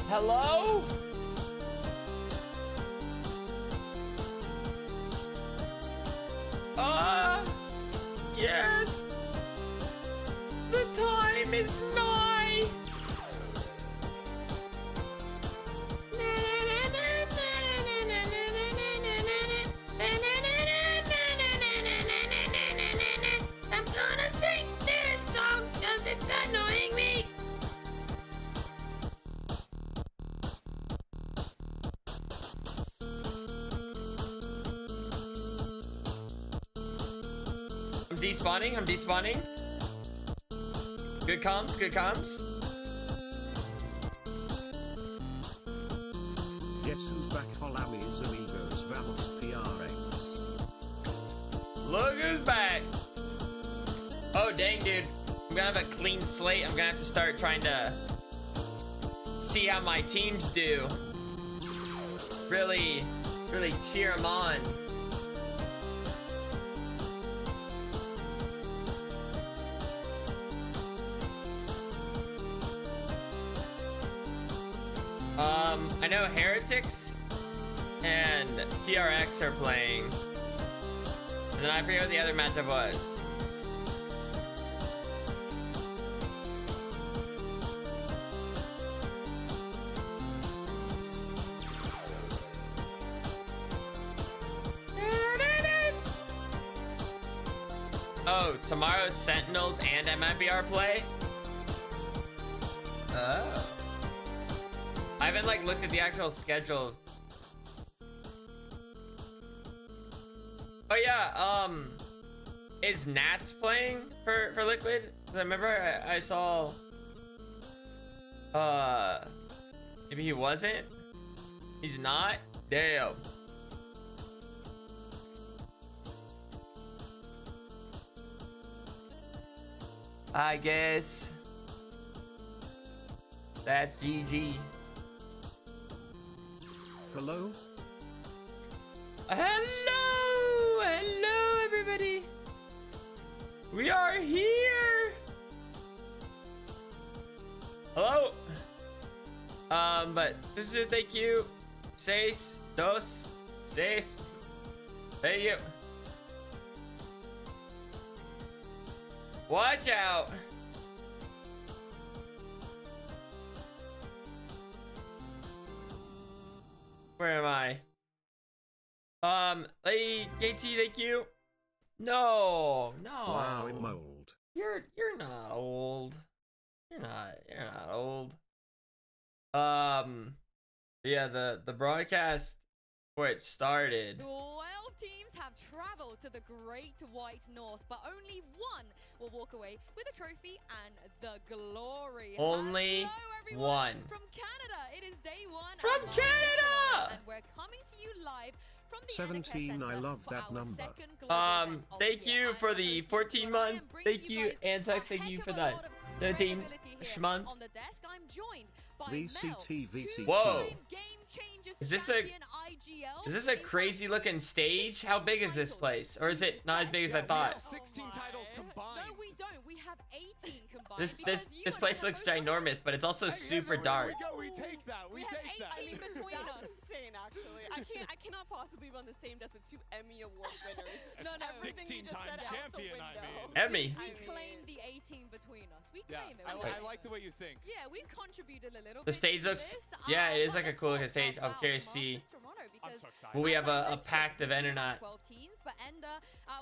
Hello? Yes. The time is nigh. I'm gonna sing this song because it's annoying me. I'm despawning. Good comms, good comms. Guess who's back? Hola mis amigos, vamos PRX. Look who's back. Oh, dang, dude. I'm gonna have a clean slate. I'm gonna have to start trying to see how my teams do. Really cheer them on. I know Heretics and PRX are playing. And then I forget what the other matchup was. Oh, tomorrow's Sentinels and MIBR play? Oh. I haven't like looked at the actual schedules. Oh yeah, is Nats playing for Liquid? 'Cause I remember I saw maybe he wasn't. He's not? Damn. I guess that's GG. Hello? Hello everybody. We are here. Hello. But thank you. Seis, dos, seis. Thank you. Watch out. Where am I? AT, thank you. No. Wow, I'm old. You're not old. You're not old. Yeah, the broadcast where it started. 12 teams have traveled to the Great White North, but only one will walk away with a trophy and the glory. Only Hello, everyone. one. From Canada, it is day one. From Canada! And we're coming to you live from the 17, I love that number. Thank you for the 14 month. Thank you, Antex. Thank you for that 13 month. On the desk, I'm joined by VCT. Whoa. Is this a crazy looking stage? How big is this place? Or is it not as big as I thought? 16 titles combined. No, we don't. We have 18 combined. This place looks ginormous, but it's also super dark. We take that. We take that. 18 between us. Insane, actually. I cannot possibly be on the same desk with 2 Emmy Award winners. No. 16-time champion, I mean. Emmy. We claim the 18 between us. We claim it. I like the way you think. Yeah, we contributed a little The bit. stage to looks, this. yeah, it is But like a let's cool talk looking stage. I'm about curious to see. Masters Toronto, I'm because so excited. Will we have as I a mentioned, packed we event do or have not? 12 teams, but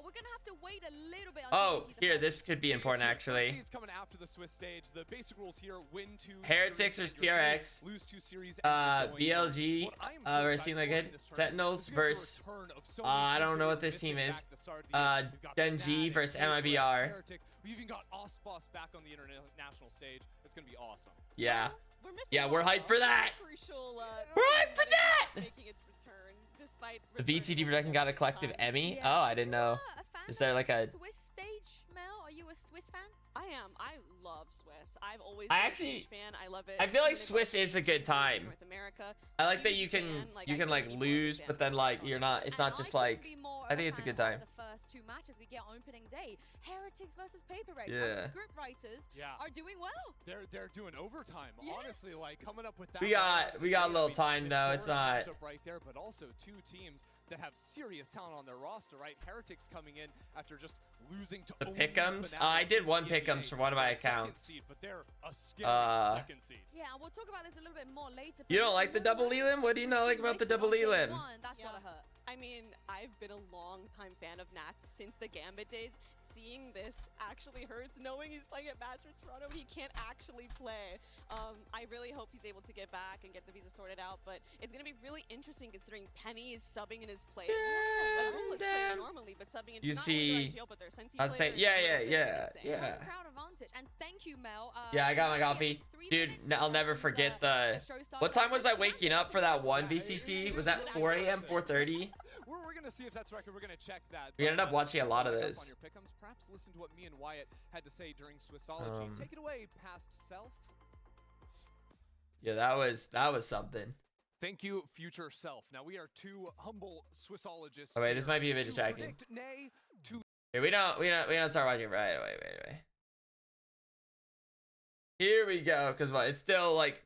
we're gonna have to wait a little bit. Oh, until we see the here, first this could be important actually. It's coming after the Swiss stage. The basic rules here: win 2 Heretics series versus and you're PRX. through, lose 2 series. and you're going BLG home. What I am so versus excited Team Like for in Good. this tournament Sentinels is we have the versus return of so many I don't teams know that what were this missing team is. back at the start of the year. We've got Denji Fnatic, versus PRX, MIBR. Heretics. We've even got Osboss back on the international stage. It's gonna be awesome. Yeah. We're missing Yeah, we're hyped for that. Crucial, We're hyped for that! making its return. despite The VCT production got a collective Emmy. Yeah. Oh, I didn't know. A fan Is there of like a? Swiss stage, Mel? Are you a Swiss fan? I am. I love Swiss. I've always I been actually- a huge fan. I love it. I feel like especially when it Swiss comes is to a good games in time. North America. I like that Huge you can fan, like, you I can couldn't like be more lose, understand but then why, like you're not. It's And not I just couldn't like. be more I of think it's a fan good time. of the first two matches we get opening day. Heretics versus PRX. Yeah. Our script writers Yeah. are doing well. They're doing overtime. Yeah. Honestly, like coming up with that. We right out got of we the got a gate, little I mean, time though. It's historic not. matchup right there, but also two teams that have serious talent on their roster, right? Heretics coming in after just losing to The only pick'ems? Fnatic I did in one the pick'ems NBA. for one of my They're a second accounts. seed, but they're a scary second seed. Yeah, and we'll talk about this a little bit more later. You but don't like the double elim? What do you not like about the double elim? That's Yeah. gotta hurt. I mean, I've been a long-time fan of Nats since the Gambit days. Seeing this actually hurts, knowing he's playing at Masters Toronto, he can't actually play. I really hope he's able to get back and get the visa sorted out, but it's going to be really interesting considering Penny is subbing in his place. Like, Ruthless player damn. normally, but subbing in You not see- only their IGL, but their Senti I'd say player yeah, is yeah, really yeah, insane. yeah. Home crowd advantage. And thank you, Mel. Yeah, I got my we're coffee. getting 3 Dude, minutes, I'll never since, forget the the. show started. What time was I But waking up for that one VCT? Was that 4 a.m., 4:30? We're gonna see if that's record. We're gonna check that. We ended But, up watching a lot of following up those. On your pick'ems, perhaps listen to what me and Wyatt had to say during Swissology. Take it away, past self. Yeah, that was something. Thank you, future self. Now we are two humble Swissologists. Oh wait, this here might be a bit to distracting. predict, nay, to Okay, we don't start watching right away. Wait. Here we go, because what? It's still like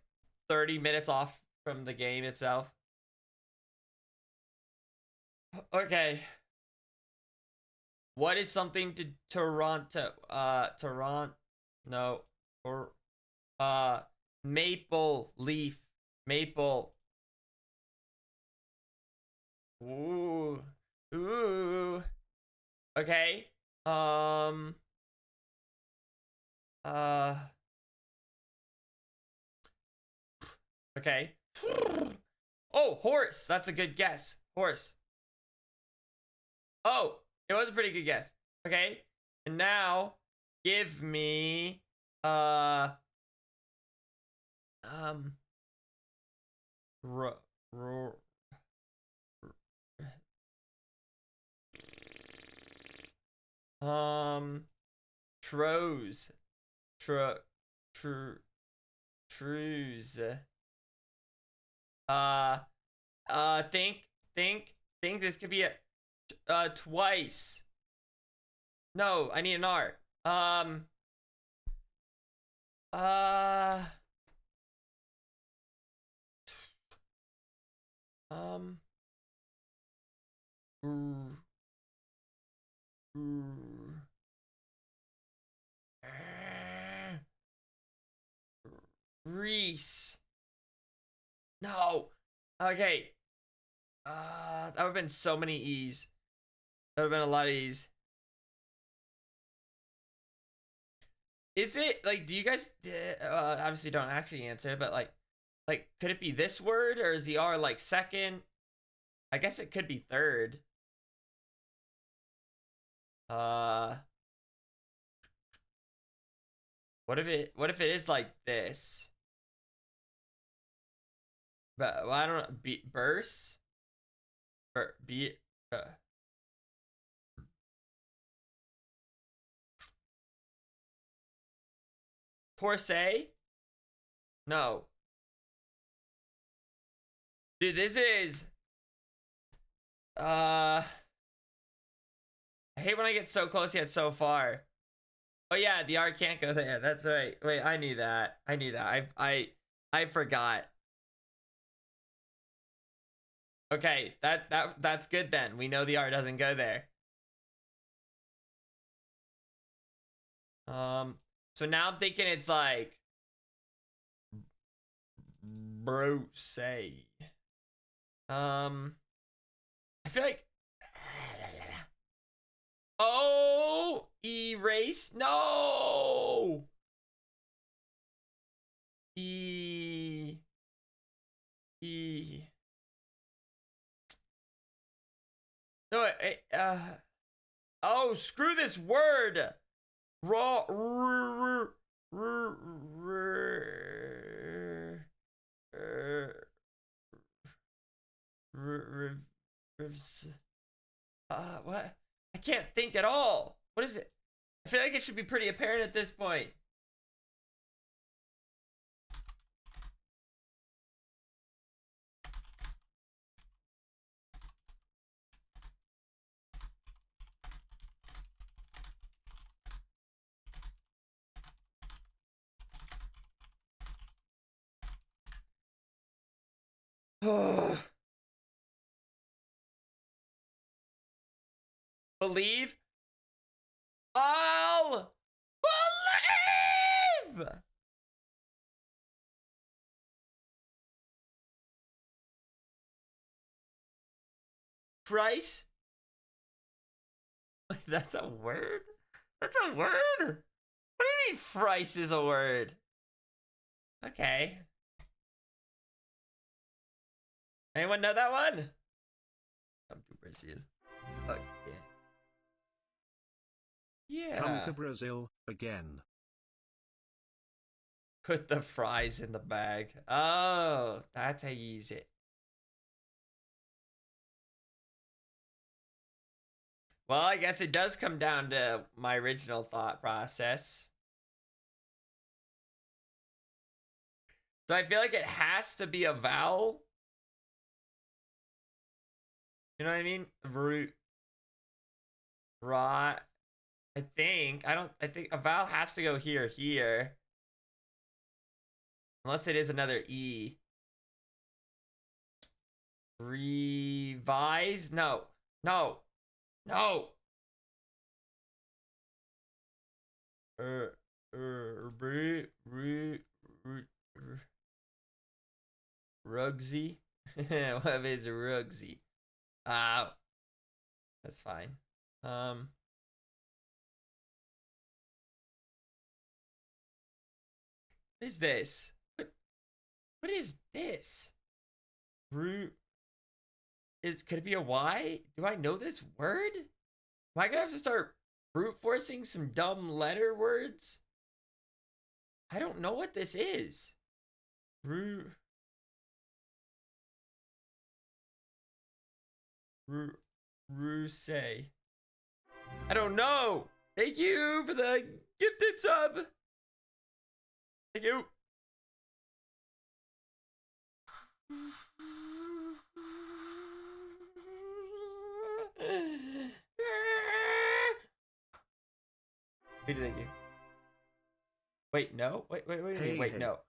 30 minutes off from the game itself. Okay. What is something to Toronto? No, or maple leaf, maple. Ooh. Okay. Okay. Oh, horse. That's a good guess. Horse. Oh, it was a pretty good guess. Okay. And now give me Troze. Trues. Think this could be a twice. No, I need an R. Reese. No. Okay. That would have been so many E's. That would have been a lot of E's. Is it like, do you guys obviously don't actually answer, but like could it be this word, or is the R like second? I guess it could be third. What if it is like this? But well, I don't know. Burst. Porsay? No. Dude, this is I hate when I get so close yet so far. Oh yeah, the R can't go there. That's right. Wait, I knew that. I forgot. Okay, that's good then. We know the R doesn't go there. So now I'm thinking it's like bro say. I feel like oh, erase. No. E. No, oh, screw this word. Raw. nerves. What? I can't think at all. What is it? I feel like it should be pretty apparent at this point. Believe. I'll believe. Price? That's a word? That's a word? What do you mean price is a word? Okay. Anyone know that one? Come to Brazil. Okay. Yeah. Come to Brazil again. Put the fries in the bag. Oh, that's how you use it. Well, I guess it does come down to my original thought process. So I feel like it has to be a vowel. You know what I mean? Root. Right. I think a vowel has to go here. Unless it is another E. Revise? No. Rugsy? What is Rugsy? That's fine. What is this? What is this? Root could it be a Y? Do I know this word? Am I gonna have to start brute forcing some dumb letter words? I don't know what this is. Ruse. I don't know. Thank you for the gifted sub. Thank you. Thank you. Wait, no. Wait, Hey. no.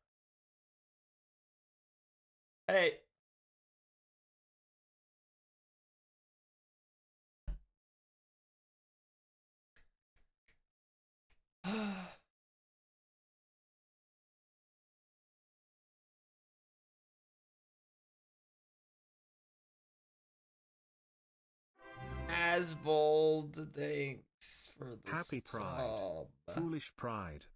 Hey. Asvold, thanks for the Happy Pride. sub. Foolish Pride.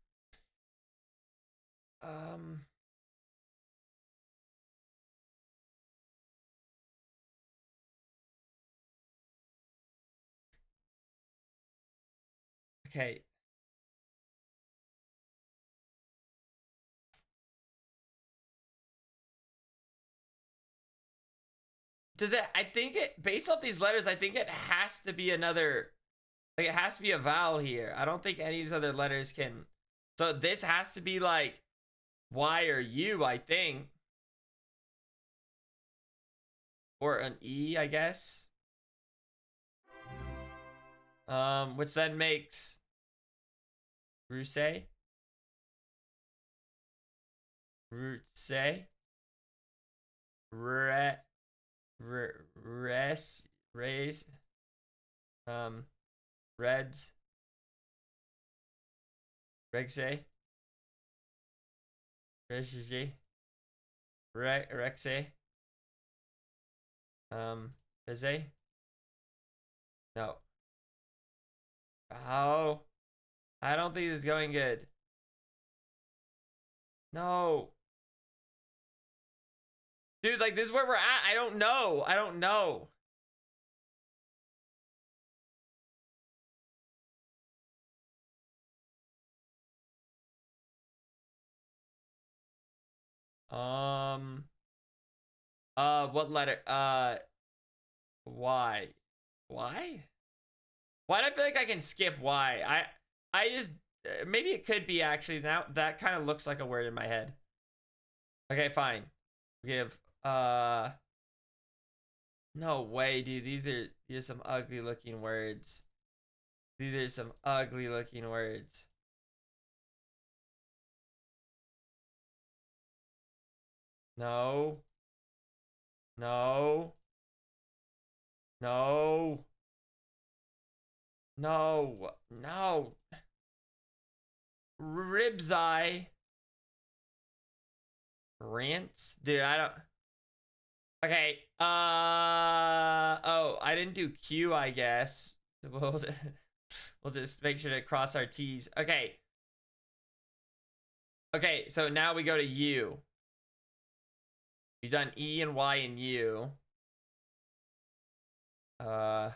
Okay. Does it, I think it, based off these letters, I think it has to be another, like it has to be a vowel here. I don't think any of these other letters can, so this has to be like Y or U, I think. Or an E, I guess. Which then makes Ruse. Raise, Reds, Regse, Regie, Rexe, Bize. No. Oh, I don't think this is going good. No. Dude, like, this is where we're at. I don't know. What letter? Why? Why? Why do I feel like I can skip why? I just maybe it could be actually. Now that kind of looks like a word in my head. Okay, fine. Give no way, dude. These are some ugly looking words. These are some ugly looking words. No. No. No. No. No. Ribs eye. Rants? Dude, I don't. Okay. Oh, I didn't do Q, I guess. We'll just make sure to cross our T's. Okay. Okay, so now we go to U. We've done E and Y and U. A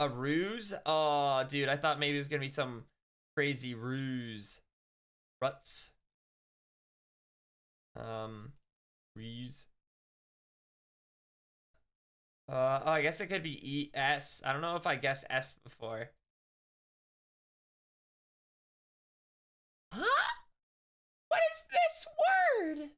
ruse? Oh, dude, I thought maybe it was gonna be some crazy ruse. Ruts. Ruse. Oh, I guess it could be E S. I don't know if I guessed S before. Huh? What is this word?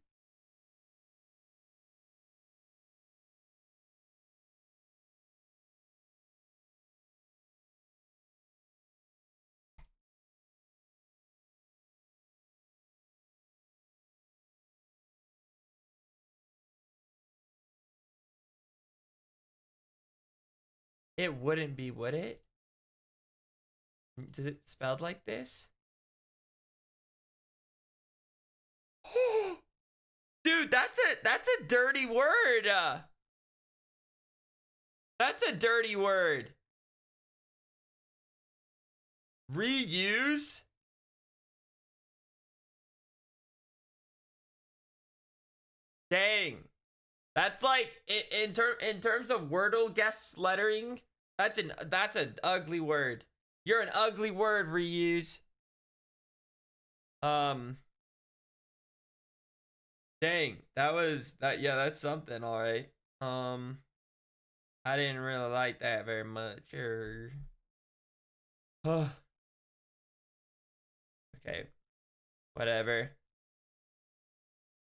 It wouldn't be, would it? Does it spelled like this? Dude, that's a dirty word. That's a dirty word. Reuse? Dang. That's like in terms of Wordle guest lettering, that's an ugly word. You're an ugly word, reuse. Dang, yeah, that's something, all right. I didn't really like that very much. Okay, whatever.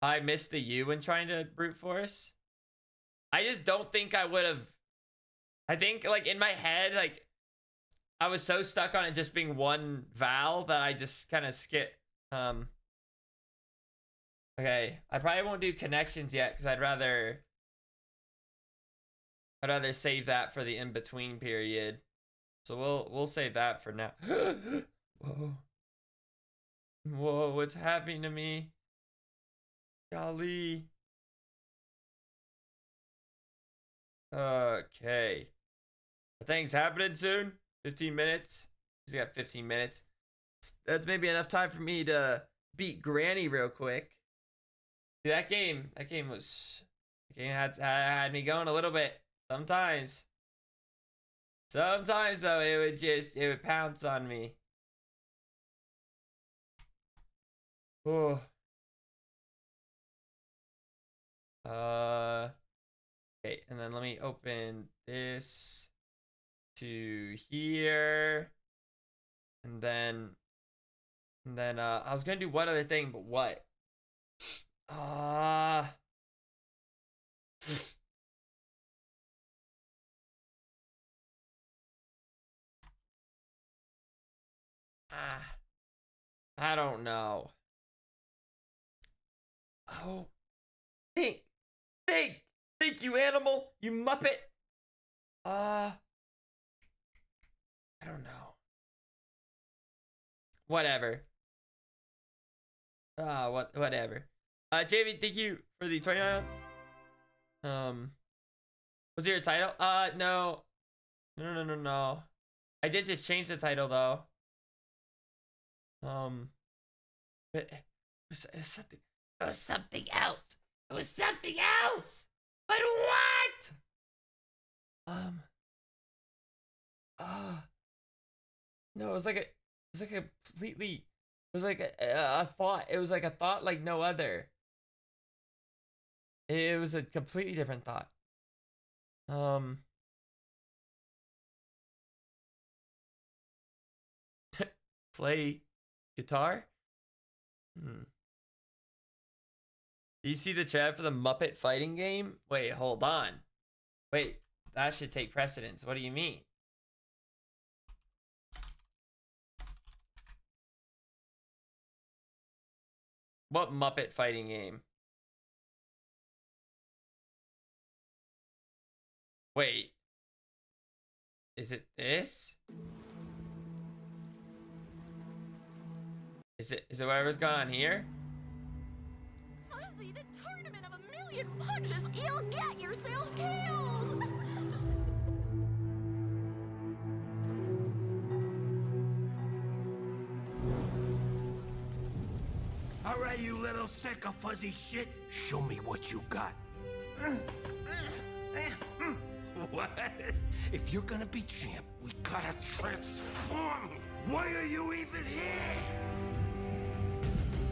I missed the U when trying to brute force. I just don't think I would have. I think like in my head, like I was so stuck on it just being one vowel that I just kind of skip. Okay, I probably won't do connections yet because I'd rather save that for the in between period. So we'll save that for now. Whoa, whoa, what's happening to me? Golly. Okay. Things happening soon. 15 minutes. We got 15 minutes. That's maybe enough time for me to beat Granny real quick. See, that game had me going a little bit. Sometimes though, it would pounce on me. Oh. Okay, and then let me open this to here. And then I was gonna do one other thing, but what? I don't know. Oh, think, you animal, you muppet. I don't know. Whatever. Whatever. JV, thank you for the 29. Was it your title? No. No. I did just change the title though. But it was something. It was something else. It was something else. But what? No, it was like a completely. It was like a thought. It was like a thought like no other. It was a completely different thought. Play guitar? Hmm. Do you see the chat for the Muppet fighting game? Wait, hold on. Wait, that should take precedence. What do you mean? What Muppet fighting game? Wait. Is it this? Is it whatever's going on here? Fuzzy, the tournament of 1,000,000 punches, you'll get yourself killed! All right, you little sick of fuzzy shit. Show me what you got. What? If you're gonna be champ, we gotta transform. Why are you even here?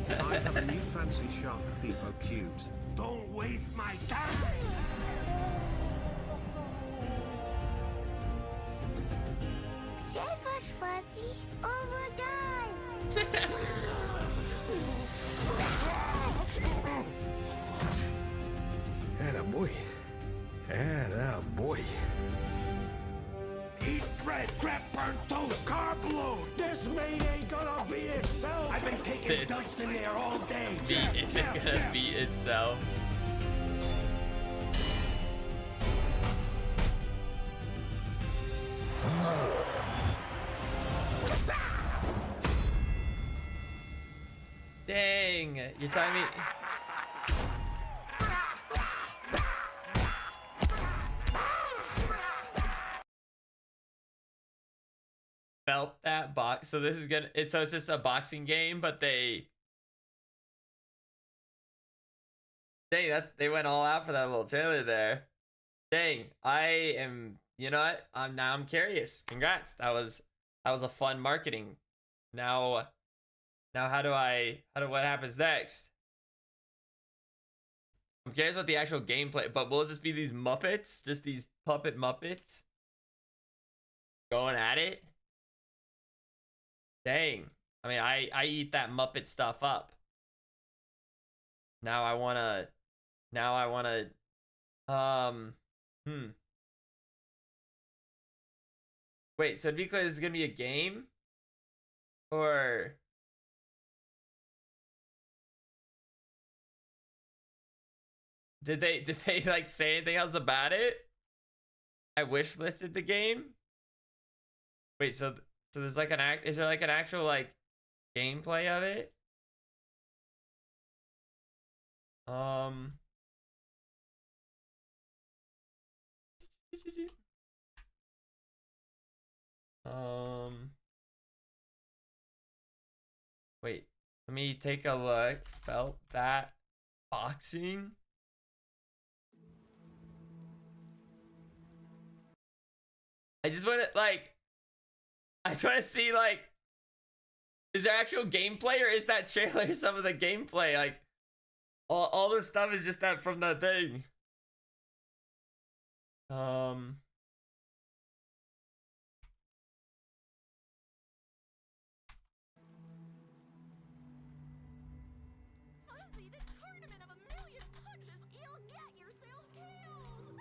I have a new fancy shark depot cubes. Don't waste my time. Save us, Fuzzy, or we'll die! Attaboy. Attaboy. Eat bread, grab burnt toast, carb load. This meat ain't gonna beat itself. I've been taking This dumps in there all day. Beat isn't gonna beat itself. Dang, you're telling me. Felt that box. So this is gonna. So it's just a boxing game, but they. Dang, that they went all out for that little trailer there. Dang, I am. You know what? I'm curious. Congrats. That was a fun marketing. Now what happens next? I'm curious about the actual gameplay, but will it just be these Muppets? Just these puppet Muppets? Going at it? Dang. I mean, I eat that Muppet stuff up. Now I wanna Wait, so to be clear, this is gonna be a game? Or did they like say anything else about it? I wish listed the game. Wait, so there's like is there like an actual like gameplay of it? Wait, let me take a look. Felt that boxing? I just want to see like, is there actual gameplay or is that trailer some of the gameplay? Like all this stuff is just that from the thing. Fuzzy, the tournament of 1,000,000 punches, you'll get yourself killed!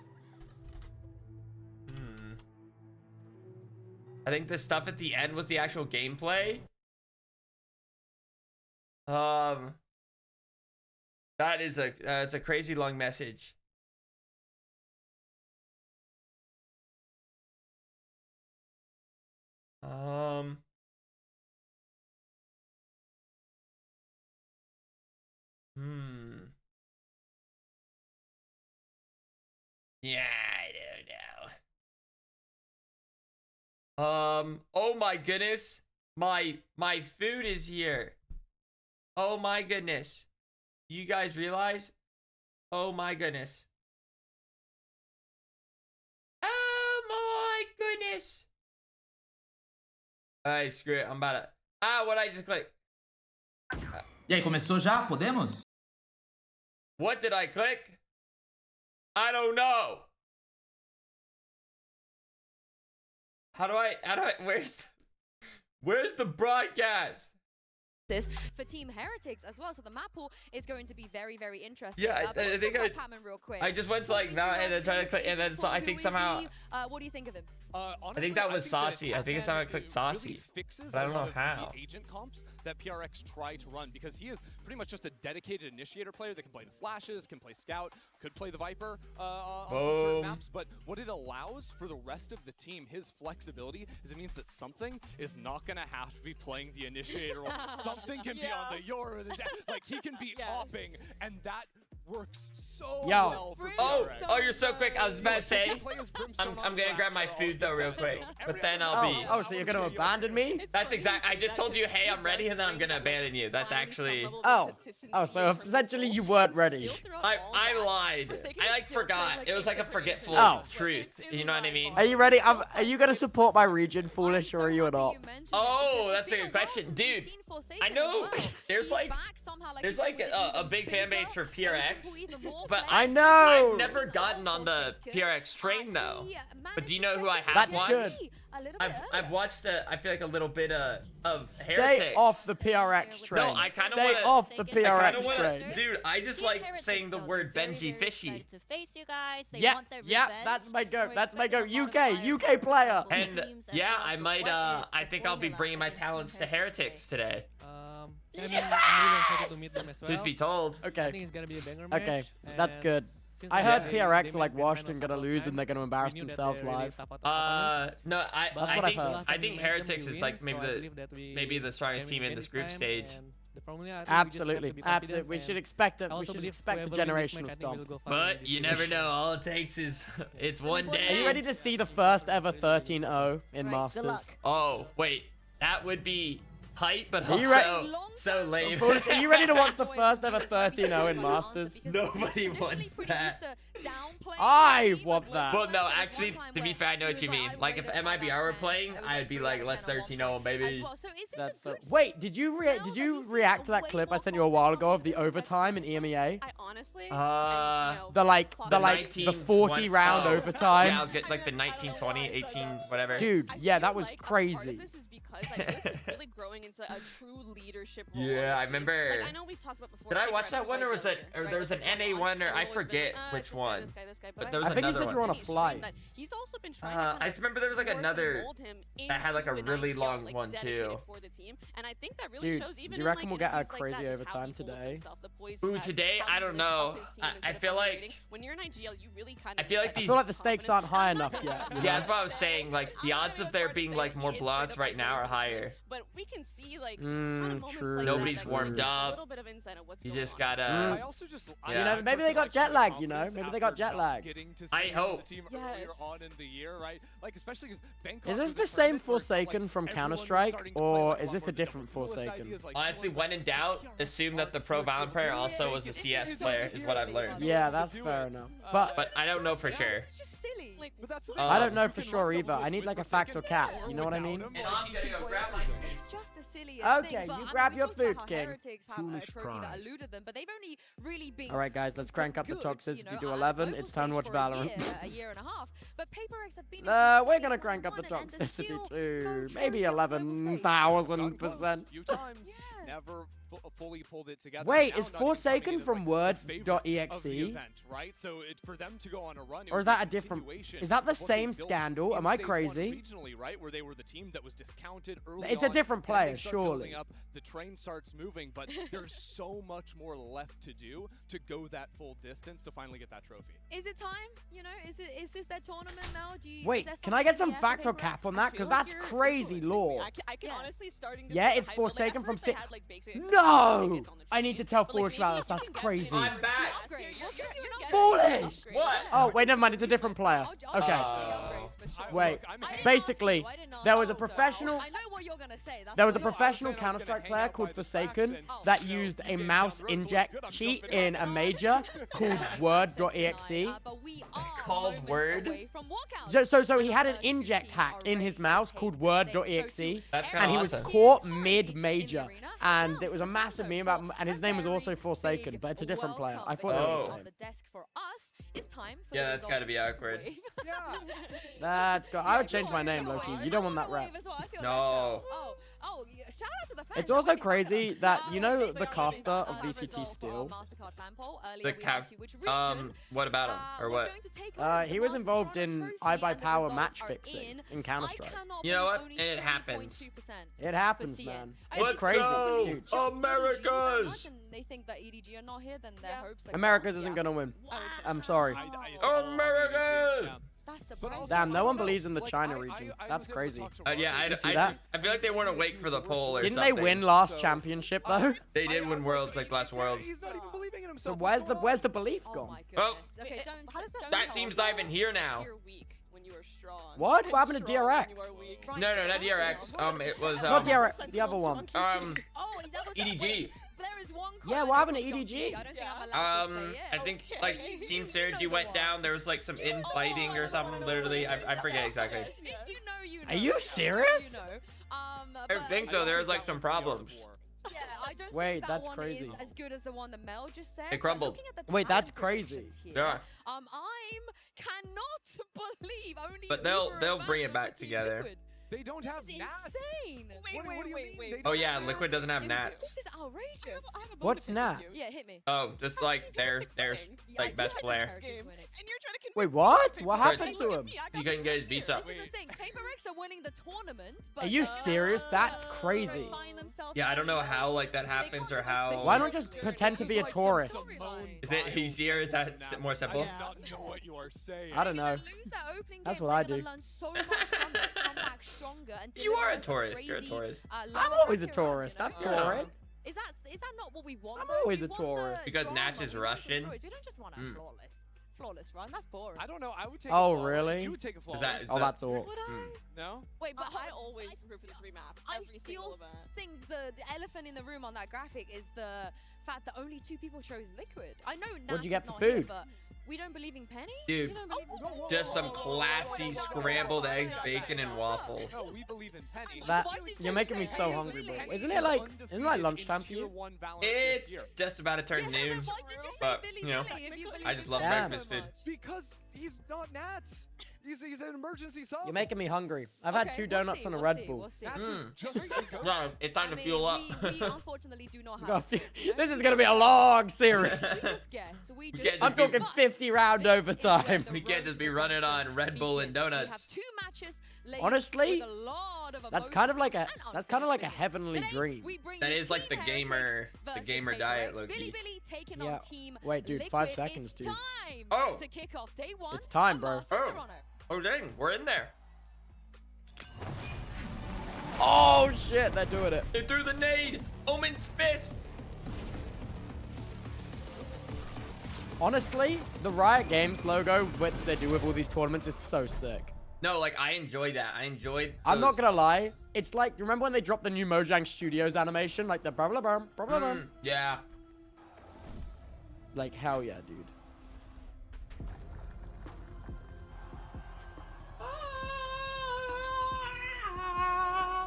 I think the stuff at the end was the actual gameplay. That is it's a crazy long message. Yeah, I don't know. Oh my goodness. My food is here. Oh my goodness. You guys realize? Oh my goodness. Oh my goodness. Alright, screw it. I'm about to. What I just click? E aí, começou já? Podemos? What did I click? I don't know. How do I, where's the broadcast? this for Team Heretics as well. So the map pool is going to be very, very interesting. Yeah, but I think real quick. I just went to like that and then tried to click, and then so I think somehow. What do you think of him? Honestly, I think that was Saucy. I think it sounded like clicked Saucy. Really fixes But I don't a lot know of how. the agent comps that PRX try to run, because he is pretty much just a dedicated initiator player that can play the flashes, can play scout, could play the Viper on some certain maps. But what it allows for the rest of the team, his flexibility, is it means that something is not gonna have to be playing the initiator role. Something can be on the Yor or the Jack. Like he can be opping, and that works so well for PRX. Oh, you're so quick. I was about to say, I'm gonna grab my food though real quick, but then I'll be. Oh, so you're gonna abandon me? That's exact. I just told you, hey, I'm ready, and then I'm gonna abandon you. That's actually. Oh, so essentially you weren't ready. I lied. I like forgot. It was like a forgetful truth. You know what I mean? Are you ready? Are you gonna support my region, Foolish, or are you not? Oh, that's a good question, dude. I know there's like a big fan base for PRX, but I know I've never gotten on the PRX train though. But do you know who I have That's watched? good. I've watched I feel like a little bit of Stay Heretics. off the PRX train. No, I kind of Stay want to. off the PRX train. Dude, I just like saying the word Benji Fishy. Yeah, that's my go. That's my go. UK player. And yeah, I might. I think I'll be bringing my talents to Heretics today. I'm really excited to meet them as well. Truth be told. I Okay. think it's gonna be a banger match. Okay, that's and good. since I they- heard they- PRX they are like might be washed final and gonna top lose, time, and they're gonna embarrass we knew that themselves they're really live. tough opponents. No, That's I what I've think heard. I think Heretics is like maybe the strongest team in this group stage. Absolutely, absolutely. We should expect it. We should expect a generational stomp. But you never know. All it takes is it's one day. Are you ready to see the first ever 13-0 in Masters? Oh wait, that would be hype, but Are you also so lame. Foolish, are you ready to watch the first ever 13-0 in Masters? Nobody wants that. I want that. Well, no, actually, to be fair, I know what you mean. Like, if MIBR were playing, I'd be like, let's 13-0, baby. That's so... Wait, did you react to that clip I sent you a while ago of the overtime in EMEA? I honestly, the 40 round overtime. Yeah, I was getting like the 19, 20, 18, whatever. Dude, yeah, that was crazy. Part of this is because like, this is really growing into a true leadership role. Yeah, I remember. Like, I know we've talked about before. Did I watch that one, or was it? Or there was an NA one, or I forget which one. But there was I think you another said one. you were on a flight. He's also been trying to I just remember there was like another that had like a really long one too. And I think that really Dude, shows even do you reckon we'll get a crazy overtime today? Ooh, today? I don't know. I feel like when you're in IGL, you really kind I of feel like I these. feel like the stakes aren't high enough yet. you know? Yeah, that's what I was saying. Like the odds of there being like more blowouts right now are higher. But we can see like kind of moments true. like Nobody's that warmed give us up. A little bit of insight on what's You going just on. gotta. I also just, Yeah. You know, maybe they got jet lag, you know? Maybe they got jet lag. I hope. The team earlier on in the year, right? Like especially because Bangkok Is this was a the same tournament where it's like Forsaken from everyone was Counter-Strike, starting to play or like a is lot this a more different coolest Forsaken? ideas, like Honestly, Force when in doubt, assume that the Pro Valorant player also was the CS player, is what I've learned. Yeah, that's fair enough. But But I don't know for sure. It's just silly. But that's the I don't thing, know you for can sure run either. doubles I need with like a Forsaken factor cap. or You know what I without mean? him, And or I'm you gonna can go play grab around my him. It's just the silliest Okay, thing. But, you I mean, grab we your talked about food, how King. Heretics have Foolish a trophy that pride. eluded them, but they've only really been all right, guys, let's crank up the good, you toxicity know, to at the 11. global It's time to watch stage for Valorant. a year and a half. But PaperX have been We're gonna crank up the toxicity to maybe 11,000%. few times, Yeah. never fully pulled it together. Wait, Now is not even Forsaken coming in as, from like, the favorite of the Word.exe? event, right? So for them to go on a run, it Or would is be that a different? continuation Is that the of what they same built scandal? in Am I stage one crazy? Regionally, right, where they were the team that was discounted early It's a on, different and then they player, start building surely. Up, the train starts moving, but there's so much more left to do to go that full distance to finally get that trophy. Is it time? You know, is this their tournament now? Do you? Wait, can I get some factor cap on that? Because that's crazy lore. I can honestly starting to Yeah, feel it's hype, but, like, Forsaken at from first I six. had, like, basic No! tickets on the I need to train, tell but, like, Foolish maybe about if this. you That's can get crazy. I'm back. Foolish! What? Oh, wait, never mind. It's a different player. Okay. Wait, basically, there was a professional. I know what you're gonna say. There was a No, I was professional saying I was gonna Counter-Strike hang player out called by the tracks Forsaken and, that you know, used a get mouse down the road, inject good, I'm cheat jumping in a major called Word.exe. Called Word? So he had an inject hack in his mouse called Word.exe, That's and he kinda was awesome. caught mid-major, and it was a massive meme about, and his name was also Forsaken, but it's a different player. I thought it was Oh. the on same. the desk for us It's time for Yeah, the that's gotta results be to just awkward. wave. That's good. I would change my name, Loki. You don't want that rap. No. Oh, yeah, shout out to the fans. It's also That was crazy incredible. that, you know, Basically, the caster of the VCT result for our Steel, Mastercard fan poll. Earlier The we asked you which region, what about him or was what? going to take on he the was Masters involved Toronto in trophy, I Buy and the Power results match are fixing in I Counter-Strike. cannot You know believe what? only It happens. 3.2% It happens, for CN. man. I It's think crazy, go! dude. just EDG, Americas! imagine they think that EDG are not here, then their hopes are Americas gone. isn't gonna win. Wow. I'm sorry. America! That's surprising. Damn, no one believes in the China region. That's crazy. Yeah, You see that? I feel like they want to wait for the poll or Didn't something. they win last championship though? They did win Worlds, like last Worlds. He's not even believing in So himself. where's the belief Oh gone? my Well, goodness. Okay, don't. How does that That team's not even here now. You're weak when you are strong. What? And What happened to strong when DRX? you are weak. No, not DRX. It was Not DRX, the other one. Oh, that was EDG. wait, there is one. Yeah, what happened to EDG? I don't think I'm allowed to say it. I think Okay. like You Team know Synergy the went one. down. There was like some infighting or something. Literally, I forget exactly. If you know, you know. Are you serious? You know. I But think so. There was like some problems. Yeah, I don't Wait, think that that's one crazy. is as good as the one that Mel just said. It but crumbled. looking at the Wait, that's time crazy. predictions here, Yeah. I'm cannot believe only. But they'll bring it back together. They don't have This is Nats. insane. What do you mean? They Oh don't yeah, have Liquid doesn't have Nats. This is outrageous. What's Nats? Yeah, hit me. Oh, just like their Yeah, I like do best have player. two characters winning. And you're trying to convince Wait, me what? to What pick happened Look to at him? me, I got You couldn't get his here. beats up. This is the thing. PRX are winning the tournament, but Are you serious? That's crazy. find themselves Yeah, I don't know playing how well. like that happens or how. Why don't just pretend to be a tourist? Is it easier? Is that more simple? I do not know what you are saying. I don't know. Maybe they lose that opening That's game, what I they're do. gonna learn so much from it, come back stronger, and You are a deliver tourist. You're a crazy, tourist. low I'm always a bracket run, tourist. you I'm know? touring. Is that not what we want? I'm though? always We a want the tourist. Because drama, Natch is we want the Russian. stories. We don't just want a flawless run. That's boring. I don't know. I would take. Oh, a flawless. really? You would take a flawless. that- is Oh, that's all. Would I? No. Wait, but I always root for the 3 maps. I Every single still event. think the elephant in the room on that graphic is the fact that only 2 people chose Liquid. I know Nats What'd you get is for not here, food? but we don't believe in Penny. Dude, You don't believe in just some classy scrambled eggs, bacon, and waffle. No, we believe in Penny. That Why did you you're making me say so Penny? hungry, bro. Penny Isn't it like lunchtime for Tier you? 1 Valorant It's this year. just about to turn Yeah, so then noon. why did you say But, Billy you know, Billy if you believe I just in love Penny breakfast so food. much? Because he's not Nats. He's an emergency sub. You're making me hungry. I've had Okay, 2 we'll donuts see, and a we'll Red see, Bull. we'll see. Nats Mm. is just a good. No, it's time to I fuel up. mean, we unfortunately do not We have. got a script, this no? is gonna be a long series. We just guess. We just can't I'm just be- talking 50 round This is where overtime. the We can't road just be to running on redemption Red Bull and begins. We have donuts. 2 matches laced Honestly, with a lot of That's kind of like a emotion and unfinished business. heavenly Today, dream. we bring That you is like Team the gamer- Heretics the versus gamer PRX. diet, Billy low-key. Billy taking Yeah. on Team Wait, dude, Liquid. 5 seconds, It's dude. time Oh. to kick off day 1. It's time, of bro. Masters Oh. Toronto. Oh dang, we're in there. Oh shit, they're doing it. They threw the nade. Omen's fist. Honestly, the Riot Games logo, what they do with all these tournaments is so sick. No, like I enjoy that. I enjoyed. I'm not those- gonna lie, it's like, remember when they dropped the new Mojang Studios animation? Like the blah blah blah, blah blah blah. Yeah. Like, hell yeah, dude.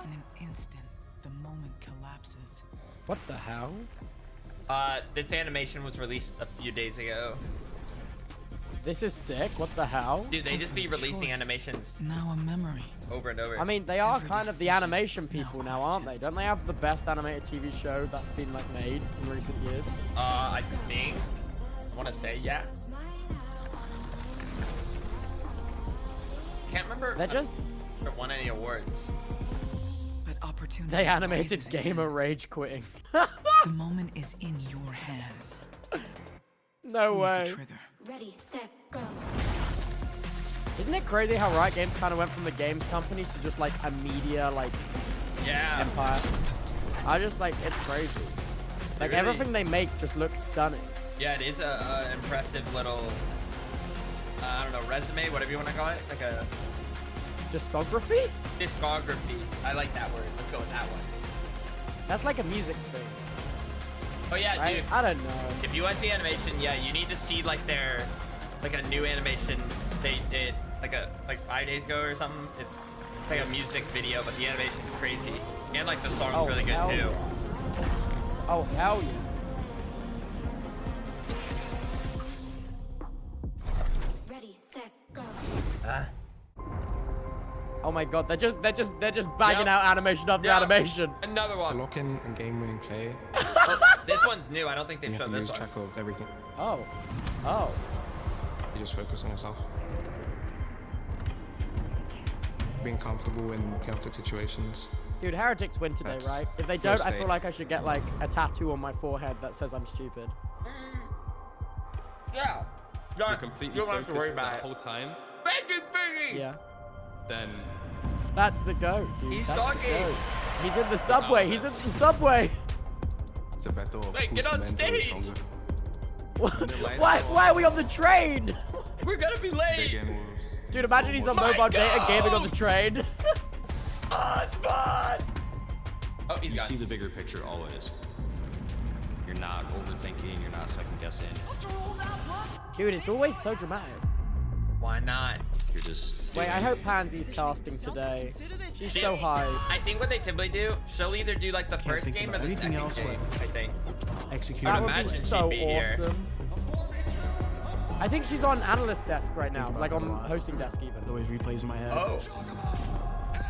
In an instant, the moment collapses. What the hell? This animation was released a few days ago. This is sick, what the hell? Dude, they just be releasing animations Now a memory. over and over. I mean, they are Every kind of the decision, animation people no now, aren't they? Don't they have the best animated TV show that's been, like, made in recent years? I think. I want to say, yeah. Can't remember. They're just... if it won any awards. But opportunity. They animated rises again. gamer rage quitting. The moment is in your hands. No Squeeze way. The trigger. Ready, set, go. Isn't it crazy how Riot Games kind of went from the games company to just like a media like Yeah. empire? I just like, it's crazy. Like really- everything they make just looks stunning. Yeah, it is a impressive little. I don't know, resume, whatever you want to call it, like a Discography? discography. I like that word. Let's go with that one. That's like a music thing, Oh yeah, right? dude. I don't know. If you want to see animation, yeah, you need to see like their, like a new animation they did like 5 days ago or something. It's like a music video, but the animation is crazy, and like the song's Oh, really good hell too. yeah. Oh hell yeah. my god, they're just banging out animation after animation. Another one. Lock in and game-winning play. Oh, this one's new. I don't think they've You have shown to this lose one. track of everything. Oh. Oh. You just focus on yourself. Being comfortable in chaotic situations. Dude, Heretics win today, That's right? If they don't, I feel like I should get like a tattoo on my forehead that says I'm stupid. Yeah. If you're completely focused the whole time, Yeah. then That's the goat, dude. He's That's the talking. goat. He's in the subway. He's in the subway. It's a battle of Wait, who's get on mentally stage. stronger. Why are we on the train? We're gonna be late. Dude, imagine he's on My mobile data gaming on the goat. train. Boss. Oh, he's You gone. see the bigger picture always. You're not overthinking, you're not second guessing. Dude, it's always so dramatic. Why not? You're just Wait, I hope Pansy's casting today. She's so high. I think what they typically do, she'll either do like the first think game or about the anything second else game, I think. Execute. That would be imagine so she'd be here. awesome. I think she's on analyst desk right now, like on hosting desk even. Always replays in my head. Oh.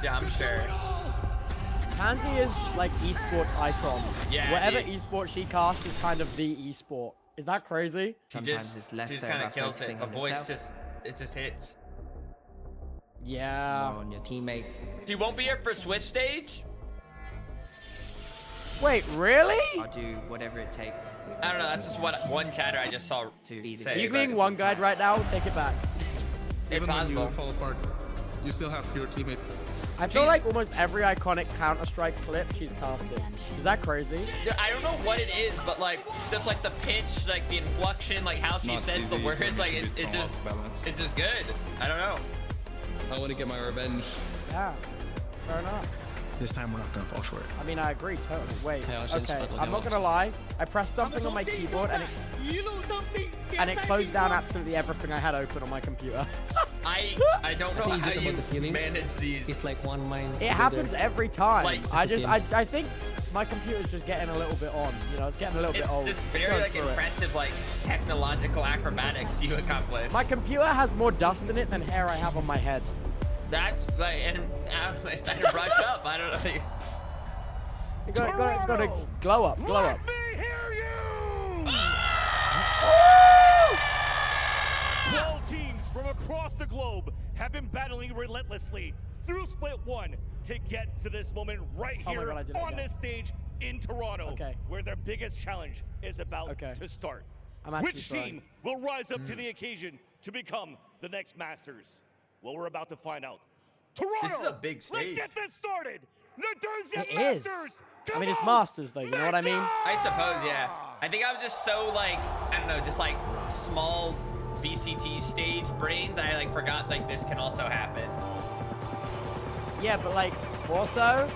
Yeah, I'm sure. Pansy is like esports icon. Yeah, Whatever dude. esport she casts is kind of the esport. Is that crazy? Sometimes it's less so kind of kills it. The voice just hits. Yeah. On your teammates. She won't be here for Swiss stage? Wait, really? I'll do whatever it takes. I don't know. That's just what one chatter I just saw To be say. Are you being one guide right now? Take it back. Even when you possible. fall apart, you still have your teammate. I feel like almost every iconic Counter-Strike clip she's casted. Is that crazy? Yeah, I don't know what it is, but like just like the pitch, like the inflection, like how she says the words, like it's just good. I don't know. I want to get my revenge. Yeah. Fair enough. This time we're not gonna fall short. I mean, I agree totally. Wait, Yeah, I should've okay, stuck with I'm it not once. gonna lie. I pressed something on my keyboard and it closed down absolutely everything I had open on my computer. I don't know think how just you about the feeling. manage these. It's like one mind. It happens every time. Like, I think my computer's just getting a little bit on. You know, it's getting a little bit It's old. just It's very going like through it. impressive, like technological acrobatics you accomplish. My computer has more dust in it than hair I have on my head. That's like, and it's time to brush up. I don't know. You gotta glow up, glow up. 12 teams from across the globe have been battling relentlessly through Split 1 to get to this moment right Oh my here God, I did it on again. this stage in Toronto, Okay. where their biggest challenge is about to start. I'm actually Which trying. team will rise up to the occasion to become the next Masters? Well, we're about to find out. Toronto! This is a big Let's stage. get this started! The Thursday It is. Masters! I mean, it's Masters though, you know what I mean? I suppose, yeah. I think I was just so like, I don't know, just like small VCT stage brain that I like forgot like this can also happen. Yeah, but like, also,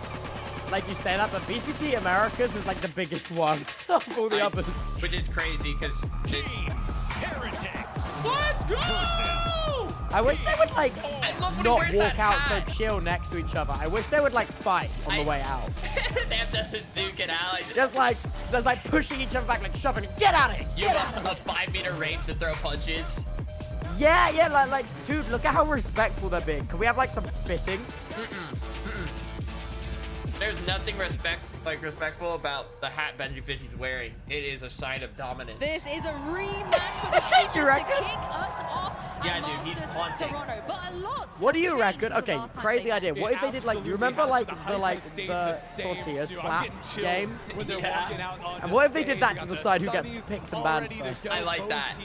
like you say that, but VCT Americas is like the biggest one of all the others. Which is crazy because Heretics. Let's go! Versus I wish they would like love when he not wears walk that out hat. so chill next to each other. I wish they would like fight on the way out. they have to duke it out. Just like, they're like pushing each other back, like shoving, get out of here, You get have out. a 5-meter range to throw punches. Yeah, like, dude, look at how respectful they're being. Can we have like some spitting? There's nothing respectful about the hat Benji Fish is wearing. It is a sign of dominance. This is a rematch for the ages to reckon? kick us off Yeah, at dude, he's Masters haunting. Toronto. But a lot What do has you changed reckon? since the Okay, last time crazy they idea. met. What if they did like, do you remember like the tortilla slap game? And what if they did that to decide who gets picks and bans first? I like that.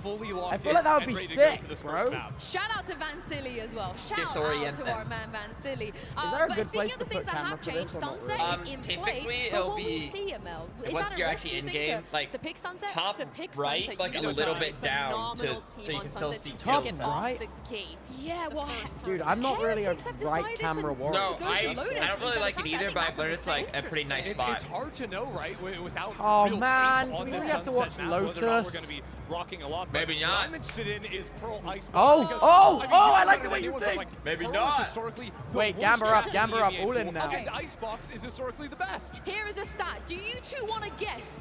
I feel like that would be sick, bro. Shout out to Van Silly as well. Shout out Disorient to them. our man Van Silly. there a But good speaking place of the to things put that camera have for changed, this or not Sunset really? is in Typically, play. it'll But what we be- see, Emil, is once that you're a actually risky in thing game, like to pick Sunset? top to pick right, Sunset, like you a know, little such bit down phenomenal so team you on can still Sunset see to Top kick it right? off the gate. Yeah, well, Dude, I'm not really a Heretics have right decided camera to- warrior. No, go I to Lotus don't really instead like of it Sunset. either, I think but I've learned that's it's like a pretty nice It's spot. hard to know, right? Without Oh, real man, tape do on we this really have to Sunset watch map, whether or not we're Lotus? going to be rocking a lot. Maybe What not. I'm interested in is Pearl Ice. Oh, because, oh, I mean, oh, you I don't like know the way you anyone, but, think. like, Maybe Pearl not. is historically the Wait, worst Gamber up, champion Gamber in up, the all in pool, now. And Icebox is historically the best. Here is a stat. Do you two want to guess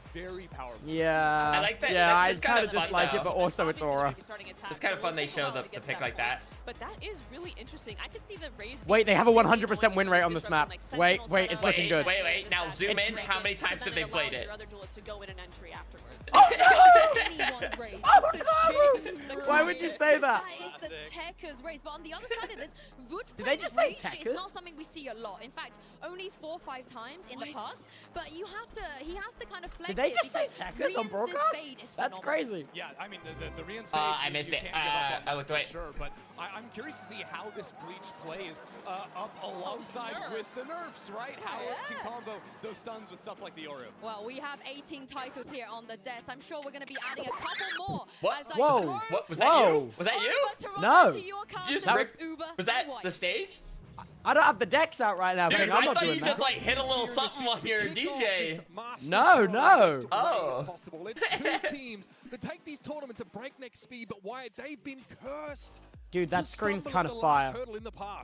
very powerful. Yeah. I like that. Yeah, I That's kind of fun, dislike it, though. but also it's aura. It's kind of fun they show the pick like that. But that is really interesting. I could see the Raze. Wait, they have a 100% win rate on this map. Wait, it's looking good. Wait. Now zoom in. How many times have they played it? Anyone's race. Oh, It's the Jin Why would you say that? That is the Tekker's race. But on the other side of this, Did they just say reach Tekker's? is not something we see a lot. In fact, only 4 or 5 times in the past. But he has to kind of flex Did they it just say because Tekker's on Rian's broadcast? fade is That's phenomenal. crazy. Yeah, I mean, the Rian's I missed it. I looked away. Sure, but I'm curious to see how this Bleach plays up alongside with the nerfs, right? How it can combo those stuns with stuff like the Oru. Well, we have 18 titles here on the desk. I'm sure we're going to be adding a couple more. What? As I Whoa. throw What was that? You? Was that you? over to No. to your You just castles, ripped- Uber Was that and White. the stage? I don't have the decks out right now. Dude, King. I I'm not thought doing you that. should like hit a little something on your DJ. No, no. Oh. Possible. It's two teams that take these tournaments at breakneck speed, but Wyatt, they've been cursed. Dude, that screen's kind of fire.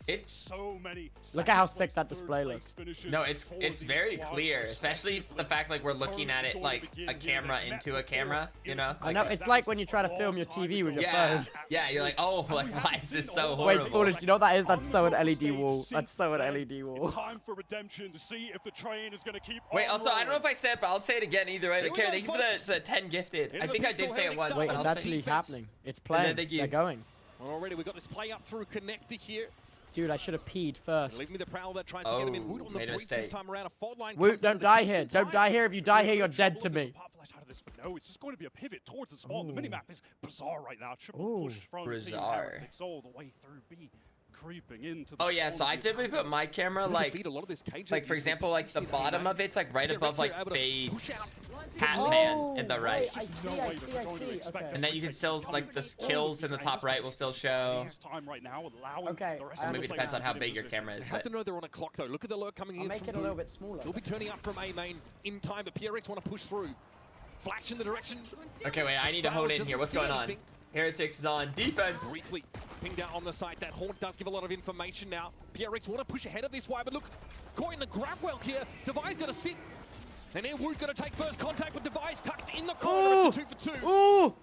It's so many. Look at how sick that display looks. No, it's very clear, especially the fact like we're looking at it like a camera into a camera, you know? I know, it's like when you try to film your TV with your phone. Yeah, you're like, oh, like, why is this so horrible? Wait, Foolish, do you know what that is? That's so an LED wall. That's so an LED wall. It's time for redemption to see if the train is going to keep Wait, on also, I don't know rolling. if I said it, but I'll say it again either way. Okay, thank you for the 10 gifted. I think I did say it once. Wait, but it's I'll actually say happening. It's playing. They're going. Well, already we've got this play up through connector here. Dude, I should have peed first. Leave me the Prowler that tries to get him in. Woot on the made a breach this mistake. time around. A fault line Woot, comes don't in at a die here. decent Don't time. die here. If you die here, you're dead to me. No, it's just going to be a pivot towards the spawn. The minimap is bizarre right now. Triple Ooh. push from Bizarre. Team Heretics all the way through B, creeping into the Oh yeah, spawn so of I the typically attackers. put my camera To like, defeat a lot of this cage for example, like the bottom of it's like right above like Fade's Pac-Man in the right. I see. Okay. And then you can still, like, the kills in the top right will still show. Okay. So maybe it depends on how big your camera is. They have But to know they're on a clock though. Look at the lurk coming I'll in make from it a little Boo. bit smaller. He'll be turning up from A main in time, but PRX want to push through. Flash in the direction. okay, wait, I need to hone in here. What's going on? Heretics is on defense. Briefly pinged out on the side. That haunt does give a lot of information now. PRX want to push ahead of this way, but look, caught in the grab well here. Device got to sit. And here Wood's going to take first contact with Device tucked in the corner. It's a 2 for 2. Ooh!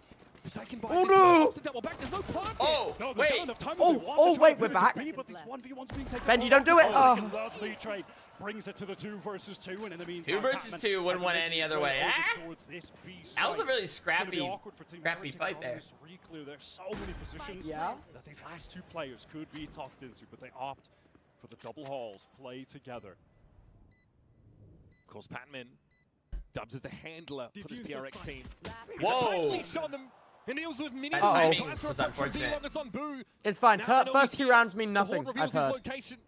Forsaken by Oh no! the double back. There's no plant Oh, No, they've wait. got enough time Oh, if they want oh, to try wait, and we're put it to back. B, but these 1v1's being taken Benji, off. don't do it. Oh. Second love lead trade brings it to the 2 versus 2, and in the meantime, 2 versus Batman 2 wouldn't want making any his other way. over Ah! towards this B That was a site. really It's gonna be scrappy awkward for Team Heretics fight on there. this re-clear. There's so many positions Yeah. that these last 2 players could be tucked into, but they opt for the double halls, play together. Of course, Patman dubs as the handler for this PRX team. Whoa! Shot them. And deals with mini That timing was unfortunate. It's on Boo. It's fine. Now they know First he's 2 here. rounds mean The nothing, Horde I've reveals his heard. location.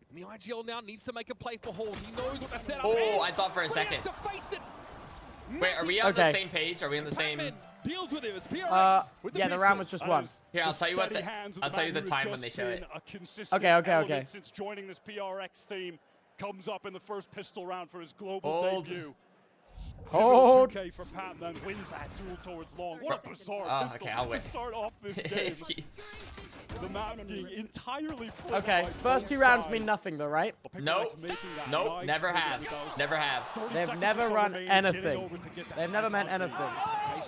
And the IGL now needs to make a play for Halls. He knows what the setup Oh, is. I thought for a but he has second. to face it. Wait, are we on Okay. the same page? Are we on the same? Patman deals with it. It's PRX with Yeah, the pistol. round was just one. Here, I'll tell you what. steady hands of I'll tell you the man who time has when they just show it. been a consistent Okay. element since joining this PRX team, comes up in the first pistol round for his global Hold. debut. Hold. 2K for Patman wins that duel towards long. What a bizarre pistol okay, I'll to wait. start off this game. The map being entirely full Okay, by first both 2 rounds sides. mean nothing though, right? Nope. Nope. Never have. Never have. They've never run anything. They've never meant anything.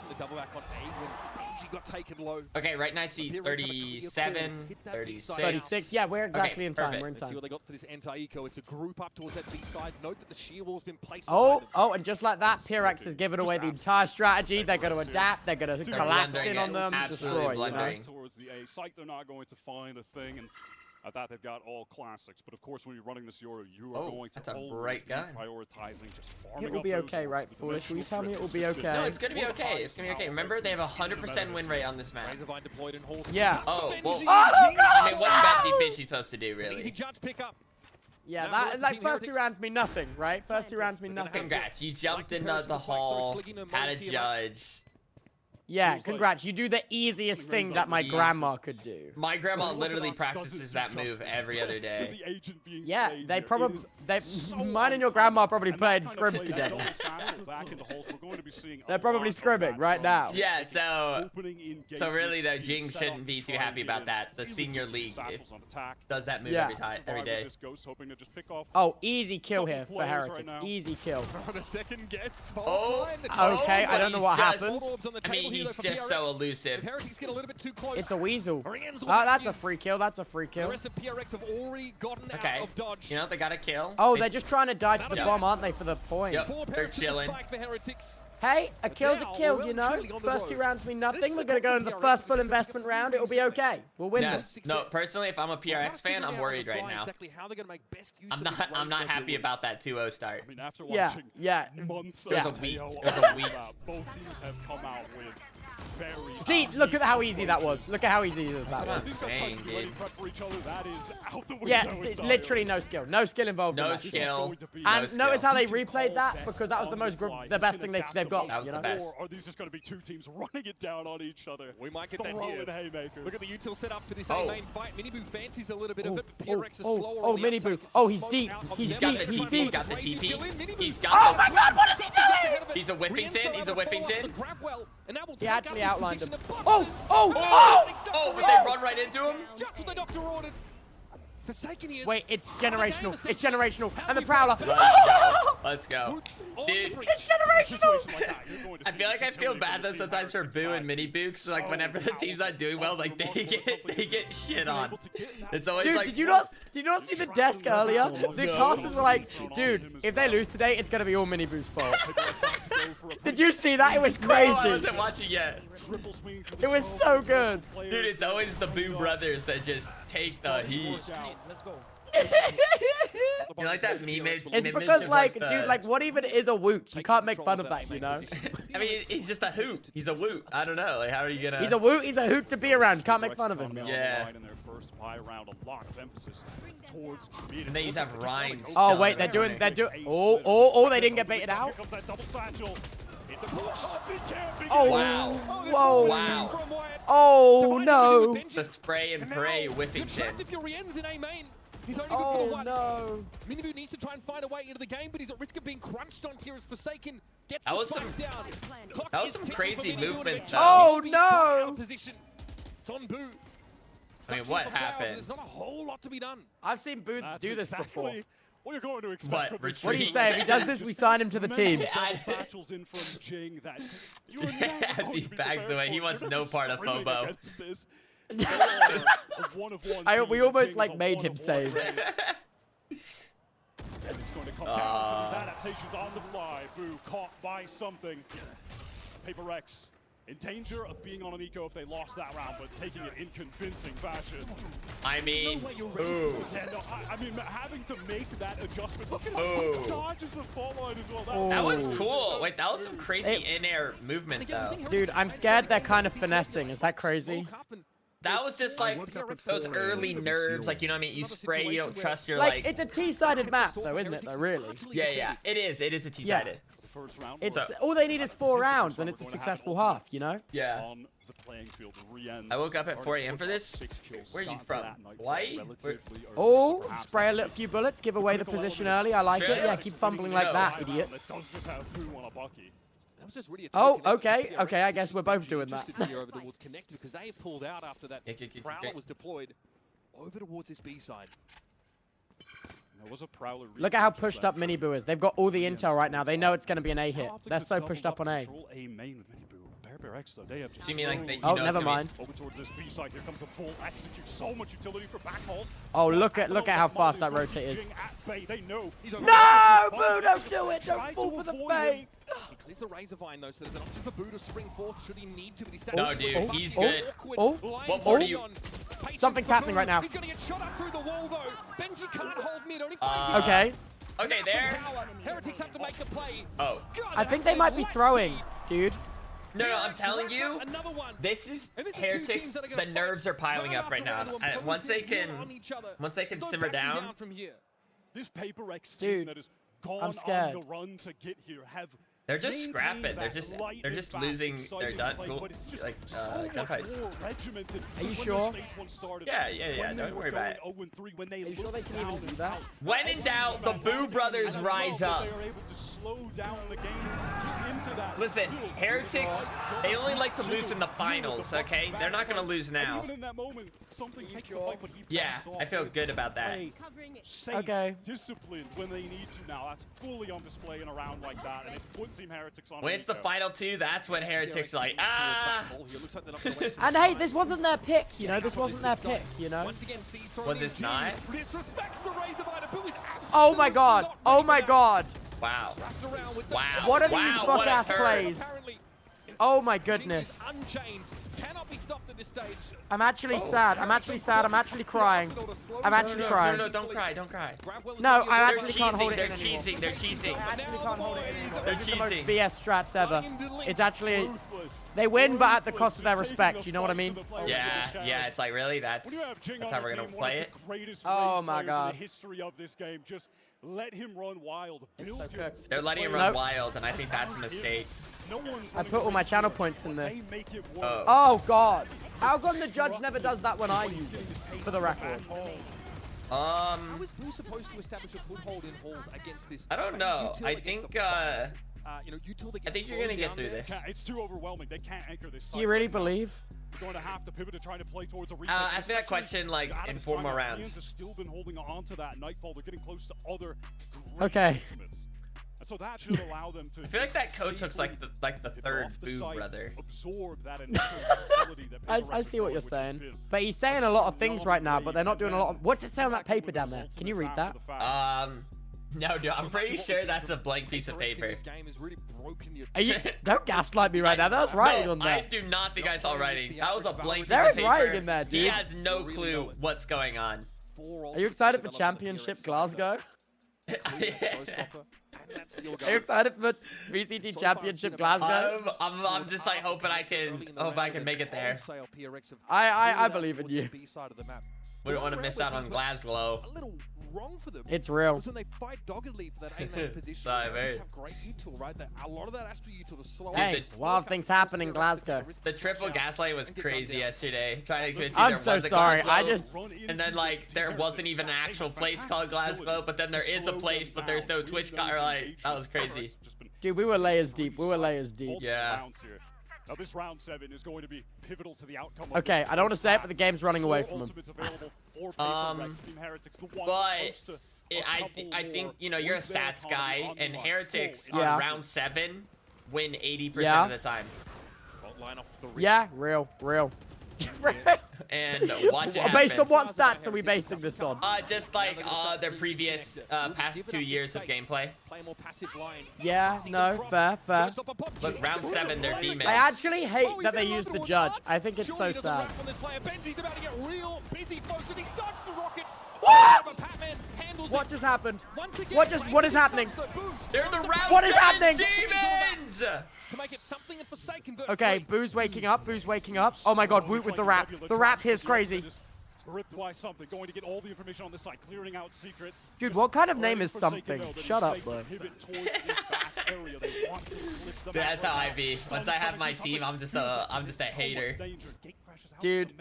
The double back on A when Benji got taken low. Okay, right now I see 37, 36. 36. Yeah, we're exactly in time. perfect. We're in Let's see time. what they got for this anti-eco. It's a group up towards that B side. Note that the shear wall's been placed. Oh, and just like that, PRX has given away the entire strategy. They're going to adapt. They're going to They're collapse blundering in on it. them, Absolutely destroy. You blundering. know? Towards the A site, they're not going to find a thing, and at that they've got all classics. But of course, when you're running this Euro, you are going to that's a always bright be gun. prioritizing just farming It will up be those okay, orcs right, with Foolish? Will you dimensional tell me it will be threats. okay? No, it's gonna be okay. It's gonna be okay. Remember, they have a 100% win rate on this map. Razorvine deployed in Halls. Yeah. Oh, well, Oh, I mean, what's God! Bestie Fishy supposed to do, Easy really? judge pickup. Yeah, Now that for is like Team first 2 Heretics. rounds mean nothing, right? First 2 rounds mean nothing. Congrats, you jumped Like into comparison the to Spike, so hall, Sliggy no had a mercy judge. Yeah, Feels like- congrats. You do the easiest thing that my Jesus. grandma could do. My grandma Orthodox literally doesn't practices do that move justice every to- other to day. the agent being Yeah, played they here. probably, It is so mine and your grandma probably uncommon. played And that kind of scrims play, together. that double saddle back in the holes, we're going to be seeing They're a probably lot of scrimming that right from now. Yeah, so opening engagements really, though, being Jing set shouldn't up be to too try happy and about get that. The really senior good league satchels on attack. does that move Yeah. every Revive day. this Ghost, hoping to just pick off Oh, easy kill here Couple for players Heretics. right now. Easy kill. On a second guess. Oh, Okay, I don't know what happened. I mean, he's just so elusive. Heretics get a little bit too close. It's a weasel. Ryan's Oh, with that's a his. free kill. That's a free The kill. rest of PRX have already gotten Okay, out of dodge. you know, they got a kill. Oh, they're just trying to die to the Yep. bomb, aren't they, for the point? Yep. Four They're parents to the chilling. spike for Heretics. Hey, a kill's a now kill, we're you know? relatively on the First road. 2 rounds mean This nothing. is We're a going to go good into the PRX. first full It's investment gonna be round. It'll be reset. okay. We'll win Yeah. this. No, personally, if I'm a PRX fan, I'm worried right now. Exactly how they're going to make best use I'm of not. this I'm not Rose happy Red about that 2-0 start. I mean, after Yeah, watching yeah. months There's of a week. tail There's a on week. that, both teams have come out with very See, look at how easy that was. Look at how easy that what I'm was. these guys trying saying, to be ready dude. prep for each other. That is out the window. Yeah, it's entirely. literally no skill. No skill involved in No that. skill. And No notice skill. how they replayed that because that was the best thing they've got. That was You the know? best. Or are these just going to be two teams running it down on each other? We might get that Throwing here. haymakers. Look at the util set up for this Oh. A-main fight. Miniboo fancies a little bit of it, but PRX is Oh, slower oh, on the Miniboo. uptake. It's Oh, a he's smoke deep. out of He's the got deep. the He's TP. deep. He's got the Crazy TP. kill in. Miniboo. He's got Oh the my God! What is he doing? He's a Whiffington. He's a Whiffington. He actually outlined him. Oh! Oh, but they run right into him. Just what the doctor ordered. Forsaken he is. Wait, it's generational. It's generational. And the Prowler. Let's go. Let's go. Dude, It's generational. I feel like I feel bad though sometimes for Boo and Mini Boo, because like whenever the team's not doing well, like they get shit on. It's always Dude, like, did you not see the desk earlier? The casters were like, dude, if they lose today, it's gonna be all Mini Boo's fault. Did you see that? It was No, I crazy. wasn't watching yet. It was so good. Dude, it's always the Boo brothers that just take the heat. Let's go. You like that meme? It's because like, dude, like what even is a woot? You can't make fun of that, you know? I mean, he's just a hoot. He's a woot. I don't know. Like, how are you gonna? He's a woot. He's a hoot to be around. Can't make fun of him. Yeah. In their first buy round, a lot of emphasis towards And they used to have Ryan. Oh wait, they're doing. Oh, they didn't get baited out. Here comes that double satchel. Oh, wow. Whoa. Wow. Oh no. The spray and pray Whiffington. If your ends in A-main. He's only good for Oh the one. no. Miniboo needs to try and find a way into the game, but he's at risk of being crunched on here as Forsaken gets That the was spike some- down. Clock that was is some ticking crazy for Miniboo, and movement, eventually though. Oh, Miniboos no. got out of position. It's on Boo. I mean, Stuck what here for Browse, and happened? There's not a whole lot to be done. I've seen Boo do this before. What you're going to expect What, from this retreat? What do you say? If he does this, we sign him to the team. Double satchels in from Jing that you are never As going he to be backs prepared away, for. he wants You're no never part of screaming FOBO. against this. They are a one-of-one We team. almost Jing like is a made him one-of-one save. race. And it's going to come down to these adaptations on the fly. Boo caught by something. PRX in danger of being on an eco if they lost that round, but taking it in convincing fashion. I mean, ooh. Yeah, no, I mean, having to make that adjustment. Look at Ooh. how dodges the fall line as well. That was Oh. cool. Wait, that was some crazy in-air movement though. Dude, I'm scared they're kind of finessing. Is that crazy? That was just like those early nerves, like, you know what I mean? You spray, you don't trust your Like, like. it's a T-sided map, though, isn't it? Though, really. Yeah, yeah, it is. It is a T-sided. First round. It's So- all they need is 4 rounds, and it's a successful half. You know? Yeah. On the playing field, Rien's I woke up at 4 a.m. for this. 6 kills. Where are you Started from? that night Hawaii? relatively early, Oh, so perhaps spray a that few bullets, give away the position early. I like it. Yeah, keep fumbling like that, idiots. does just have Boo on a bucky. That was just really a Oh, token okay, for PRX okay. I to guess keep we're both PRX doing that. interested here over towards Connected because they pulled out after that Prowler was deployed over towards this B side. There was a Prowler. Look at how pushed up Miniboo is. They've got all the intel right now. They know it's going to be an A hit. They're so pushed up on A. A main with Miniboo. PRX though, they have just You mean like they, you Oh, know never it's gonna mind. over towards this B side. Here comes a full execute. So much utility for backballs. Oh, look at how fast that rotate is. They know. No, Boo, don't do it. Don't fall for the fake. He clears the Razor Vine though, so there's an option for Boo to spring forth should he need to, but he's No, dude, he's good. What more do you? Something's happening right now. He's gonna get shot up through the wall though. Benji can't hold mid, only Okay. Okay, there. Heretics have to make the play. Oh. I think they might be throwing, dude. No, no, I'm telling you, Another one. this is And this is two Heretics. teams that are The gonna nerves are piling up right now. Everyone And once they can, on each other. once they can There's no simmer backing down. from here. This PRX team Dude, that has gone I'm scared. on the run to get here have. They're just maintained scrapping. They're that just lightning fast, losing their exciting play, but it's just like so much gunfights. more regimented Are you when sure? their stage one started, Yeah, yeah, yeah, when they don't were worry about it. going 0-3, when they Are you sure looked they can even down do and that? out. When in doubt, the Boo brothers And rise I love up. that they are able to slow down the game and get into that Listen, little Heretics, they only like to lose in the finals, okay? They're not gonna lose now. And even in that moment, something takes the fight, but he Yeah, backs off. I feel good about that. Play safe, Okay. disciplined when they need to now. That's fully on display in a round like that, and it puts Team Heretics on. When it's the Nico. final two, that's when Heretics like, ah. And hey, this wasn't their pick, you know. This wasn't their pick, you know. Was this not? Disrespects the Razor Vine. Boo is Oh my god. Oh my god. Wow. around with Wow. What are these Wow, fuck what a ass turn. plays? Oh my goodness. Unchained. Cannot be stopped at this stage. I'm actually sad. I'm actually sad. I'm actually crying. I'm actually crying. No, don't cry, don't cry. No, I They're actually can't hold cheesing, it they're in anymore. cheesing, they're cheesing. I actually can't hold it in anymore. They're This is the most cheesing. BS strats ever. It's actually, they win, but at the cost of their respect. You know what I mean? Yeah, yeah, it's like, really? That's how we're gonna play it? Oh my god. In the history of this game, just let him run wild. Build so your cooked. They're letting him Nope. run wild, and I think that's a mistake. I put all my channel points in this. Oh. Oh god. How come the judge never does that when I use it? For the record. How is Boo supposed to establish a foothold in halls against this? I don't know. I think I think you're gonna get through this. It's too overwhelming. They can't anchor this. Do you really believe? They're going to have to pivot to trying to play towards a retake. I think that question like in 4 more rounds. Has still been holding on to that Nightfall. They're getting close to other okay. ultimates. So that should allow them to. I feel like that coach looks like the third Boo brother. Absorb that initial volatility that I see what you're saying, but he's saying a lot of things right now, but they're not doing a lot of. What's it say on that paper down there? Can you read that? No, dude, I'm pretty sure that's a blank piece of paper. Are you, don't gaslight me right now. That was writing on there. I do not think I saw writing. That was a blank piece There of is paper. writing in there, dude. He has no clue what's going on. Are you excited for Championship Glasgow? Are you excited for VCT Championship Glasgow? I'm just like hoping I can make it there. I believe in you. We don't want to miss out on Glasgow. Wrong for them. It's real. When they fight doggedly for that A-lane position, they just have great util, right? A lot of that Astro util to slow. Hey, wild things happen in Glasgow. The triple gaslight was crazy yesterday. Trying to convince I'm so sorry. And then like there wasn't even an actual place called Glasgow, but then there is a place, but there's no Twitch. Or like that was crazy. Dude, we were layers deep. We were layers deep. Yeah. Now this round 7 is going to be pivotal to the outcome. Okay, I don't want to say it, but the game's running away from them. But I think you know you're a stats guy, and Heretics on round 7 win 80% of the time. Yeah, real. And watch it based happen. on what stats are we basing this on? Just like their previous past 2 years of gameplay. Yeah, no, fair. Look, round 7, they're demons. I actually hate that they use the judge. I think it's so sad. What just happened? What is happening? They're the round What is 7 happening? demons! Okay, Boo's waking up. Oh my god, Woot with the rap. The rap here's crazy. Ripped by something, going to get all the information on this side, clearing out secret. Dude, what kind of name is something? Shut up, bro. That's how I be. Once I have my team, I'm just a hater. Dude,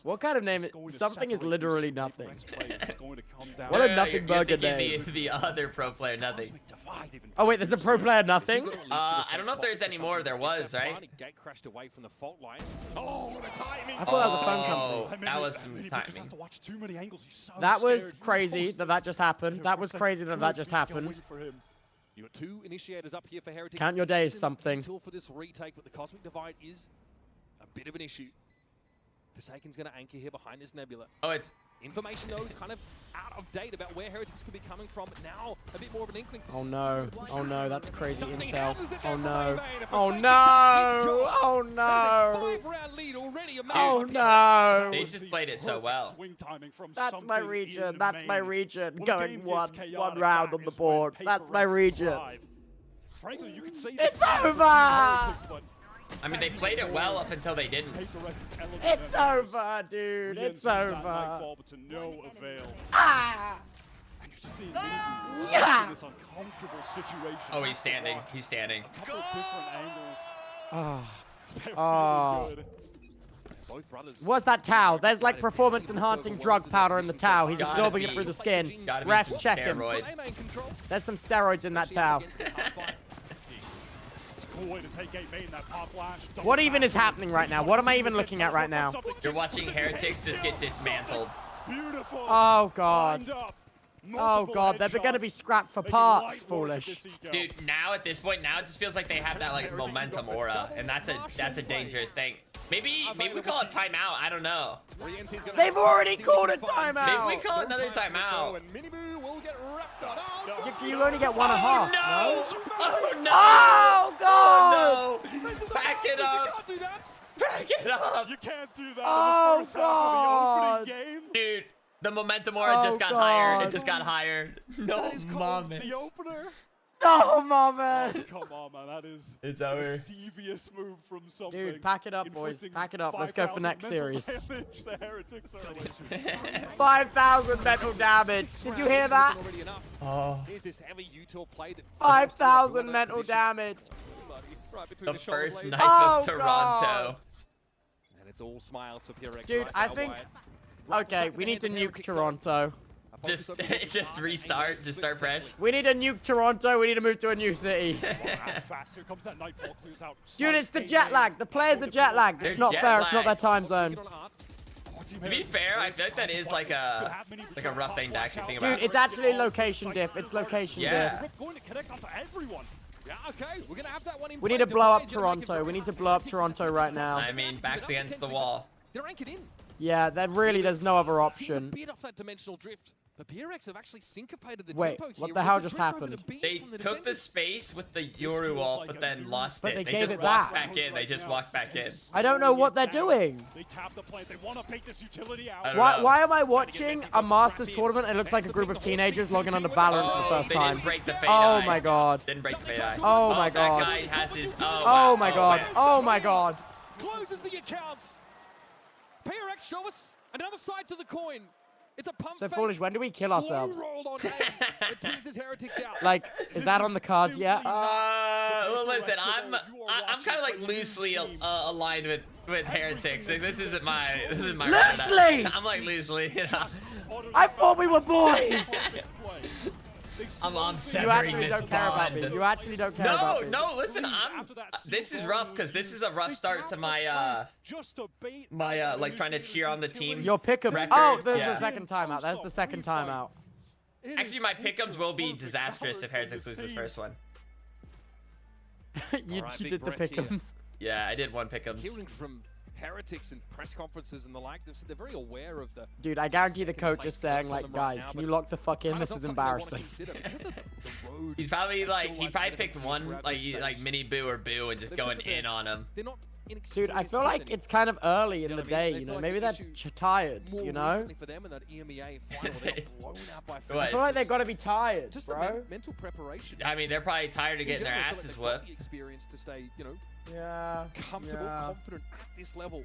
what kind of name is something? Is literally nothing. What a nothing burger name. The other pro player nothing. Oh wait, there's a pro player nothing? I don't know if there's any more. There was, right? I thought that was a phone company. That was some timing. That was crazy that just happened. That was crazy that just happened. You got 2 initiators up here for Heretics. Count your days, something. For this retake, but the Cosmic Divide is a bit of an issue. Forsaken's going to anchor here behind this Nebula. Oh, it's information though kind of out of date about where Heretics could be coming from. Now a bit more of an inkling. Oh no, that's crazy intel. Oh no, oh no, oh no, oh no. They just played it so well. That's my region. That's my region. Going one round on the board. That's my region. It's over. I mean, they played it well up until they didn't. It's over, dude. It's over. Ah! Yeah! Oh, he's standing. He's standing. What's that towel? There's like performance-enhancing drug powder in the towel. He's absorbing it through the skin. Refs checking. There's some steroids in that towel. What even is happening right now? What am I even looking at right now? You're watching Heretics just get dismantled. Oh god. Oh god, they're gonna be scrapped for parts, foolish. Dude, now at this point, now it just feels like they have that like momentum aura, and that's a dangerous thing. Maybe we call a timeout. I don't know. They've already called a timeout. Maybe we call another timeout. You only get 1.5. No! Oh no! Oh god! Oh, no! Back it up! Back it up! You can't do that. Oh god! Dude, the momentum aura just got higher. It just got higher. No, moment. The opener. No, moment. Oh, come on, man. That is it's over. A devious move from something. Dude, pack it up, boys. Pack it up. Let's go for next series. The Heretics are 5,000 mental damage. Did you hear that? Oh. 5,000 mental damage. right between The the shoulder first blades. knife of Oh, Toronto. God. And it's all smiles for PRX. Dude, right I now, think. Wyatt. Okay, we need to nuke Toronto. Just restart, just start fresh. We need to nuke Toronto. We need to move to a new city. Fast. Here comes that Nightfall, clues out. Dude, it's the jet lag. The players are jet lagged. It's They're not jet fair. It's not their lagged. time zone. To be fair, I feel like that is like a rough thing to actually think about. Dude, it's actually location diff. It's location Yeah. diff. Going to connect onto everyone. Yeah, okay. We're going to have that one in We play. need to blow up Device gonna make it Toronto. We very need to blow up Toronto right now. I mean, backs against the wall. They're anchored in. Yeah, then really there's no other Seems a option. bit off that dimensional drift. But PRX have actually syncopated the Wait, tempo what here the with hell the just drift over happened? to B They from the took the defenders. space with the Yoru ult, but then lost But it. they They gave just it walked back. back in. They just walked back in. I don't know what they're doing. They tap the plant. They want to bait this utility out. I don't know. Why am I watching a Masters tournament? It looks like a group of teenagers logging onto Valorant for the first they time. didn't break the fade Oh eye. my god. Didn't break the fade eye. Oh my god. That guy has his. Oh my god. man. Oh my god. Closes the account. PRX show us another side to the coin. It's a pump So fake. Foolish, when do we kill Slow ourselves? roll on A. It teases Heretics out. Like, is that on the cards yet? Well, listen, I'm kind of like loosely aligned with Heretics. Like, this isn't my Loosely! I'm like loosely, you know. I thought we were boys! I'm You severing actually this don't care about me. bond. You actually don't care about me. No, listen, this is rough because this is a rough start to my like trying to cheer on the team. Your pick'ems. record. Oh, there's Yeah. the second timeout. There's the second timeout. Actually, my pick'ems will be disastrous if Heretics loses the first one. you Alright, you big did the breath here. pick'ems. Yeah, I did one pick'ems. Hearing from Heretics and press conferences and the like, they're very aware of the. Dude, I guarantee the coach is saying, like, guys, can you lock the fuck in? Kind of This is not something they wanna embarrassing. consider because of the road. He's probably like he lies probably ahead of picked them one throughout like each like stage. mini boo or boo and just They've said going that in on him. They're not Dude, I feel like it's kind of early in the day, you know? Maybe they're tired, you know? for them in that EMEA final, they got blown out by What? I feel like they've got to be tired, just the bro. mental preparation. I mean, they're probably tired of In getting their general, I feel asses like they've got whooped. the experience to stay, you know, Yeah. comfortable, yeah. confident at this level.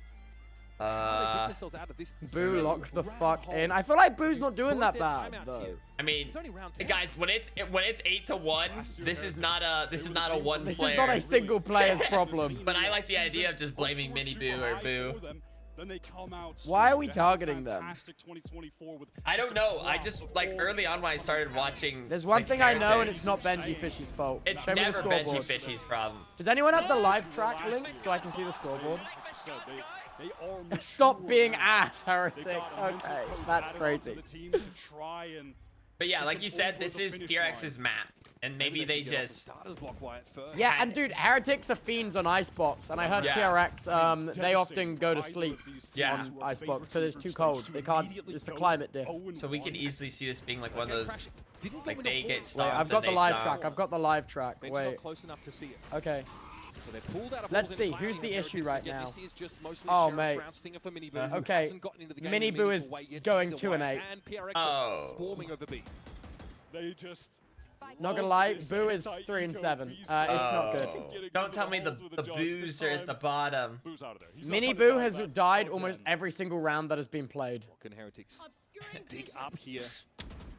How do they get themselves out of this? Boo so locked the round fuck hole? in. I feel like Boo's not doing Broke that their bad, timeouts though. here. I mean, It's only round 10. guys, when it's 8-1, this is not a one This player. is not a single player's problem. But I like the idea of just blaming mini boo or boo. Then they come out Why are strong. we They have targeting them? fantastic 2024 with I don't know. I just like early on when I started watching. There's one like, thing I know, and Heretics, it's not Benji Fishy's fault. It's Show me the never Benji scoreboard. Fishy's problem. Does anyone have the live track link so I can see the scoreboard? They are Stop mature being now. ass, They heretics. got a mental Okay, coach that's added onto crazy. the team to try and But yeah, get like them you said, over this the is finish PRX's line. map, and maybe they should get off the just. starters block Wyatt first. Yeah, and dude, heretics are fiends on Icebox, and I heard Yeah. PRX, they often go to sleep Yeah. on Icebox because it's too cold. They can't. It's the climate diff. So we could easily see this being like one of those. Like they get Wait, stomped. I've got and the they live stomp. track. I've got the live track. Bench Wait. not close enough to see it. Okay. So they pulled out of Let's balls see, entirely who's the with issue Heretics, right but yet now? This is just mostly Oh, Sheriff's mate. round stinger for Mini Boo, who Okay. hasn't gotten into the game Mini in a Boo is meaningful way yet, going either 2-8. way, and PRX are swarming over B. They just Not gonna lie, Boo is 3-7. It's not good. Don't tell me the boos are at the bottom. Boo's out of there. He's Mini outside the Boo has dive. died Oh, almost damn. every single round that has been played. What can Heretics dig up here?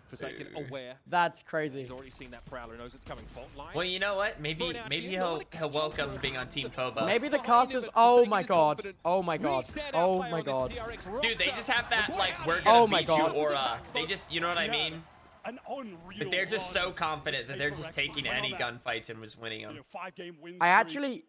Forsaken aware. That's crazy. He's already seen that Prowler, knows it's coming fault line. Well, you know what? Maybe he'll welcome being on Team Phobos. Maybe the casters. Oh my god. Oh my god. Oh my god. Dude, they just have that like we're Oh gonna my beat you God. aura. They just, you know what I mean? An unreal But they're just run. so confident that they're just PRX taking went on any that, gunfights and was winning them. 5-game win I streak. actually.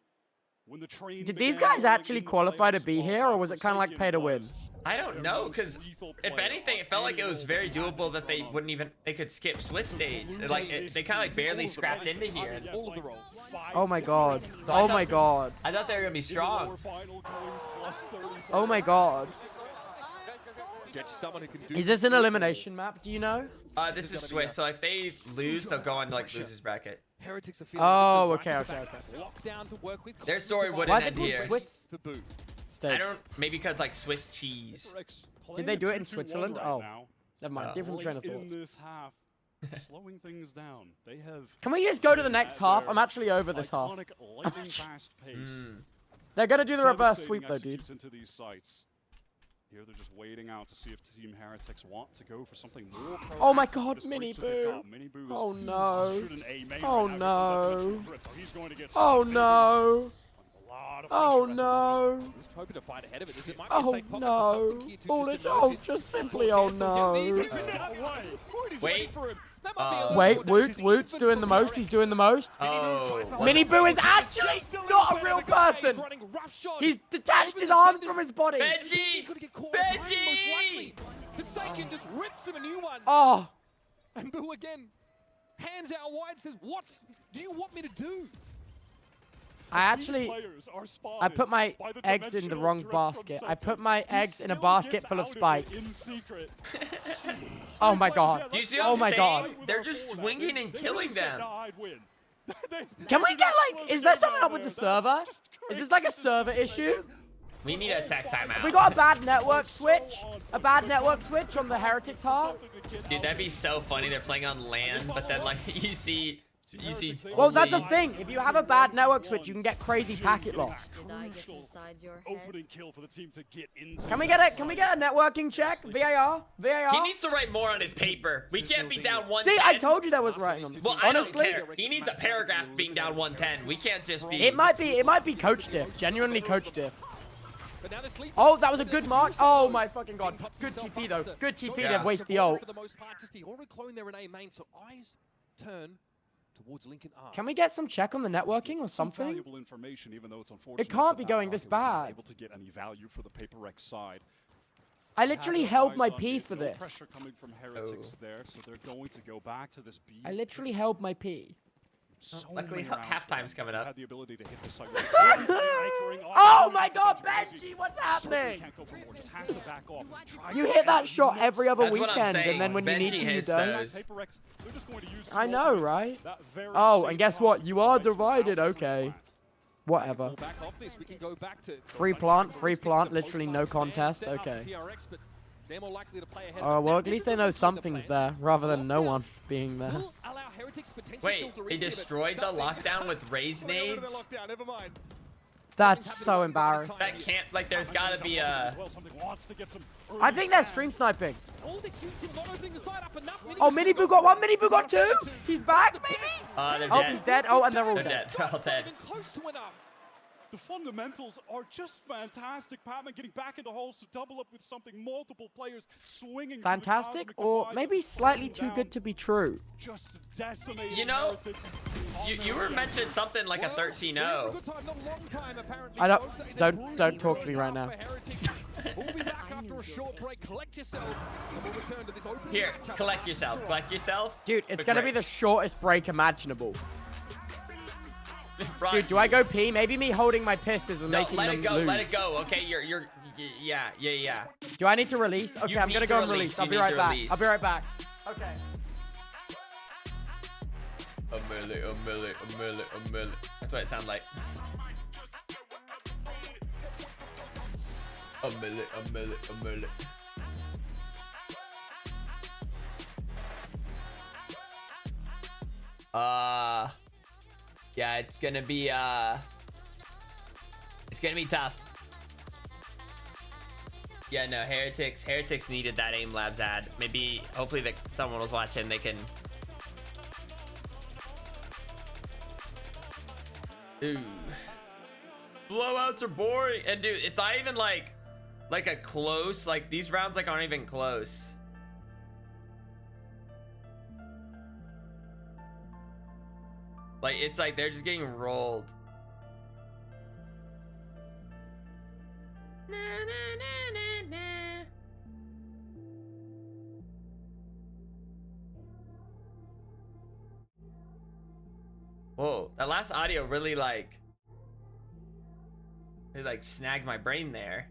When the train Did these began guys actually in the qualify to playoffs, be here, or was it kind of like pay to win? I don't know, because if anything, it felt like it was very doable that they wouldn't even, they could skip Swiss stage. Like, they kind of like barely scrapped into here. All of the rolls. Oh my god. Oh my god. I thought they were going to be strong. Oh my god. Get you someone who can do Is this an elimination map? Do you know? This is Swiss, so if they lose, they'll go on to like losers bracket. Heretics are feeling Oh, it's a okay, right okay, back okay. lockdown to work with. Their story wouldn't Why is it end called here. Swiss For Boo. I stage? don't, maybe because like Swiss cheese. Did they do it in Switzerland? Oh, never mind. Different train of In thoughts. this half, slowing things down. They have Can we just go to the next half? I'm actually over this half. iconic lightning fast pace. They're gonna do the reverse sweep though, Devastating dude. executes into these sites. Here they're just waiting out to see if Team Heretics want to go for something more. Oh my God, Mini Boo. Oh no. Oh no. Oh no. Oh no. Just hoping to fight ahead of it. This might be a Oh safe pocket for no. something here to Foolish. just Oh, emerge. just simply oh no. Wait. Wait, Woot's doing the most. He's doing the most. Oh. Mini Boo is actually not a real person. He's detached his arms from his body. Benji! Benji! Forsaken just rips him a new one. Oh. And Boo again, hands out wide, says, "What do you want me to do?" I put my eggs in the wrong basket. I put my eggs in a basket full of spikes. Oh my God. Do you see what Oh I'm my saying? God. They're just swinging and killing them. Can we get like, is there something up with the server? Is this like a server issue? We need a tech timeout. We got a bad network switch. A bad network switch on the Heretics heart. Dude, that'd be so funny. They're playing on LAN, but then like you see. Well, that's the thing. If you have a bad network switch, you can get crazy packet loss. Can we get a networking check? VAR? VAR? He needs to write more on his paper. We can't be down 110. See, I told you that was writing on. Well, honestly, I don't care. He needs a paragraph being down 110. We can't just be. It might be coach diff. Genuinely coach diff. Oh, that was a good mark. Oh my fucking God. Good TP though. Good TP to waste the ult. Towards Lincoln R. Can we get some check on the networking or something? Valuable information, even though it's unfortunate. It can't be going this bad. Able to get any value for the PRX side. I literally held my P for no this. Pressure coming from Heretics there, so they're going to go back to this B. I literally held my P. Luckily, halftime's coming up. Had the ability to hit the Oh my God, Benji, what's happening? You hit that shot every other weekend, and then when you need to, you don't. I know, right? Oh, and guess what? You are divided. Okay. Whatever. Free plant, literally no contest. Okay. Oh, well, at least they know something's there, rather than no one being there. Wait, they destroyed the lockdown with raise nades? That's so embarrassing. That can't, like, there's gotta be a... I think they're stream sniping. Oh, Mini Boo got one, Mini Boo got two. He's back, maybe? They're dead. Oh, he's dead. Oh, and they're all dead. They're all dead. The fundamentals are just fantastic. Patman getting back into holes to double up with something. Multiple players swinging. Fantastic, or maybe slightly too good to be true. Just decimating. You know, you were mentioning something like a 13-0. I don't talk to me right now. Here, collect yourself. Collect yourself. Dude, it's gonna be the shortest break imaginable. Dude, do I go pee? Maybe me holding my piss is making them lose. Let it go. Okay, yeah. Do I need to release? Okay, I'm gonna go and release. I'll be right back. I'll be right back. Okay. A milli. That's what it sounds like. A milli. Yeah, it's gonna be tough. Yeah, no, Heretics needed that Aim Labs ad. Maybe, hopefully that someone was watching, they can. Ooh. Blowouts are boring. And dude, it's not even like a close, like these rounds like aren't even close. Like, it's like they're just getting rolled. Whoa, that last audio really like snagged my brain there.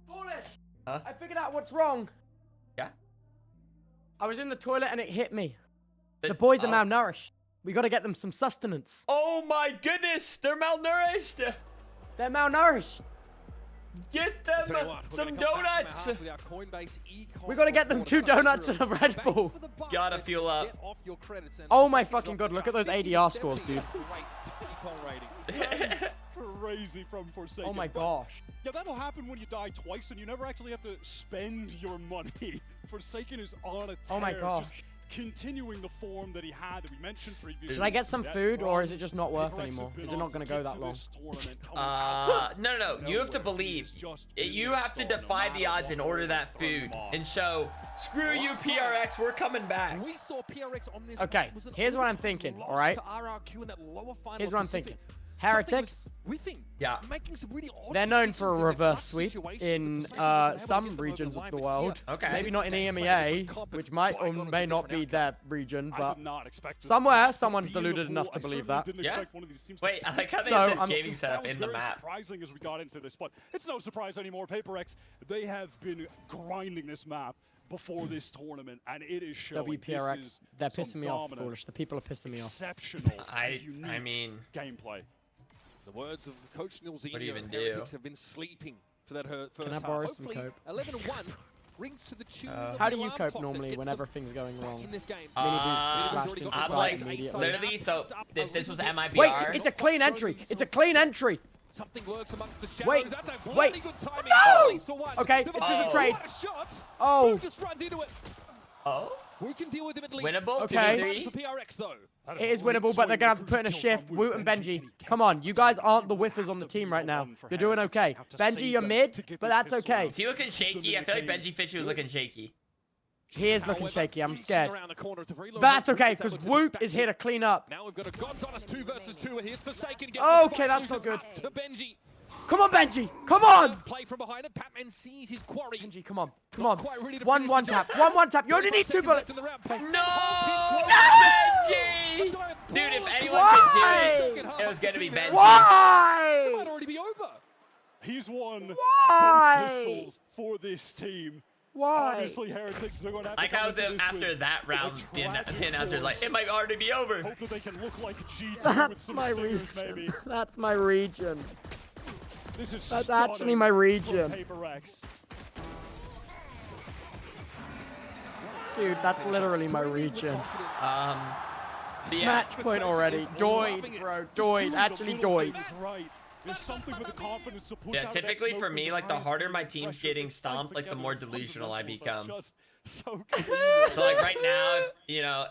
Foolish! Huh? I figured out what's wrong. Yeah? I was in the toilet and it hit me. The boys are malnourished. We gotta get them some sustenance. Oh my goodness, they're malnourished. They're malnourished. Get them some donuts. We gotta get them 2 donuts and a Red Bull. Gotta fuel up. Oh my fucking god, look at those ADR scores, dude. Crazy from Forsaken. Oh my gosh. Yeah, that'll happen when you die twice and you never actually have to spend your money. Forsaken is on a tear. Oh my gosh. Just continuing the form that he had that we mentioned previously. Should I get some food or is it just not worth anymore? Is it not gonna go that long? No. You have to believe. You have to defy the odds and order that food and show, screw you, PRX, we're coming back. We saw PRX on this. Okay, here's what I'm thinking, alright? Here's what I'm thinking. Heretics, yeah, they're known for a reverse sweep in some regions of the world. Okay. Maybe not in EMEA, which might or may not be their region, but somewhere someone's deluded enough to believe that. Yeah. Wait, I like how they have this gaming setup in the map. Surprising as we got into this, but it's no surprise anymore. PRX, they have been grinding this map before this tournament, and it is showing. WPRX, they're pissing me off, Foolish. The people are pissing me off. Exceptional. I mean, gameplay. The words of Coach Nilzini, what do you even do? Heretics have been sleeping for that first half. Can I borrow some Hopefully, cope? 11-1 rings to the tune of How the do you alarm cope clock normally that whenever gets things going wrong? in this game. I'm like, literally, so if this was MIBR. Wait, it's a clean entry. It's a clean entry. Something lurks amongst the shadows. Wait, That's a wait. good timing. No! At least for one. Okay, it's just a trade. Oh. Oh. Just runs into it. Oh. We can deal with him at least. Winnable. Okay. For PRX though. It is winnable, but they're gonna have to put in a shift. Woot and Benji, come on. You guys aren't the whiffers on the team right now. You're doing okay. Benji, you're mid, but that's okay. Is he looking shaky? I feel like Benji Fishy was looking shaky. He is looking shaky. I'm scared. That's okay, because Woot is here to clean up. Now we've got a God's Honest 2 versus 2, and here's Forsaken. Okay, that's not good. To Benji. Come on, Benji. Come on. Play from behind it. Patman sees his quarry. Benji, come on. Come on. 1-1 tap. 1-1 tap. You only need 2 bullets. No! Benji! Dude, if anyone could do it, it was going to be Benji. Why? It might already be over. He's won Why? both pistols for this team. Why? Obviously, Heretics, they're going to have Like to how after that round, the announcer's like, it might already be over. Hope that they can look like G2 with That's some my stingers, region. maybe. That's my region. This is That's actually my region. PRX. Dude, that's literally my region. Yeah. Match point already. Doid, bro. Doid. Actually doid. Right. There's something with the confidence to push Yeah, out typically that for smoke me, with like the eyes harder and my the team's pressure getting to fight stomped, like the together. more delusional I become. Just so So like right now,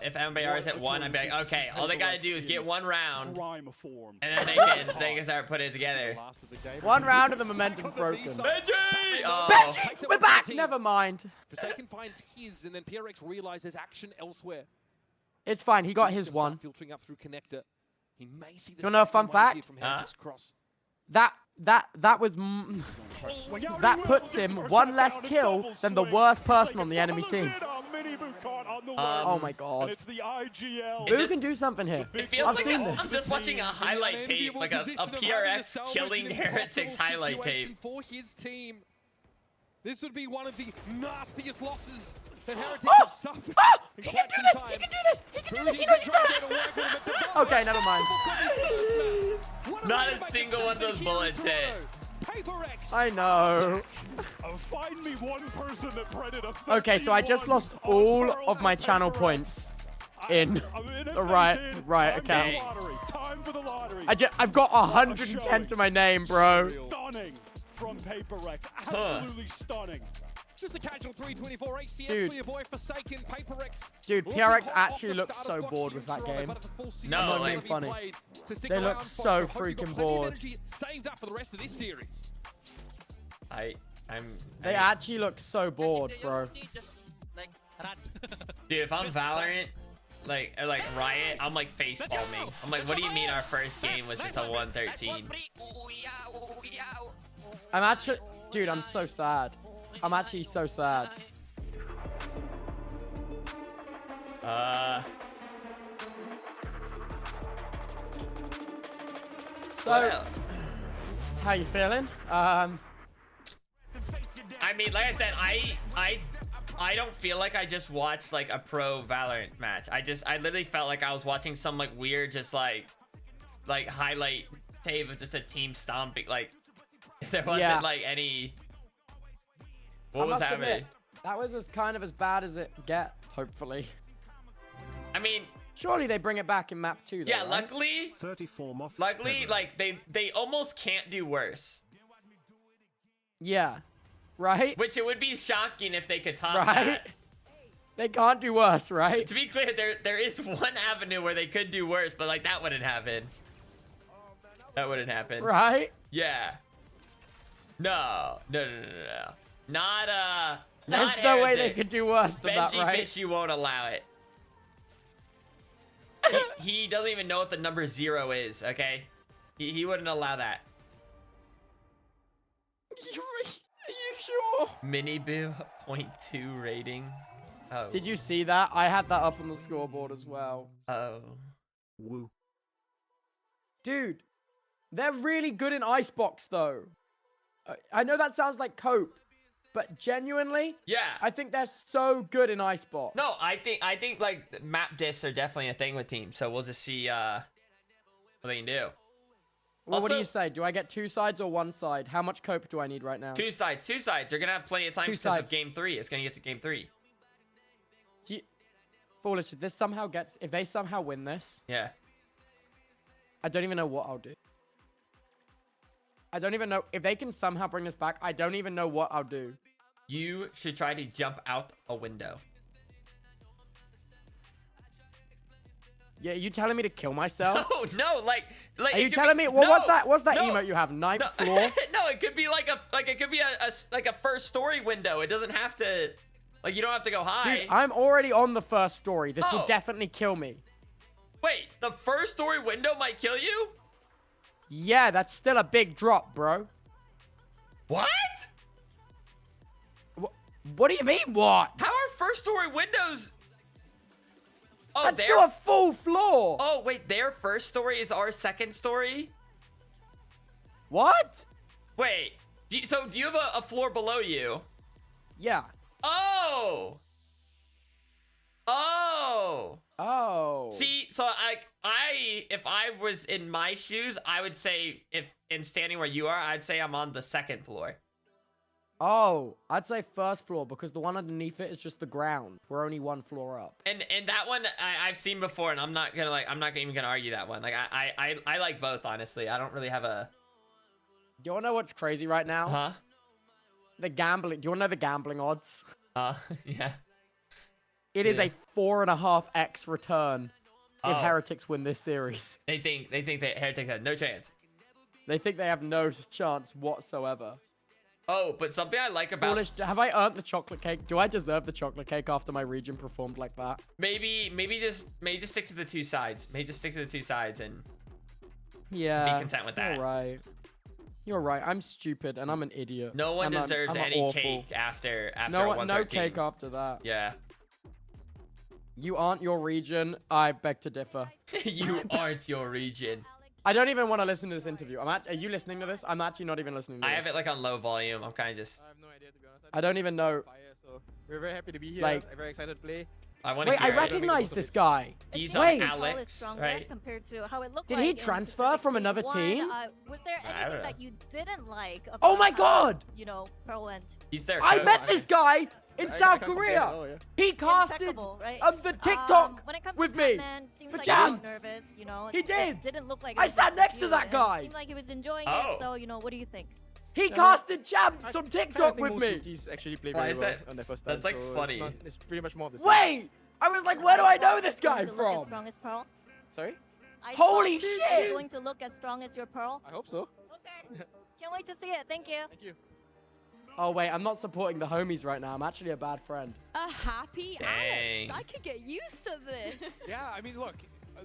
if MBR is at 1, I'd be like, okay, all they gotta do is get 1 round, and then they can start putting it together. 1 round and the momentum's broken. Benji! Oh. Benji! We're back! Never mind. Forsaken finds his, and then PRX realizes action elsewhere. It's fine. He got his 1. Filtering up through connector. He may see the You wanna know a fun fact? from Heretics Cross. That puts him 1 less kill than the worst person on the enemy team. Oh my god. It's the IGL. Who can do something here? It feels I've like seen I'm this. just watching a highlight tape, like a PRX killing Heretics highlight tape. For his team. This would be one of the nastiest losses that Heretics have suffered. He can do this! He can do this! He can do this! He knows he's there! Okay, never mind. Not a single one of those bullets hit. I know. Find me one person that printed a Okay, so I just lost all of my channel points in the right account. Time for the lottery. I've got 110 to my name, bro. Stunning from PRX. Absolutely stunning. Just a casual 324 HCS Dude. for your boy Forsaken, PRX. Dude, PRX actually looks so bored with that game. No, I'm not like, being funny. They look so freaking bored. Saved up for the rest of this series. They actually look so bored, bro. Dude, if I'm Valorant, like Riot, I'm like face palming. I'm like, what do you mean our first game was just a 113? I'm actually, dude, I'm so sad. I'm actually so sad. So, how you feeling? I mean, like I said, I don't feel like I just watched like a pro Valorant match. I literally felt like I was watching some like weird, just like highlight tape of just a team stomping. Like There wasn't like any. What was happening? Admit, that was as kind of as bad as it gets. Hopefully. I mean, surely they bring it back in map 2. Though, yeah, right? luckily, 34 moths. Luckily, like they almost can't do worse. Yeah, right. Which it would be shocking if they could top right? that. They can't do worse, right? To be clear, there is one avenue where they could do worse, but like that wouldn't happen. That wouldn't happen. Right? Yeah. No. Not There's no way they could do worse than that, Benji right? Fish, you won't allow it. he doesn't even know what the number 0 is, okay? He wouldn't allow that. Are you sure? Miniboo 0.2 rating. Oh. Did you see that? I had that up on the scoreboard as well. Oh. Woo. Dude, they're really good in Icebox, though. I know that sounds like cope, but genuinely, yeah, I think they're so good in Icebox. No, I think like map diffs are definitely a thing with teams, so we'll just see what they can do. Well, also, what do you say? Do I get 2 sides or 1 side? How much cope do I need right now? 2 sides. 2 sides. You're gonna have plenty of time because of game 3. It's gonna get to game 3. Foolish, if they somehow win this, yeah, I don't even know what I'll do. I don't even know if they can somehow bring this back. I don't even know what I'll do. You should try to jump out a window. Yeah, are you telling me to kill myself? No, like are you telling me? Well, what's that emote you have? Ninth floor? No, it could be a first story window. It doesn't have to. Like, you don't have to go high. Dude, I'm already on the first story. This will definitely kill me. Wait, the first story window might kill you? Yeah, that's still a big drop, bro. What? What do you mean, what? How are first story windows? Oh, that's still a full floor. Oh, wait, their first story is our second story? What? Wait, do you have a floor below you? Yeah. Oh. See, so if I was in my shoes, I would say in standing where you are, I'd say I'm on the second floor. Oh, I'd say first floor because the one underneath it is just the ground. We're only 1 floor up. And that one I've seen before, and I'm not even gonna argue that one. Like I like both, honestly. I don't really have a. Do you wanna know what's crazy right now? Huh? The gambling. Do you wanna know the gambling odds? Yeah. It is a 4.5x return if Heretics win this series. They think that Heretics have no chance. They think they have no chance whatsoever. Oh, but something I like about... Foolish, have I earned the chocolate cake? Do I deserve the chocolate cake after my region performed like that? Maybe just stick to the 2 sides. Maybe just stick to the 2 sides and be content with that. You're right. You're right. I'm stupid and I'm an idiot. No one deserves any awful. Cake after no cake after that. Yeah. You aren't your region. I beg to differ. You aren't your region. I don't even want to listen to this interview. Are you listening to this? I'm actually not even listening to this. I have it like on low volume. I'm kind of just... I have no idea, to be honest. I don't even know. So we're very happy to be here. Like, I'm very excited to play. Wait, I recognize this guy. He's Wait. on Alex, right? Compared to how it looked Did like he transfer from another team? Was there anything that you didn't like about Oh my god! You know, Pearl went? He's there. I met this guy in South Korea. He casted right? the TikTok when it comes with to me Batman, seems for like jams. Nervous, you know. He did. It didn't look like I sat next to that guy. It seemed like he was enjoying it. So, you know, what do you think? He casted jams on TikTok with me. He's actually played very well on the first time. That's like funny. It's pretty much more of the same. Wait! I was like, where do I know this guy Going to look from? as strong as Pearl? Sorry? Holy Are you shit! going to look as strong as your Pearl? I hope so. Okay. Can't wait to see it. Thank you. Thank you. Oh wait, I'm not supporting the homies right now. I'm actually a bad friend. A happy Dang. Alex. I could get used to this. Yeah, I mean, look,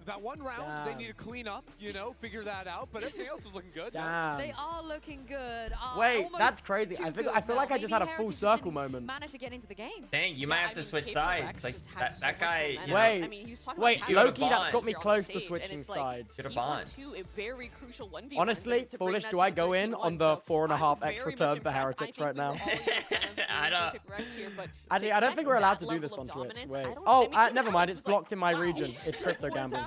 that one round, they need to clean up, you know, figure that out, but everything else was looking good. Damn. They are looking good. Wait, Almost that's crazy. too I good feel like now. I just Maybe had a Heritage full just circle didn't moment. Manage to get into the game. Dang, you might have to switch sides. Like that guy. You know, Wait, I mean, he was talking wait, about having Loki, a that's bond got me here on close the to stage, switching and it's like, sides. Get a he bond. won 2 a very crucial 1v1s Honestly, to bring Foolish, that do to I the go in 13-1, on the so 4.5x I'm very return much for Heretics impressed. right now? I don't. Actually, I don't think we're allowed to do this on Twitch. Wait. Oh, never mind. It's blocked in my region. It's crypto gambling.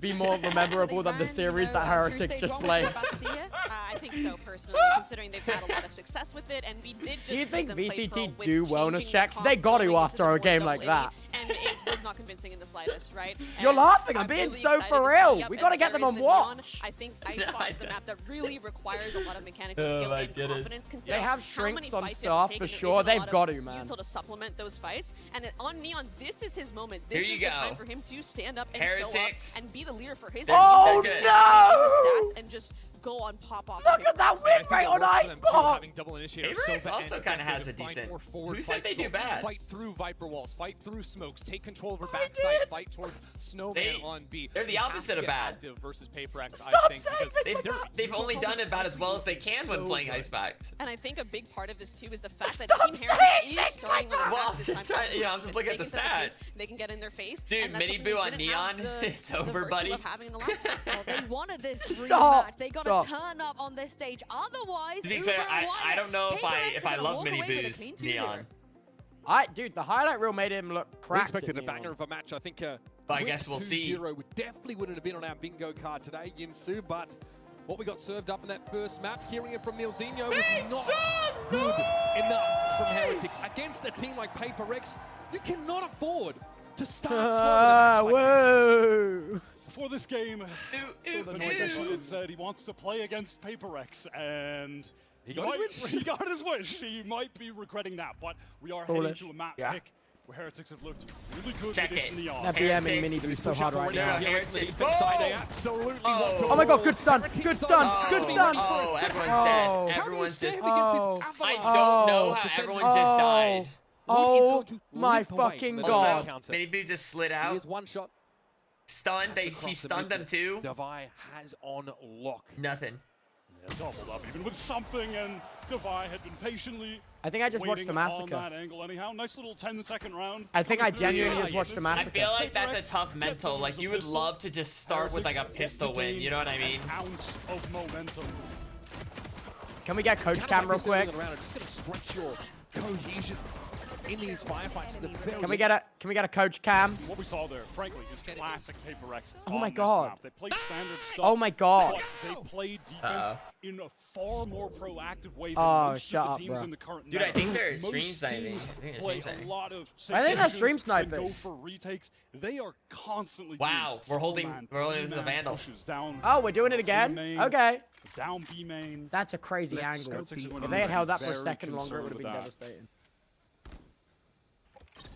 be more memorable than the series that Heretics just played. I think so, personally, considering they've had a lot of success with it, and we did just Do you see think them play pro VCT with do wellness changing checks? their They got comp to going after into a the game more like double A, that. and it was not convincing convincing in the slightest, right? You're And laughing. I'm being really so excited for to real. see up We and gotta get there them is on the Neon. watch. I think Icebox is the map that really requires a lot of mechanical Oh skill my and goodness. confidence. Considering They have how shrinks many on fights you stuff have to take, for and there sure. isn't a They've lot got of to, man. util to supplement those fights. And on Neon, this is his moment. Here This you is the go. time for him to stand up and show up Heretics. and be the leader for his Oh, team. no! And just go on pop off. Look at that win rate on Icebox. PRX also kind of has a decent. Who said they do bad? Fight through Viper walls, fight through smokes, take control over backside, fight towards Snowman on B. They're the opposite of bad. Versus PRX, Stop I think, saying because they've only done about as well as they can when playing Icebox. And I think a big part of this too is the fact that Stop Team Heritage is starting on the Well, map I'm this just time. trying. I'm just looking at the stats. They can get in their face. Dude, and that's mini something boo they on didn't Neon. have the- It's the over, virtue buddy. of having in the last map. Well, they wanted this Stop. rematch. They got Stop. to turn up on this stage. Otherwise, To be Uber clear, and I don't know Wyatt, if I PRX are gonna love walk mini away with a boos clean 2-0. Neon. Dude, the highlight reel made him look We cracked. expected a at Neon. banger of a match. I think But I guess we'll see. 2-0 definitely wouldn't have been on our bingo card today, Yinsu, but what we got served up in that first map, hearing it from Nilzinho, was not good enough from Heretics. Against a team like PRX, you cannot afford to start slow with a match like this. For this game, Benoit said he wants to play against PRX, and he got his wish. He might be regretting that, but we are heading to a map pick where Heretics have looked really good with this Neon. They're BMing mini boo so hard right now. Absolutely. Oh my god, good stun, good stun, good stun. Oh, everyone's Oh. dead. Everyone's just. Oh. I don't know how everyone's just died. Oh my fucking god. Also, mini boo just slid out. Here's one shot. Stunned. He stunned them too. Devi has on lock. Nothing. Yeah, doubled up even with something, and Devi had been patiently I think I just watched the massacre. on that angle anyhow. Nice little 10-second round. I think I genuinely just watched the I massacre. feel like that's a tough mental. Like you would love to just start with like a pistol win. You know what I mean? Ounce of momentum. Can we get coach cam real quick? I'm just gonna stretch your cohesion in these firefights to the very Can we get a coach cam? What we saw there, frankly, is classic PRX. Oh my on this god. map. They play standard stuff. Oh my god. But they play defense in a far more proactive way than Oh, most shut of the up, teams bro. in the current Dude, I meta. think they're Most stream sniping. teams I think they're play stream sniping. a lot of I think they're stream situations and sniping. go for retakes. They are constantly Wow, we're holding three-man the Vandal. pushes down Oh, we're doing it again? main, Okay. down B main. That's a crazy Heretics angle. are going If to they had be held that for a very second longer, it would have been concerned with that. devastating.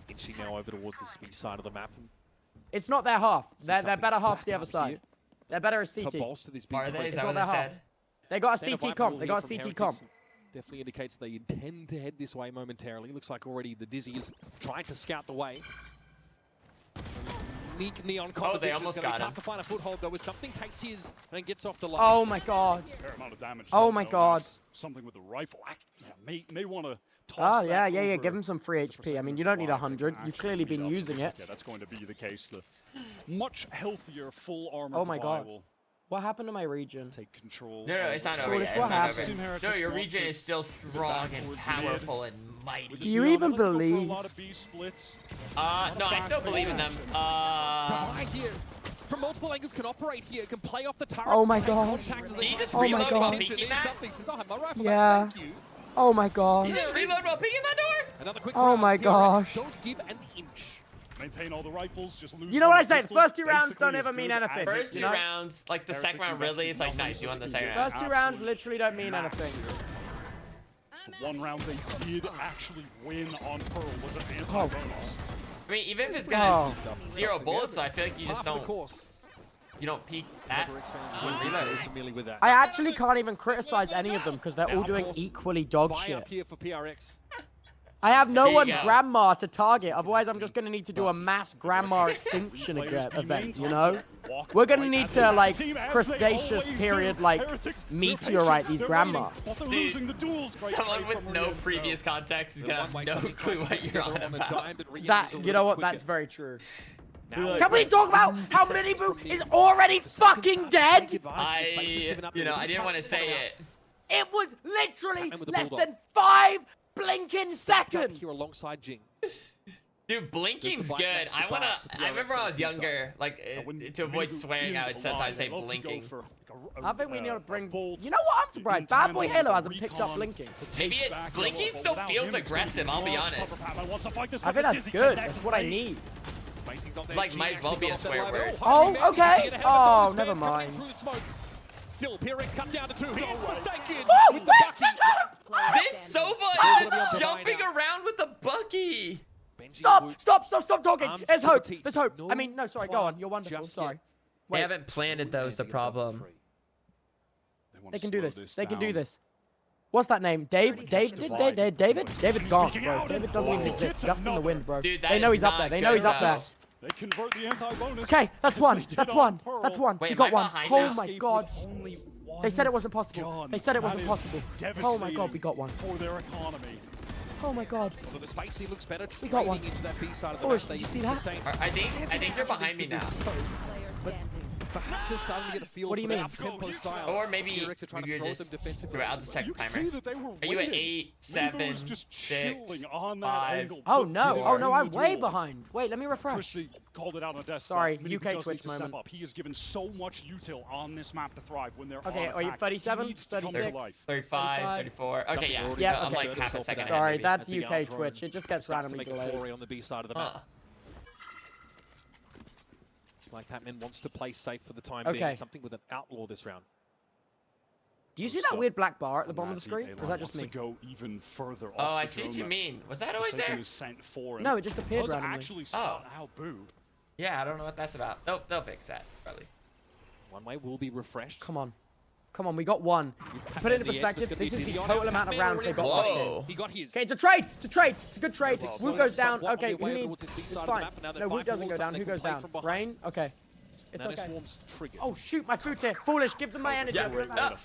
inching now over towards the speed side of the map. It's not their half. Their something better half's the back other out side. here. They're better as To CT. bolster this big Are they? push. Is It's that not what their they half. said? They got a Stand-up CT Viper comp. rule They here got a from CT Heretics. comp. Definitely indicates they intend to head this way momentarily. Looks like already the Dizzy is trying to scout the way. Unique Neon composition. they almost Gonna be got tough him. to find a foothold though. With something takes his and gets off the line. Oh my god. Fair amount of damage. Oh though, my though. god. That's something with the rifle. May want to Oh toss yeah, that yeah. over Give him some free HP. I mean, you don't need 100. You've actually clearly beat been up. using it. Yeah, that's going to be the case. The much healthier full armor. Oh my god. will What happened to my region? take control. No, of it's not the over What yet. is- It's what not happened? over. No, your region is still strong and towards powerful and mighty. With Do this you Neon, even let's go for a believe? lot of B splits. No, I still believe in them. Devi here from multiple angles can operate here. Can play off the turret. Oh my play god. contact as Did they he try just to Oh my reload god. while pinch it. peeking There's that? something. Says, "Oh, I have my rifle Yeah. back. Thank you." Oh my god. He just reload while peeking that door? Another quick Oh round. my PRX gosh. Don't give an inch. Maintain all the rifles. Just lose. You know what one I say? The pistol, first 2 rounds basically don't as ever mean good anything. as it First You two know? rounds, like the second Heretics round, really, it's like invested nice. You won the nothing. second round. First 2 rounds literally don't mean anything. The one round they did actually win on Pearl was an anti-bonus. I mean, even if it's Oh. gonna zero bullets, I feel like you just Half of the don't. course. You don't peek that. PRX fans will be very familiar with that. I actually can't even criticize any of them because they're all doing equally dog Buy shit. up here for PRX. I have no Here you one's go. grandma to target, otherwise I'm just gonna need to do a mass grandma extinction event, you know? We're gonna need to, like, Cretaceous period, like, meteorite these grandma. Dude, someone with no previous context is gonna have no clue what you're on about. That, you know what, that's very true. Can we talk about how Mini Boo is already fucking dead? I didn't want to say it. It was literally with the less bulldog. than 5 blinking seconds. Here alongside Jing. Dude, blinking's good. I remember when I was younger, like, to avoid swearing, I would sometimes say blinking. I think we need to bring... You know what? I'm surprised. Bad Boy Halo hasn't picked up blinking. Maybe blinking still feels aggressive, I'll be honest. I think that's good. That's what I need. Spacing's not there. Like, G might as well actually be a got off that swear line. word. Oh, Hoping okay. Mandy can get ahead of the Oh, bonus never man coming mind. through the smoke. Still, PRX cut down to 2. He is Forsaken Oh, with the bucky. This Sova is just jumping around with the Bucky. Stop talking. Arms There's to the hope. teeth. There's hope. No I mean, no, sorry. Go on. You're wonderful. just Sorry. yet. They Wait. haven't planted those, the problem. They can do this. They can do this. What's that name? David's gone, bro. David doesn't even exist. Dust in the wind, bro. Dude, that They know is he's up not there. They know good, he's up there. They convert the anti-bonus. Okay, that's one. That's one. That's one. Wait, We am got I one. behind Oh now? my god. They said it wasn't possible. They said it wasn't possible. Oh my god, we got one. For their economy. Oh my god. Although the spacing looks better, We got one. trading into that B side of the Oh, map. did They you see can that? sustain. I think they're behind me now. But perhaps they're starting to get a feel What do you for mean? that up-tempo style. Or maybe PRX are trying to you're throw just. them defensively. I'll just check the You can timer. see that they were Are you at waiting. 8, Maybe 7, it was just 6, chilling on that 5? angle. Oh But no. did Oh it no, in I'm the way duel. behind. Wait, let me refresh. Chrissy called it out on a desk. Sorry, Mini UK does Twitch need to step moment. up. He has given so much util on this map to thrive when they're Okay, on are you attack. 37, He needs to come to 36? life. 35, 34. Okay, yeah. Yeah, I'm okay. like half a second ahead. Sorry, maybe. that's As the UK outro Twitch. It just gets starts to randomly make a delayed. foray on the B side of the map. Huh. Just like Pac-Man wants to play safe for the time Okay. being. Something with an outlaw this round. Do you see that weird black bar at the bottom of the screen? Or is that just wants me? to go even further Oh, off I the see what zone you that mean. Was that always Forsaken there? is sent for, and No, it just appeared does randomly. actually spot out Boo. Yeah, I don't know what that's about. They'll fix that, probably. One way will be refreshed. Come on. Come on, we got one. To put it into perspective, this is the total amount of rounds they got last game. He got his. Okay, it's a trade. It's a trade. It's a good trade. Well, Who goes down? somewhat Okay, on the way who towards needs? this B It's side of the fine. map, and now they're No, who five doesn't towards go down? something Who goes they can down? play from behind. Rain? Okay. It's Now this okay. swarm's triggered. Oh shoot, my food's here. Foolish. Give them my energy. Yeah.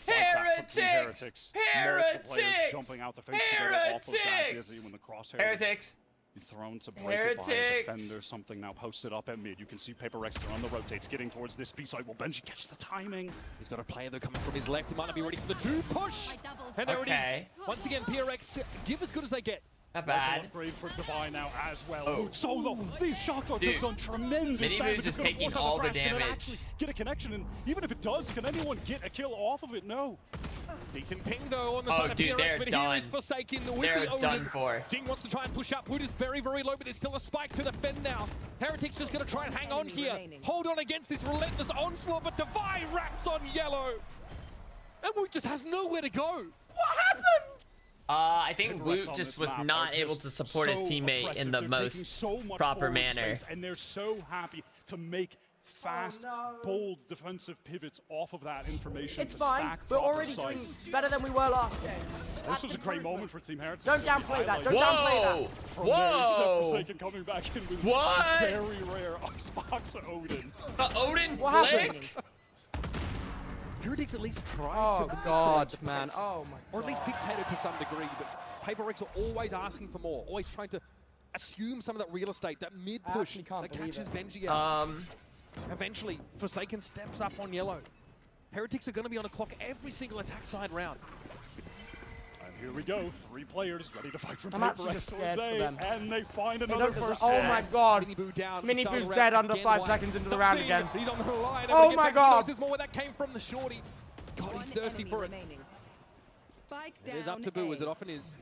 Heretics! Heretics! Jumping out to face together off of that Heretics! dizzy when the crosshair Heretics! be thrown to break it by a Heretics! defender. Something now posted up at mid. You can see PRX on the rotates, getting towards this B side. Will Benji catch the timing? He's got a player though coming from his left. He might not be ready for the two push. And there it Okay. is. Once again, PRX give as good as they get. Not Rifle bad. upgrade for Divine now as well. Oh. Solo. These shock darts Dude. have done tremendous Mini damage. Boo's It's is gonna taking force out all the crash. Can it damage. actually get a connection? And even if it does, can anyone get a kill off of it? No. Decent ping though on the Oh, side of dude, PRX, they're but done. here is Forsaken with They're the Odin. done for. Jing wants to try and push up. Wood is very, very low, but there's still a spike to defend now. Heretics just going to try and hang on here. Hold on against this relentless onslaught, but Divine wraps on yellow. And Wood just has nowhere to go. What happened? I think PRX Woot on just this was map not are able just to support his so teammate aggressive. in the They're taking most so much proper forward manner. space, and they're so happy to make fast, bold defensive pivots off of that information It's to fine. stack We're proper already doing sites. better than we were last game. This was a great moment for Team Heretics. Don't downplay that. Don't downplay that. From there, you just have Whoa! Forsaken coming back in with What? a very rare icebox Odin. The Odin What flick? happened? Heretics at least try Oh to god, manipulate the man. pace. Oh my Or at least god. dictate it to some degree, but PRX are always asking for more, always trying to assume some of that real estate, that mid I push actually can't that believe catches it. Benji out. Eventually, Forsaken steps up on yellow. Heretics are going to be on the clock every single attack side round. And here we go, 3 players ready to fight for I'm actually PRX just towards scared A, for them. and they find They another don't first. oh my god. Mini Boo down. Mini Start Boo's the dead round under again. 5 Why? seconds into the round Something. again. He's on the line. Oh Again, my Benji god. knows there's more where that came from the shorty. God, he's thirsty for it. It is up to Boo, as it often is.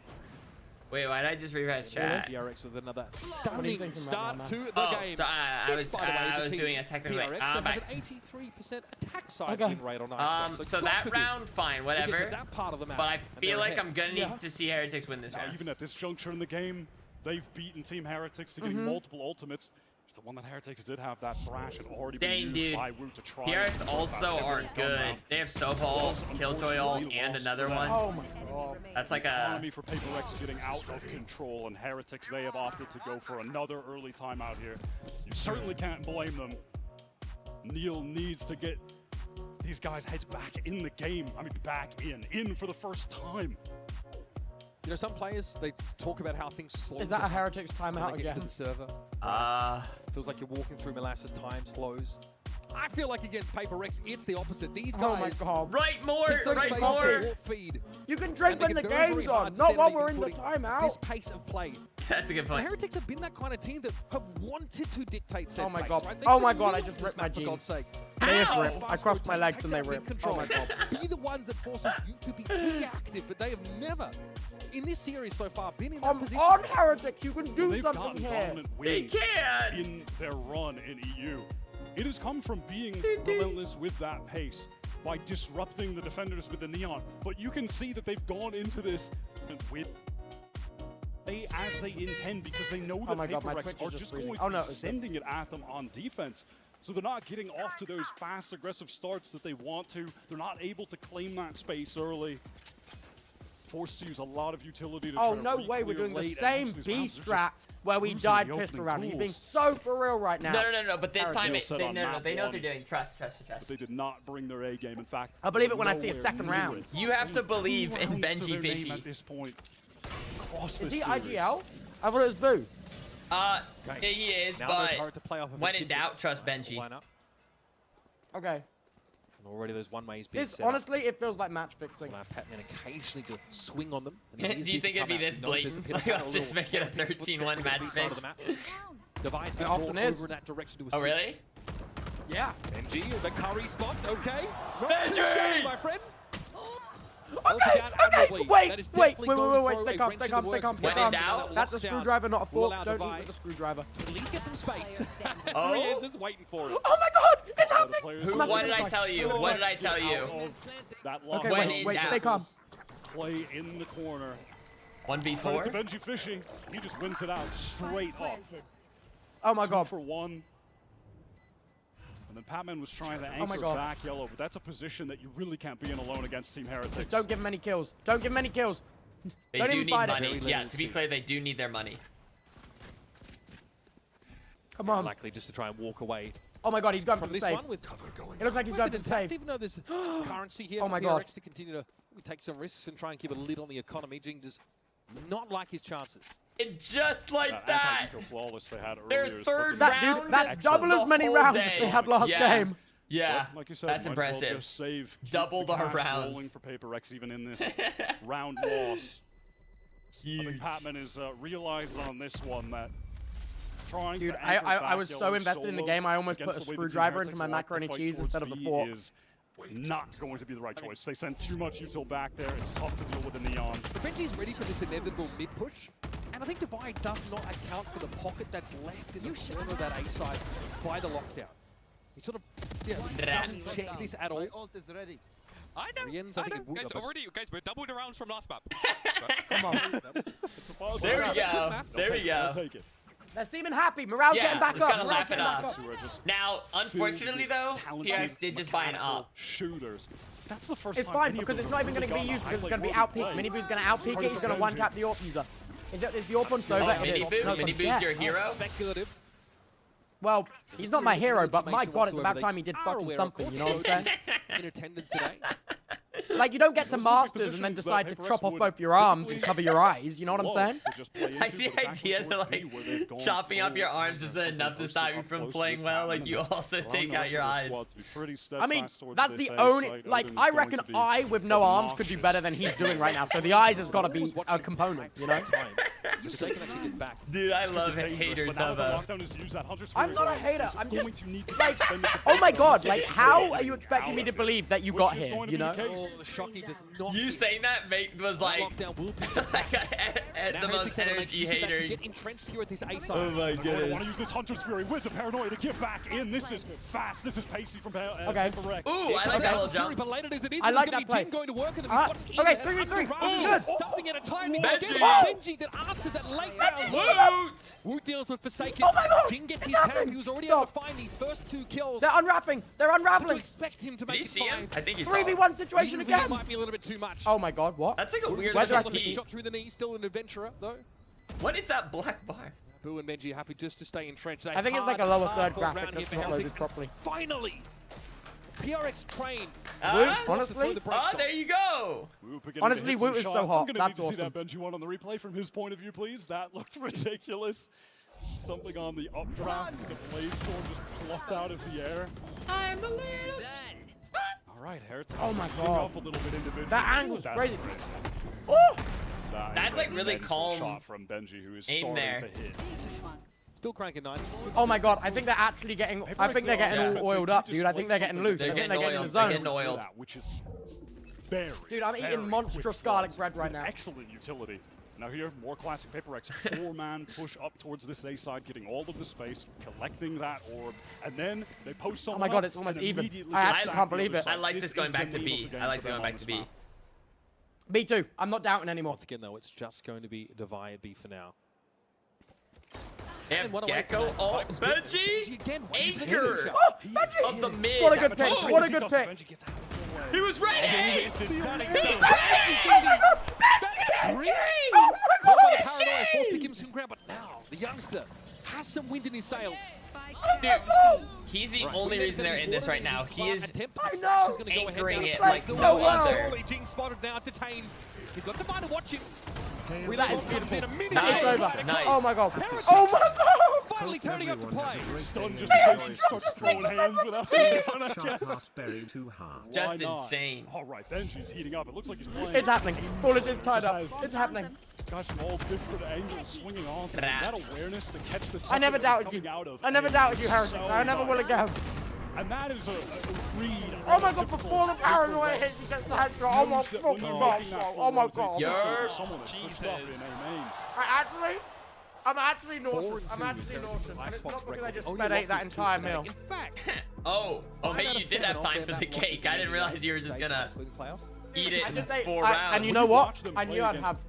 Wait, why did I just refresh chat? PRX with another What are you stunning thinking start right to now, the game. So I This, by the way, is I a was team, doing a technical. PRX I'm that has back. an 83% attack side Okay. win rate on ice. So that round, fine, We'll get to whatever. that part of the map, But I and feel they're like ahead. I'm gonna need to see Heretics win this Now, round. even at this juncture in the game, they've beaten Team Heretics to getting multiple ultimates. The one that Heretics did have, that Thrash, had already been Dang, used dude. by Woot to try. PRX and also that are every gun good. round. They have Sobol, Killjoy ult, and another one. Oh my god. That's like a. Economy for PRX getting out of control, and Heretics, they have opted to go for another early timeout here. You certainly can't blame them. Neil needs to get these guys' heads back in the game. I mean, back in for the first time. You know, some players, they talk about how things slow Is that a down Heretics when timeout they get again? to the server. Feels like you're walking through molasses, time slows. I feel like against PRX, it's the opposite. These guys... Oh my god. Right more, sit those right faces more. to warp feed, You can and drink they when the get very, very game's hard on, to not stand while leading we're in the footing. timeout. This pace of play. That's a good And point. Heretics have been that kind of team that have wanted to dictate set Oh my pace, god. right? They Oh my couldn't god, I live just this ripped my map, for jeans. God's sake. They just Ow! rip. I crossed my legs and they Take that rip. big Oh control. my god. Be the ones that forces you to be reactive, but they have never in this series so far been in that Come position. on, Heretic, you can do They've something gotten here. dominant wins in their run in EU. It has come from being relentless with that pace by disrupting the defenders with the Neon. But you can see that they've gone into this with as they intend because they know that PRX are just going to be sending it at them on defense. So they're not getting off to those fast, aggressive starts that they want to. They're not able to claim that space early. Forced to use a lot of utility to try to no way, we're doing the late, same B strat where we died pistol round. You're being so for real right now. No, but this time they know what they're doing. Trust. But they did not bring their A game. In fact, I believe it when I see a second round. You have to believe in Benji Fishy Fishy. at this point. Is he IGL? I thought it was Boo. He is, Now but it's hard to play off of when a in doubt, trust Benji. Okay. And already those one ways being This set honestly, it feels like match fixing. Patman occasionally to swing on them. Do you think it'd be this blatant? Let's just make it a 13-1 match fix. Device It often is. over in that direction to assist. Oh, really? Yeah. Benji, the curry spot, okay. Benji! My friend. Okay, wait, stay calm. When in doubt, that's a screwdriver, not a fork. Don't eat with a screwdriver. At least get some space. Oh. Ryan's is waiting for it. Oh my god, it's happening! What did I tell you? What did I tell you? Okay, when wait, stay calm. Play in the corner. 1v4? Credit to Benji Fishy. He just wins it out straight up. Oh my god. 2 for 1. And then Patman was trying to anchor back yellow, but that's a position that you really can't be in alone against Team Heretics. Just don't give him any kills. Don't give him any kills. They don't do even need fight money. it. Yeah, to be fair, they do need their money. Come on. Likely just to try and walk away. Oh my god, he's going for from the this save. one with It looks like he's going for the save. Even though there's currency here Oh for my PRX god. to continue to take some risks and try and keep a lid on the economy, Jing does not like his chances. And just like that, flawless they had their earlier is third fucking- round. Dude, that's double as many rounds as they had last game. Yeah, like you said, that's might as well impressive. just save, keep Doubled the our cash rounds. rolling for PRX even in this round loss. I think Patman is realized on this one that trying Dude, to anchor I was back so yellow invested in the solo game, I almost against put a the way the Team screwdriver into Heretics my like to macaroni fight cheese towards instead of the B fork. is not going to be the right choice. They send too much util back there. It's tough to deal with the Neon. Benji's ready for this inevitable mid-push, and I think Divide does not account for the pocket that's left in the corner of that A side by the lockdown. He sort of doesn't check this at all. I know. Ryan's, I I think know. it would Guys, have already, guys, we're double the rounds from last map. Come on. There we go. There we go. Take it. They're seeming happy. Morale's getting back just up. gotta laugh it Morale's up. Now, unfortunately though, PRX did just buy an up. Shooters. That's the first It's time fine any of because them it's not even have going to be really used gotten because a it's going to be highlight outpeak. play. Minibu's going to outpeak it. He's going to one-tap the AWP user. Is the AWP on server? It is. Miniboo? No, it's on Miniboo's set. your hero? Speculative. Well, he's not my hero, but my god, it's about time he did fucking something, you know what I'm saying? In attendance today. Like, you don't get to Masters and then decide to chop off both your arms and cover your eyes, you know what I'm saying? Like the idea that like chopping off your arms isn't enough to stop you from playing well, like you also take out your eyes. I mean, that's the only, like, I reckon I with no arms could do better than he's doing right now, so the eyes has got to be a component, you know? Dude, I love hater Tubbo. I'm not a hater, I'm just, like, oh my god, like, how are you expecting me to believe that you got here, you know? You saying that was like the most energy hater. Oh my goodness. I want to use this Hunter's Fury with the paranoia to get back in. This is fast. This is pacey from PRX. Ooh, I like that little jump. I like that play. Going to work and okay, 3v3. Good. Something at a time. Benji that answers that late round. Woot deals with Forsaken. Oh my god. Jing gets his power. He was already able to find these first 2 kills. They're unwrapping. They're unraveling. Expect him to Did he make see him? I think he saw 3v1 situation again. Might be a little bit too much. Oh my god, what? That's like a weird shot through the knee. Still an adventurer though. What is that black bar? Boo and Benji happy just to stay entrenched. I think it's like a lower third graphic that's not loaded properly. Finally, PRX train. Honestly? Oh, there you go. Honestly, Woot is so hot. I'm That's to see that awesome. Benji one on the replay from his point of view, please. That looked ridiculous. Something on the updraft, the blade sword just plucked out of the air. I'm a little. All right, Heretics. Oh my picking god. up a little bit individually. That angle's That's crazy. crazy. Oh! That's like really mental calm shot from Benji, who is aim starting there. to hit. Still cranking 90. Oh my god, I think they're actually getting, I think they're getting all oiled up, dude. I think they're getting loose. I think they're getting in the zone. They're getting oiled. Which is very, Dude, I'm very eating monstrous quick garlic front bread right with now. Excellent utility. Now here, more classic PaperX. 4-man push up towards this A side, getting all of the space, collecting that orb, and then they post someone. Oh my god, up it's almost and even. immediately I get actually sacked can't the believe other it. side. I like this going is the back to name B. of the I game like for going them back on to this B. map. Me too. I'm not doubting anymore. Once again, though, it's just going to be Divide B for now. And What a way Gecko, for that. oh, Vipers with Benji, again. anchor Oh, of the mid. What a good pick. What a good pick. Benji gets out of the way. He was ready. This is stunning. He's stuff. ready. Benji! Oh my Caught by god, the paranoia, forced to is give him some ground, but now the youngster has some wind in his sails. Dude, he's the only reason they're in this right now. He is I know. anchoring it Like like no no one. other. Surely Jing spotted now, detained. He's got Divide watching. That is beautiful. Nice. It's over. Nice. Oh my god. Oh my god. Finally turning up to play. Stunned just in case he starts throwing hands without having fun, I guess. Just Why not? insane. All right, Benji's heating up. It looks like he's playing. It's happening. Bullet is tied Just up. has It's happening. Guys from all different angles swinging on to him. That awareness to catch the I never second that he's doubted you. coming out of I never is doubted you, Heretics. so I never will nice. again. And that is a read. Oh my god, before the paranoia hits, he gets the headshot. Oh my fucking god. Oh my god. Jesus. I'm actually nauseous. I'm actually nauseous. And it's not because I just sped ate that entire meal. In fact, Oh, hey, you did have time for the cake. I didn't realize you were just gonna eat it I in just ate, 4 rounds. and you know what? I knew I'd have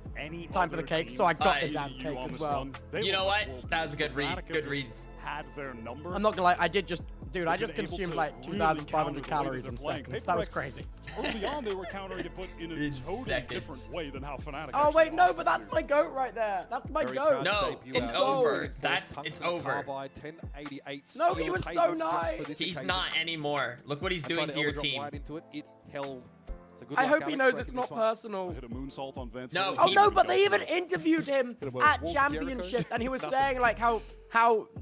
time for the cake, so I got the damn cake as well. You know what? That was a good read. Good read. Had their number. I'm not gonna lie, I did just, dude, I just consumed like 2,500 calories in seconds. That was crazy. Early on, they were countering it, but in a In totally seconds. different way than how Fnatic. Oh actually wait, no, wants but it that's to. my goat right there. That's my very goat. proud to No, debut it's out over. Force That's Tungsten it's over. Carbide, 1088 No, he steel was so cables just nice. for this He's occasion. not anymore. Look what he's I doing tried to your elbow drop team. wide into it. It held. So good I luck, hope he Alex, knows breaking it's not this one. personal. Hit a moonsault on Vince. No, Oh he- no, but they even interviewed him Bit of a at Wolf championships, Jericho. and he was Nothing. saying like how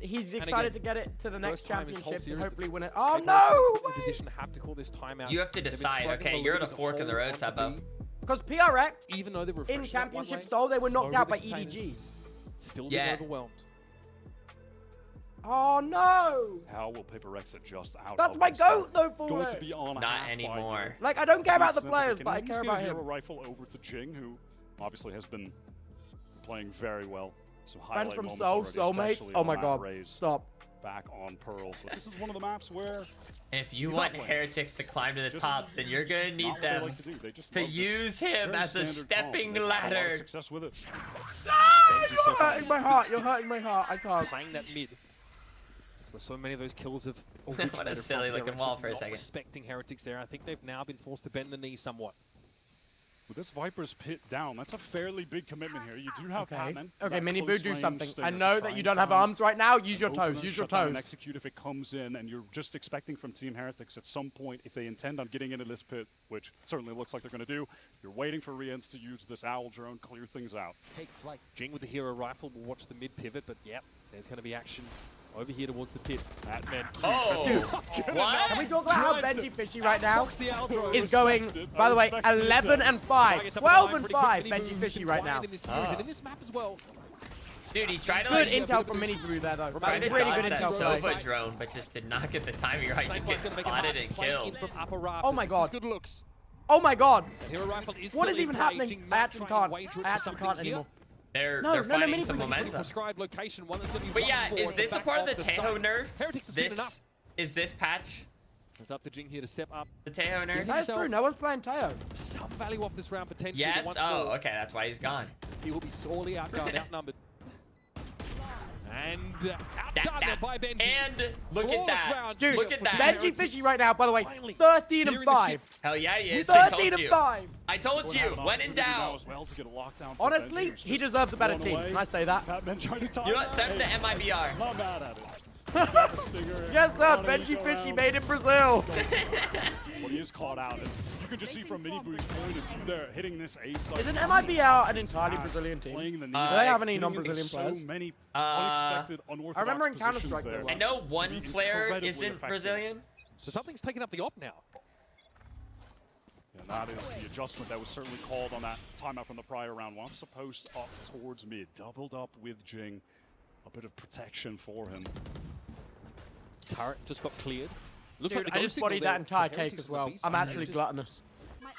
he's excited again, to get it to the next first time in this whole championships and series hopefully that win it. Oh Paper no! X in position to have to call this timeout. You have to They've been decide. struggling Okay, a you're at little a bit to fork in the hold road, onto Tubbo. B, Because PRX even though they were in refreshing that one championship lane, Seoul, they were knocked over out the by containers, EDG. Still Yeah. being overwhelmed. Oh no! How will PaperX adjust out? That's of my this? goat though, for Going it. to be on a Not half anymore. here. Like I don't care about the Decent. players, They but I can at care least about get a him. hero rifle over to Jing, who obviously has been playing very well. Some Friends highlight from moments Seoul, already, soulmates. especially Oh on my that god! raise Stop. back on Pearl. But this is one of the maps where If you He's want not playing. Heretics to climb to the Just top, then you're gonna it's need not what they them like to do. They just to love this use him very as a standard comp, and stepping they've had a lot of ladder. success with it. Ah, you're hurting my heart. You're hurting my heart. I can't. Playing that mid. That's where so many of those kills have What a originated from. silly looking PRX wall just for a not second. Respecting Heretics there. I think they've now been forced to bend the knee somewhat. With this Viper's pit down, that's a fairly big commitment here. You do have Okay. Patman. Okay, that Mini Boo, close do range something. stinger I to know try that you and don't have find arms right now. Use an your toes. opener, Use your shut down toes. and execute if it comes in, and you're just expecting from Team Heretics at some point, if they intend on getting into this pit, which certainly looks like they're going to do, you're waiting for Riens to use this Owl drone, clear things out. Take flight. Jing with the hero rifle will watch the mid pivot, but yep, there's going to be action over here towards the pit. That man. Oh, what? Can we talk about how Benji Fishy right now Fox the Owl drone. is going, by the way, 11 and 5, 12 and 5 Benji Fishy right now. In this series and in this map as well. Dude, he tried to Good like, intel from Mini Boo there though. tried to Really dodge good that intel play. Sova drone, but just did not get the timing right. Just get spotted and killed. Oh my god. Good looks. Oh my god. The hero rifle is What still is even in play. happening? Jing I might actually try and can't. wager it I for actually something can't here. anymore. They're No, finding Mini some Boo, momentum. Prescribed location, one that's going to be But yeah, run is for this the a part of the back Tejo side. nerf? Heretics have seen enough. This is this patch It's up to Jing here to step up. the Tejo nerf? That's true. No one's playing Teo. Some value off this round potentially. Yes. but once Oh, more, okay. That's why he's gone. he will be sorely outgunned, outnumbered. And outdone by Benji. And look at Flawless that. round Dude, Look at that. Benji Fishy right now, by the way, Finally 13 and steering the 5. ship. Hell yeah, he is. I 13 told and you. 5. I told you. When in doubt. Honestly, he deserves a better team. Can I say that? You know what? Send the MIBR. Not mad at it. Yes, sir. Benji Fishy made in Brazil. Well, he is caught out. And you can just see from Mini Boo's point of view there, hitting this A side. Isn't MIBR an entirely Brazilian team? Playing the knee, Do they have any getting into non-Brazilian so players? many unexpected, unorthodox I remember in positions Counter-Strike there. they were. I know one Be player incredibly isn't effective. Brazilian. So something's taking up the op now. And that is the adjustment that was certainly called on that timeout from the prior round. Wants to post up towards mid, doubled up with Jing. A bit of protection for him. Turret just got cleared. Looks Dude, like the I go just signal bodied there that entire for cake Heretics as on the well. B I'm side. actually Just gluttonous. My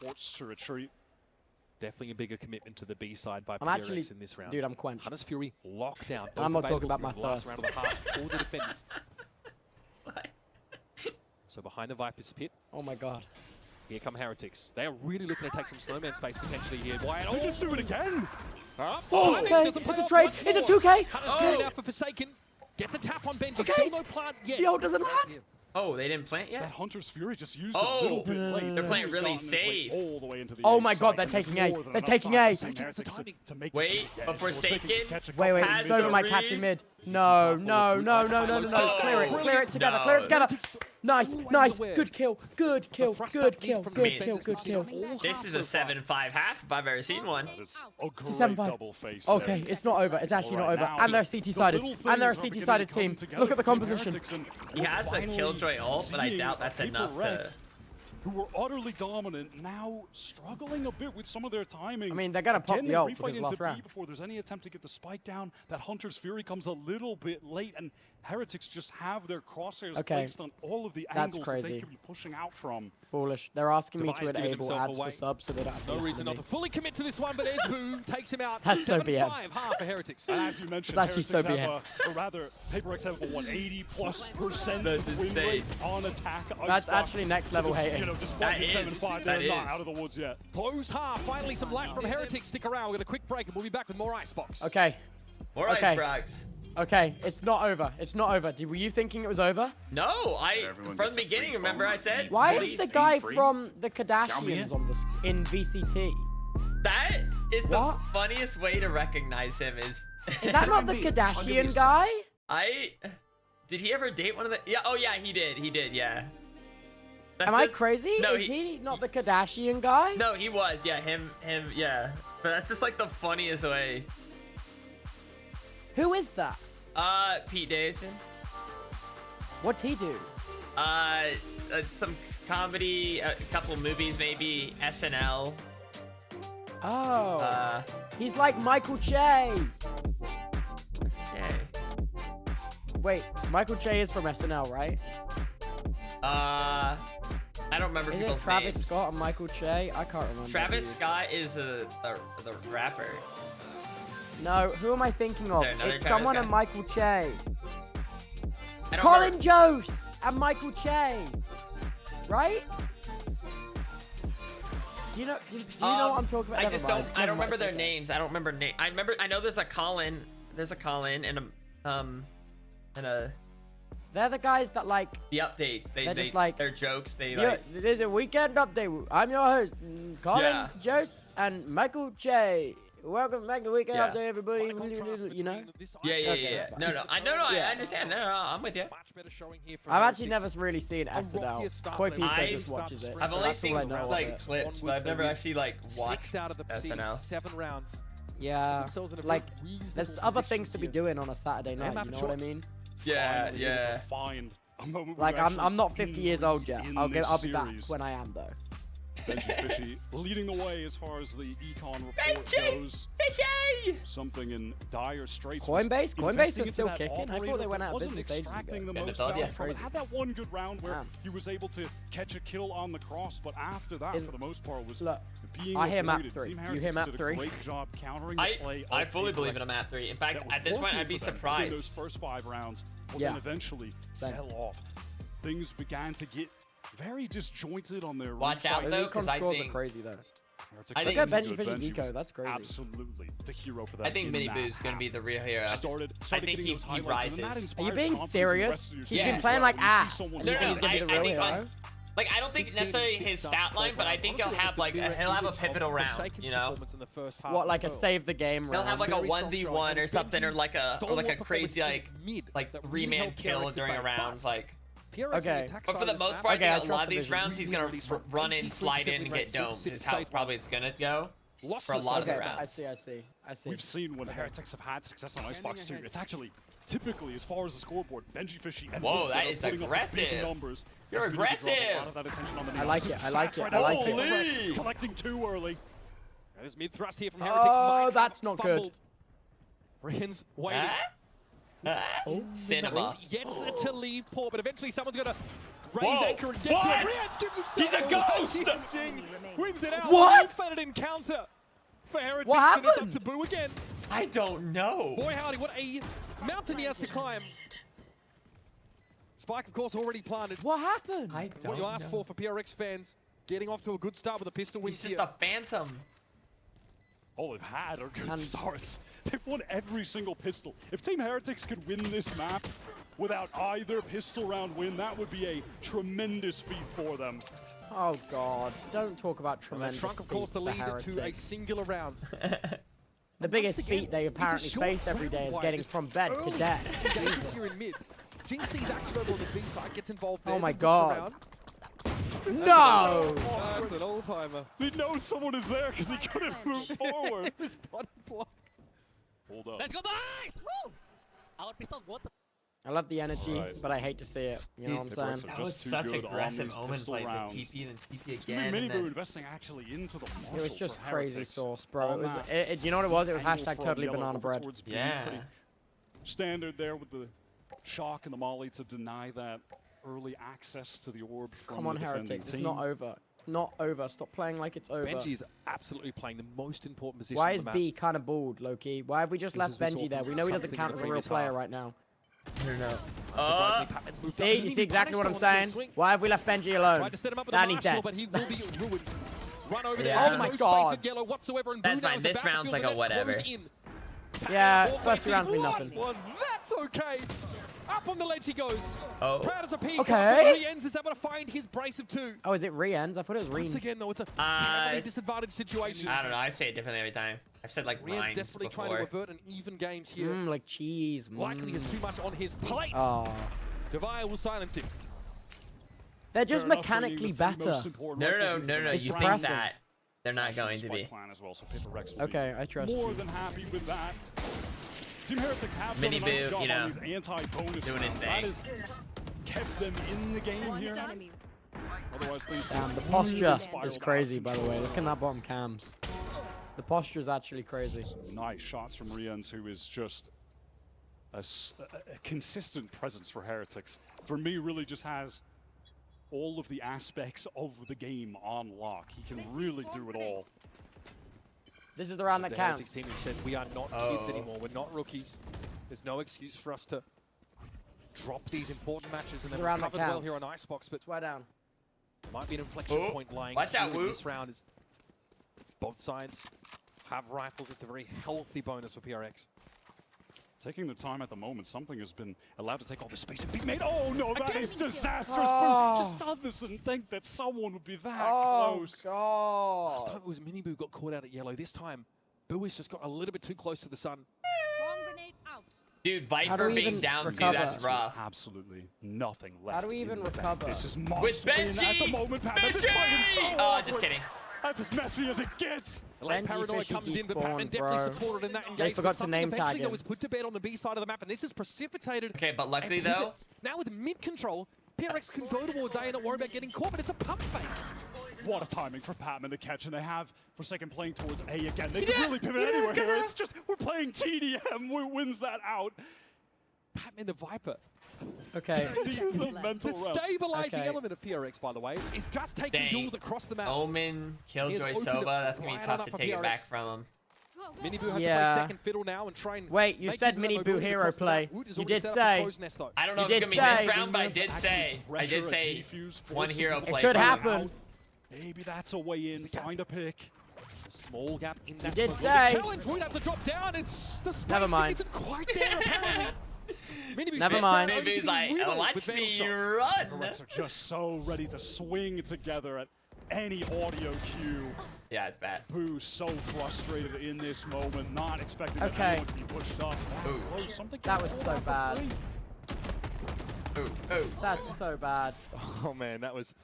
forced to retreat. Definitely a bigger commitment to the B side by I'm PRX actually, in this round. dude, I'm quenched. Hunter's Fury lockdown. And I'm not talking Available about my for the last thirst. round of the half. All the defenders So behind the Viper's pit. Oh my god. Here come Heretics. They are really looking to take some snowman space potentially here. Wyatt, They just do it again. Oh, okay. It's a trade. It's a 2K. Hunter's now for Forsaken. Gets a tap on Benji. Okay. Still no plant yet. The ult doesn't land. Oh, they didn't plant yet? That Hunter's Fury just used a little bit late. They're playing He's really gotten his way safe. all the way into the Oh A my god, site, they're and there's taking A. more than They're enough taking time A. for Heretics to make Wait, this but Forsaken. Wait, Has Soda the might read. catch him mid. No. Clear it together. Nice. Good kill. Good kill. This is a 7-5 half if I've ever seen one. It's a 7-5. Okay, it's not over. It's actually not over. And they're CT sided. And they're a CT sided team. Look at the composition. He has a Killjoy ult, but I doubt that's enough to... Who were utterly dominant, now struggling a bit with some of their timings. I mean, they're gonna pop Again, the they ult refight because into last B round. before there's any attempt to get the spike down. That Hunter's Fury comes a little bit late, and Heretics just have their crosshairs placed on all of the angles that they could be pushing out from. Foolish. They're asking me to Device giving enable himself ads away. for subs so they don't have to No listen reason to not me. to fully commit to this one, but Esboo takes him out. That's so 7-5 BM. half for Heretics. And as you mentioned, It's actually so Heretics have or rather, PaperX have a 80+% That's win insane. rate on attack. That's actually next level hating. You know, despite the 7-5, they're not out of the woods yet. Close half. Finally, some light from Heretics. Stick around. We're going to quick break, and we'll be back with more Icebox. Okay. More Okay. Icebox. Okay, it's not over. It's not over. Were you thinking it was over? No, from the beginning, remember I said... Why is the guy from the Kardashians on this in VCT? That is the funniest way to recognize him is... Is that not the Kardashian guy? Did he ever date one of the... Yeah, oh yeah, he did, yeah. Am I crazy? No, is he not the Kardashian guy? No, he was, yeah, him, yeah. But that's just like the funniest way. Who is that? Pete Davidson. What's he do? Some comedy, a couple movies maybe, SNL. Oh. He's like Michael Che. Okay. Wait, Michael Che is from SNL, right? I don't remember Is people's it Travis names. Scott and Michael Che? I can't remember. Travis Scott is the rapper. No, who am I thinking of? Is there another It's Travis someone Scott? and Michael Che. I don't Colin remember. Jost and Michael Che. Right? Do you know what I'm talking about? I Never just mind. don't. I don't remember their names. I don't remember name. I know there's a Colin. There's a Colin and a. They're the guys that like. The updates. They're just like their jokes. They yeah, like. There's a weekend update. I'm your host, Colin Yeah. Jost and Michael Che. Welcome back to Weekend Yeah. Update, everybody. You know? Yeah. No. I understand. No, I'm with you. I've actually never really seen SNL. Koi Pisa just watches it. I've so only that's seen all I know of like it. clips, but I've never actually like watched 6 out of the preceding SNL. 7 rounds. Yeah, Themselves in a like very reasonable there's other position things to be here. doing on a Saturday night. have You a know what I choice. mean? Yeah. Find a moment Like where I'm not actually 50 years old yet. in I'll this be back series. when I am though. Benji Fishy leading the way as far as the econ report goes. Fishy! Something in dire straits. Coinbase? was Coinbase investing is into still that kicking. I thought operator, they went but out of wasn't business ages extracting ago. the Yeah, most they out did. from it. Had that one good round where Damn. he was able to catch a kill on the cross, but after that, for the most part, was Look, being I hear map avoided. 3. Team You Heretics hear map did a 3? great job countering the play I of fully believe PRX. in a map 3. In That fact, was at this point, working I'd be for them in those surprised. first 5 rounds, but Yeah. then eventually Same. fell off. Things began to get very disjointed on their Watch refight. out, though, Those 'cause econ I scores think- are crazy though. Heretics I are think- Look at really Benji good. Fishy's Benji was eco. That's crazy. Absolutely the hero for that. I think in Mini that Boo's gonna half. be the real hero. Started I think getting he those highlights, and that rises. inspires Are you being confidence in the serious? rest of your He's team been as playing well. like When you see ass. someone And you think he's gonna be the real hero? Like, I don't think necessarily his stat line, but I think he'll have like he'll have a pivotal round. You know, What, like a save the game round? he'll have like a 1v1 or something, or like a crazy like 3-man kill during a round. Like, Okay. but for the most part, Okay, I I think a lot trust of the these vision. rounds he's gonna run in, slide in, and get domed. Is how probably it's gonna go for a lot of the Okay, rounds. I see. We've seen when Heretics have had success on Icebox 2, it's actually typically, as far as the scoreboard, Benji Fishy and Whoa, Luke that are is putting up the big aggressive. numbers. You're As Benji draws aggressive. a lot of that attention on the I like needles. it, I like Fast it, right I out like of it. the Rex, collecting too early. There's mid thrust here from Heretics. Oh, Might that's have not fumbled. good. Ryan's waiting. Cinema. Gets to leave poor, but eventually someone's gonna raise Whoa, anchor and get what? to it. Ryan gives himself He's a ghost! Jing wins it out. What? Unfated encounter for Heretics, What and it's up happened? to Boo again. I don't know. Boy howdy, what a mountain he has to climb. Spike, of course, already planted. What happened? I What you asked for PRX fans. Getting off to a good start with a pistol win. He's just a phantom. All they've had are good starts. They've won every single pistol. If Team Heretics could win this map without either pistol round win, that would be a tremendous feat for them. Oh God! Don't talk about tremendous Shrunk, of course, the lead to a singular round. The biggest feat they apparently face every day is getting from bed to death. Here in mid. Jinxie's actually over on the B side, gets involved there. Oh my God! Around. No! That's an all-timer. They know someone is there because he couldn't move forward. His button blocked. Hold up. Let's go, boys! Woo! Our pistols, what the... I love the energy, but I hate to see it. You know what I'm saying? That was such aggressive Omen play with TP and TP again. Mini Boo investing actually into the Marshall. It was just for crazy Heretics. sauce, bro. It was. You know what it was? It was hashtag totally banana bread. Yeah. Standard there with the shock and the molly to deny that early access to the orb from Come on, the defending Heretics. team. It's not over. It's not over. Stop playing like it's over. Benji is absolutely playing the most important position Why on is the map. B kind of bald, Loki? Why have we just left Benji there? We know he doesn't count as a real player right now. No. You see exactly what I'm saying? Why have we left Benji alone? And he's dead. But he will be ruined. Run over Yeah. there. Oh my No God. space in yellow whatsoever, and That's Blue now fine. is This about to round's feel like the a net whatever. close in. Yeah, Four first round's been faces. nothing. Well, that's okay. Up on the ledge he goes. Oh. Proud as a peacock. Okay. He ends is able to find his brace of two. Oh, is it re-ends? I thought it was Once re-ends. again, though, it's a heavily disadvantaged situation. I don't know. I say it differently every time. I've said like Rian's Ryan's desperately before. trying to avert an even game here. Like cheese. Likely has too much on his plate. Oh. Devaya will silence him. They're just Fair enough, mechanically bringing the three better. most important No. rifles into the It's You think depressing. that they're not going to be. plan as well, so PRX will Okay, I trust more you. than happy with that. Team Heretics have Mini done a nice Boo, job you know, on these anti-bonus doing his rounds. That thing. has kept them in the game here. Otherwise, things Damn, the would posture really is spiral crazy, out by of the way. control. Look at that bottom cams. The posture is actually crazy. Nice shots from Rians, who is just a consistent presence for Heretics. For me, really just has all of the aspects of the game on lock. He can really do it all. This is the round that The Heretics counts. team who said we are not kids anymore. We're not rookies. There's no excuse for us to drop these important matches, and the then round that recovered well here on counts. Icebox, but Swear down. might be an inflection Oh, point lying watch out, here in Woo. this round. Is both sides have rifles. It's a very healthy bonus for PRX. Taking the time at the moment, something has been allowed to take all the space and be made. Oh no, that is disastrous. Oh. Just doesn't think that someone would be that Oh, close. Last time God. it was Mini Boo got caught out at yellow. This time, Boo has just got a little bit too close to the sun. Dude, How do Viper we being even down two, recover? that's rough. Absolutely nothing left. How do we even in the bank. recover? This is With must win at the Benji! moment, Pat. This fight is so Benji! Oh, just awkward. kidding. That's as messy as it gets. Late Benji Paranoia Fishy comes in, but despawned, Patman definitely bro. supported in that They engagement. forgot to Something name eventually tag that him. was put to bed on the B side of the map, and this has precipitated. Okay, but luckily a pivot. though, Now with mid control, PRX can go towards A and not worry about getting caught, but it's a pump fake. What a timing for Patman to catch, and they have Forsaken playing towards A again. They can really pivot anywhere here. It's just, we're playing TDM. Who wins that out? Patman the Viper. Okay. This is a mental The realm. stabilizing Okay. element of PRX, by the way, is just taking Dang. duels across the map. Omen, Killjoy, He has opened Sova, it that's gonna be right tough on to up for take it back PRX. from him. Mini Boo has to Yeah. play second fiddle now and try and Wait, you make said use of that Mini Boo mobility hero across the map. play. Wood is You already did set up say. the crow's nest, though. I don't know You if it's did gonna be say- this round, but I did Actually say pressure a defuse, one forcing hero them play. It should from him. happen. Maybe that's a way in. Find a pick. Small gap in that. did smoke. say- Challenge. Wood has to drop down, and the spacing Never mind. isn't quite there apparently. Mini Boo Never steps mind. out, Maybe he's getting like, riddled watch with vandal me shots. run. PRX are just so ready to swing together at any audio cue. Yeah, it's bad. Boo so frustrated in this moment, not expecting that Okay. anyone to be pushed up. Ooh. Close, something That can was fall so off a bad. free. Ooh. That's so bad. Oh man, that was.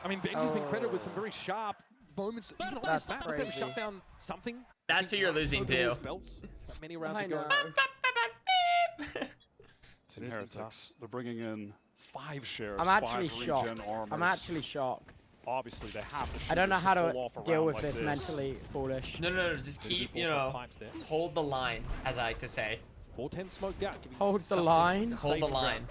I mean, Benji's been credited with some very sharp moments. Even on That's this map, to crazy. shut down something. That's who you're losing to. Belts, that many rounds I ago. know. Team Heretics, they're bringing in 5 shares. I'm actually 5 shocked. regen armors. I'm actually shocked. Obviously, they have to. I don't know how to pull off a deal round with like this this. mentally foolish. No, just keep, you know, hold the line, as I like to say. 410 smoked out. giving Hold the something line? to Hold stay the from line. ground.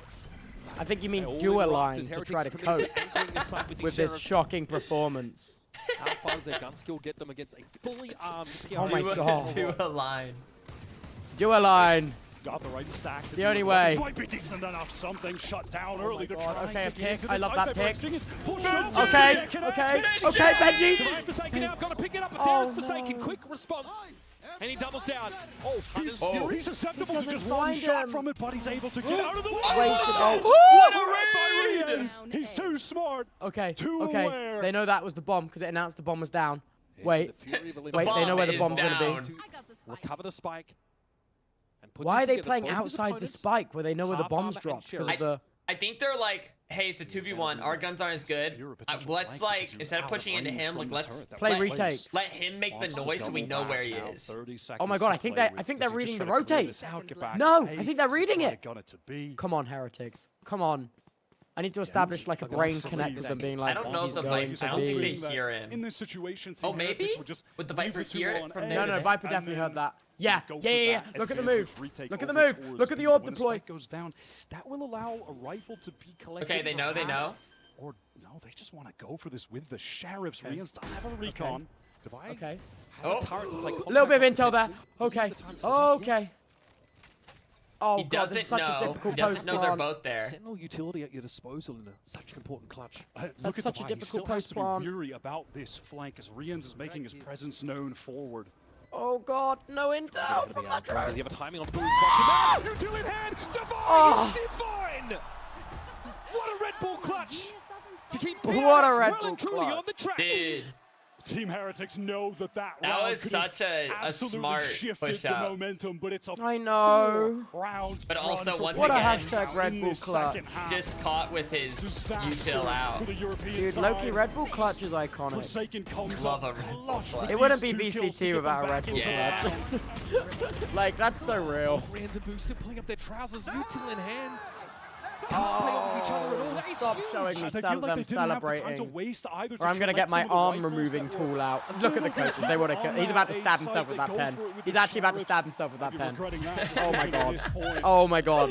I think you mean All do a in line rafters, to try to Heretics cope committed to anchoring the site with with the this Sheriff. shocking performance. How far does their gun skill get them against a fully armed PRX? Oh my God. Do a line. Do a line. got the right stacks. The only way. This might be decent enough. Something shut down early to try Okay, a to get pick. into I the love side. that pick. Okay, Okay, Benji. Divine Forsaken out, gonna pick it up, but there's Forsaken. Quick response. And he doubles down. Oh, he's susceptible to just one shot from it, but he's able to get out of the way. What a read! He's too smart. Okay, Too okay. aware. They know that was the bomb because it announced the bomb was down. Wait, wait, they know where the bomb's gonna be. Recover the spike. And put Why are these they together. playing Both his outside the opponents, spike where they know where the Half bomb's armor dropped? and Because of the... I think they're like, hey, it's a 2v1. Our guns aren't as good. Let's like, instead of pushing into him, like let's play retakes. Let him make the noise so we know where he is. Oh my god, I think they're reading the rotate. No, I think they're reading it. Come on, heretics. Come on. I need to establish like a brain connect with them being like, I don't know if the going Viper, I don't think they hear him. In this situation, oh, maybe? Would the Viper hear it from there? No, Viper definitely heard that. Yeah. Look at the move. Look at the move. Look at the orb deploy. Goes down. That will allow a rifle to be collected. Okay, they know. Or no, they just want to go for this with the sheriffs. Rians does have a recon. Okay. Has a turret to play A little bit of intel there. Okay. Okay. Oh he god, this is such a difficult he doesn't know post they're plan. both there. Sentinel utility at your disposal in such an important clutch. Look at such a Divine. difficult He still has post to be plan. weary about this flank as Rians is making his presence known forward. Oh god, no intel from that drone. Does he have a timing on Boo's util in hand. Divine! Divine! What a Red Bull clutch! To keep What a PRX Red well Bull and truly clutch. on the tracks. Dude. Team Heretics know that That round was could such a absolutely smart shifted push the out. momentum, but it's a I know. 4-round But run also, for once What a again, hashtag Red Bull clutch. just caught with his util out. Dude, Loki Red Bull clutch is iconic. Forsaken comes Love up a Red Bull clutch clutch. with It wouldn't these be 2 kills to VCT get without a them Red back Bull into clutch. Like, that's so real. Ryan's and Boo still pulling up their trousers, util in hand. Oh, stop showing me They feel like they them didn't have the time to celebrating. waste either Or I'm to gonna get collect my some of the arm rifles removing or- tool out. Look at the coaches, they would have killed. He's about to stab himself with that pen. He's actually about to stab himself with that pen. Oh my god. Oh my god.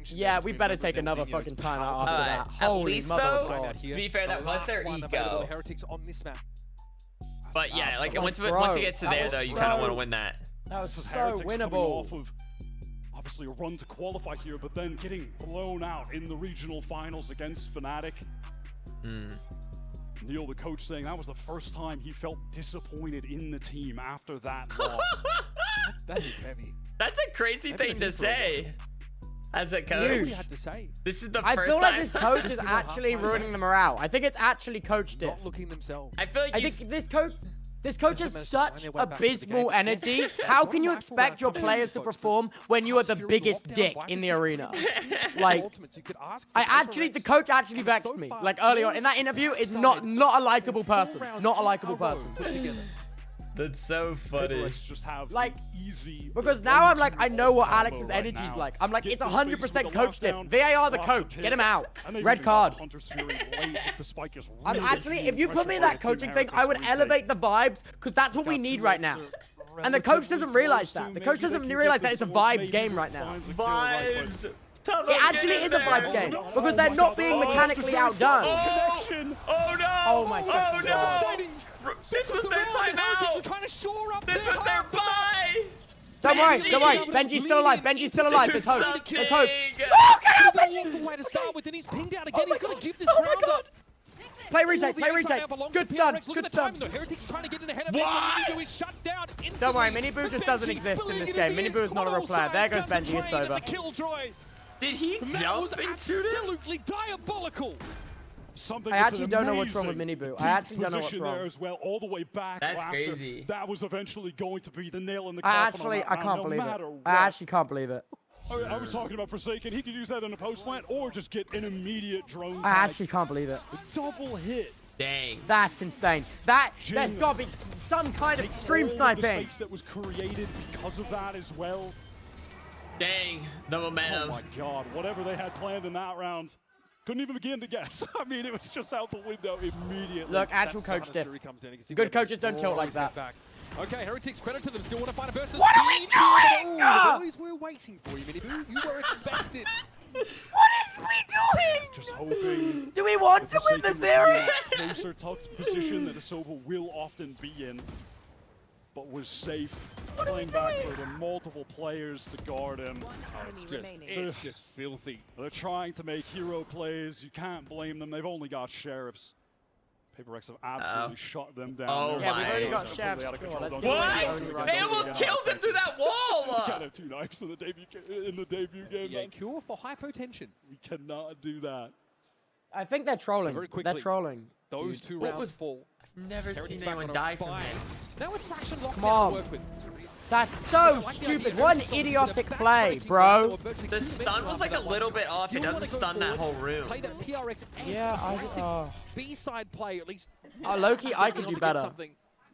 Yeah, we better take another fucking timeout after that. At Holy least mother of though, God. to be fair, that was their ego. Heretics on this map. But yeah, like Like, once bro, you get to that there was though, you kind of so- want to win that. That was This is so Heretics coming winnable. off of obviously a run to qualify here, but then getting blown out in the regional finals against Fnatic. Neil, the coach, saying that was the first time he felt disappointed in the team after that loss. That is heavy. That's a crazy thing to say. As a coach, Dude. Had to say. this is the I first feel like time. this coach is actually ruining the morale. I think it's actually coach diff. Not looking themselves. I feel like I think this coach has such abysmal energy. How can you expect your players to perform when you are the biggest dick in the arena? Like, the coach actually vexed me. Like early on in that interview, is not a likable person. Not a likable person. That's so funny. Just have Like, easy because now I'm like, I know what Alex's energy's like. I'm like, it's 100% coach diff. VAR the coach. Get him out. Red card. I'm actually, if you put me in that coaching thing, I would elevate the vibes because that's what we need right now. And the coach doesn't realize that. The coach doesn't realize that it's a vibes game right now. Vibes. Tubbo, It actually is a vibes game because they're not being mechanically outdone. Oh no! Oh my Oh God. no! This was their timeout! This was their bye! Don't worry. Benji's still alive. Benji's still alive. There's hope. There's hope. Oh, get out, Benji! Way to start with, and he's pinged out again. He's going to give this ground up. Play retake. Good stun. Look at the timing, though. Heretics trying to get in ahead of Miniboo is shut down instantly. Don't worry, Miniboo just doesn't exist in this game. Miniboo is not a real player. There goes Benji. It's over. Did he jump and shoot him? Absolutely diabolical. I actually don't know what's wrong with Miniboo. I actually don't know what's wrong. There as well, all the way back. That's after crazy. That was eventually going to be the nail in the I coffin. can't believe it. I actually can't believe it. I was talking about Forsaken. He could use that in a post plant or just get an immediate drone I tag. actually can't believe it. Double hit. Dang. That's insane. There's got to be some kind of extreme The sniping. space that was created because of that as well. Dang. The momentum. Oh my God. Whatever they had planned in that round. Couldn't even begin to guess. I mean, it was just out the window immediately. Look, actual coach diff. Good coaches don't kill it like that. Okay, Heretics, credit to them. Still want to find a burst of What are we speed. doing? The boys were waiting for you, Miniboo. You were expected. What is we doing? Just hoping. Do we want to win the series? Closer tucked position that Asoba will often be in, but was safe playing back for the multiple players to guard him. It's just filthy. They're trying to make hero plays. You can't blame them. They've only got sheriffs. PRX have absolutely shut them down. Oh yeah, my. we've already got chefs. What? They almost killed him through that wall. Can't have 2 knives in the debut game. Yeah, cure for hypotension. We cannot do that. I think they're trolling. So very quickly, they're trolling. Those 2 rounds fall. I've never seen anyone die from him. Now with Fraction lockdown Come on. to work with. That's so stupid. What an idiotic play, bro. The stun was like a little bit off. It doesn't stun that whole room. Play that PRX Yeah, B-side play at least. Loki, I could do better.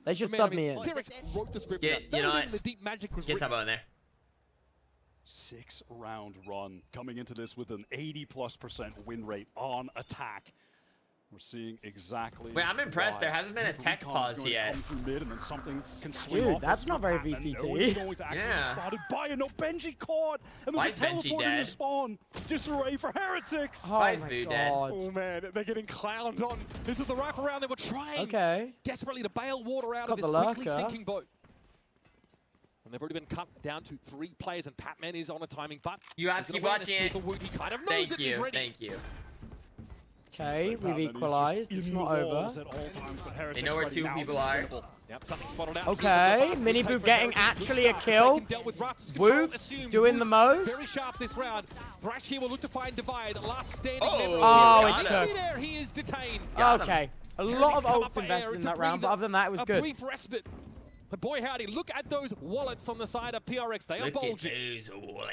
They should sub me in. PRX wrote the script. You know what? The deep magic was Get Tubbo in there. 6-round run coming into this with an 80+% win rate on attack. We're seeing exactly. Wait, I'm impressed. There hasn't been a tech pause yet. Come through mid and then something can swing Dude, off that's not very VCT. No one's going to actually be spotted by it. No, Benji caught. And there's a teleport in the spawn. Disarray for Heretics. Oh my god. Oh man, they're getting clowned on. This is the rifle round they were trying desperately to bail water out of this quickly sinking boat. And they've already been cut down to 3 players, and Patman is on a timing, but you have to keep watching it. He kind of knows it. He's ready. Thank you. Okay, we've equalized. It's not over. They know where 2 people are. Yep, something spotted out. Okay, Minibu getting actually a kill. Wook doing the most. Very sharp this round. Thrash here will look to find Divide. Last standing member. Oh, it's good. He is detained. Okay, a lot of ults invested in that round, but other than that, it was good. A brief respite. But boy howdy, look at those wallets on the side of PRX. They are bulging.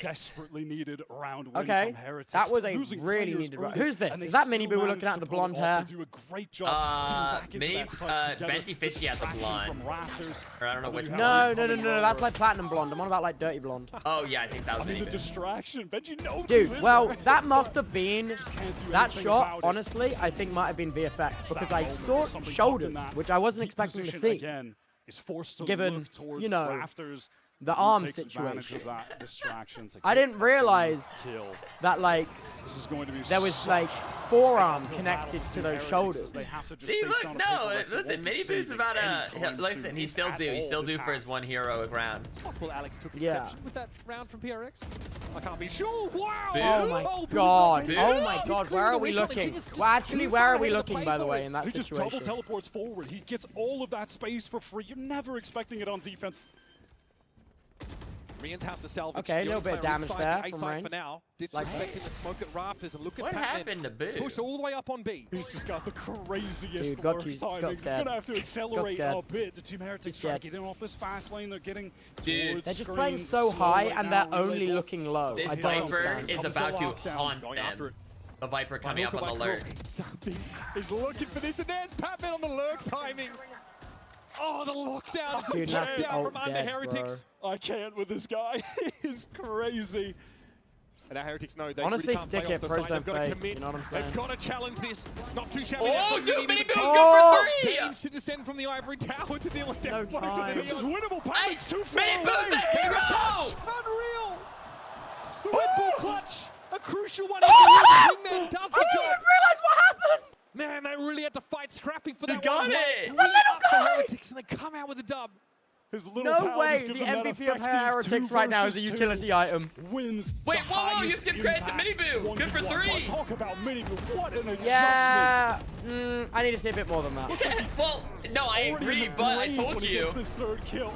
Desperately needed round win Okay, from Heretics. that was a really needed round. Who's this? Is that Minibu we're looking at, the blonde hair? Benji Fishy has the blonde. Or I don't know which one. No, that's like platinum blonde. I'm on about like dirty blonde. Oh yeah, I think that was the distraction. Benji knows. Dude, well, that must have been that shot. Honestly, I think might have been VFX because I saw shoulders, which I wasn't expecting to see. Is forced to given, look towards you know, rafters, the arm situation. Of that distraction to I didn't realize that, like, this is going to be there was, like, forearm connected to those shoulders. See, look, no, listen, Minibu's about listen, he's still due for his 1 heroic round. It's possible Alex took exception with that round from PRX. I can't be sure. Wow! Oh my god! Oh my god! Where are we looking? Well, actually, where are we looking, by the way, in that situation? He just double teleports forward. He gets all of that space for free. You're never expecting it on defense. Ryan's has to salvage. Okay, a little bit of damage there from Ryan. For now, disrespecting the smoke at rafters and look at what happened to Boo? Push all the way up on B. He's just got the craziest Dude, lurk timing. He's going to have to accelerate a bit. The Team Heretics trying to get in off this fast lane. They're getting towards they're just playing so high and they're only looking low. This Viper is about to haunt them. The Viper coming up on the lurk. Something is looking for this, and there's Patman on the lurk timing. Oh, the lockdown is down from under Heretics. Bro. I can't with this guy. He's crazy. And our Heretics know they honestly really can't stick play it, off the side. They've got to fake, commit. you know what I'm saying? They've got to challenge this. Not too shabby. Oh, dude, Minibu's good for 3! Gains to descend from the ivory tower to deal with no time. This is winnable. Patman's too far Minibu's a hero! Unreal! The Red Bull clutch! A crucial one. Oh! Wingman does the I didn't job. even realize what happened! Man, they really had to fight scrapping for that got one. it! Really up for Heretics, and they come out with a dub. His little no way, the MVP of Heretics right now is a utility item. Wins. Wait, whoa, you give credit to Minibu. Good for 3. Talk about Minibu. What an adjustment. Yeah, I need to see a bit more than that. Well, no, I agree, but I told you. This 3rd kill.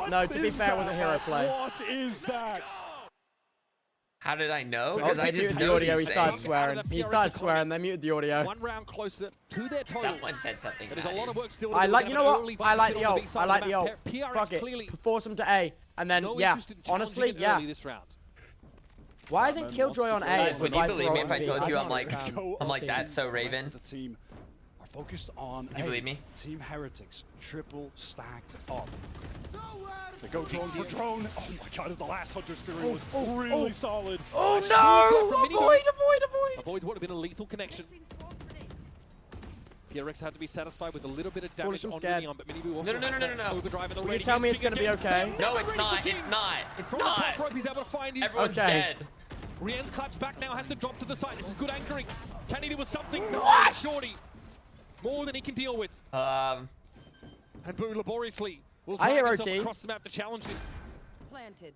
No, to be fair, it was a hero play. What is that? How did I know? Because I just muted the audio, he started swearing. He started swearing, they muted the audio. 1 round closer to their total. Someone said something. There's a lot of work still to I do. like, you know what? I like the ult. I like the ult. Fuck it. Force him to A. And then, yeah, honestly, yeah. Why isn't Killjoy on A? Would you believe me if I told you I'm like that's so Raven? The team are focused on you believe me? Team Heretics triple stacked up. They go drone for drone. Oh my god, the last Hunter's Fury was really solid. Oh no! Avoid! Avoid would have been a lethal connection. PRX had to be satisfied with a little bit of damage on Leon, but Minibu also no. overdrive and Will you tell me it's going to be okay? No, it's not. It's not. It's not. The top rope, he's able to find his... Everyone's dead. Ryan's claps back now, has to drop to the side. This is good anchoring. Can he do something? What? Shorty. More than he can deal with. And Boo laboriously will I hear drive himself OT. across the map to challenge this. planted.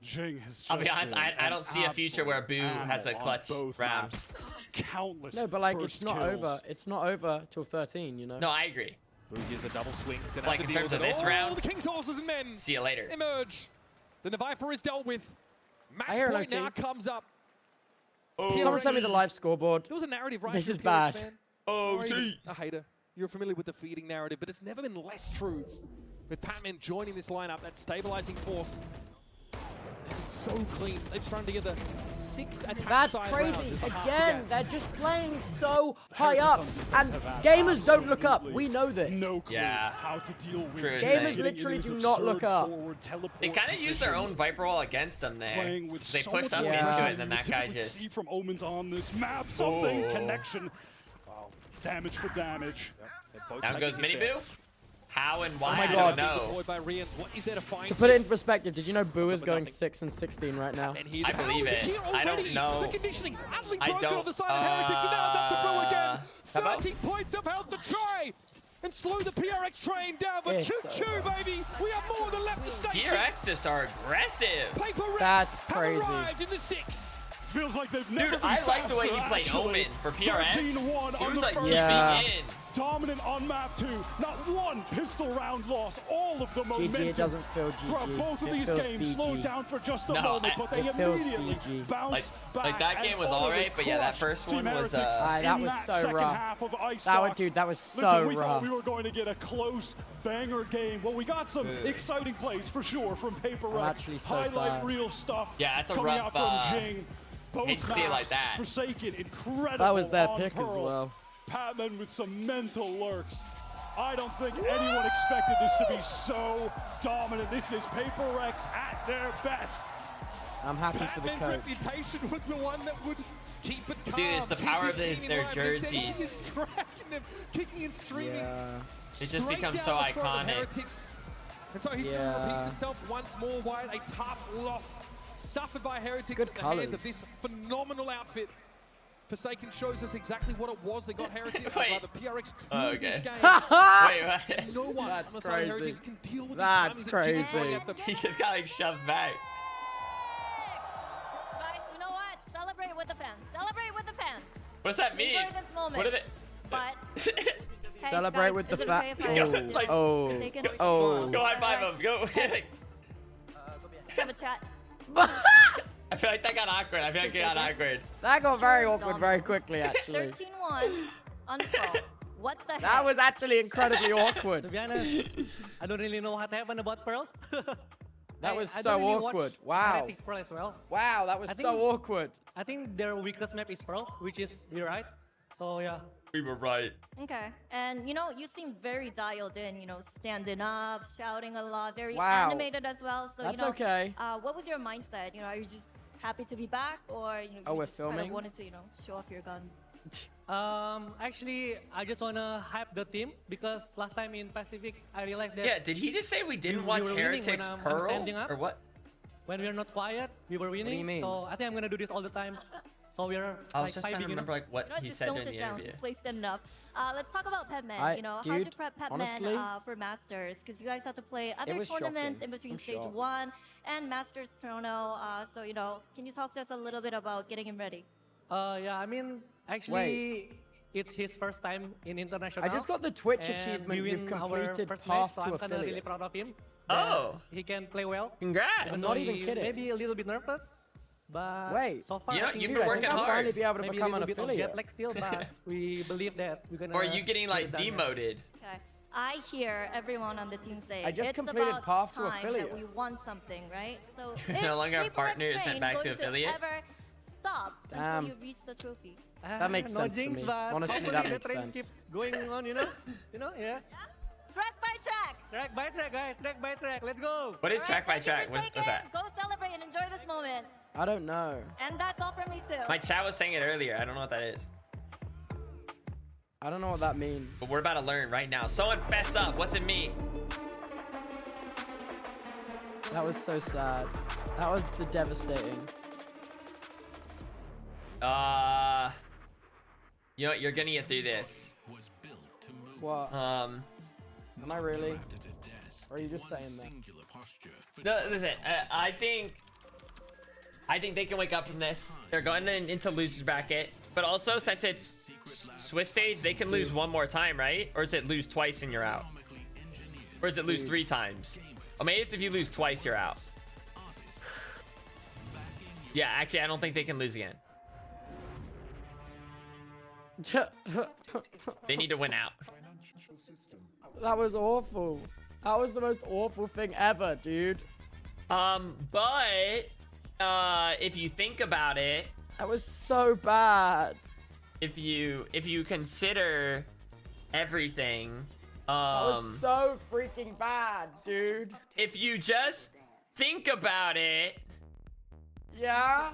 Jing has just I'll be honest, been I don't see a future where Boo has a clutch round. Countless. No, but like it's first not kills. over. It's not over till 13. You know. No, I agree. Boo gives a double swing. He's gonna Like have in to terms deal of with this it. round. The King's horses and men See you later. emerge. Then the Viper is dealt with. I Match hear an point now OT. comes up. Someone sent me the live scoreboard. There was a narrative right This through is PRX, bad. man. Oh, Sorry, a hater. You're familiar with the feeding narrative, but it's never been less true. With Patman joining this lineup, that stabilizing force. It's so clean. They've strung together 6 attack That's side crazy. rounds as the half Again, began. they're just playing so high up, and gamers don't look up. We know this. No clue Yeah. how to deal with True it. thing. Gamers literally do not look up. They kind of use their own Viper wall against them there. Playing with They so pushed much up more into pressure it, and then than that you guy typically just... see from Omens on this map. Something Oh. connection. Wow. Damage for damage. Down goes Mini Boo. How and why, Oh my I God. don't know. Deployed by Ryans. What is there to find? To put it in perspective, did you know Boo is going 6 and 16 right now? And he's I believe it. I don't know. The conditioning utterly I broken don't, on the side of Heretics, and now it's up to Boo again. how about- 30 points of health to try and slow the PRX train down, but It's choo-choo, baby. We have more than left the station. PRX just are aggressive. Paper Rex That's have crazy. arrived in the 6. Feels like they've never Dude, been I like the way faster, he played actually. Omen for PRX. 13-1 He on was the like first keeping Yeah. in. Dominant on map 2. Not one pistol round loss. All of the momentum. GG, it doesn't feel Throughout GG. both of It these feels games PG. slowed down for just a No, moment, but they it feels immediately PG. bounced back. Like that game and was utterly alright, but yeah, that crushed first one Team was, Heretics that in was so second rough. half of Ice That was, Box. dude, that was so Listen, we rough. thought we were going to get a close banger game. Well, we got some exciting plays for sure from Paper I'm Rex. actually so Highlight sad. reel stuff. Yeah, that's a coming rough, out from Jing. Both hate to see it like maps, that. Forsaken, incredible. That was their on pick as Pearl. well. Patman with some mental lurks. I don't think anyone expected this to be so dominant. This is Paper Rex at their best. I'm happy for the Patman's coach. reputation was the one that would keep it calm. Dude, it's the keep power his of team in their line, but instead he jerseys. is dragging them, kicking and streaming. Yeah. It just straight becomes down so the throat of iconic. Heretics. And so history Yeah. repeats itself once more. Wyatt, a tough loss suffered by Heretics Good at the hands of colours. this phenomenal outfit. Forsaken shows us exactly what it was. They got Heretics. Wait. The PRX Oh, threw okay. this game. Wait, what? No one That's on the side of Heretics crazy. can deal with That's these timings that Jim's throwing crazy. at them. He just got like shoved back. Guys, you know what? Celebrate with the fans. Celebrate with the fans. What does that mean? Enjoy this moment. What did it? But hey, Celebrate guys, with the is it fa- okay if I Go, just like- Oh. Forsaken? Oh. Go high five him. Go. Let's have a chat. I feel like that got awkward. I feel like it got awkward. That got very awkward very quickly, actually. 13-1 on Pro. What the heck? That was actually incredibly To awkward. be honest, I don't really know what happened about Pearl. That was I so don't really awkward. watch Wow. Heretics Pearl as well. Wow, that was I so think- awkward. I think their weakest map is Pearl, which is we right. So yeah. We were right. Okay, and you know, you seem very dialed in, you know, standing up, shouting a lot, very Wow. animated as well. So, That's you know, okay. What was your mindset? You know, are you just happy to be back, or, you know, Oh, you we're just kind of filming? wanted to, you know, show off your guns? Actually, I just wanna hype the team because last time in Pacific, I realized that. Yeah, did he just say we didn't we watch were winning when Heretics I'm Pearl? standing up. Or what? When we're not quiet, we were winning. you mean? So I think I'm gonna do this all the time. So we're I was like just trying to vibing, you know? remember like what You know, he just said don't during sit the down. interview. Play stand up. Let's talk about Pepman. You know, how'd you Dude, prep Pepman honestly, for Masters? Because you guys had to play other was tournaments shocking. in between I'm stage shocked. 1 and Masters Toronto. So, you know, can you talk to us a little bit about getting him ready? Yeah, I mean, actually, it's his first time in international. I just got the Twitch and achievement. we You've win our completed first path match, so to I'm kinda really affiliate. proud of him. Oh. that he can play well. Congrats. I'm Even not though even he kidding. Maybe a little bit nervous, but Wait. so far You know, I think you've he's been I working think I'll hard. finally be able to maybe become a an little bit of affiliate. jet lag still, but we believe that we're gonna. Or are you getting get like it done, man. demoted? Okay. I hear everyone on the team say I just it's completed about path to time affiliate. that we won something, right? So No is longer a Paper partner, Rex sent Train back to going affiliate? ever stop Damn. until you reach the trophy? That makes no sense to jinx, me. but Honestly, hopefully that the makes trains sense. keep going on, you know, yeah. Track by track. Track by track, guys. Track by track. Let's go. What is All right, track by thank you, track? What's Forsaken. that? Go celebrate and enjoy this moment. I don't know. And that's all from me too. My chat was saying it earlier. I don't know what that is. I don't know what that means. But we're about to learn right now. Someone fess up. What's it mean? That was so sad. That was the devastating. You know what? You're gonna get through this. What? Um, Am I really? Or are you just saying that? No, listen, I think they can wake up from this. They're going into loser's bracket, but also since it's Swiss stage, they can lose one more time, right? Or is it lose twice and you're out? Or is it lose 3 times? Or maybe it's if you lose twice, you're out. Yeah, actually, I don't think they can lose again. They need to win out. That was awful. That was the most awful thing ever, dude. But if you think about it, that was so bad. If you consider everything, that was so freaking bad, dude. If you just think about it, yeah.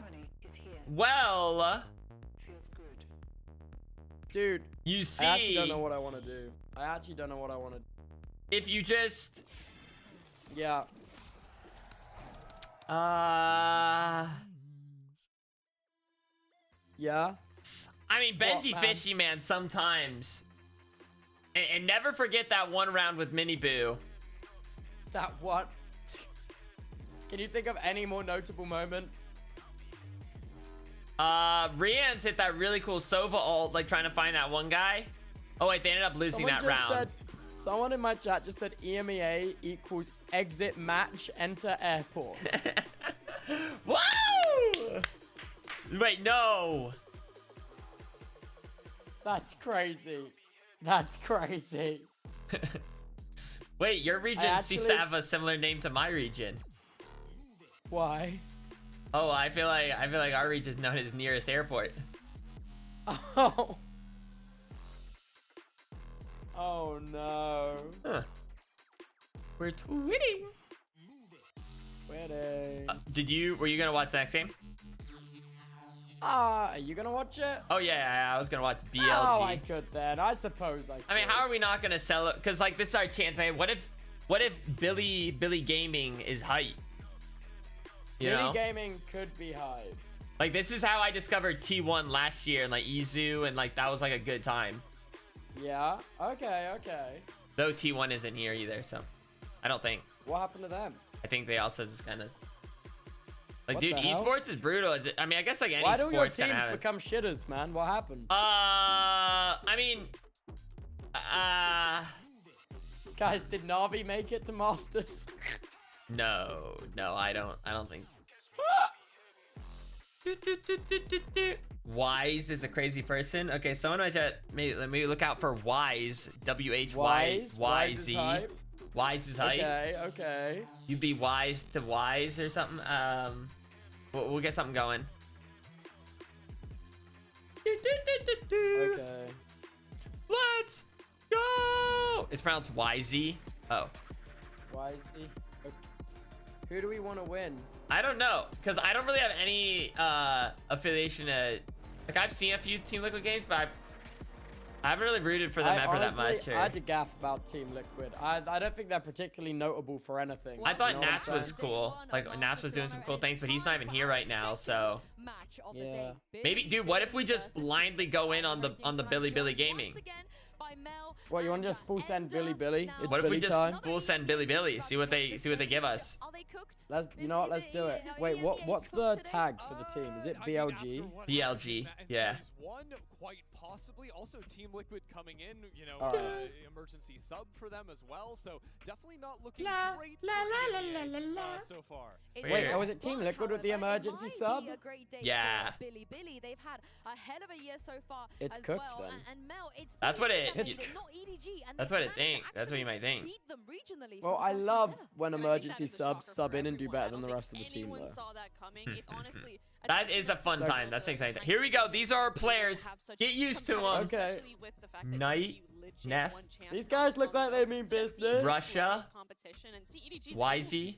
Well, dude, you see, I actually don't know what I want to do. I actually don't know what I want to do. If you just, yeah. Yeah. I mean, Benji Fishy, man, sometimes. And never forget that one round with Mini Boo. That what? Can you think of any more notable moments? Ryan's hit that really cool Sova ult, like trying to find that one guy. Oh wait, they ended up losing that round. Someone in my chat just said EMEA equals exit match, enter airport. Whoa! Wait, no. That's crazy. That's crazy. Wait, your region seems to have a similar name to my region. Why? Oh, I feel like our region is known as nearest airport. Oh. Oh no. Huh. We're twinning. Winning. Were you gonna watch the next game? Are you gonna watch it? Oh yeah, I was gonna watch BLG. Oh, I could then. I suppose I could. I mean, how are we not gonna sell it? Cause like this is our chance. I mean, what if Billy Gaming is hype? Billy Gaming could be hype. Like this is how I discovered T1 last year and like Izu, and like that was like a good time. Yeah. Okay. Though T1 isn't here either, so I don't think. What happened to them? I think they also just kind of like, What dude, the hell? Esports is brutal. I mean, I guess like any Why do your sports kind teams of have. become shitters, man? What happened? I mean, guys, did Navi make it to Masters? no, I don't think. Wise is a crazy person. Okay, someone might maybe look out for Wise. WHYYZ. Wise is hype. Okay. You'd be wise to wise or something. We'll get something going. Okay. Let's go. It's pronounced YZ. Oh. YZ. Okay. Who do we want to win? I don't know, because I don't really have any affiliation to. Like, I've seen a few Team Liquid games, but I haven't really rooted for them ever that much. I had to gaff about Team Liquid. I don't think they're particularly notable for anything. I thought Nats was cool. Like, Nats was doing some cool things, but he's not even here right now, so. Yeah. Maybe, dude, what if we just blindly go in on the Billy Gaming? What, you want to just full send Billy? It's what if Billy we just time? full send Billy? See what they give us. You know what? Let's do it. Wait, what's the tag for the team? Is it BLG? BLG, yeah. One quite possibly. Also, Team Liquid coming in, you know, Alright. emergency sub for them as well. So definitely not looking great so far. Wait, was it Team Liquid with the emergency sub? Yeah. Billy, they've had a hell of a year so far. It's as cooked well. then. And Mel, it's That's what it. Billy, not EDG, and That's they what it managed to think. That's what you might think. beat them regionally Well, for the I first love time when ever. emergency subs sub in and do better than the rest of the team, Anyone though. saw that coming. It's honestly a That is a fun time. That's exciting. Here we go. These are our players. Get used to them. Okay. with the fact that Knight, EDG legit Neff. won champs These guys look like they mean business. Russia, competition and see EDG's YZ.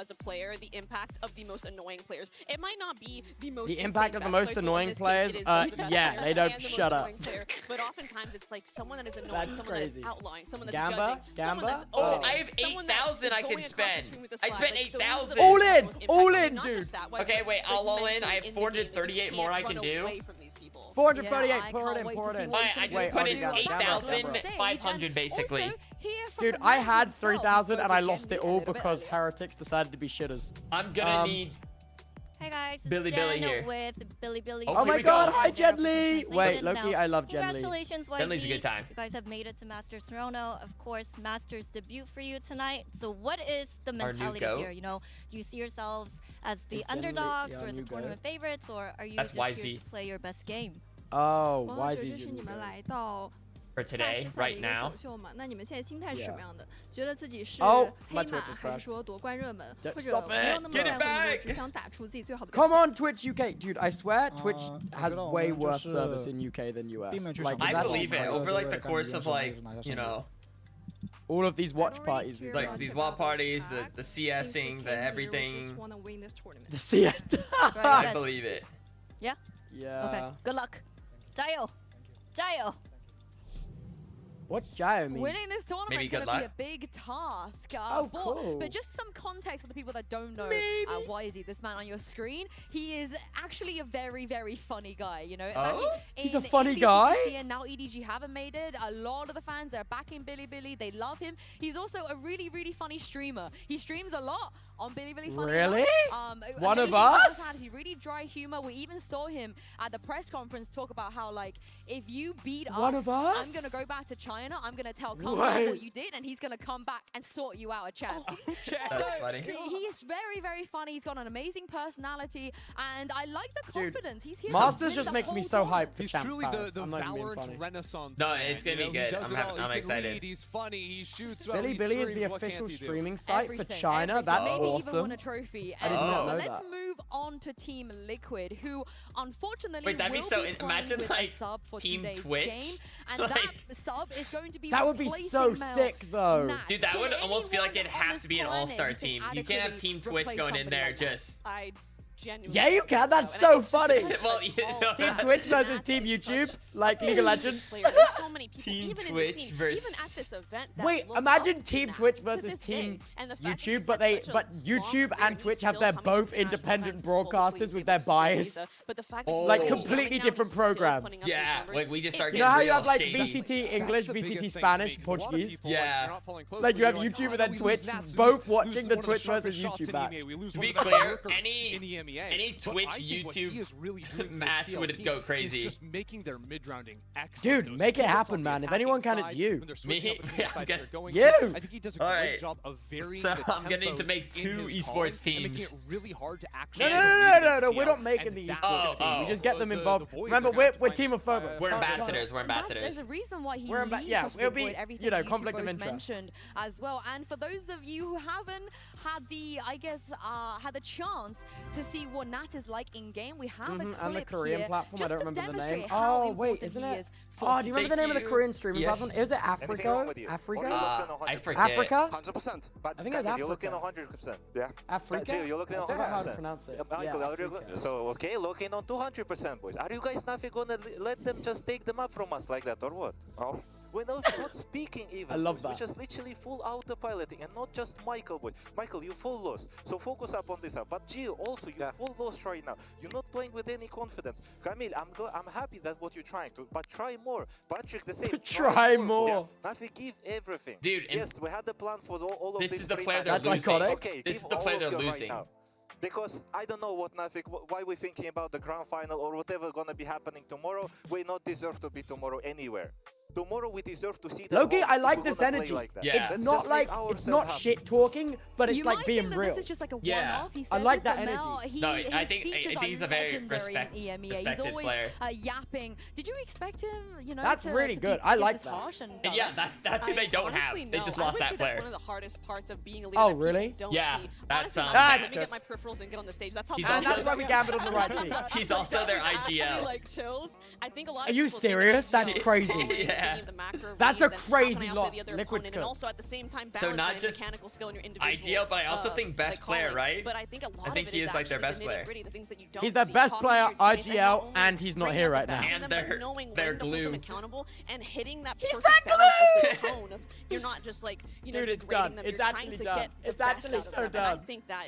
as a player the impact of the most annoying players. It might not be the most The impact of the most annoying players, yeah, they don't shut up. But oftentimes it's like someone that is annoying, That's someone crazy. that is outlawing, someone that's Gamba? judging, someone that's Oh, owning. I have 8,000 I can spend. I spent 8,000. All in, dude. Okay, wait, I'll all in. I have 438 more I can do. 438, pour it in. I just put in 8,500 basically. Dude, I had 3,000 and I lost it all because Heretics decided to be shitters. I'm gonna need Hi guys, it's Billy Jen here. with Billy Billy. Oh my God, hi Jenly! Wait, Now, Loki, I love Jenly. Congratulations, YZ. Jenly's a good time. You guys have made it to Masters Toronto. Of course, Masters debut for you tonight. So what is the mentality here? You know, do you see yourselves as the underdogs or the tournament favorites, or are you just here to play your best game? Oh, YZ. For today, right now. Oh, my Twitch is crashed. Get it back! Come on, Twitch UK. Dude, I swear Twitch has way worse service in UK than US. Like, I believe it. Over like the course of like, you know, all of these watch parties. Like these watch parties, the CSing, the everything. The CS. I believe it. Yeah? Yeah. Okay, good luck. Jayo! Jayo! What's Jayo mean? Winning this tournament is going to be a big task. Cool. But just some context for the people that don't know YZ, this man on your screen, he is actually a very, very funny guy. You know, he's a funny guy. And now EDG haven't made it. A lot of the fans, they're backing Billy Billy. They love him. He's also a really, really funny streamer. He streams a lot on Billy Billy Funny. Really? One of us? He really dry humor. We even saw him at the press conference talk about how, like, if you beat us, I'm going to go back to China. I'm going to tell Kung what you did, and he's going to come back and sort you out a chance. That's funny. He's very, very funny. He's got an amazing personality, and I like the confidence. He's here. Masters just makes me so hyped for He's Champs truly Paris. the Valorant renaissance. No, it's going to be good. I'm excited. He's funny. He shoots well. Billy Billy is the official streaming site for China. That's Maybe awesome. even won a trophy. I did not know let's that. move on to Team Liquid, who unfortunately Wait, that'd be will so. be Imagine with like a sub for Team today's Twitch. Game, and that sub is going to be that would be so sick, though. Dude, that would almost feel like it'd have to be an all-star team. You can't have Team Twitch going in there just. Yeah, you can. That's so funny. Well, Team Twitch versus Team YouTube, like League of Legends. There's so many people, Team even Twitch in the scene, versus. even at this event. That Wait, look imagine up to Team Nats Twitch to versus this Team day. And the fact that YouTube, he's but had such a YouTube long and career, Twitch he's have still their coming to both international independent events, hopefully broadcasters he's with able their to stay bias. with but the fact that Like he's completely coming out, different he's still programs. putting up Yeah, these numbers. like we just start You getting know how you real have like shady. VCT English, VCT Spanish, Portuguese? Yeah. Like you have YouTube and then Twitch, both watching the Twitch versus YouTube match. To be clear, any Twitch YouTube match would go crazy. Just making their mid-rounding excellent. Dude, make it happen, man. If anyone can, it's you. Me? I think he does a great job of varying so the I'm gonna need to make two esports teams. making it really hard to actually. No. We're not making the esports team. We just get them involved. Remember, we're team of FOMO. We're ambassadors. We're ambassadors. There's a reason why he yeah, leaves it'll be, everything you know, conflict of both interest. mentioned as well. And for those of you who haven't had the, I guess, had the chance to see what Nat is like in game, we have a clip and the Korean here platform, I just don't to remember the name. demonstrate how Oh, wait, important isn't he it? is for Oh, do you Team remember the name of the Korean streaming platform? Is it Africa? Africa? 100%. But I think it's you're looking Africa. 100%. Yeah. Africa? You're looking I 100%. forgot how to pronounce it. Michael, so, okay, looking on 200%, boys. Are you guys not gonna let them just take them up from us like that, or what? Oh. We're not speaking even. I love boys. that. We're just literally full autopiloting, and not just Michael, boys. Michael, you're full lost, so focus up on this. But Gio, also, you're full lost right now. You're not playing with any confidence. Camille, I'm happy that's what you're trying to, but try more. Patrick, the same. Try more. Nothing, give everything. Dude, yes, we had the plan for all of this these is the three player they're matches. losing. Okay, this is the player they're losing. Right now. Because I don't know what Nafik, why we're thinking about the grand final or whatever gonna be happening tomorrow. We not deserve to be tomorrow anywhere. Tomorrow we deserve to see that. Loki, I like this energy. Like that. Yeah. It's not like it's not shit talking, but it's you like might being think that real. This is just like a Yeah. one-off. He I says like this, that but Mel, energy. No, his I think speeches he's are a very legendary in EMEA. He's respected always player. Yapping. Did you expect him? You know, That's to, really to good. Be I like this that. harsh and Yeah, that's who they don't have. Honestly, They no. just I lost would that say player. That's one of the hardest parts of being a leader. Oh, that people really? Don't Yeah, see. that's Honestly, bad. let me get my peripherals and get on the stage. That's how. He's bad also- it is. That's why we gambled on the right team. He's also their That was actually, IGL. like chills. I think a lot Are of you people think serious? about, That's you know, crazy. following Yeah. the macro That's a reads and crazy how can I loss. outplay the other Liquid's opponent, good. and also at the same time So balance not my just mechanical skill and your individual. IGL, but I also think best like, player, calling. right? But I think a lot I think of it he is like their actually best the player. nitty-gritty, the things that you don't He's the see, best talking to player, your teammates, and not IGL, only and he's not bringing here up right the best now. in them, And but knowing they're when to hold glue. them accountable and hitting that He's perfect that balance of the tone of you're not just like, you know, Dude, it's degrading done. them. It's You're trying actually to done. get the It's best actually out of so them. And done. I think that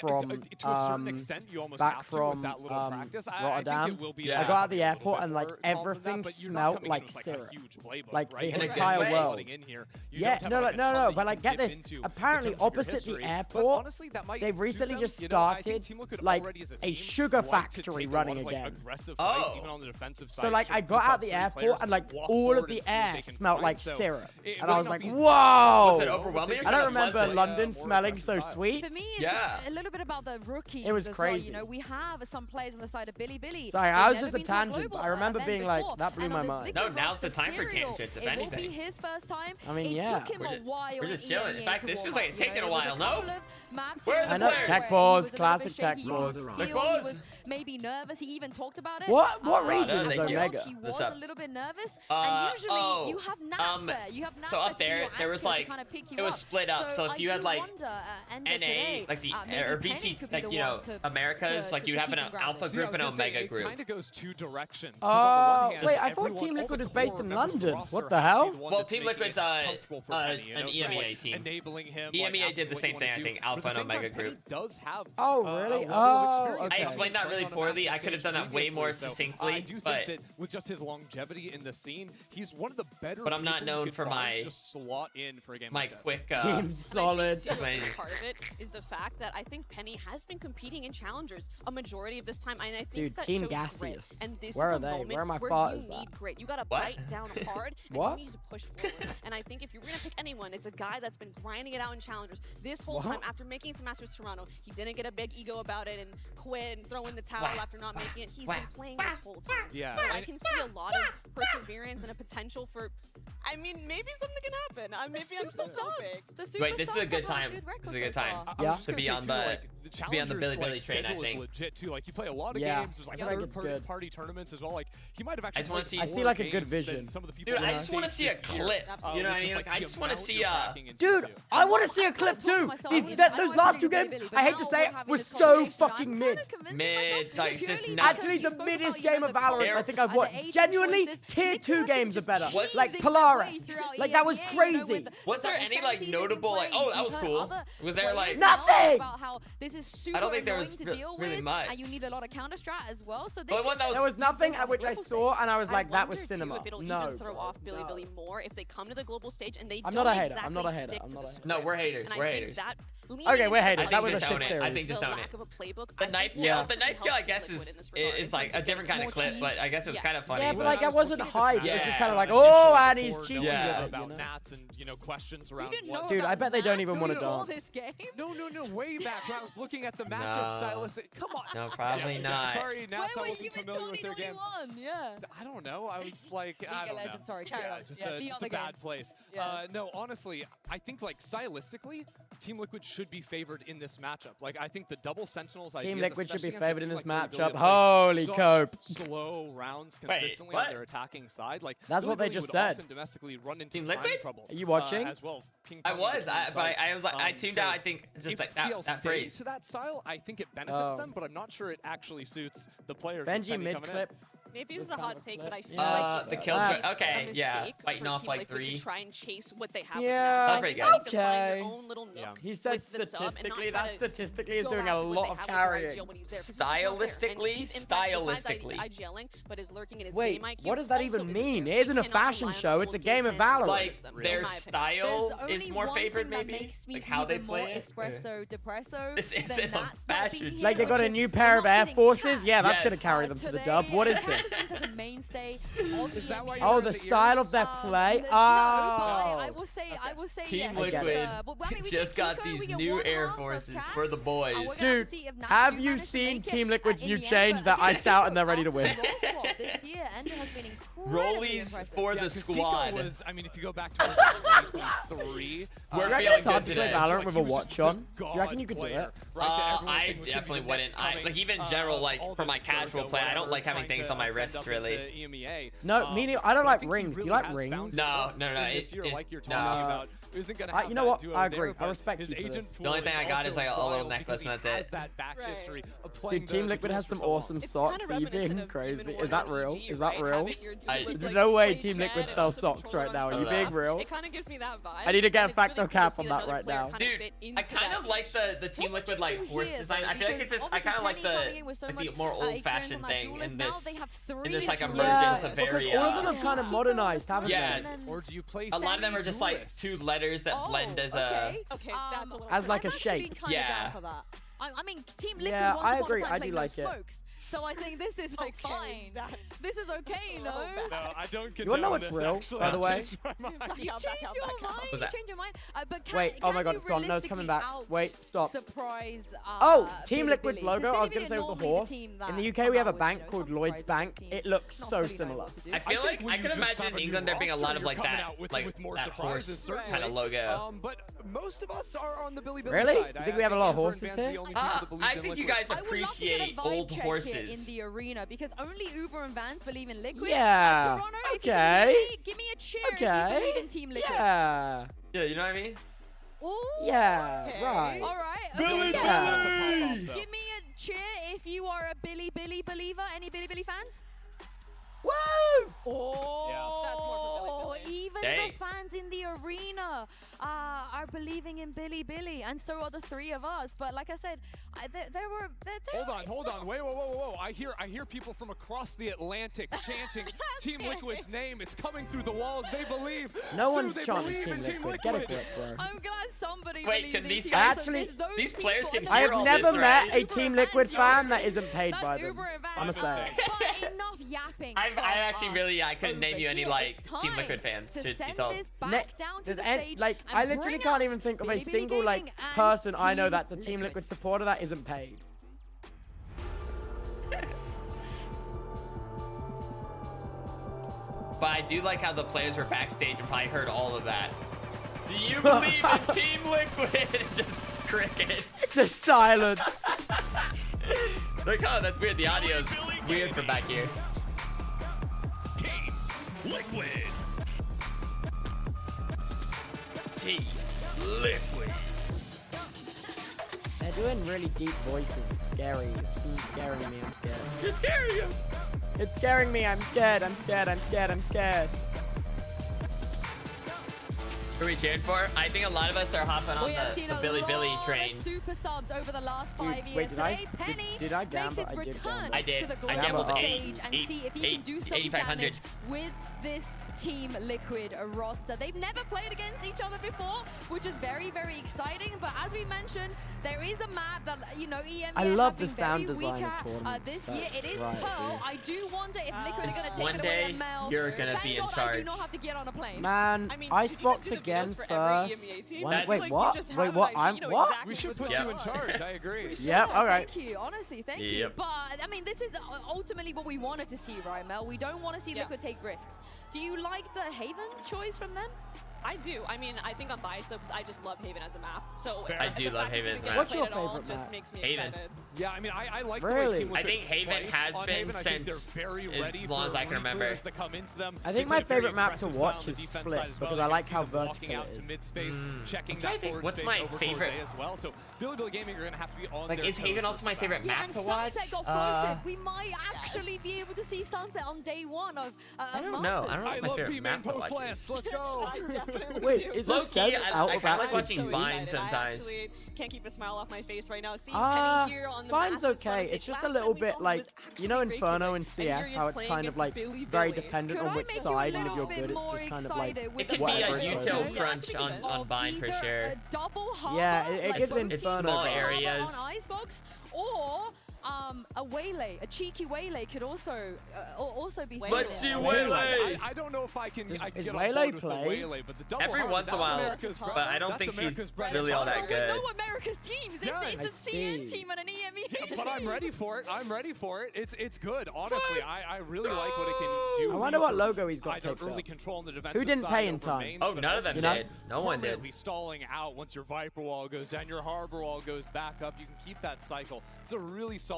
from to a certain extent, you almost back have to from with that little practice. Rotterdam. I think it will be I got out of the airport and like everything smelled like syrup, like the entire world. You Yeah, don't have, no, but like, get this. Apparently, opposite the airport, honestly, they've recently just started like a sugar factory running again. Even on the defensive side, So like, I got out the airport and like all of the air smelled like syrup, and I was like, whoa! Was it overwhelming? I don't remember London smelling so sweet. For me, it's a little bit about the rookies. It was as crazy. Well. You know, we have some players on the side of Billy. Sorry, I was just a tangent, but I remember being like, that blew my mind. No, now's the time for tangents, if anything. It will be his first time. I mean, it took him a while. We're just chilling. In fact, this feels like it's taking a while, no? Where are the players? Tech pause, classic tech pause. He was maybe nervous. He even talked about it. What region is Omega? He was a little bit nervous. And usually you have Nats there. You have Nats so up there was like, it was split up. So if you had like NA, like the or VC, like you know, Americas, like you'd have an Alpha group and Omega group. It kind of goes two directions. Oh, wait, I thought Team Liquid is based in London. What the hell? Well, Team Liquid's an EMEA team. EMEA did the same thing, I think, Alpha and Omega group. Oh, really? Oh, okay. I explained that really poorly. I could have done that way more succinctly. I do think that with just his longevity in the scene, he's one of the better. But I'm not known for my just slot in for a game my like quick Team Solid. Part of it is the fact that I think Penny has been competing in challengers a majority of this time, and I think Dude, that Team shows gaseous. grit. And this Where is are a they? moment Where are my where fathers you need at? grit. You gotta What? bite down hard, What? and you need to push forward. And I think if you're gonna pick anyone, it's a guy that's been grinding it out in challengers this whole time. After making it to Masters Toronto, he didn't get a big ego about it and quit and throw in the towel after not making it. He's been playing this whole time. Yeah. So I can see a lot of perseverance and a potential for. I mean, maybe something can happen. Maybe I'm still hoping. Wait, this is a good time. This is a good time. Yeah. To be on the Billy Billy train, I think. Legit too. Like you play a lot of Yeah. games. There's like I feel like it's party tournaments as well. Like he might have actually. I just want to see. I see like a good vision. Some of the people Dude, I just want to see a clip. You know what I mean? Like I just want to see a. Dude, I want to see a clip too. Those last two games, I hate to say it, were so fucking mid. Mid, like just Actually, the middest game of Valorant I think I've watched. Genuinely, tier 2 games are better. Like Polaris. Like that was crazy. Was there any like notable like? Oh, that was cool. Was there like nothing? I don't think there was really much. And you need a lot of counter strat as well. So There was nothing at which I saw and I was like, that was cinema. If it'll No. even throw off Billy more if they come to the global stage and they I'm don't not a hater. exactly I'm not a hater. stick I'm to not the a hater. No, we're haters. And I We're think haters. that Okay, we're haters. That was a just shit own it. series. I think just the own lack it. of a playbook, The I knife think kill, will the knife help kill, I Team guess Liquid in this regard, is in like terms a of different kind of getting clip, more but I guess it was cheese. kind of funny. Yeah, but When like I that was wasn't looking at hype. this It was just matchup, kind of like, initially oh, and he's before cheeky knowing with it. about You know? Nats and questions around didn't what. know Dude, I bet they don't even want to all dance. this game. No, way back when I was looking at the matchup stylistic. Come on. No, probably not. Sorry, Nats, I Where were wasn't you in familiar with their game. 2021? Yeah. I don't know. I was like, I don't know. Legend, sorry, carry on. Just Yeah, a, be just on a the bad game. place. Yeah. No, honestly, I think like stylistically, Team Liquid should be favored in this matchup. Like I think the double Sentinels ideas, Team Liquid should be especially against a favored in team this like Billy matchup. Billy that Holy plays cope. such slow rounds Wait, consistently what? on their attacking side. Like That's Billy what they Billy just would said. often domestically run into Team time Liquid? trouble. Are you watching? As well. I was, but I was like, I tuned so out. I think just if like GL that stays phrase. to that style, I think it benefits Oh. them, but I'm not sure it actually suits the players. with Benji Penny mid coming in. clip. Maybe this is This a kind hot of take, clip. but I feel Yeah. like The it's Killjoy. a Okay, mistake yeah, for fighting off Team like Liquid 3. to try and chase what they have. Yeah, That's pretty They good. need to find their Okay. own little nook He said with the sub and not statistically, try that to statistically is go doing a after what lot they of have with their carrying. IGL when he's there, 'cause he's just not there. And Stylistically, he's, in fact, besides stylistically. IGLing, but is lurking in his Wait, game IQ what does that also even isn't mean? there, It so isn't you a cannot fashion rely on show, the it's a whole game of plan to Valorant. go Like against them, in their my opinion. style There's is only more one favored, thing that maybe. makes me Like how they even play more it. espresso depresso This than isn't a Nats not fashion being show. here, Like they got a which new is pair of we're not Air getting Forces? Yeah, that's Yes. going to carry them to the dub. What is Today, this? Candace is such a mainstay of Is that why EMEA. you're Oh, wearing the the style ears? of their play? No, but Oh. I will say Team yes. Liquid But, I mean, we just get got Kiko, these we get new one Air half of Forces Cats. for the We're boys. gonna have to Dude, see if Nats have do you manage to seen make it Team Liquid's in new the end, change? but They're again, iced out and they're ready to Kiko win. after the role swap this year, Ender has been incredibly Rollies impressive. for the 'cause squad. Kiko was, I mean, if you go back to 2023, We're Do you reckon feeling it's hard good to play today. Valorant with a he was watch just on? the Do you reckon you could do god it? player, right, that everyone was I saying was gonna be definitely the wouldn't. next coming, Like even general, like all for my this casual Virgo, play, I don't whatever, like having trying things to on my ascend wrists up really. into EMEA. No, me neither. I don't but like think he rings. Do you really like has rings? bounced No, up no, in no, this year, it- like you're no. talking about. isn't going to have you know what? duo I agree. there, I but respect his you for agent this. The only thing I got is like a little necklace and that's it. Has that back history of playing Dude, Team the Liquid has some awesome socks. Are you being crazy? Is that real? Is that real? There's No way Team Liquid sells socks right now. Are you being real? It kind of gives me that vibe. I need to get a facto cap on that right now. Dude, I kind of like the Team Liquid like horse design. I feel like it's just I kind of like the more old-fashioned thing in this like emergence of very. All of them have kind of modernized, haven't yeah. they? Or do you play? A lot of them are just like two letters that blend as a. Okay, that's a little. As like a shape. Yeah. For that. I mean, Team Liquid Yeah, once I upon a agree. time I played do no like it. smokes. So I think this is like fine. This is okay, no? No, I don't You wanna know what's this, real, actually. by the way? You changed your mind. You changed your mind. But Wait, oh my god, it's gone. No, it's coming back. Wait, stop. Surprise. Oh, Team Liquid's Bilibili. logo, I was Because going to say with the Bilibili horse. normally In the the team UK, we have a that bank was, called some Lloyd's surprises Bank. teams It looks not so fully know similar. what to do. I feel like I could imagine England there being a lot of like coming that, out with like more that surprises, horse kind of logo. But most of us are on the Bilibili Really? side. You think we have a lot of horses here? I think you guys I would love to get a appreciate vibe old check horses. here in the arena because only Uber and Vans believe in Liquid. Yeah. Toronto, if you Okay. believe, give me a cheer if you believe in Team Liquid. Yeah. Yeah, you know what I mean? Ooh, Yeah, okay. right. All right. Billy okay. Billy! Give me a cheer if you are a Billy Billy believer. Any Billy Billy fans? Woo! Oh, even Dang. the fans in the arena are believing in Billy Billy, and so are the three of us. But like I said, there were. Hold on, wait, whoa! I hear people from across the Atlantic chanting Team Liquid's name. It's coming through the walls. They believe. No Sue, one's they chanting believe Team in Liquid. Get a grip, bro. I'm glad somebody Wait, believes can in these Team guys Liquid. Actually, There's those these players people, can and I hear have all never this, met right? a Team Liquid fan that isn't paid That's by them. Uber and Vans. I'm gonna say. But enough yapping. I from actually us really I couldn't name over you any here. like It's Team time Liquid fans. to Should be send told. this back down to the stage like and I literally bring can't out even think of a Billy Billy single like Gaming and person I know Team that's a Team Liquid supporter that isn't paid. But I do like how the players were backstage and probably heard all of that. Do you believe in Team Liquid? Just crickets. Just silence. Like, oh, that's weird. The audio's weird from back here. Team Liquid. Team Liquid. They're doing really deep voices. It's scary. It's scaring me. I'm scared. You're scaring him. It's scaring me. I'm scared. I'm scared. I'm scared. I'm scared. Who are we cheering for? I think a lot of us are hopping on We have seen the a Billy Billy lot train. of super subs over the last 5 years. wait, did I- Today, Penny did I makes gamble? his I did return gamble. I did. to the I global gambled stage and see if he can do some 8,500. damage with this Team Liquid roster. They've never played against each other before, which is very, very exciting. But as we mentioned, there is a map that, you know, EMEA I love have the been sound very design weak of at tournaments. this year. It is Right, Pearl. yeah. I do wonder if Liquid are going to take One it away day, at Mel. you're gonna be in Thank God I do charge. not have to get on a plane. Man, I mean, Icebox should you just do the again videos for every first. EMEA team? One- That's wait, like you what? just Wait, have what? an idea, I'm you know what? exactly We should what's put going you in on. charge. I agree. Yep. All right. Thank you. Honestly, thank you. Yep. But I mean, this is ultimately what we wanted to see, right, Mel? We don't want to see Liquid take risks. Do you like the Haven choice from them? I do. I mean, I think I'm biased though because I just love Haven as a map. So I do love Haven as a map. What's your Played at all favorite just map? makes me Haven. excited. Yeah, I mean, I like Really? the way Team I Liquid think Haven play has on been Haven. I think since they're very as ready long as for I can remember. replayers that come into them. I They think play my a very favorite map to aggressive watch style on is the defense Split side as well. because You I can like see how them walking vertical out it to is. mid-space, checking I'm trying that to think, forward what's space my over favorite- Day as well. So Billy Gaming are going to have to be on Like, their is Haven toes also this my round. favorite Yeah, map and to watch? Sunset got floated. We might actually be able to see Sunset on day one of I don't know. I don't know I what my love favorite B-main map to post watch plants. is. Let's go. I definitely Wait, do. is Low this key, said I out of kinda like active watching so Vine excited. sometimes. I actually can't keep a smile off my face right now. Seeing Ah, Penny here on the Vine's Masters okay. front It's stage. just a Last little time we bit saw him like, was you know, actually Inferno Reykjavik, and and here CS, he how is it's playing kind of against like Billy very Billy. dependent Could on I which make you a side, and if little you're bit good, it's more just kind of like excited with It could be whatever a it goes util with. crunch on Vine for either sure. a double harbor, Yeah, it gives both Inferno teams small play harbor areas. on Icebox, or a waylay, a cheeky waylay could also be. Let's see feasible. Waylay. I don't know if I can Is get on Waylay board with the play? Waylay, but the double Every harbor, once in a that's while, America's bread. but I don't That's think she's America's bread and really all butter. that We good. know America's teams. Yeah, It's a I CN see. team and an EME Yeah, team. but I'm ready for it. I'm ready for it. It's good. Honestly, I really like what it can do. I for wonder you what for logo he's got either taped early up. control on the defensive Who didn't side pay in over time? mains, Oh, but none of them also did. No one did. permanently stalling out once your Viper wall goes down, your Harbor wall goes back up. You can keep that cycle. It's a really solid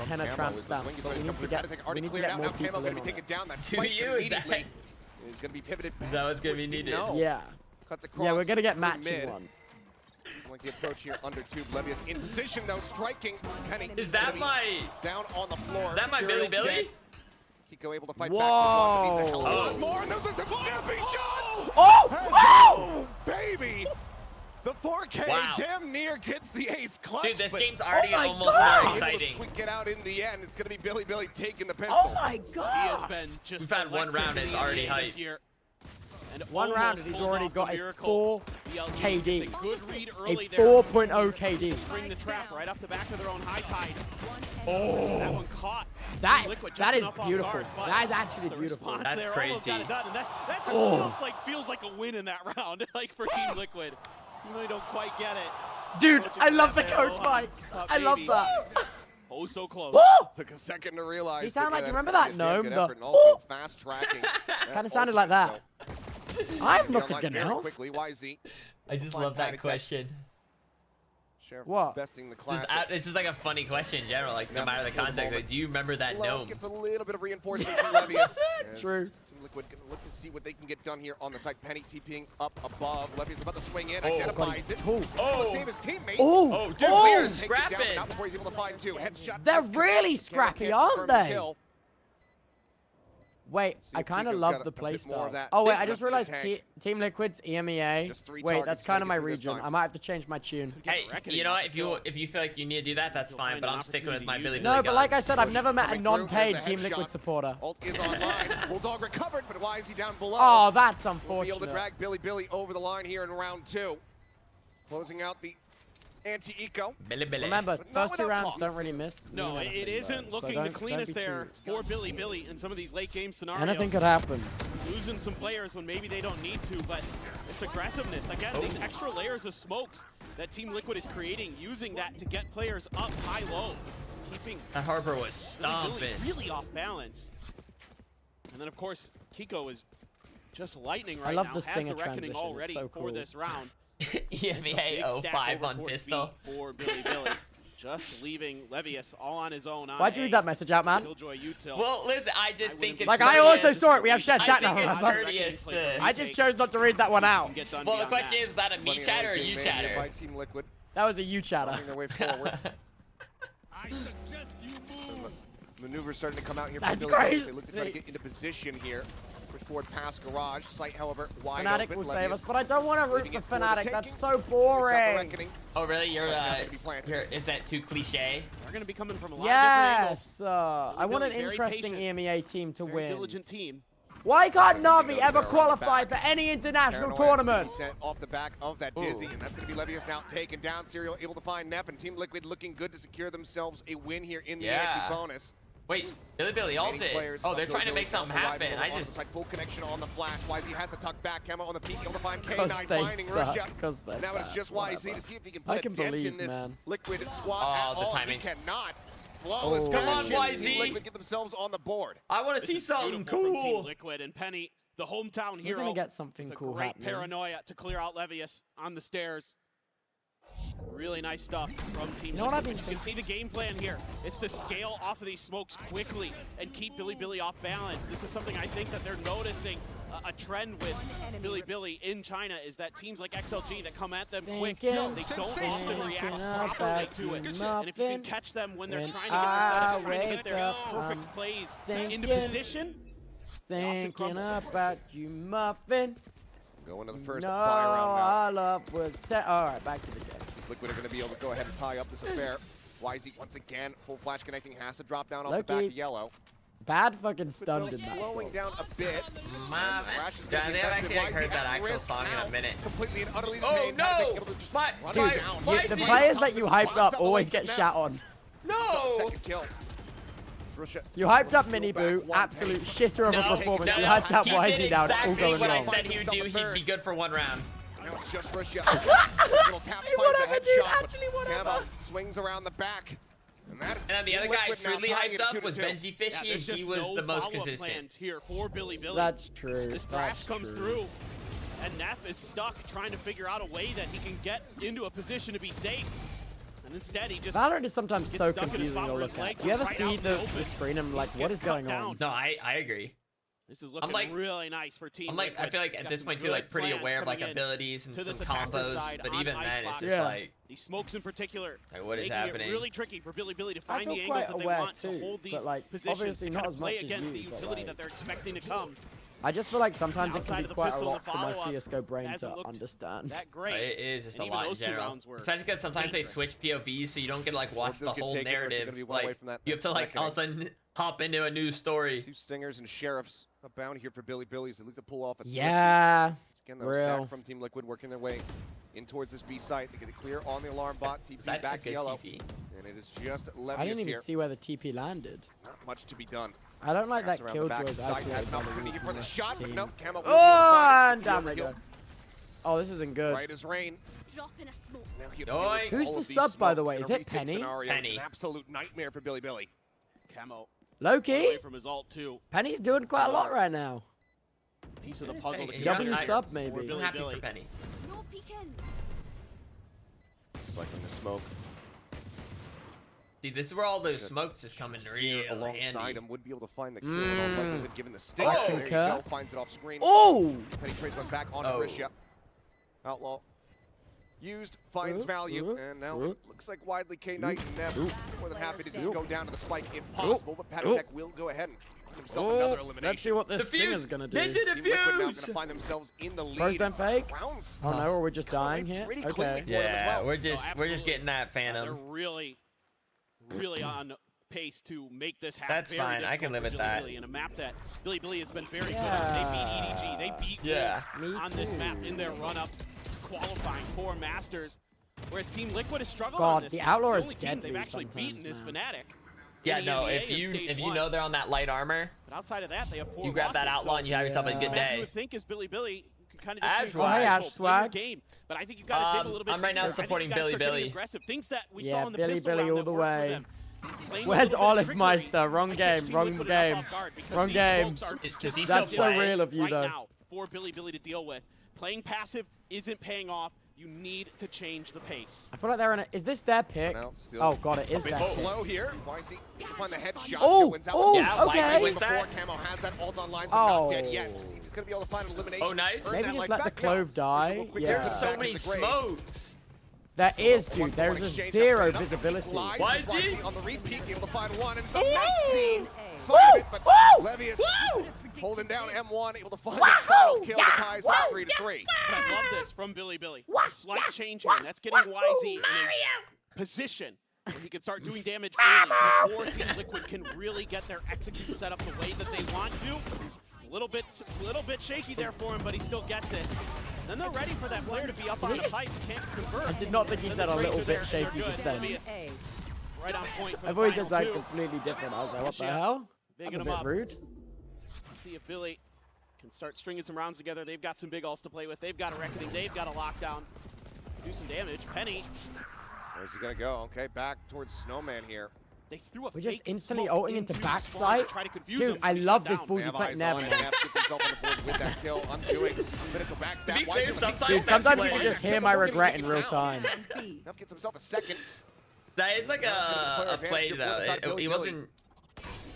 henna tramp stamps, but we need to get more people in on it. To you, is that? Is going to be pivoted back. Is that what's going to be needed? Yeah. Cuts across. Yeah, we're going to get matching one. I like the approach here under Tube. Levius in position though, striking. Penny is that my down on the floor? Is that my Billy Billy? Kiko able to fight back with one, but needs a hell of a lot more. And those are some snappy shots. Oh! Baby! The 4K damn near gets the ace clutch. Dude, this game's already almost more exciting. Able to get out in the end. It's going to be Billy taking the pistol. Oh my god! He has been just We've had one round and it's already hype. And one round and he's already got a 4 KD. A good read early a 4.0 KD. Spring the trap right off the back of their own high tide. Oh, that one caught. That is beautiful. That is actually beautiful. That's crazy. And that's feels like a win in that round, like for Team Liquid. You really don't quite get it. Dude, I love the code fight. I love that. Oh, so close. Took a second to realize. He sounded like, you remember that gnome? And also fast tracking. Kind of sounded like that. I'm not a gnome. I just love that question. What? Besting the class. It's just like a funny question in general, like no matter the context. Like, do you remember that gnome? Gets a little bit of reinforcement from Levius. True. Team Liquid gonna look to see what they can get done here on the side. Penny TPing up above. Levius about to swing in. Identifies it. Save his teammate. Oh, dude, we are scrapping. Not before he's able to find two. Headshot. They're really scrappy, aren't they? Wait, I kind of love the playstyle. Oh wait, I just realized Team Liquid's EMEA. Wait, that's kind of my region. I might have to change my tune. Hey, you know what? If you feel like you need to do that, that's fine. But I'm sticking with my Billy. No, but like I said, I've never met a non-paid Team Liquid supporter. Ult is online. Bulldog recovered, but why is he down below? Oh, that's We'll be able to unfortunate. drag Billy over the line here in round 2. Closing out the anti-eco. Remember, first 2 rounds don't really miss. No, it isn't looking the cleanest there for Billy in some of these late game scenarios. Anything could happen. Losing some players when maybe they don't need to, but it's aggressiveness. Again, these extra layers of smokes that Team Liquid is creating, using that to get players up high-low. Keeping that Harper was stomping. Really off balance. And then, of course, Kiko is just lightning right now. I love the Stinger has the Reckoning transition. already It's so cool. for this round. EMEA 05 on pistol. For Billy. Just leaving Levius all on his own. Why'd you read that message out, man? Well, listen, I just think it's like, I also saw it. We have shared chat now. It's courteous to... I just chose not to read that one out. Well, the question is that a me chatter or you chatter? That was a you chatter. Their way forward. Maneuvers starting to come out here. That's Billy. crazy. They look to try to get into position here. Push forward past garage. Sight, however, wide Fnatic open. will save us, but I don't want to root for Fnatic. That's so boring. Oh, really? Is that too cliche? They're going to be coming from a lot of different angles. Yes. I want an interesting EMEA team to win. Diligent team. Why can't Na'Vi ever qualify for any international tournament? Sent off the back of that Dizzy, and that's going to be Levius now taken down. Serial able to find Neff, and Team Liquid looking good to secure themselves a win here in the anti-bonus. Wait, Billy ulted. Oh, they're trying to make something happen. I just... full connection on the flash. YZ has to tuck back. Camo on the peak. Able to find K9 finding Russia. Now it's just YZ to see if he can put a dent in this Liquid squad at all. He cannot. Flawless Come on, YZ. Liquid get themselves on the board. I want to see something cool. Team Liquid and Penny, the hometown hero. We're gonna get something cool great happening. Paranoia to clear out Levius on the stairs. Really nice stuff from Team Liquid. You can see the game plan here. It's to scale off of these smokes quickly and keep Billy off balance. This is something I think that they're noticing a trend with Billy in China is that teams like XLG that come at them quick, they don't often react properly to it. And if you can catch them when they're trying to get their setup, trying to get their perfect plays into position, thinking about you, Muffin. Going to the first no, buy round now. Our love was all right, back to the game. Liquid are going to be able to go ahead and tie up this affair. YZ once again, full flash connecting, has to drop down off the back of yellow. Bad fucking stun in that slowing song. down a bit. Man, they have actually heard that actual song in a minute. Completely and utterly oh no! Dude, the players that you hyped up always get shat on. No! Second kill. You hyped up Mini Boo, absolute shitter of a performance. You hyped up YZ down, it's all going what wrong. I said he would do, he'd be good for one round. Now it's just Russia. Little tap finds the headshot. Camo swings around the back. And then the other guy truly hyped up was Benji Fishy, and he was the most consistent. Here for Billy. That's true. This thrash comes through, and Neff is stuck trying to figure out a way that he can get into a position to be safe. And instead, he just Valorant is sometimes so confusing to look at. Do you ever see the screen and like, what is going on? No, I agree. This is looking really nice for Team Liquid. I feel like at this point too, like pretty aware of like abilities and some combos, but even then, it's just like these smokes in particular. Like what is happening? It really tricky for Billy to find the angles that they want to hold these positions to kind of play against the utility that they're expecting to come. I just feel like sometimes it can be quite a lot for my CSGO brain to understand. That great. It is just a lot in general. Especially because sometimes they switch POVs, so you don't get to like watch the whole narrative. Like, you have to like all of a sudden hop into a new story. 2 Stingers and Sheriffs abound here for Billy Billies. They look to pull off a yeah. Again, though, stack from Team Liquid working their way in towards this B site. They get it clear on the alarm bot. TP back yellow. And it is just Levius here. I didn't even see where the TP landed. Not much to be done. I don't like that killjoy's has an opportunity for the shot, but no, Camo and down they go. Oh, this isn't good. Right as rain. Who's the sub, by the way? Is it Penny? Penny. It's an absolute nightmare for Billy Billy. Camo. Low-key? From his ult too. Penny's doing quite a lot right now. Piece of the puzzle. W sub, maybe. I'm happy for Penny. Just like in the smoke. See, this is where all those smokes is coming real alongside handy. him would be able to find the kill in all likelihood given the sting. There you go, finds it off screen. Oh! Penny trades one back on Risha. Outlaw used, finds value, and now it looks like widely K-Knight and Nev more than happy to just go down to the spike if possible, but Patatech will go ahead and find himself another elimination. Let's see what this Stinger's gonna do. Team Liquid now gonna find themselves in the lead. First time fake? Rounds. Oh no, or we're just dying here? Okay. Yeah, we're just getting that Phantom. They're really on pace to make this happen. That's fine. I can live with that. In a map that Billy has been very good on. They beat EDG. They beat on this map in their run-up to qualifying for Masters. Whereas Team Liquid has struggled on this. The Outlaw is deadly deadly they've actually beaten is Fnatic. Yeah, no, if you know they're on that light armor, but outside of that, they have 4 you grab that Outlaw and you have yourself a good day. You would think is Billy kind of just Ash swag game, but I think you've got to dig a little bit. I'm right now supporting Billy. Aggressive things that we saw in the Billy pistol round all the way. Where's Olive Meister? Wrong game. Wrong game. That's so real of you, though. Now for Billy to deal with. Playing passive isn't paying off. You need to change the pace. I feel like they're in a... Is this their pick? Oh, God, it is their pick. Slow here. YZ can find the headshot. Oh, okay. Before Camo has that ult online, so not dead yet. See if he's going to be able to find an elimination. Oh, nice. Maybe just let the Clove die. Yeah. There's so many smokes. There is, dude. There's a 0 visibility. YZ on the repeat, able to find one, and it's a messy. But Levius holding down M1, able to find the final kill. The ties at 3-3. But I love this from Billy. Slight change here, and that's getting YZ in a position where he can start doing damage early before Team Liquid can really get their execute set up the way that they want to. A little bit shaky there for him, but he still gets it. Then they're ready for that player to be up on the pipes, can't convert. I did not think he said a little bit shaky just then. Right on point for I thought he just like completely different. I was like, what the hell? That's a bit rude. Let's see if Billy can start stringing some rounds together. They've got some big ults to play with. They've got a reckoning. They've got a lockdown. Do some damage. Penny. Where's he gonna go? Okay, back towards Snowman here. They threw a We're just instantly ulting into backside. Dude, I love this ballsy play. Never. Gets himself on the board with that kill, undoing critical backstab. Dude, sometimes you can just hear my regret in real time. Nev gets himself a second. That is like a play though. He wasn't.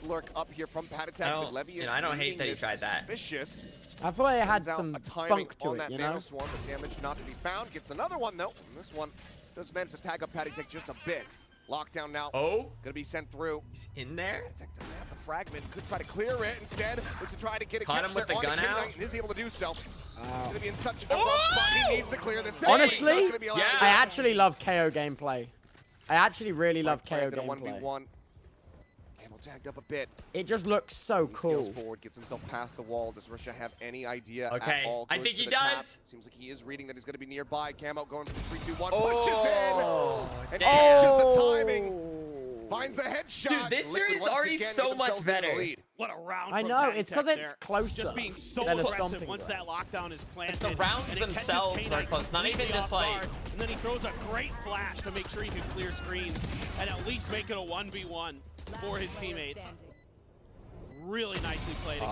Lurk up here from Patatech, but Levius I don't hate that he tried that. Suspicious. I thought it had some spunk to it, you know? Swarm, but damage not to be found. Gets another one though. And this one does manage to tag up Patatech just a bit. Lockdown now. Oh. Gonna be sent through. He's in there. Patatech does have the fragment. Could try to clear it instead. Looks to try to get a catch him with the gun out. And is able to do so. He's gonna be in such a rough spot. He needs to clear this. Honestly, I actually love KO gameplay. I actually really love KO gameplay. 1v1. Tagged up a bit. It just looks so cool. Forward, gets himself past the wall. Does Risha have any idea at all? I think he does. Seems like he is reading that he's going to be nearby. Camo going for 3, 2, 1. Pushes in. And catches the timing. Finds a headshot. Dude, this series is already so much better. What a round. I know, it's because it's closer. Just being so aggressive once that lockdown is planted. The rounds themselves are close. Not even just like. And then he throws a great flash to make sure he can clear screens and at least make it a 1v1 for his teammates. Really nicely played. And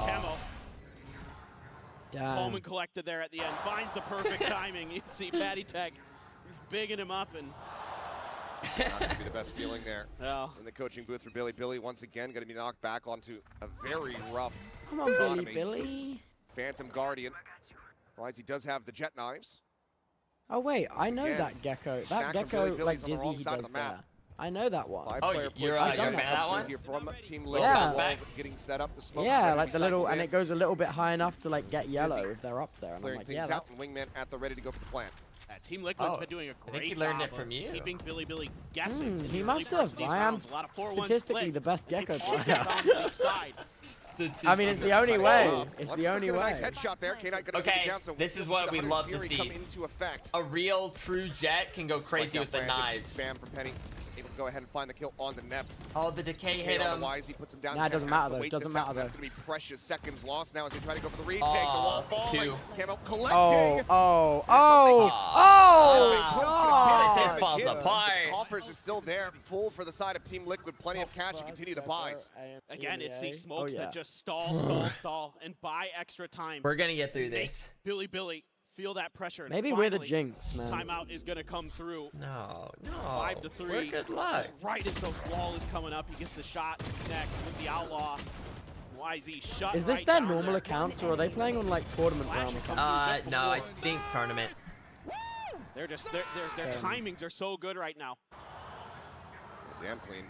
Camo. Coleman collected there at the end. Finds the perfect timing. You can see Patatech bigging him up and. Not going to be the best feeling there in the coaching booth for Billy. Billy once again going to be knocked back onto a very rough Come on, Billy. Phantom Guardian. Otherwise, he does have the jet knives. Oh wait, I know that Gecko. That Gecko, like Dizzy, he does that. I know that one. You're a fan of that one? Here from Team Liquid. Yeah. Walls getting set up. The smoke Yeah, like the little, and it goes a little bit high enough to like get yellow if they're up there. And I'm like, yeah, that's... Wingman at the ready to go for the plant. Team Liquid's been doing a great I think he learned job it from you. keeping Billy guessing. He must have. I am statistically the best Gecko player. I mean, it's the only way. It's the only way. Nice headshot there. Okay, this is what we love to see. A real true Jet can go crazy with the knives. Spam from Penny. Able to go ahead and find the kill on the Nep. Oh, the decay hit him. He puts him down. Nah, it doesn't matter though. It doesn't matter though. That's going to be precious seconds lost now as they try to go for the retake. The wall falling. Camo collecting. Oh, it just falls apart. The coffers are still there, full for the side of Team Liquid. Plenty of cash to continue the buys. Again, it's these smokes that just stall, and buy extra time. We're going to get through this. Billy, feel that pressure. Maybe we're the jinx, man. Timeout is going to come through. No. 5 to 3. We're good luck. Right as the wall is coming up, he gets the shot to connect with the Outlaw. YZ shut. Is this their normal account, or are they playing on like tournament realm account? No, I think tournament. They're just their timings are so good right now. Damn clean.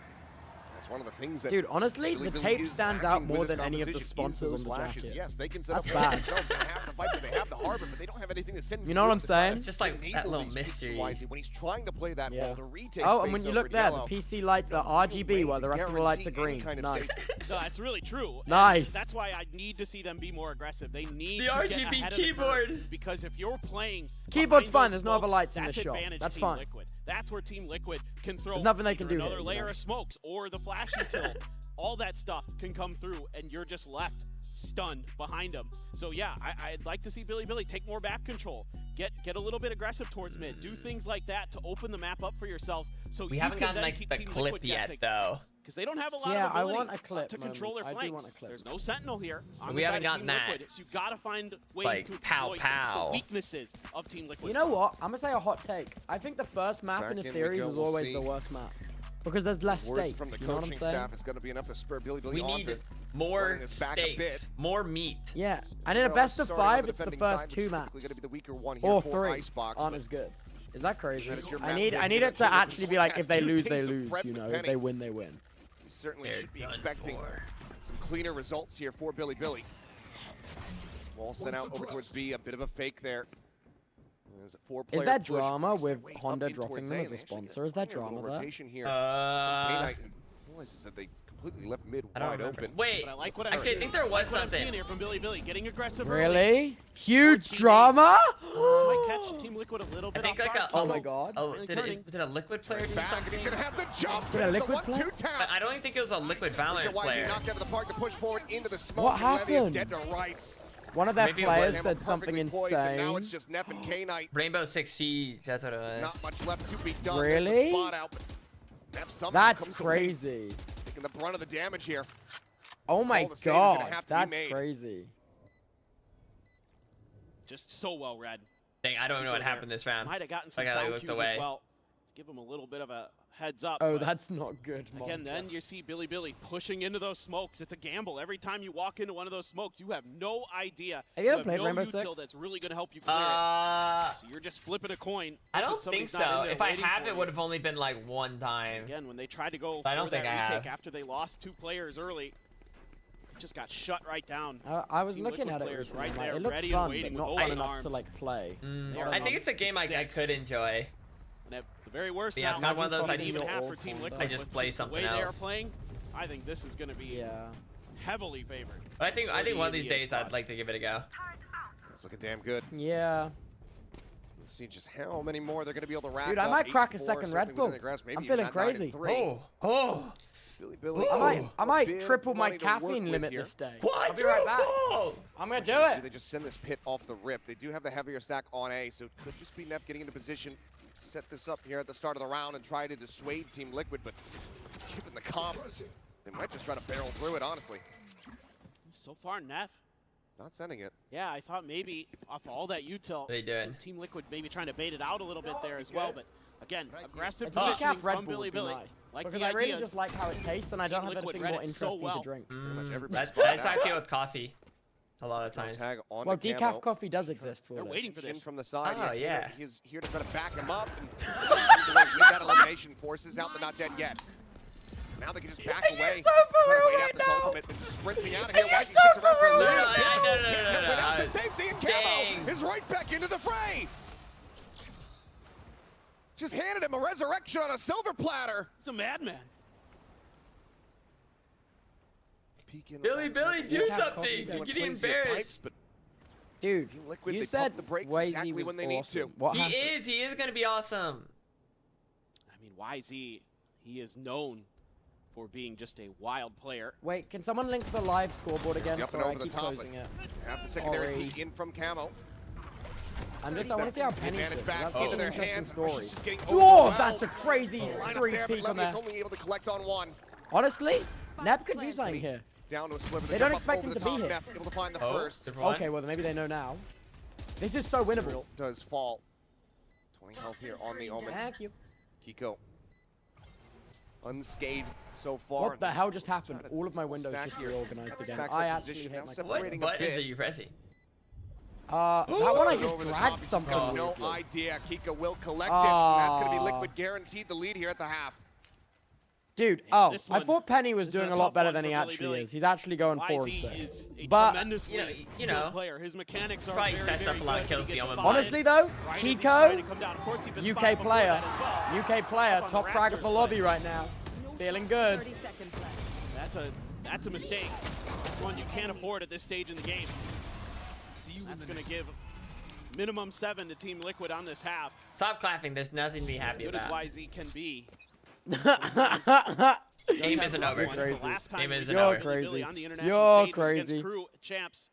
That's one of the things that. Dude, honestly, the tape stands out more than any of the sponsors on the jacket. Yes, they can set That's up bad. themselves. They have the Viper, they have the Harbor, but they don't have anything to send. You know what I'm saying? It's just like that little mystery. When he's trying to play that ball to retake. Oh, and when you look there, the PC lights are RGB while the rest of the lights are green. Nice. No, that's really true. Nice. And that's why I need to see them be more aggressive. They need the to RGB get ahead keyboard. Of the because if you're playing keyboard's fine. There's smokes, no other lights in the shot. That's fine. Liquid. That's where Team Liquid can throw There's nothing they can do another here, layer of smokes or the flash util. All that stuff can come through, and you're just left stunned behind them. So yeah, I'd like to see Billy take more map control, get a little bit aggressive towards mid, do things like that to open the map up for yourselves. So we you haven't can gotten then like keep the Team clip Liquid yet guessing, though. because they don't have a lot Yeah, of ability I want a clip, to control their I do flanks. want a clip. There's no Sentinel here. On We the haven't side of gotten Team that. Liquid, so you gotta find ways Like, to pow, exploit pow. the weaknesses of Team Liquid. You know what? I'm gonna say a hot take. I think the first map Back in a in we series go, is we'll always see. the worst map. Because there's less Words stakes, from the you know what I'm coaching saying? staff is going to be enough to spur Billy We onto need more running this back a bit. stakes, more meat. Yeah, and in a best of Starting on 5, the it's the defending first side, which 2 is maps. typically gonna be the weaker one here Or for 3 Icebox, aren't but as good. Is that crazy? that is your I map need pick, it and to Team Liquid actually be like, if they two lose, days they of lose. prep You with know, if Penny. they win, they win. You certainly They're should be done expecting for. some cleaner results here for Billy. Wall sent out over towards B, a bit of a fake there. There's a 4-player Is that push. drama with Way up Honda in dropping towards them A, as and a they actually sponsor? get Is that plenty of drama there? rotation here. K-Knight realizes that they completely left mid I don't wide remember. open. Wait, But I like what I'm actually, I seeing. think there was What I'm something. seeing here from Billy, getting aggressive early. Really? Huge drama? This might catch Team Liquid a little I bit think off like guard. a. Oh my god. Oh, Really did a liquid player do Back, and something? he's going to have the jump. Did a It's liquid 1-2 player? tap. I don't even think it was a liquid Valorant YZ player. knocked out of the park to push forward into the smoke. What and Levy is happened? dead to rights. One of their Maybe it players was- said something Perfectly poised, and now insane. it's just Nep and K-Knight. Rainbow Six Siege, that's what it was. Not much left to be done. Really? There's the spot out, but Nep somehow That's comes away, crazy. taking the brunt of the damage here. Oh my All the saves are gonna god, have to be that's made. crazy. Just so well read. Dang, I don't know what happened this round. Might have gotten some Like I sound looked cues away. as well. Give him a little bit of a heads up. Oh, but that's not good, again, then you see Billy pushing into those smokes. It's a gamble. Every time you walk into one of those smokes, you have no idea. Have you ever have played no Rainbow util Six? that's really going to help you clear it. So you're just flipping a coin. I hoping don't think somebody's not so. in there If I waiting have, for it you. would have only been like one time. Again, when they tried to go I don't for think that I retake have. after they lost 2 players early, it just got shut right down. I was Team looking Liquid at it players recently. right I'm like, there, it looks ready and fun, waiting but not with fun open enough arms. to like play. I think it's a game I could enjoy. And at the very worst Yeah, now, it's kind of one of those I even just- half for Team Liquid, I just but play the something way they are else. playing, I think this is going to be heavily favored. But I think for one of the these EMEA days squad. I'd like to give it a go. It's looking damn good. Yeah. Let's see just how many more they're going to be able to rack Dude, up. I might crack a 8-4, second certainly Red within Bull. their grasp, maybe I'm even feeling that 9 and crazy. 3. Oh. Billy, I might big triple my money to work caffeine with limit here. this day. What? I'll be right back. I'm gonna do it. They just send this pit off the rip. They do have the heavier stack on A, so it could just be Nep getting into position, set this up here at the start of the round and try to dissuade Team Liquid, but given the comp, they might just try to barrel through it, honestly. So far, Neff. Not sending it. Yeah, I thought maybe off all that util, They did. Team Liquid maybe trying to bait it out a little bit there as well, but again, aggressive A positioning decaf Red from Bull would be Billy. nice. Like Because the I really ideas. just like how it tastes, and I don't Team have Liquid anything read more it so interesting well. to drink. Pretty much every That's spot how I now. feel with coffee. a lot of times. Tag on Well, the decaf camo. coffee does exist for They're this. waiting for this from the side. Oh, yeah. He's here to try to back him up. And with that elimination, forces out the not dead yet. Now they can just back away. So for try to real wait right out this now. ultimate. They're just sprinting out of here. Are you Why so sticks around for for a little real? bit? Went out to safety, and Dang. Camo is right back into the fray. Just handed him a resurrection on a silver platter. He's a madman. Billy, do something! You're getting embarrassed. Dude, Liquid, you they said pump the brakes YZ exactly was when they need awesome. to. What He happened? is gonna be awesome. I mean, YZ, he is known for being just a wild player. Wait, can someone link the live scoreboard again? Up and Sorry, I over the keep top. closing it. Have the secondary Sorry. peek in from Camo. I want to see how Penny's Advantage doing. back That's into an their interesting hands. story. She's just getting Oh, overwhelmed. that's a crazy Line up three there, but peek on Levi's there. only able to collect on one. Honestly, Neb could do something here. Down to a sliver. They don't expect him to be here. Able to find the first. Okay, well, maybe they know now. This is so winnable. Serial does fall. 20 health here on the Omen. Thank you. Kiko. Unscathed so far. What the hell just happened? All of my windows just reorganized again. I actually hate my What buttons are you pressing? that one I just Over the dragged top, he's just something. got no weirdly. idea. Kiko will collect it. And that's going to be Liquid guaranteed the lead here at the half. Dude, I thought Penny was doing a lot better than he actually is. He's actually going 4 and 6. But tremendously skilled player. His mechanics are probably very, sets very up a lot of good. kills He the gets Omen. spotted honestly though, right as he's Kiko, trying to come down. Of course, he's been UK spotted before player, that as well. UK player, Up on top the frag of the Raptors, lobby but right now. Feeling good. That's a mistake. That's one you can't afford at this stage in the game. That's going to give minimum 7 to Team Liquid on this half. Stop clapping. There's nothing to be happy As good about. as YZ can be. Game isn't over. Game isn't You're over. crazy. On the international You're stage crazy. against Crew champs.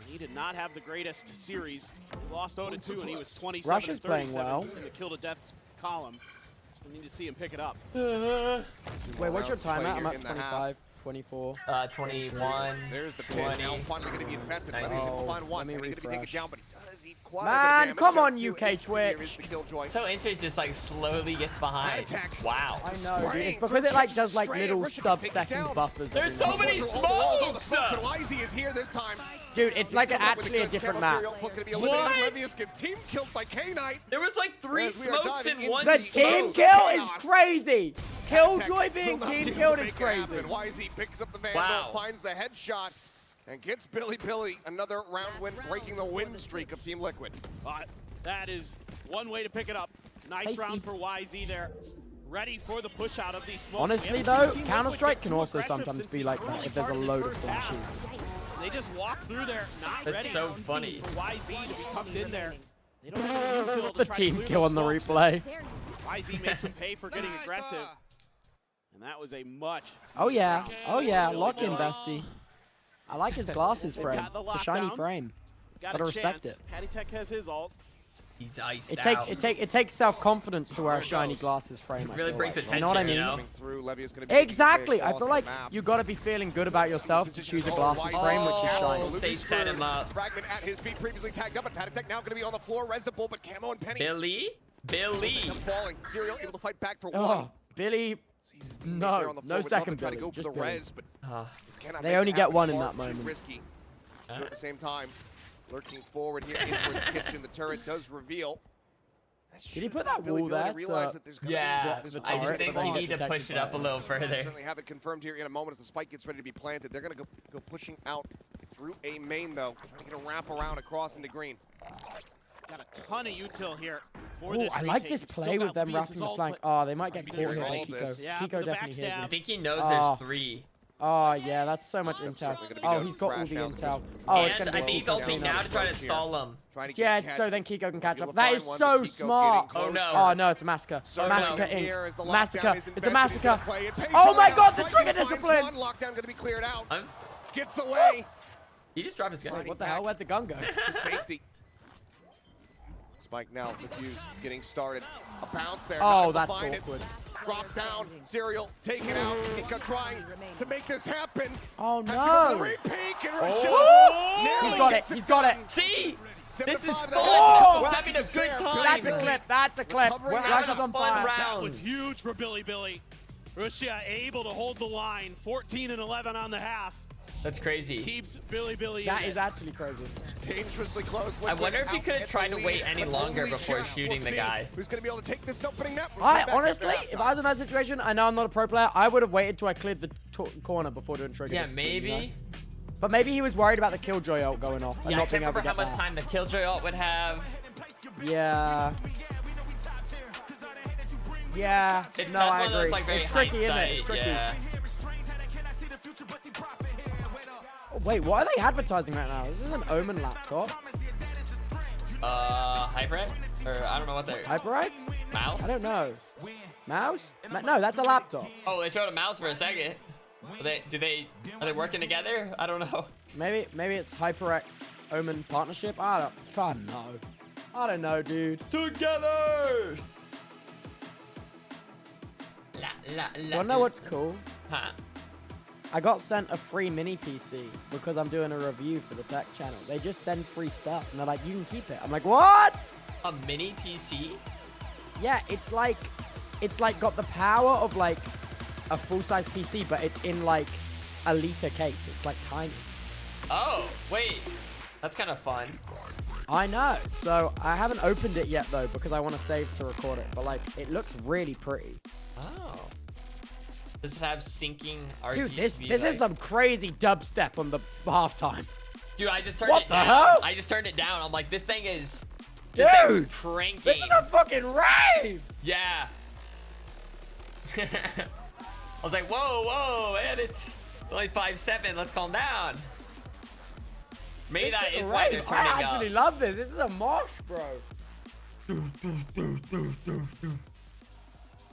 He did not have the greatest series. He lost 0-2 and he was 27 Russia's playing 37 well. in the kill to death column. So we need to see him pick it up. Wait, what's your time at? I'm at in the half. 25, 24. 21. There's the pin. 20. Now finally going to be infested. Levy's Oh, able to find one. let me And he's going to be taken refresh. down, but he does eat quite a Man, bit of damage. come on, Two UK HP here Twitch. is the Killjoy. So Entry just like slowly gets behind. Attack. Wow. I know, dude. It's because it like does like little Russia gets taken sub-second down. buffers. There's every so now and many then. smokes! And YZ is here this time. Dude, it's like He's coming up with actually a goods. different Camo map. Serial going to be eliminated. What? Levius gets team killed by K-Knight. There was like 3 As we are smokes diving in one The into team smoke. kill is Chaos. crazy. Killjoy Will being not be team able killed to is make it crazy. happen. YZ picks up the Vandal, Wow. finds the headshot, and gets Billy. Another round win, breaking the win streak of Team Liquid. That is one way to pick it up. Nice Tasty. round for YZ there. Ready for the push out of these smokes. Honestly We haven't though, seen Team Counter-Strike Liquid can get too also aggressive sometimes since be the like that early if there's a part load of first half. flashes. They just walk through there, not That's ready so funny. for YZ to be tucked in there. They don't have the util to The try to team clear kill those on the smokes. replay. YZ makes him pay for getting aggressive. And that was a much. Oh yeah, lock in, bestie. I like his glasses frame. got the It's a shiny lockdown. frame. Got Gotta a respect chance. it. Patty Tech has his ult. He's iced It takes self-confidence to wear a shiny glasses frame. I Really feel brings like. attention, You know what I mean? know? Through, Levius gonna be making his way Exactly. I across feel the like map. you got to be feeling good about yourself to choose a glasses frame, which is shiny. Absolutely They set him screwed. up. Fragment at his feet, previously tagged up, but Patek now going to be on the floor. Resible, but Camo and Penny. Billy. Him falling. Serial able to fight back for one. Oh, Billy. Sees his teammate there No, on the floor. no would love second to try to Billy. go for Just the Billy. res, but just cannot They make it only get happen. one in Far that too moment. risky. But at the same time, lurking forward here in towards kitchen, the turret does reveal. Did he put that wall there? Yeah, the I just turret, think but then we he need gets to push it detected up by a it. little further. Certainly have it confirmed here in a moment as the spike gets ready to be planted. They're going to go pushing out through a main, though. Trying to get a wrap around across into green. Got a ton of util here for Oh, this I like retake. this You've still play got with them Levius' wrapping the ult, flank. but Oh, they might get be caught here doing by all of Kiko. this. Yeah, for Kiko the definitely hears backstab. I it. think he knows Oh. there's 3. Oh, yeah, that's so much That's intel. certainly gonna be Oh, good he's got all crash the down the intel. middle. Oh, it's And going to I be think he's Kiko ulting down now there. to try to stall him. Trying to get Yeah, the catch. so then Kiko can catch Able up. to That find is one, so but Kiko smart. getting Oh, no. closer. Oh, no, it's a massacre. So Massacre down in. here as the lockdown Massacre. is It's a invested, he's massacre. gonna play it Oh patiently my now. god, the Striking trigger finds discipline. one. Lockdown going to be cleared out. I'm, Gets away. he just dropped his gun. Sliding What the hell? Where'd the gun go? to safety. Spike now, Diffuse getting started. A bounce there. Oh, not that's able to find awkward. It. Drop down. Serial taken out. Kiko trying to make this happen. Oh, Has to go for the no. repeat, and Rashad Oh! nearly He's got it. gets He's got done. it. See? This is 7-5 fun. Oh! We're having a good time. That's a clip. That's a clip. Recovering Rush out is of on fun fire. round. That was huge for Billy. Russia able to hold the line. 14 and 11 on the half. That's crazy. Keeps Billy That is actually crazy. Dangerously close. I wonder if he could have tried to wait any longer before shooting the guy. Who's going to be able to take this opening map? Honestly, if I was in that situation, I know I'm not a pro player, I would have waited till I cleared the corner before doing trigger. Yeah, maybe. You know? But maybe he was worried about the Killjoy ult going off. And Yeah, not I can't being able remember to how get much that. time the Killjoy ult would have. Yeah. Yeah. No, I one of agree. those, like, very It's tricky, isn't it? It's hindsight, tricky. yeah. Oh, wait, what are they advertising right now? This is an Omen laptop. HyperX? Or I don't know what they're... HyperX? Mouse? I don't know. Mouse? No, that's a laptop. Oh, they showed a mouse for a second. Are they working together? I don't know. Maybe it's HyperX Omen partnership. I don't know. I don't know, dude. Together. Wanna know what's cool? Huh? I got sent a free mini PC because I'm doing a review for the tech channel. They just send free stuff and they're like, you can keep it. I'm like, what? A mini PC? Yeah, it's like got the power of like a full-size PC, but it's in like a liter case. It's like tiny. Oh, wait. That's kind of fun. I know. So I haven't opened it yet though because I want to save to record it. But like, it looks really pretty. Oh. Does it have syncing RGB? Dude, this is some crazy dubstep on the halftime. Dude, I just turned What it the down. hell? I just turned it down. I'm like, this thing is Dude, cranking. this is a fucking rave. Yeah. I was like, whoa, man, it's only 5.7. Let's calm down. Maybe that is why they're turning up. I actually love this. This is a mosh, bro.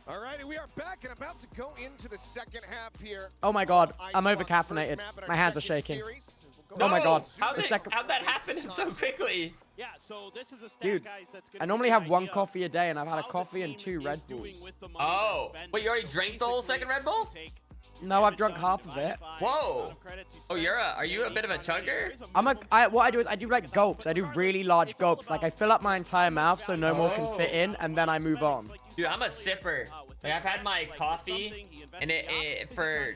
Alrighty, we are back and about to go into the second half here. Oh my god, I'm over caffeinated. My hands are shaking. Oh my god. How'd that happen so quickly? Yeah, so this is a stat, Dude, guys, that's I normally have one coffee a day and I've had a coffee and 2 Red Bulls. Oh, wait, you already drank the whole second Red Bull? No, I've drunk half of it. Whoa. Oh, are you a bit of a chugger? What I do is I do like gulps. I do really large gulps. Like I fill up my entire mouth so no more can fit in and then I move on. Dude, I'm a sipper. Like I've had my coffee and it for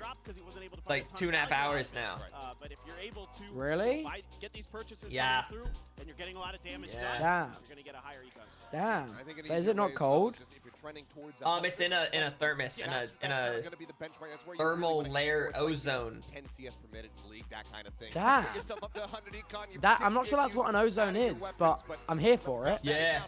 like 2.5 hours now. But if you're able to Really? get these purchases Yeah. through, and you're getting a lot of damage done, Damn. you're gonna get a higher econ score. Damn. But is it not cold? It's in a thermos, in a thermal layer ozone. 10 CS permitted in the league, that kind of thing. Damn. Get yourself up to 100 econ, you're I'm not sure that's what an ozone is, but I'm here for it. Yeah,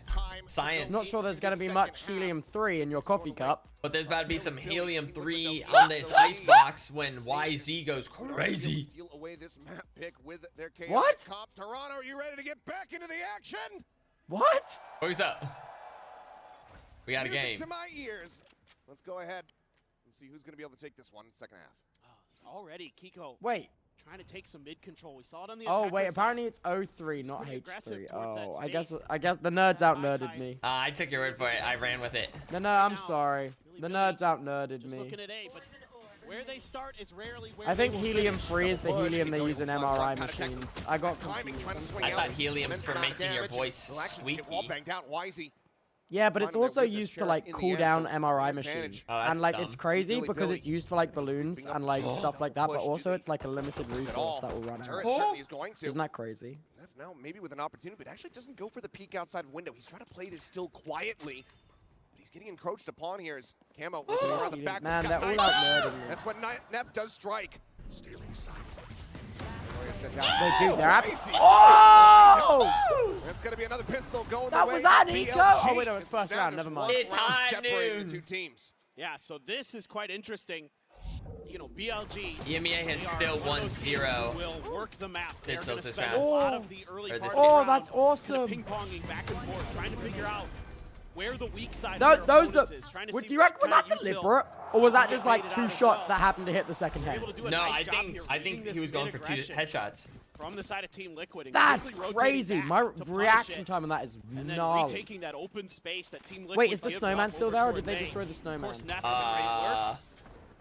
science. Not sure there's gonna be much helium-3 in your coffee cup. But there's about to be some helium-3 on this ice box when YZ goes crazy. Steal away this map pick with their chaos What? comp. Toronto, are you ready to get back into the action? What? What's up? We got a Music game. to my ears. Let's go ahead and see who's going to be able to take this one in the second half. Already, Kiko. Wait. Trying to take some mid control. We saw it on the Oh attacker wait, side. apparently it's 03, not pretty aggressive H3. towards that Oh, space. I guess the nerds out-nerded me. I took your word for it. I ran with it. No, I'm sorry. The nerds out-nerded Just me. looking at A, but where they start is rarely where I think they will helium-3 is the Push, helium they Kiko, use in he's MRI kind of machines. I got timing, confused. trying to swing I out. thought helium's Immense for amount of making your damage. voice They'll actually get wall squeaky. banged out. YZ. Yeah, but it's Finding their also witness used to share like in the cool end, down so MRI advantage. machine. Oh, that's And like dumb. it's crazy Billy, because Billy. it's used for like balloons and like stuff like that, but Push, also do it's like a limited This at resource all. that will run Turret out. certainly is going to. Isn't that crazy? Neff now maybe with an opportunity, but actually doesn't go for the peek outside window. He's trying to play this still quietly, but he's getting encroached upon here as Camo looking around the back. Man, He's they're got all nine. out-nerding me. That's what Neff does strike. Stealing sight. Wait, dude, they're Crazy. Oh! That's going to be another pistol going That the way was that, of Nico? BLG. Oh, wait, no, it's It's first now round. just Never mind. one It's round high separating noon. the two teams. Yeah, so this is quite interesting. You know, BLG. EMEA has still one of those teams 1-0. who will work the map. They're This gonna is spend round. a lot of the early Or part this of the game. Oh, round that's awesome. kind of ping-ponging back and forth, trying to figure out where the weak side Those of their opponents are. is. Trying to Would see you reckon was what that kind of util deliberate, or was that they just like played it 2 out as shots well. that happened to hit the second They're head? able to do a No, nice I job think here I reading think this he was going mid for 2 aggression headshots. from the side of Team Liquid. And That's quickly rotating crazy. back My to punish reaction it, time on that is and then gnarly. retaking that open space that Team Liquid Wait, is the gives snowman up still over there, or towards did they A. destroy the Of snowman? course, Neff having great work.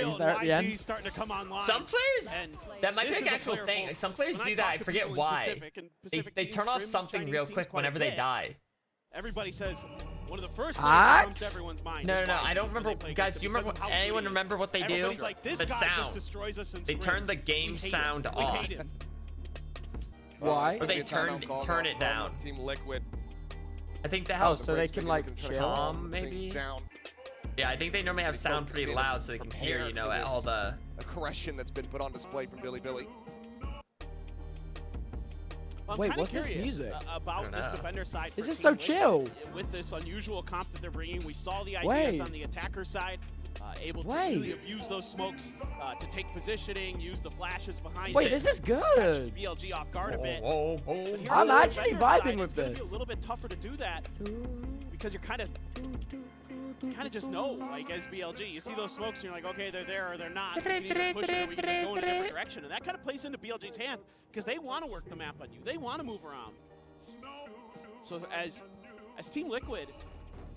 that he's there at the end. Starting to come online. Some players, And that might be this an is a actual player thing. fault. Some players When do I that. talk I to forget people in why. Pacific, and Pacific They teams turn off scrim something Chinese real teams quick quite a whenever they bit. die. everybody says one of the first players that comes to everyone's mind. No, I don't remember. Guys, do you remember? Anyone remember what they do? Like, this the guy sound. just destroys us in they turn the game sound off. Why? Or they turn it down. Team Liquid. I think the help. So they can like chill. Calm, maybe. Yeah, I think they normally have sound pretty loud so they can hear, you know, at all the aggression that's been put on display from Billy. Well, wait, what's this music? About this defender side. This is so chill. With this unusual comp that they're bringing, we saw the ideas on the attacker side, able to really abuse those smokes to take positioning, use the flashes behind. Wait, this is good. BLG off guard a bit. I'm actually vibing with this. It's gonna be a little bit tougher to do that because you're kind of just know, like as BLG, you see those smokes and you're like, okay, they're there or they're not. We can either push it or we can just go in a different direction, and that kind of plays into BLG's hand because they want to work the map on you. They want to move around. So as Team Liquid,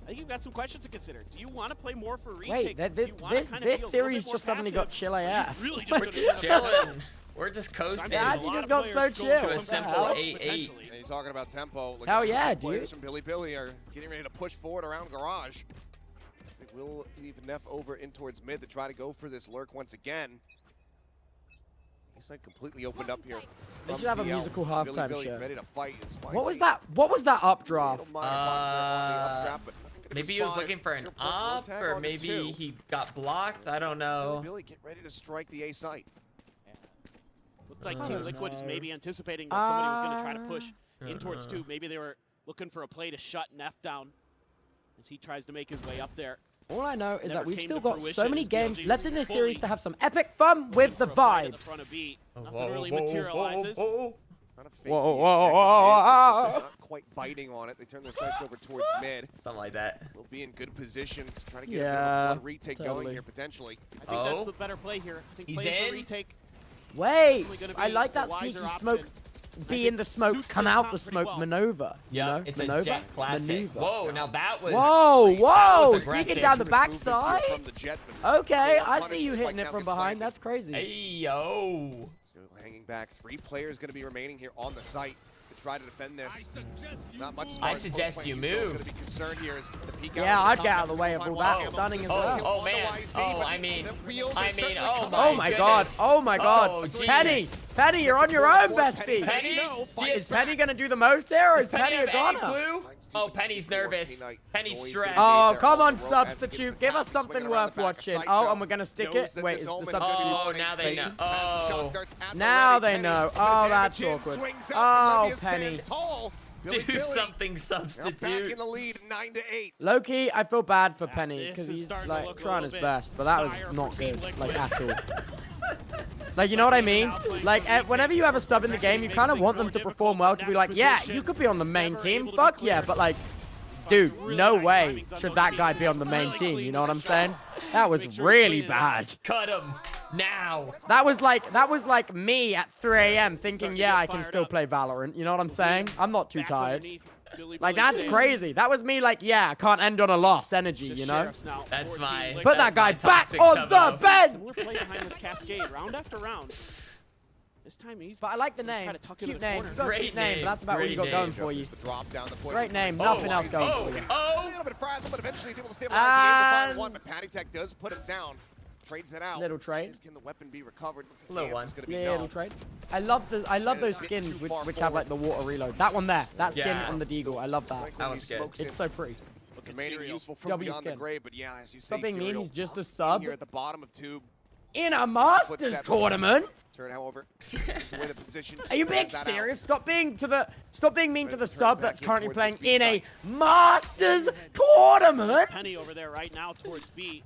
I think you've got some questions to consider. Do you want to play more for retake? Wait, this series just suddenly got chill AF. Really We're just chilling. We're just coasting. Yeah, you just got so chill. To a simple 8-8. And you're talking about tempo. Hell yeah, players dude. from Billy are getting ready to push forward around Garage. They will leave Neff over in towards mid to try to go for this lurk once again. He's like completely opened up here. They should have a musical halftime show. Ready to fight. What was that? What was that updraft? Maybe he was looking for an up, or maybe he got blocked. I don't know. Billy, get ready to strike the A site. Looked like Team Liquid is maybe anticipating that somebody was going to try to push in towards 2. Maybe they were looking for a play to shut Neff down as he tries to make his way up there. All I know is that we've still got so many games left in this series to have some epic fun with the vibes. Nothing really materializes. Not quite biting on it. They turn their sights over towards mid. Something like that. We'll be in good position to try to get a bit of a fun retake going here potentially. I think that's the better play here. I think playing for retake. Wait, I like that sneaky smoke. Be in the smoke, come out the smoke maneuver. Yeah, it's a jet classic. Whoa, now that was. Whoa! Sneaking down the backside. Okay, I see you hitting it from behind. That's crazy. Hey yo. So hanging back, 3 players going to be remaining here on the site to try to defend this. Not much. I suggest you move. Going to be concerned here is the peek yeah, I'd get out of the way of all that stunning as well. Oh man. Oh, I mean. Oh my God. Oh my God. Penny. Penny, you're on your own, bestie. Penny? Is Penny gonna do the most there, or is Penny a goner? Oh, Penny's nervous. Penny's stressed. Oh, come on, substitute. Give us something worth watching. Oh, and we're gonna stick it. Wait, is the substitute? Oh, now they know. Oh. Now they know. Oh, that's awkward. Oh, Penny. Do something, substitute. Back in the lead, 9-8. Low-key, I feel bad for Penny because he's like trying his best, but that was not good, like at all. Like, you know what I mean? Like, whenever you have a sub in the game, you kind of want them to perform well to be like, yeah, you could be on the main team. Fuck yeah, but like, dude, no way should that guy be on the main team. You know what I'm saying? That was really bad. Cut him now. That was like me at 3 a.m. thinking, yeah, I can still play Valorant. You know what I'm saying? I'm not too tired. Like, that's crazy. That was me like, yeah, I can't end on a loss energy, you know? That's my Put that guy back on the bench! Similar play behind this cascade, round after round. This time he's. But I like the name. Cute name. You got a cute name, but that's about what you got going for you. Drop down the Great name. Nothing else going for you. A little bit frazzled, but eventually he's able to stabilize the aim to find one. But Patty Tech does put it down. Trades it out. Little trade. Can the weapon be recovered? Little one. Yeah, little trade. I love those skins which have like the water reload. That one there. That skin on the Deagle. I love that. That one's good. It's so pretty. Remaining useful from beyond the grave, but yeah, as you say, stop being mean. He's just a sub. Here at the bottom of Tube. In a Masters tournament. Turn, however, the position. Are you being serious? Stop being mean to the sub that's currently playing in a Masters tournament. Penny over there right now towards B.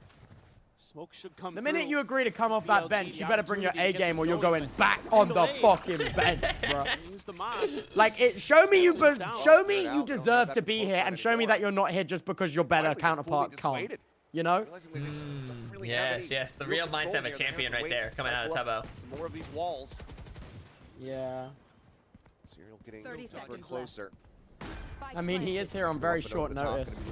Smoke should come. The minute you agree to come off that bench, you better bring your A game or you're going back on the fucking bench, bro. Like, show me you deserve to be here, and show me that you're not here just because your better counterpart can't. You know? Yes. The real mindset of a champion right there, coming out of Tubbo. Some more of these walls. Yeah. Serial getting closer. I mean, he is here on very short notice.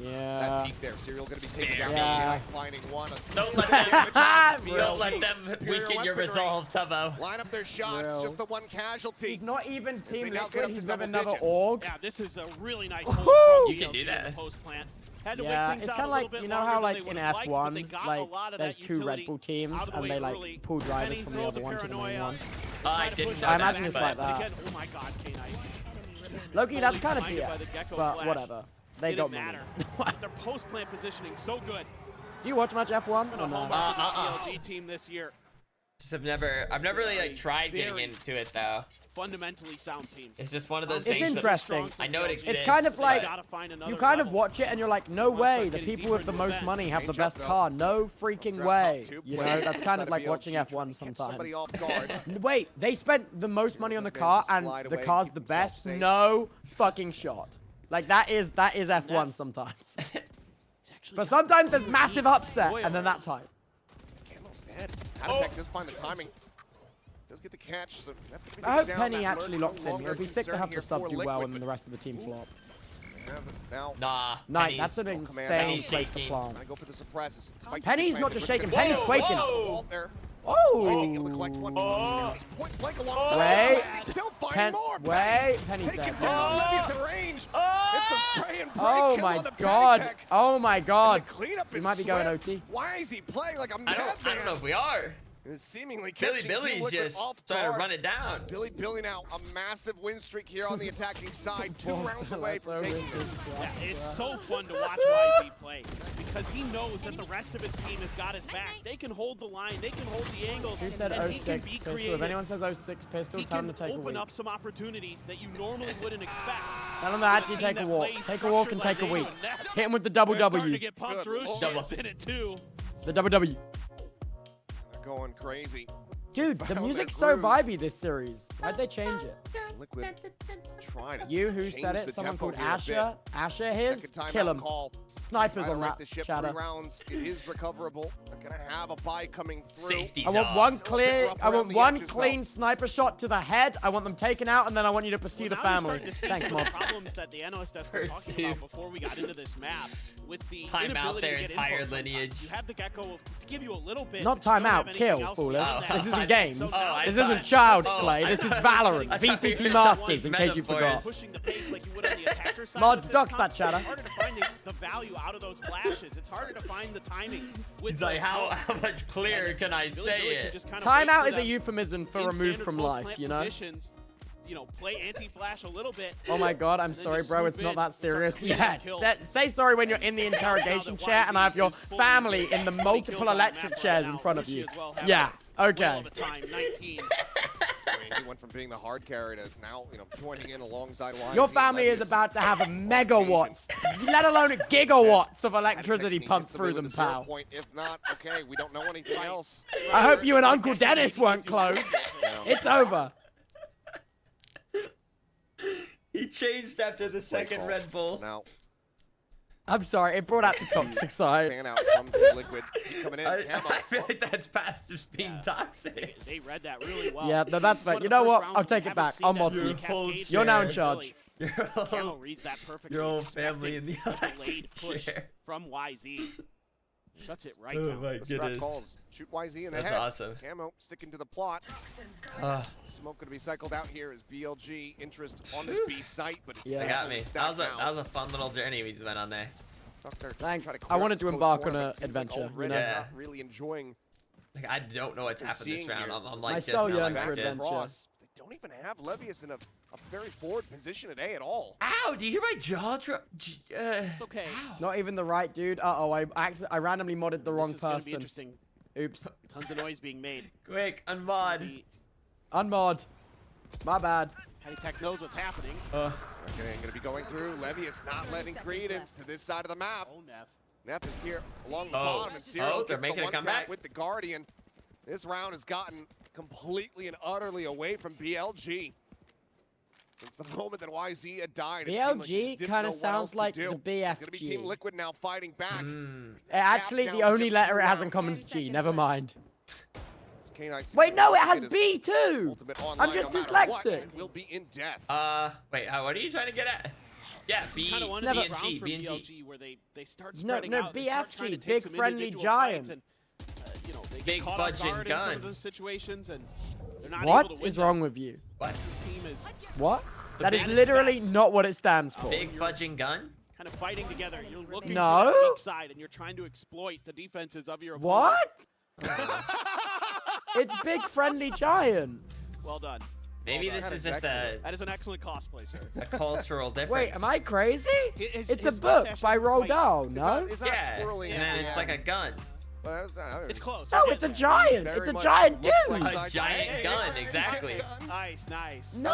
Yeah. That peak there. Serial going to be taken down. Yeah. Finding one. Don't let them weaken your resolve, Tubbo. Line up their shots. Just the one casualty. He's not even Team Liquid. He's with another org. Yeah, this is a really nice hold from You can do that. Post plant. Had to Yeah, wait things it's out kind of a little like, bit you know longer how than like they in would've liked, but they F1, got a like lot of there's that two Red utility Bull teams out of the and way they like early. pull drivers Penny from the throws other a one to the main paranoia. one. I didn't know I that, imagine it's like but- that. Again, oh my god, K-Knight. Loki, that's kind of blinded by the BS, Gecko but flash. whatever. They Didn't got money. matter. Their post-plant positioning so good. Do you watch much F1 or Been a no? hallmark of the BLG team this year. Just I've never really like tried getting into it though. Fundamentally sound team. It's just one of those It's things. interesting. I know it exists. It's kind of like but you kind of watch it and you're like, no way, the people with the most money have the best car. No freaking way. You know, that's kind of like watching F1 sometimes. Wait, they spent the most money on the car and the car's the best? No fucking shot. Like that is F1 sometimes. But sometimes there's massive upset and then that's hype. Camo's dead. Attic does find the timing. Does get the catch. So I hope Penny actually locks in. It would be sick to have the sub do well and then the rest of the team flop. Nah. Knight, that's an insane place to plant. I go for the suppresses. Penny's not just shaking, Penny's quaking. Oh! Wait. Still finding more. Wait. Penny's Take dead. him down. Levy's in range. It's a spray and break Oh kill my on the god. Penny Tech. Oh my god. And the cleanup We is might be going swift. OT. Why is he playing like a I madman? don't know if we are. Is seemingly Billy's just trying to run it down. Billy now, a massive win streak here on the attacking side. 2 rounds away from taking this. Yeah, it's so fun to watch YZ play because he knows that the rest of his team has got his back. They can hold the line, they can hold the angles, Who said and he can 06 be pistol? creative. If anyone says 06 pistol, He tell them can to take a open week. up some opportunities that you normally wouldn't expect. Tell them to actually take a walk. Take a walk and take a week. Hit him with the double W. To get pumped through. Shit's in it too. The double W. They're going crazy. Dude, the Found music's their so groove. vibey this series. Why'd they change it? Liquid trying to You who change said the it? Someone tempo called here a bit. Asher? Asher his? Second time Kill out him. call. Snipers Try to on right that the ship. shadow. 3 rounds. It is recoverable. They're gonna have a buy coming through. Safety's I want off. one Still a bit clear, rough I around want the one edges, clean though. sniper shot to the head. I want them taken out, and then I want you to pursue the Now we're family. starting to see Thanks, some of Mods. the problems that the NOS desk was talking about before we got into this map with the Time out inability their to get entire info sometimes. lineage. You have the Gecko to give you a little bit. Not but you don't time out, have anything kill, else foolish. beyond that. This isn't games. So now I This thought- isn't child's oh, play. I This is thought- Valorant. I thought we VCT were Masters, in talking case you metaphors. forgot. Pushing the pace like you would on the attacker side. Mods, of this dox comp, that chatter. It's harder to find the value out of those flashes. It's harder to find the timing. He's like, how much clearer can I say it? Timeout is a euphemism for removed from life, you know? Positions, you know, play anti-flash a little bit. Oh my god, I'm and then sorry, just bro. swoop It's not in that and start serious. cleaning Yeah, kills. say sorry when you're in the interrogation chair and I have your family in the multiple electric chairs in front of you. Yeah, okay. He went from being the hard carry to now, joining in alongside YZ. Your family is about to have a megawatts, let alone gigawatts of electricity pumped through them, pal. If not, okay, we don't know anything else. I hope you and Uncle Dennis weren't close. It's over. He changed after the second Red Bull. Now, I'm sorry, it brought out the toxic side. fan out from Team Liquid. Coming in, I Camo. feel like that's past just being toxic. They read that really well. Yeah, no, that's fair. You know what? I'll take it back. I'll mod you. You're now in charge. Camo reads that perfectly. Your whole family in the delayed push chair. from YZ. Shuts it right Oh down. my Scrap goodness. calls. Shoot YZ in the That's head. awesome. Camo sticking to the plot. Smoke going to be cycled out here as BLG interest on this B site, but it's They got me. stacked That now. was a fun little journey we just went on there. Thanks. Try to I clear wanted up to this embark on an post-tournament. Seems like adventure. You already know? Yeah. not really enjoying Like I don't know what's happened this seeing round. here. I'm My like just soul now yearns like for back in. adventure. Cross. They don't even have Levius in a very forward position today at all. Ow! Do you hear my jaw drop? It's okay. Not even the right dude. Uh-oh, I randomly modded the wrong This is going to be person. interesting. Oops. Tons of noise being made. Quick, unmod. Unmod. My bad. Penny Tech knows what's happening. Okay, going to be going through. Levius not lending credence to this side of the map. Oh, Neff. Neff is here along the Oh. bottom, and Cyril Oh, they're gets making the a one comeback? tap with the Guardian. This round has gotten completely and utterly away from BLG. Since the moment that YZ had died, it seemed like he BLG just didn't kind know of what else sounds to like do. the It's going to be Team BFG. Liquid now fighting back. Actually, down the to only just letter 2 it has in rounds. common is G. Never mind. It's K9 Wait, no, it seems has like B too. ultimate online I'm just no matter what, dyslexic. it will be in death. Wait, what are you trying to get at? Yeah, This is kind of one of these rounds for BLG where they start spreading out. They start trying to take big some friendly individual giant. fights and, you know, they Big get caught off fudging guard gun. in some of those situations, and they're not able What to win is them. wrong with you? What? This team is What? The That is band is literally best. not what it stands for. Big fudging gun? kind of fighting together. You're looking No. for that weak side, and you're trying to exploit the defenses of your opponent. What? It's big friendly giant. Well done. Maybe Well this done. is just a That is an excellent cosplay, sir. cultural difference. Wait, am I crazy? His It's a mustache book is by quite- Wordle, no? Yeah, and then it's like a gun. It's close. No, it's a giant. It's a giant dude. A giant gun, exactly. Nice, nice. No,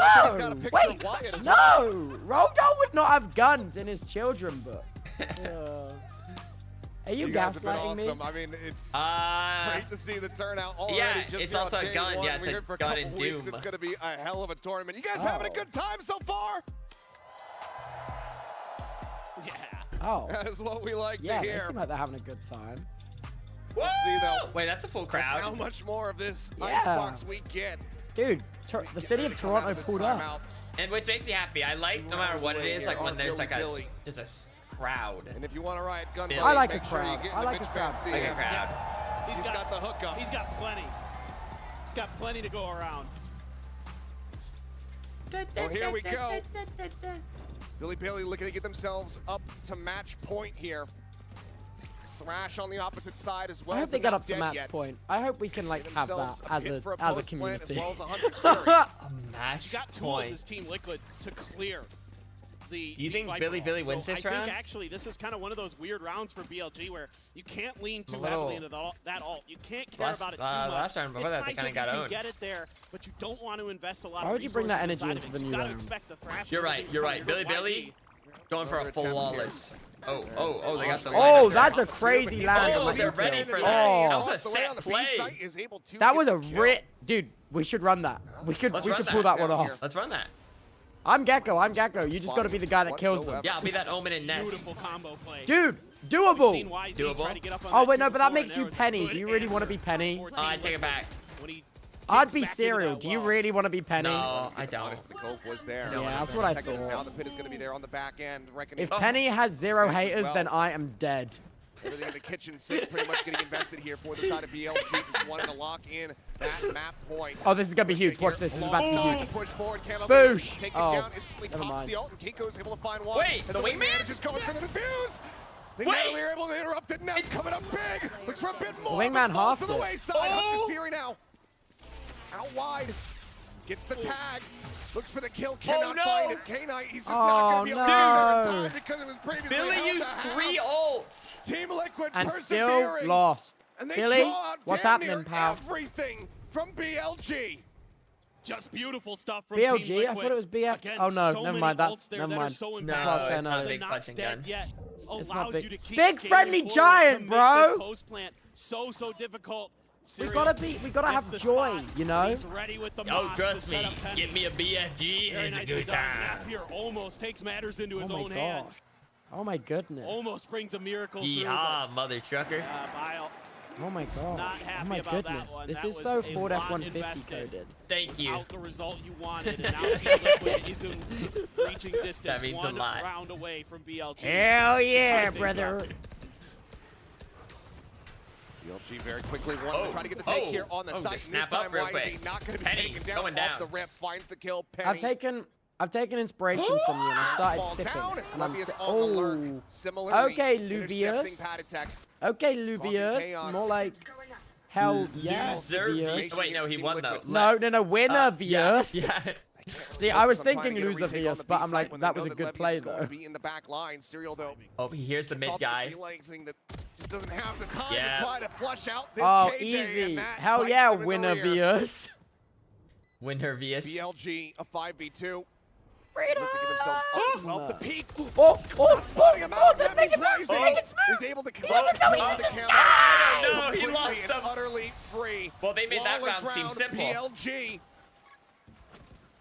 wait, no. Wordle would not have guns in his children book. Are you guys have been gaslighting me? awesome. I mean, it's great to see the turnout already. yeah, just it's here on also a day gun. one. Yeah, it's We're a here for gun couple in weeks. Doom. It's going to be a hell of a tournament. You guys having a good time so far? Yeah. Oh. That is what we like Yeah, to they hear. seem like they're having a good time. Let's see, though. Wait, that's a full Just crowd. how much more of this Yeah. icebox we get. Dude, the city of Toronto pulled up. And which makes me happy. I like no matter what it is, like when there's like a just a crowd. And if you want to riot gun, I like a make sure you crowd. get in I the like a Bitch crowd. Fans Like a DMs. crowd. He's got the hookup. He's got plenty. He's got plenty to go around. Well, here we go. Billy Bailey looking to get themselves up to match point here. Thrash on the opposite side as well. I hope as they the get not up to dead match yet. point. I hope we can like Get have that themselves as hit a for as a bonus plant community. as well as a Hunter's Fury. A match You got tools point. as Team Liquid to clear the. Do you think Viper Billy wall. wins So this I round? think actually this is kind of one of those weird rounds for BLG where you can't lean too A little- heavily into that ult. You can't care Last- about it too much. last round before It's that, they nice kinda if got you can owned. get it there, but you don't want to invest a lot Why of would you bring that resources energy inside into of the it. new You gotta round? expect the thrash. You're to right. be You're from right. your Billy YG. Billy going for a Another full attempt here. lawless. Oh, they got the. Oh, line that's a there. crazy land. Oh, on they're the ready detail. for that. Oh. That was a Lost the way on set the B play. site, is able to That get was a the kill. rit, dude. We should run that. We could Let's we run could that pull that one down off. here. Let's run that. I'm Gecko. I'm Gecko. You just got to be the guy that kills them. Yeah, I'll be that Omen and Nest. Beautiful combo play. Dude, We've doable. seen YZ Doable. try to get up on Oh that wait, no, two but that before, makes and you there was a Penny. good Do you really want to be answer Penny? for I Team take it Liquid. back. When he I'd digs be back into Serial. that Do you well. really want to be Penny? No, I don't. The goal was there. Yeah, that's what I Now thought. the pit is going to be there on the back end. Reckoning If Penny has zero Saves as haters, well. then I am dead. Everything in the kitchen sink pretty much getting invested here for the side of BLG. Just wanted to lock in that map point. Oh, this is gonna be huge. Watch this. This is about to be Long huge. push forward. Camo Boosh. taken Oh, down instantly. never Pops mind. the ult, and Keiko's able to find one. Wait, As the wingman? is just going for the defuse. They Wait. narrowly are able to interrupt it. Now coming up big. Looks for a bit more. wingman but falls to halved the it. wayside. Hunter's Fury now. Out wide. Gets the tag. Looks for the kill. Cannot no. find it. K-Knight, he's just Oh, not going to be able to get there in no. time because it was previously Billy held used to have. 3 ults. Team Liquid And still persevering. lost. And they Billy, draw out what's damn happening, near pal? everything from BLG. Just beautiful stuff from BLG? Team I Liquid. thought it was BF. Again, Oh no, so never many mind. ults That's there never that are mind. so No, That's what I was it's saying not a earlier. big not fudging dead gun. yet It's allows not big. you to keep Big scaling friendly forward giant, to make bro. this post plant so difficult. We Serial gotta gets have the joy, spot. you know? He's ready with the Oh, moss trust to me. set up Penny. Get me a BFG. Very It's a nicely good done. time. Napier almost takes matters into his Oh my own god. hands. Oh my goodness. Almost brings a miracle through. Yeehaw, mother trucker. Bile, Oh my god. not Oh happy my about goodness. that one. This That is was so a Ford lot F-150 invested. coded. Thank you. Out the result you wanted, and now Team Liquid is in reaching distance. That means a one lot. round away from BLG. Hell yeah, Type things brother. up. BLG very quickly wanted to try to get the take here on the site. Just snap and this time, up real YZ quick. not going to be Penny, taken down going off down. the rip. Finds the kill. Penny. I've taken inspiration from you and I started falls sipping. down as And I'm Levius si- on the lurk. oh. Similarly, Okay, intercepting Luvius. pad attack. Okay, Causing Luvius. chaos. More like hell yeah. Loser. Vius. Wait, no, he Team won Liquid. though. No, winner Yeah, Vius. yeah. See, I was I'm trying to thinking get a loser retake on Vius, the but B I'm site like, when that they was know a good Levius play is going though. to be in the back line. Serial though. Oh, here's the It's mid off guy. realizing that just doesn't have the time Yeah. to try to flush out this Oh, KJ, easy. and that Hell bites yeah, him in the winner rear. Vius. Winner Vius. BLG a 5v2. Look to get themselves up to 12. The peak. Oh, Not spotting him out. That means make it smooth. is able to He collect doesn't the know kill on he's the in the camera. sky. No, he Completely lost and him. utterly free. Well, they made that Flawless round seem simple. BLG.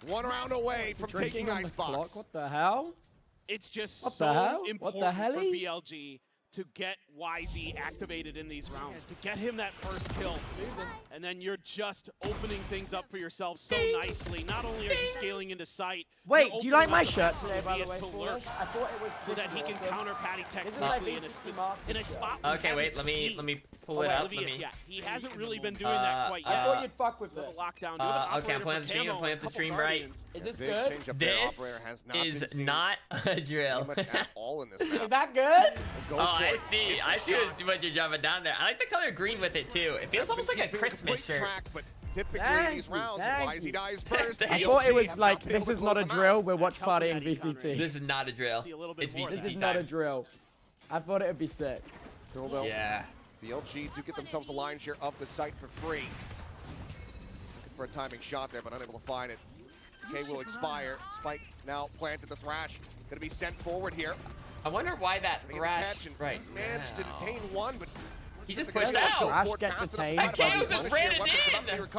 One round away from Drinking taking on the clock. Icebox. What the hell? It's just What so the hell? What the important for helly? BLG to get YZ activated in these rounds, to get him that first kill. And then you're just opening things up for yourself so nicely. Not only are you scaling into sight. Wait, do you like my shirt today, by the way? I thought it was so that he can counter Patty technically in a spot. Okay, wait, let me pull it up. Yeah, he hasn't really been doing that quite yet. I thought you'd fuck with this. Lockdown. Okay, I'm playing the stream. I'm playing up the stream right. Is this good? This is not a drill. All in this is that good? I see. I see what you're dropping down there. I like the color green with it too. It feels almost like a Christmas shirt. Typically in these rounds, YZ dies first. I thought it was like, this is not a drill. We're watch partying VCT. This is not a drill. It's VCT time. This is not a drill. I thought it would be sick. Still though. Yeah. BLG do get themselves a line share of the site for free. Looking for a timing shot there, but unable to find it. K will expire. Spike now planted the Thrash. Gonna be sent forward here. I wonder why that Thrash. Right. He's managed to detain one, but he just pushed out. Thrash get detained. That K just ran it in.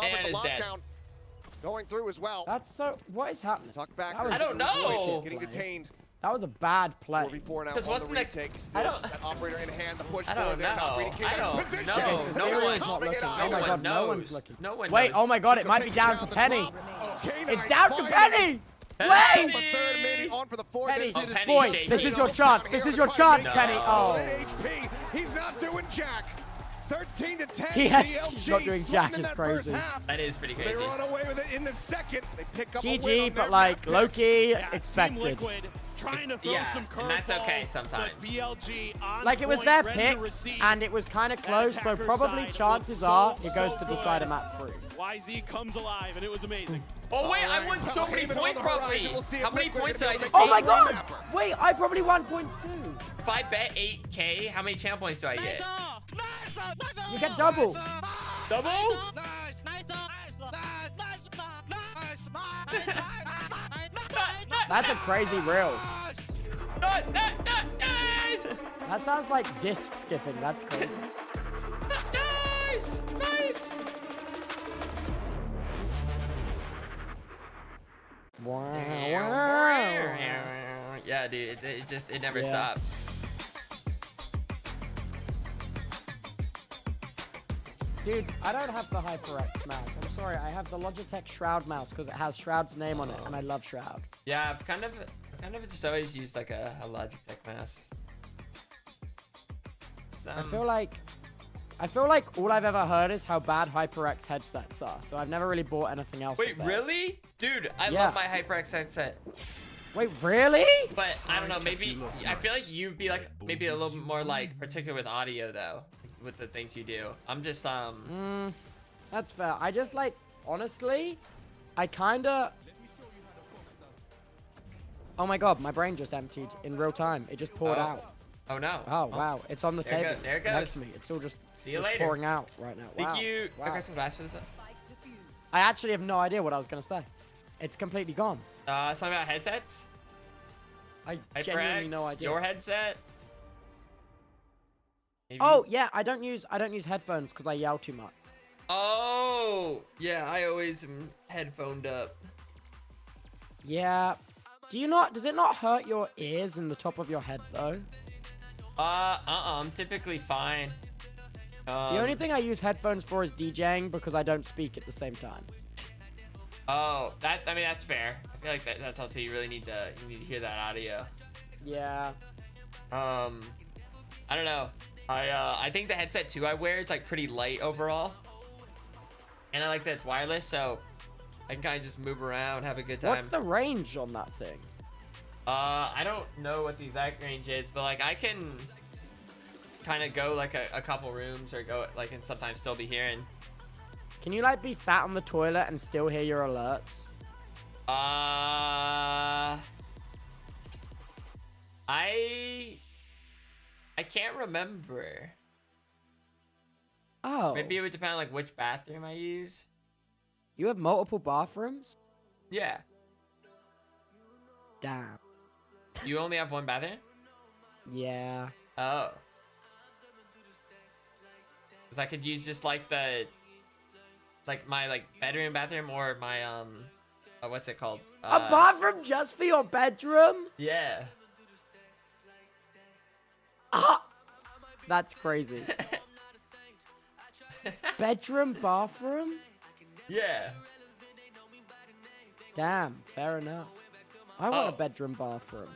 And is dead. Going through as well. That's so. What is happening? Tuck back. I don't know. Getting detained. That was a bad play. 4v4 now on the retake. Still just that operator in hand. The push forward there. Not reading position. No one's not looking. Oh my god, no one's looking. No one knows. Wait, oh my god, it might be down to Penny. It's down to Penny. Wait! Penny, boy, this is your chance. This is your chance, Penny. Oh. He's not doing jack. 13 to 10. He's not doing jack. It's crazy. That is pretty crazy. They run away with it in the second. They pick up GG, but like Loki expected. Trying to throw some curveballs, and that's okay sometimes. BLG like it was their pick, and it was kind of close, so probably chances are it goes to decider map 3. YZ comes alive, and it was amazing. Oh wait, I won so many points probably. How many points did I just Oh my god! Wait, I probably won points too. If I bet 8K, how many champ points do I get? You get double. Double? That's a crazy reel. Nice! That sounds like disc skipping. That's crazy. Nice! Nice! Yeah, dude, it never stops. Dude, I don't have the HyperX mouse. I'm sorry, I have the Logitech Shroud mouse because it has Shroud's name on it, and I love Shroud. Yeah, I've kind of just always used like a Logitech mouse. I feel like all I've ever heard is how bad HyperX headsets are, so I've never really bought anything else. Wait, really? Dude, I love my HyperX headset. Wait, really? But I don't know, maybe I feel like you'd be like maybe a little more like particular with audio though, with the things you do. I'm just that's fair. I just like honestly, I kinda. Oh my god, my brain just emptied in real time. It just poured out. Oh no. Oh wow, it's on the table. There it goes. Next to me. It's all just, See you later. pouring out right now. Wow. Think you wow. got some glass for this? I actually have no idea what I was gonna say. It's completely gone. Something about headsets? I HyperX, genuinely no idea. Your headset? Maybe? Oh yeah, I don't use headphones because I yell too much. Oh yeah, I always am headphoned up. Yeah. Does it not hurt your ears in the top of your head though? I'm typically fine. The only thing I use headphones for is DJing because I don't speak at the same time. Oh, I mean that's fair. I feel like that's how you really need to hear that audio. Yeah. I don't know. I think the headset too I wear is like pretty light overall, and I like that it's wireless, so I can kind of just move around, have a good time. What's the range on that thing? I don't know what the exact range is, but like I can kind of go like a couple rooms or go like and sometimes still be hearing. Can you like be sat on the toilet and still hear your alerts? I can't remember. Oh. Maybe it would depend on like which bathroom I use. You have multiple bathrooms? Yeah. Damn. You only have one bathroom? Yeah. Oh. Cause I could use just like my bedroom bathroom or my what's it called? A bathroom just for your bedroom? Yeah. That's crazy. Bedroom, bathroom? Yeah. Damn, fair enough. I want a bedroom, bathroom.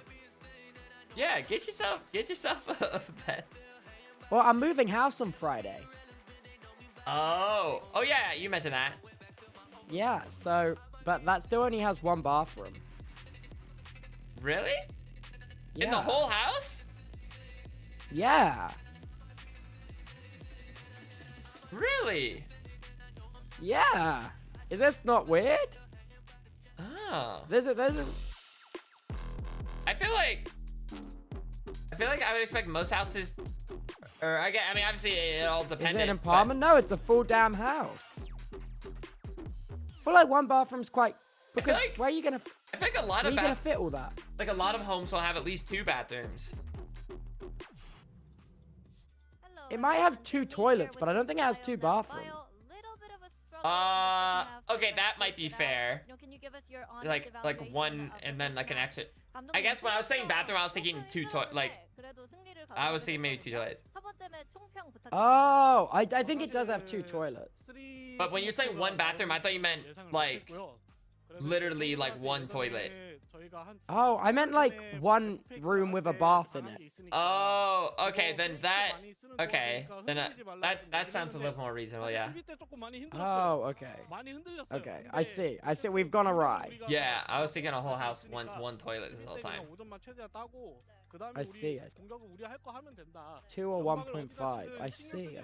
Yeah, get yourself a bed. Well, I'm moving house on Friday. Oh yeah, you mentioned that. Yeah, so, but that still only has one bathroom. Really? Yeah. In the whole house? Yeah. Really? Yeah. Is this not weird? Oh. There's a. I feel like I would expect most houses, or I mean, obviously it all depends. Is it an apartment? No, it's a full damn house. I feel like one bathroom's quite. Because where are you gonna? I feel like a lot where of are you gonna fit all that? Like a lot of homes will have at least 2 bathrooms. It might have 2 toilets, but I don't think it has 2 bathrooms. Okay, that might be fair. Like one and then like an exit. I guess when I was saying bathroom, I was thinking 2 toilets. I was thinking maybe 2 toilets. Oh, I think it does have 2 toilets. But when you're saying 1 bathroom, I thought you meant like literally like 1 toilet. Oh, I meant like 1 room with a bath in it. Oh, okay, then that sounds a little more reasonable, yeah. Oh, okay. Okay, I see. We've gone awry. Yeah, I was thinking a whole house, one toilet this whole time. I see. 2 or 1.5. I see.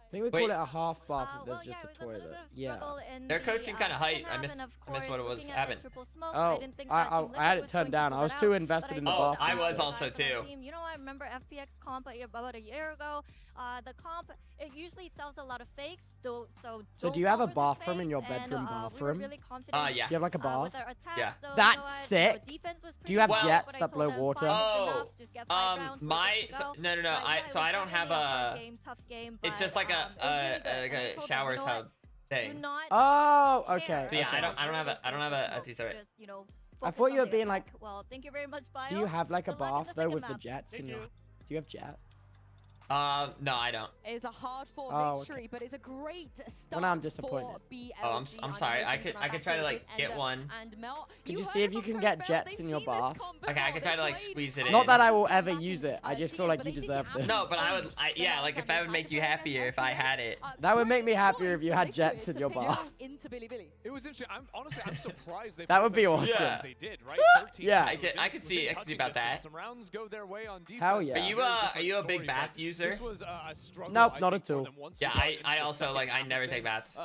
I think we call it a half bath if there's just a toilet. Yeah. Their coaching kind of hype. I missed what it was happening. Oh, I had it turned down. I was too invested in the bathroom. I was also too. You know, I remember FPX comp about a year ago. The comp, it usually sells a lot of fakes. So do you have a bathroom in your bedroom bathroom? Yeah. Do you have like a bath? Yeah. That's sick. Do you have jets that blow water? Oh, no. I don't have a. It's just like a shower tub thing. Oh, okay. So yeah, I don't have a piece of it. I thought you were being like. Well, thank you very much, Bio. Do you have like a bath though with the jets in your? Do you have jet? No, I don't. It's a hard-fought victory, but it's a great start. Well, now I'm disappointed. Oh, I'm sorry. I could try to like get one. Could you see if you can get jets in your bath? Okay, I could try to like squeeze it in. Not that I will ever use it. I just feel like you deserve this. No, but yeah, like if that would make you happier if I had it. That would make me happier if you had jets in your bath. It was interesting. I'm surprised they. That would be awesome. Yeah. They did, right? Yeah. I could see about that. Some rounds go their way on defense. Hell yeah. Are you a big bath user? Nope, not at all. Yeah, I also like I never take baths.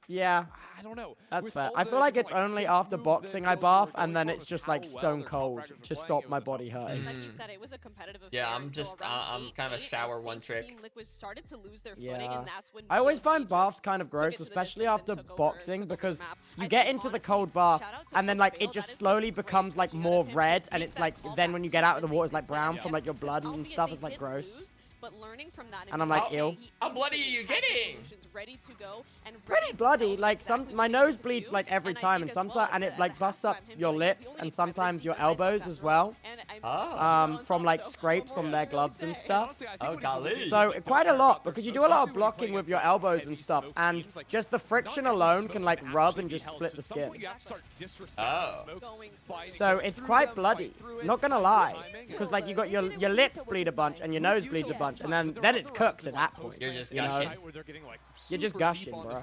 Yeah. I don't know. That's fair. I feel like it's only after boxing I bath, and then it's just like stone cold to stop my body hurting. Like you said, it was a competitive affair. Yeah, I'm kind of a shower one trick. Started to lose their Yeah. footing, and that's when I always find baths kind of gross, especially after boxing, because you get into the cold bath, and then like it just slowly becomes like more red, and it's like then when you get out of the water, it's like brown from like your blood and stuff. It's like gross. But learning from that, And I'm like, ew. How bloody are you getting? Ready to go and Pretty bloody. Like my nose bleeds like every time, and sometimes it like busts up your lips and sometimes your elbows as well. From like scrapes on their gloves and stuff. Oh golly. So quite a lot, because you do a lot of blocking with your elbows and stuff, and just the friction alone can like rub and just split the skin. Oh. So it's quite bloody. Not gonna lie, because like you got your lips bleed a bunch and your nose bleeds a bunch. And then it's cooked at that point. You're just gushing. You're just gushing, bro.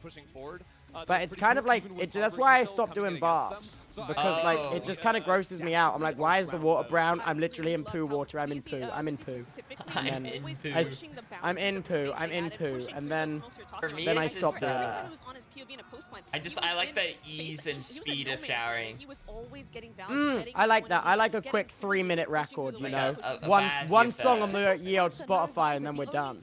Pushing forward. But it's kind of like that's why I stopped doing baths, because like it just kind of grosses me out. I'm like, why is the water brown? I'm literally in poo water. I'm in poo. I'm in poo. And then I'm in poo. I'm in poo. And then I stopped doing it. I like the ease and speed of showering. I like that. I like a quick 3-minute record, you know. One song on the Yield Spotify, and then we're done.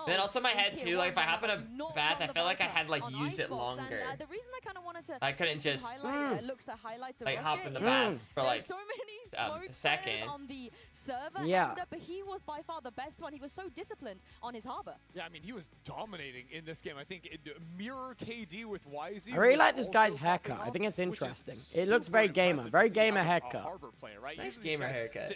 Then also my head too, like if I hop in a bath, I felt like I had like use it longer longer. And the reason I kind of wanted to I couldn't just looks at highlights of like Russia hop in the is bath for like so many a second. on the server. Yeah. But he was by far the best one. He was so disciplined on his harbor. Yeah, I mean, he was dominating in this game. I think mirror KD with YZ. I really like this guy's haircut. I think it's interesting. It looks very gamer. Very gamer haircut. Nice gamer haircut.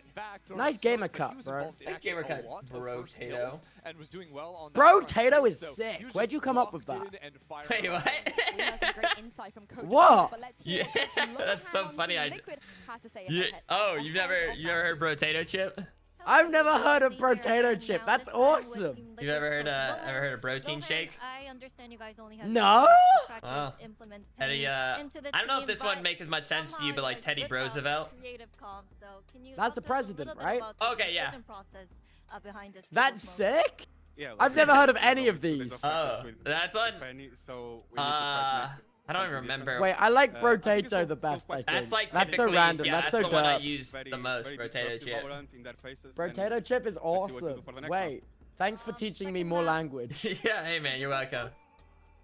Nice gamer cut, bro. Nice gamer cut, bro. Tato. And was doing well on Bro, Tato is sick. Where'd you come up with that? Wait, what? We have some great insight from Coach. What? But let's hear Yeah, what Coach that's so Lohan funny. on Team Liquid had to say Yeah. ahead. Oh, you've never heard Brotato Chip? I've never heard of Potato Chip. That's awesome. You've ever heard a protein shake? I understand you guys only have No. practice, implement Teddy, into the I don't know team, if this one makes as much sense to you, but like Teddy Roosevelt. That's the president, right? Okay, yeah. Behind this That's sick. Yeah. I've never heard of any of these. Oh, that's one. I don't even remember. Wait, I like Brotato the best, I think. That's like that's so typically, random. yeah, that's that's so the one I dope. use the most, Brotato Chip. Brotato Chip is awesome. Wait, thanks for teaching me more language. Yeah, hey man, you're welcome.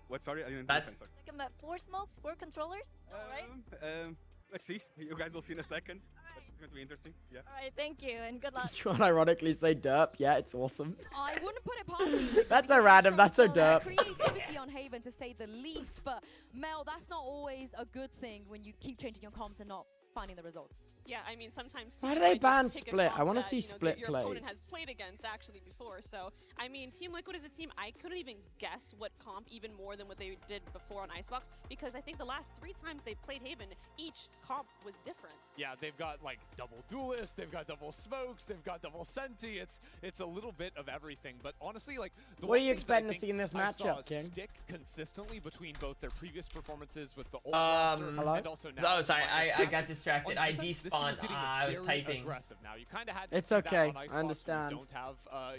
What? Sorry, I didn't That's Second bet, 4 smokes, 4 controllers. Alright. Let's see. You guys will see in a second. But it's going to be interesting. Yeah. Alright, thank you and good luck. You want to ironically say derp? Yeah, it's awesome. I wouldn't put it past you. That's so random. That's so derp. Creativity on Haven, to say the least. But Mel, that's not always a good thing when you keep changing your comps and not finding the results. Yeah, I mean, sometimes Why Team do they Liquid ban just pick a Split? comp I wanna that, see you know, Split your play. opponent has played against actually before. So, I mean, Team Liquid as a team, I couldn't even guess what comp even more than what they did before on Icebox, because I think the last 3 times they played Haven, each comp was different. Yeah, they've got like double duelists, they've got double smokes, they've got double senti. It's a little bit of everything. But honestly, like, What are you expecting to see in this I saw matchup, King? stick consistently between both their previous performances with the old roster and also now. Oh, sorry, I Minus got distracted. on I defense, this team is despawned. getting I was very typing. aggressive now. You kind of had to It's see that okay, on I Icebox when you understand. don't have,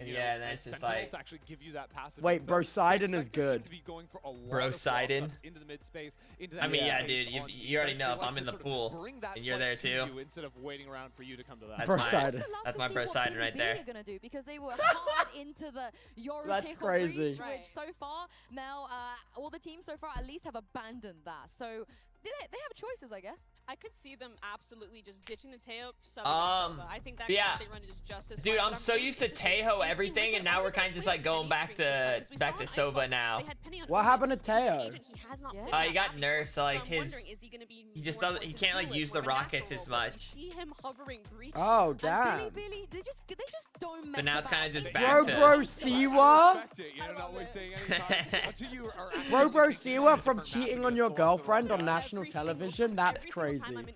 you Yeah, know, that's a just Sentinel like- to actually give you that passive Wait, info. Bro We Sidon is expect this team good. to be going for a lot Bro of Sidon? walk-ups into the mid space, into that I mean, mid yeah, space dude, on you already defense. know They if like I'm to in the sort of pool bring that and you're fight there to too. you instead of waiting around for you to come to that. That's Bro my Sidon. that's to my see Bro what Sidon Billy right Billy there. are gonna do, because they were hard into the Yoru That's Tejo crazy. breach, which so far now all the teams so far at least have abandoned that. So they have choices, I guess. I could see them absolutely just ditching the Teo, subbing Sova. I think that yeah. they run is just as Dude, fine, I'm but so really used to interested in Tejo Team everything, Liquid. and now we're kind of just like going back to Sova now. What happened to Teo? He got nerfed, so like I'm his wondering, is he gonna be he just more doesn't he towards can't his like duelist, use the more of a rockets natural as role, but much. you see him hovering breach. Oh, And damn. Billy, they just don't mess So now it's about. kind of just It's back to Bro Siwa? Bro Siwa from cheating on your girlfriend on national television? That's crazy. I'm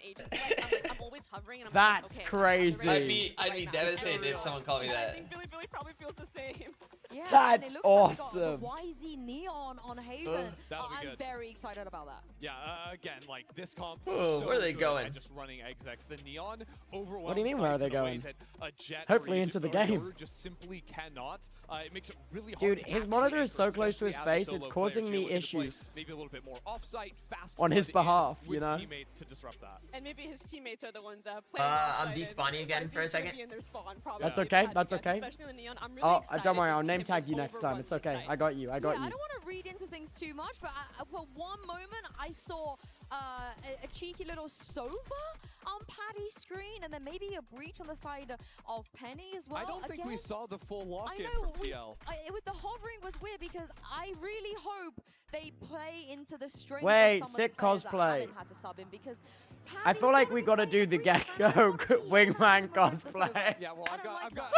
always hovering and I'm That's like, okay, crazy. I'd be devastated if someone called me I that. think Billy probably feels the same. Yeah, That's and it looks awesome. Like we got the YZ Neon on Haven. That'll be I'm good. very excited about that. Yeah, again, like this comp. Oh, so where are they good going? at just running execs. The Neon overwhelms. What do you mean, where are they sights in a way going? that a Jet Hopefully or into the or game. Yoru just simply cannot. It makes it really hard. Dude, to his actually monitor is enter, so close to his especially as a face, solo it's player. causing So me you're looking to play issues. Maybe a little bit more offsite, fast On his forward in behalf, with you know? teammates to disrupt that. And maybe his teammates are the ones playing I'm offside, despawning and again for a YZ's gonna second. be in their spawn, probably. That's If okay, they had that's to guess, okay. especially in the Neon. I'm really Oh, excited don't worry, to I'll see name him tag just you next time. overrun It's these okay. I sites. got you. I got Yeah, I you. don't want to read into things too much, but for one moment I saw a cheeky little Sova on Patty's screen, and then maybe a breach on the side of Penny as well. I don't think we saw the full I lock-in know, from TL. with the hovering was weird, because I really hope they play into the strength Wait, of some sick of the players cosplay. that haven't had to sub in, because I feel like we gotta do the Gecko Wingman cosplay. Yeah, well, I've got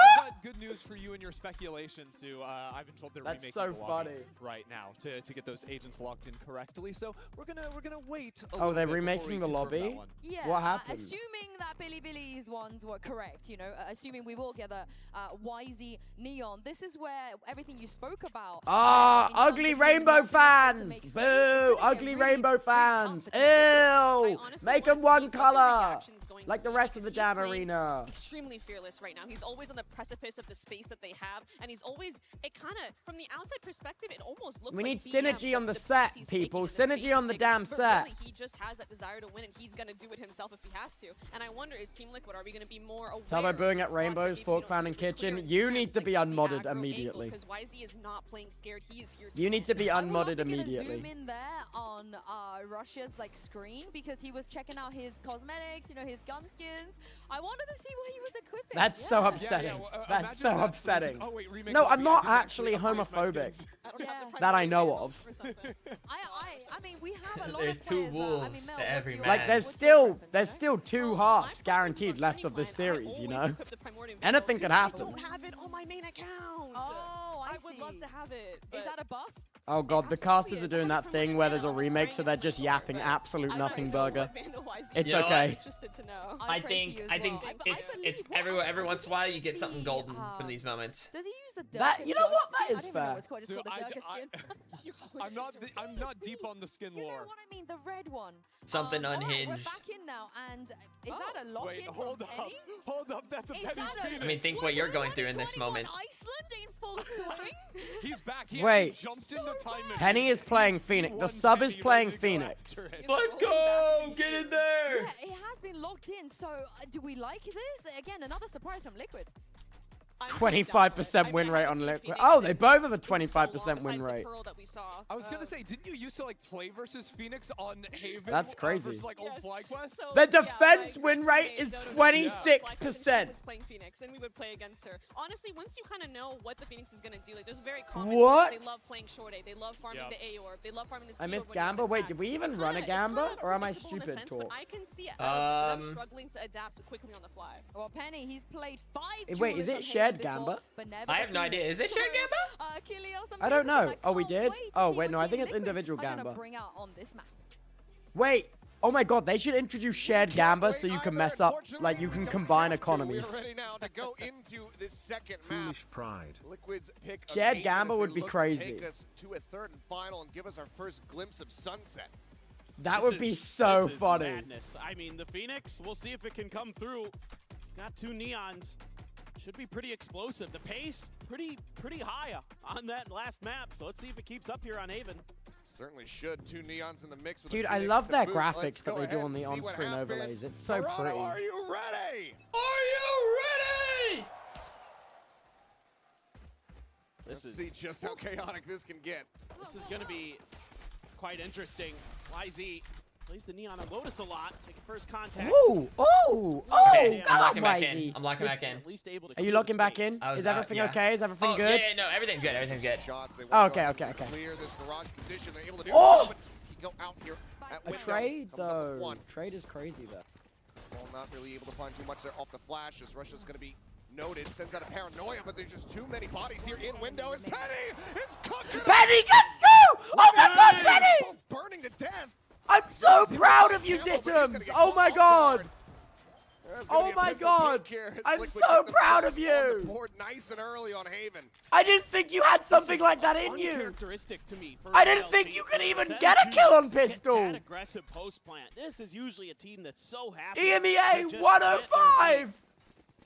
good news for you and your speculation, Sue. I've been told they're That's remaking so the lobby funny. right now to get those agents locked in correctly. So we're gonna wait. A Oh, little they're bit before remaking we the confirm lobby? that one. Yeah, What happened? assuming that Billy's ones were correct, you know, assuming we will get the YZ Neon, this is where everything you spoke about. Ah, in terms ugly of rainbow really to make fans! space, Boo! it's gonna Ugly get really rainbow tough fans! to compete. I Ew! honestly Make wanna them one see what the color! reaction's going Like to the be, rest of the because he's damn playing arena. extremely fearless right now. He's always on the precipice of the space that they have, and he's always, it kind of, from the outside perspective, it almost looks We like need BM, synergy on the pace set, he's taking people. and the space Synergy he's on the taking, damn but set. really, he just has that desire to win, and he's going to do it himself if he has to. And I wonder, is Team Liquid, are we going to be more aware Tubbo booing of at the spots that Rainbows, maybe Fork we don't Found and typically clear Kitchen. in You scrims, need to like be the unmodded aggro immediately. Because YZ is not playing scared. He is here to You need to be I unmodded would love to immediately. zoom in there on Russia's like screen because he was checking out his cosmetics, you know, his gun skins. I wanted to see what he was equipping. That's so upsetting. That's so upsetting. No, I'm not actually homophobic. That I know of. I mean, we have a lot There's of two players. wolves to every man. Like there's still 2 halves guaranteed left of this series, you know? Anything could I happen. don't have it on my main account. Oh, I would see. love to have it. Is that a buff? Oh god, the casters are doing that thing where there's a remake, so they're just yapping absolute nothing burger. It's You know okay. I think it's every once in a while you get something golden from these moments. Does he use the That, you know what? That is fair. I'm not deep on the skin lore. You know what I mean? The red one. Something Alright, unhinged. we're back in now, and is that a lock-in Wait, from hold up. Penny? Hold up, that's a Is Penny that a- Phoenix. I mean, think what you're going through in this moment. Iceland in full swing? He's back. He Wait. actually jumped in the time machine. Penny is playing Phoenix. The sub is playing Phoenix. Let's go! Get in there! Yeah, it has been locked in, so do we like this? Again, another surprise from Liquid. 25% win rate on Liquid. Oh, they both have a 25% win rate. I was gonna say, didn't you used to like play versus Phoenix on Haven? That's crazy. Versus, like, old FlyQuest? The defense win rate is 26%. was playing Phoenix, and we would play against her. Honestly, once you kind of know what the Phoenix is going to do, like there's very common What? things. They love playing short A. They love farming the A orb. They love farming the C I orb missed when you have Gamba. an Wait, attack. did we even run a It's Gamba? kinda Or am I unpredictable in a stupid sense, talk? but I can see them struggling to adapt quickly on the fly. Well, Penny, he's played 5 Wait, is duels it on shared Haven before, Gamba? but never I the have no idea. Phoenix. Is it shared So, Gamba? Kilios and I don't Liquid, know. I Oh, we can't did? wait to Oh, see wait, what no, I Team think it's Liquid individual are gonna Gamba. bring out on this map. Wait. Oh my god, they should introduce shared Gamba so you can mess up, like you can combine economies. We're ready now to go into this second map. Foolish pride. Liquid's pick of Shared Haven Gamba as they would be look to crazy. Take us to a third and final and give us our first glimpse of sunset. That This would be is- so this is funny. Madness. I mean, the Phoenix, we'll see if it can come through. Got 2 neons. Should be pretty explosive. The pace, pretty high on that last map. So let's see if it keeps up here on Haven. Certainly should. 2 neons in the mix with Dude, the I Phoenix love to their boot. graphics Let's that go they do ahead on the and see what on-screen happens. overlays. It's so Toronto, pretty. are you ready? Are you ready? Let's see just how chaotic this can get. This is going to be quite interesting. YZ plays the neon on Lotus a lot. Taking first contact. Ooh! Oh! Okay, Oh! I'm God, locking back in. YZ. I'm locking back in. At least able to Are you clear locking the back space. in? I was, Is everything yeah. okay? Is everything Oh, good? Yeah, no, everything's good. Everything's good. Shots. They Oh, want okay, to okay, okay. Clear this garage position. They're able to do Oh! so, but he go out here at A window. trade, Comes up with though. 1. Trade is crazy, though. Well, not really able to find too much there off the flash as Russia's going to be noted. Sends out a paranoia, but there's just too many bodies here in window. As Penny is cooking. Penny gets 2! Oh my god, Penny! Both burning to death. I'm so proud of you, Dittums! Oh my god! There's gonna Oh be a my pistol god! take here as I'm Liquid so get proud of themselves on the you! board nice and early on Haven. I didn't think you had something like that in you! Uncharacteristic to me. For I didn't BLG. think you could even Them get a two kill on get pistol! That aggressive post plant. This is usually a team that's so happy. EMEA to just 105!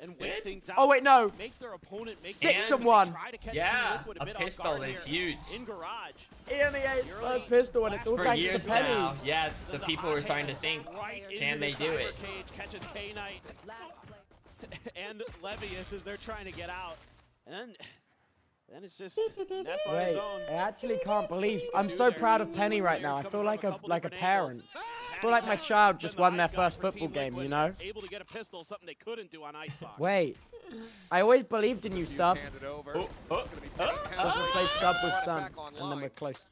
and win things out. Oh wait, no. Make their opponent make 6-1. Yeah, a pistol is huge. In garage. EMEA's first pistol, and it's all For thanks years to Penny. now, yeah, the people were starting to think, Right can into they the do it? cyber cage, catches K-Knight and Levius as they're trying to get out. And then it's just Neff on his Wait, own. I actually can't believe I'm so proud of Penny right now. I feel like a parent. I feel like my child just won their first football game, you know? Able to get a pistol, something they couldn't do on Icebox. Wait, I always believed in you, Sub. Handed over. Oh, It's gonna be Penny Let's County. replace Sub with Run it Sun, back and then online. we're close.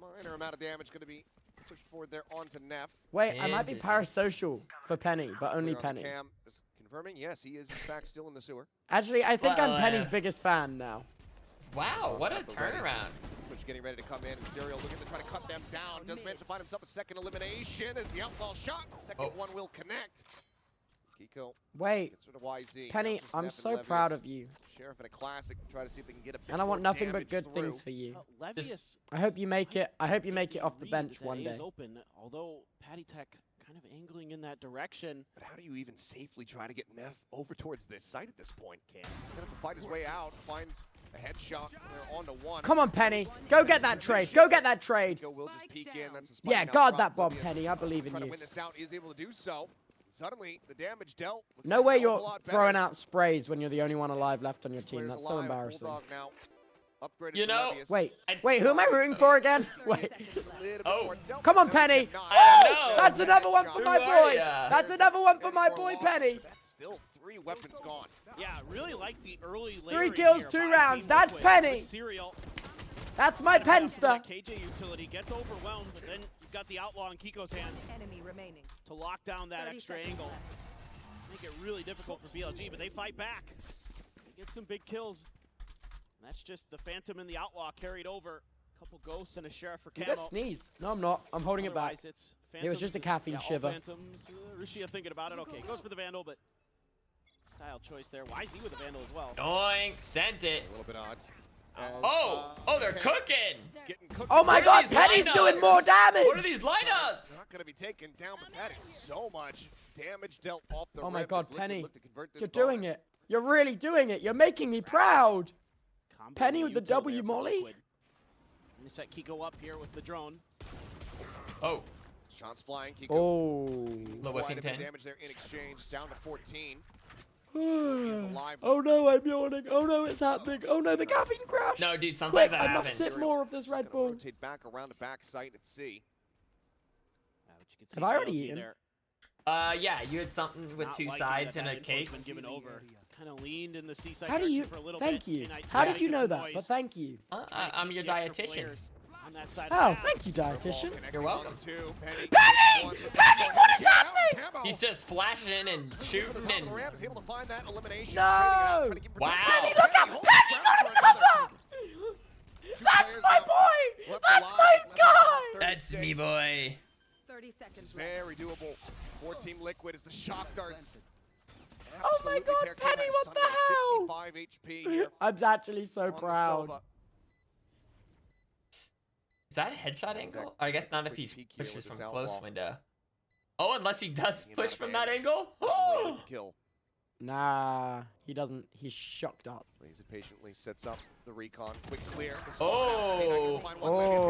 Minor amount of damage going to be pushed forward there onto Neff. Wait, I might be parasocial for Penny, but only Clear on the Penny. Cam is confirming, yes, he is in fact still in the sewer. Actually, I think Well, I'm Penny's biggest fan now. Wow, what a turnaround. Push getting ready to come in, and Serial looking to try to cut them down. Does manage to find himself a second elimination as the outlaw shot. The second one will connect. Kiko Wait, gets rid of YZ. Penny, Now just I'm Neff so and Levius. proud of you. Sheriff in a classic to try to see if they can get a bit And I want more nothing but damage good through. things for you. Levius I hope you make it. I hope you make it off the bench that one A day. is open, although Patty Tech kind of angling in that direction. But how do you even safely try to get Neff over towards this site at this point? He's gonna have to fight his way out. Finds a headshot. They're on to one. Come on, Penny. Go get that trade. Go get that trade. Will just peek in. That's a spike Yeah, out guard front. that bomb, Livius Penny. I believe in trying to you. win this out. Is able to do so. Suddenly, the damage dealt. looks No like way a hell of a you're lot throwing better. out sprays when you're the only one alive left on your team. Players That's so alive. embarrassing. Bulldog now upgraded You for know, Levius. Wait, who am I rooting for again? Wait. Oh, Come on, Penny. I know. That's another one for my Who are boy. ya? That's another one for my boy, Penny. That's still 3 weapons gone. Yeah, really like the early 3 layering kills, here 2 by rounds. Team That's Liquid Penny. with Serial. That's my Penster. That KJ utility gets overwhelmed, but then you've got the Outlaw in Kiko's hands Enemy remaining. to lock down that 30 extra seconds angle. left. Make it really difficult for BLG, but they fight back. They get some big kills. And that's just the Phantom and the Outlaw carried over. A couple ghosts and a Sheriff for You Camo. got sneeze. No, I'm not. I'm holding it back. Otherwise, it's It was just a caffeine all shiver. Phantoms. Rishia thinking about it. Okay, goes for the Vandal, but style choice there. YZ with the Vandal as well. Doink, sent it. A little bit odd. Oh, they're cooking. Oh my What are God, these Penny's lineups? doing more damage. What are these lineups? Not going to be taken down, but that is so much damage dealt off the Oh my rim God, as Liquid Penny. look to convert this You're doing bonus. it. You're really doing it. You're making me proud. Combo Penny with the util W there for molly. Liquid. And they set Kiko up here with the drone. Oh. Shots flying. Kiko. Oh. Low Quite whiffing a bit 10. of damage there in exchange. Down to 14. alive. Oh no, I'm yawning. Oh no, it's happening. Oh no, the caffeine crash. No, dude, sometimes Quick, that I must happens. sip more of this Red Bull. Rotate back around the back site at C. But you can Have I already BLG eaten? there. Yeah, you had something with Not 2 liking sides that and a info's cake. been given over. Kind of leaned in the seaside How do you? direction for a little Thank bit. you. K-Knight's How gotta did you get know some that? noise. But thank you. I'm your Trying to keep the dietitian. players on that side Oh, of the thank you, dietitian. You're welcome. Penny! Penny, what is happening? He's just flashing and shooting and. Is able to find that elimination. No. Wow. Penny, look out! Penny got a cover. That's my boy. That's my guy. That's me, boy. 30 This seconds is left. very doable for Team Liquid as the shock darts. Oh my absolutely God, tear Penny, K-Knight's what son the down hell? 55 HP here I'm actually so on the proud. Sova. Is that a headshot angle? I guess not if he Quick peek here pushes with from this close outlaw. window. Oh, unless he does Taking him push out of from that vantage. angle. Way Oh. to kill. Nah, he doesn't. He's shocked up. Plays it patiently, sets up the recon. Quick clear. The smoke out. K-Knight Oh. gonna find one. Levius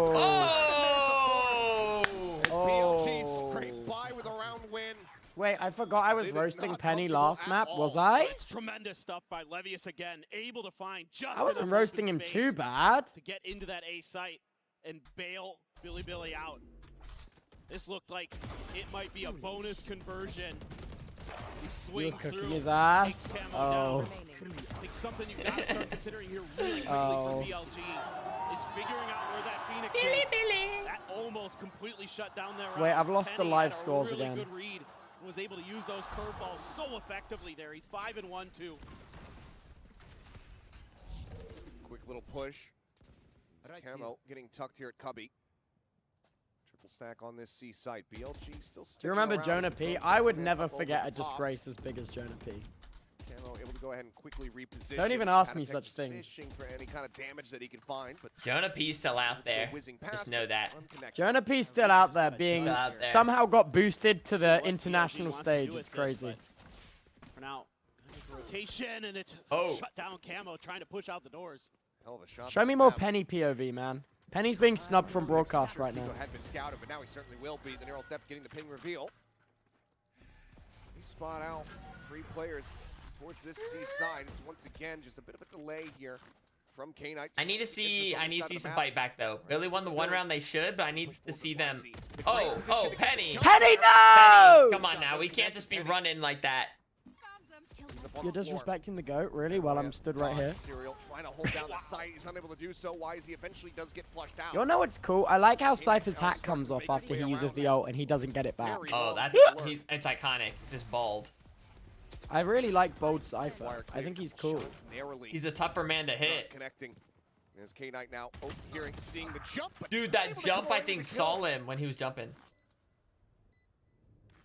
Oh. As BLG scraped by with a round win. Wait, I forgot I was It is roasting not Penny comfortable last at map, all. was I? It's tremendous stuff by Levius again, able to find just I wasn't enough roasting open him space too bad. to get into that A site and bail Billy out. This looked like it might be a bonus conversion. He You were swings cooking through, his ass. takes Camo Oh. down. I think something you've got to start considering here really quickly Oh. for BLG is figuring out where that Phoenix is. That almost completely shut down their Wait, round. I've lost the Penny live had a scores really again. Good read and was able to use those curveballs so effectively there. He's 5-1 too. Quick little push. It's Camo getting tucked here at Cubby. Triple stack on this C site. BLG still Do sticking you remember around Jonah as the P? Drones I would come in never up over forget the a top. disgrace as big as Jonah P. Camo able to go ahead and quickly reposition. Don't even ask me Patapec such is things. Fishing for any kind of damage that he can find, but Jonah P's still out there. whizzing Just past, know but that. unconnected. Jonah P's still out there, being Still out there. somehow got boosted to the What international BLG wants to stage. do It's with this, crazy. but For now, rotation and it's Oh. shut down. Camo trying to push out the doors. Hell of a shot. Show me more Penny POV, man. Penny's being snubbed from broadcast right now. Kiko had been scouted, but now he certainly will be. The neural theft getting the ping reveal. We spot out 3 players towards this C side. It's once again just a bit of a delay here from K-Knight. I need to see some fight back though. Billy won the one round they should, but I need to see them. Oh, Penny. Penny, no! Come on now, we can't just be running like that. You're disrespecting the GOAT, really? Well, I'm stood right here. Serial trying to hold down the site. He's unable to do so. YZ eventually does get flushed out. You wanna know what's cool? I like how Cypher's hat comes off after he uses the ult and he doesn't get it back. Oh, it's iconic. Just bald. I really like bold Cypher. I think he's cool. He's a tougher man to hit. Connecting. There's K-Knight now. Oh, seeing the jump. But Dude, that jump I think saw him when he was jumping.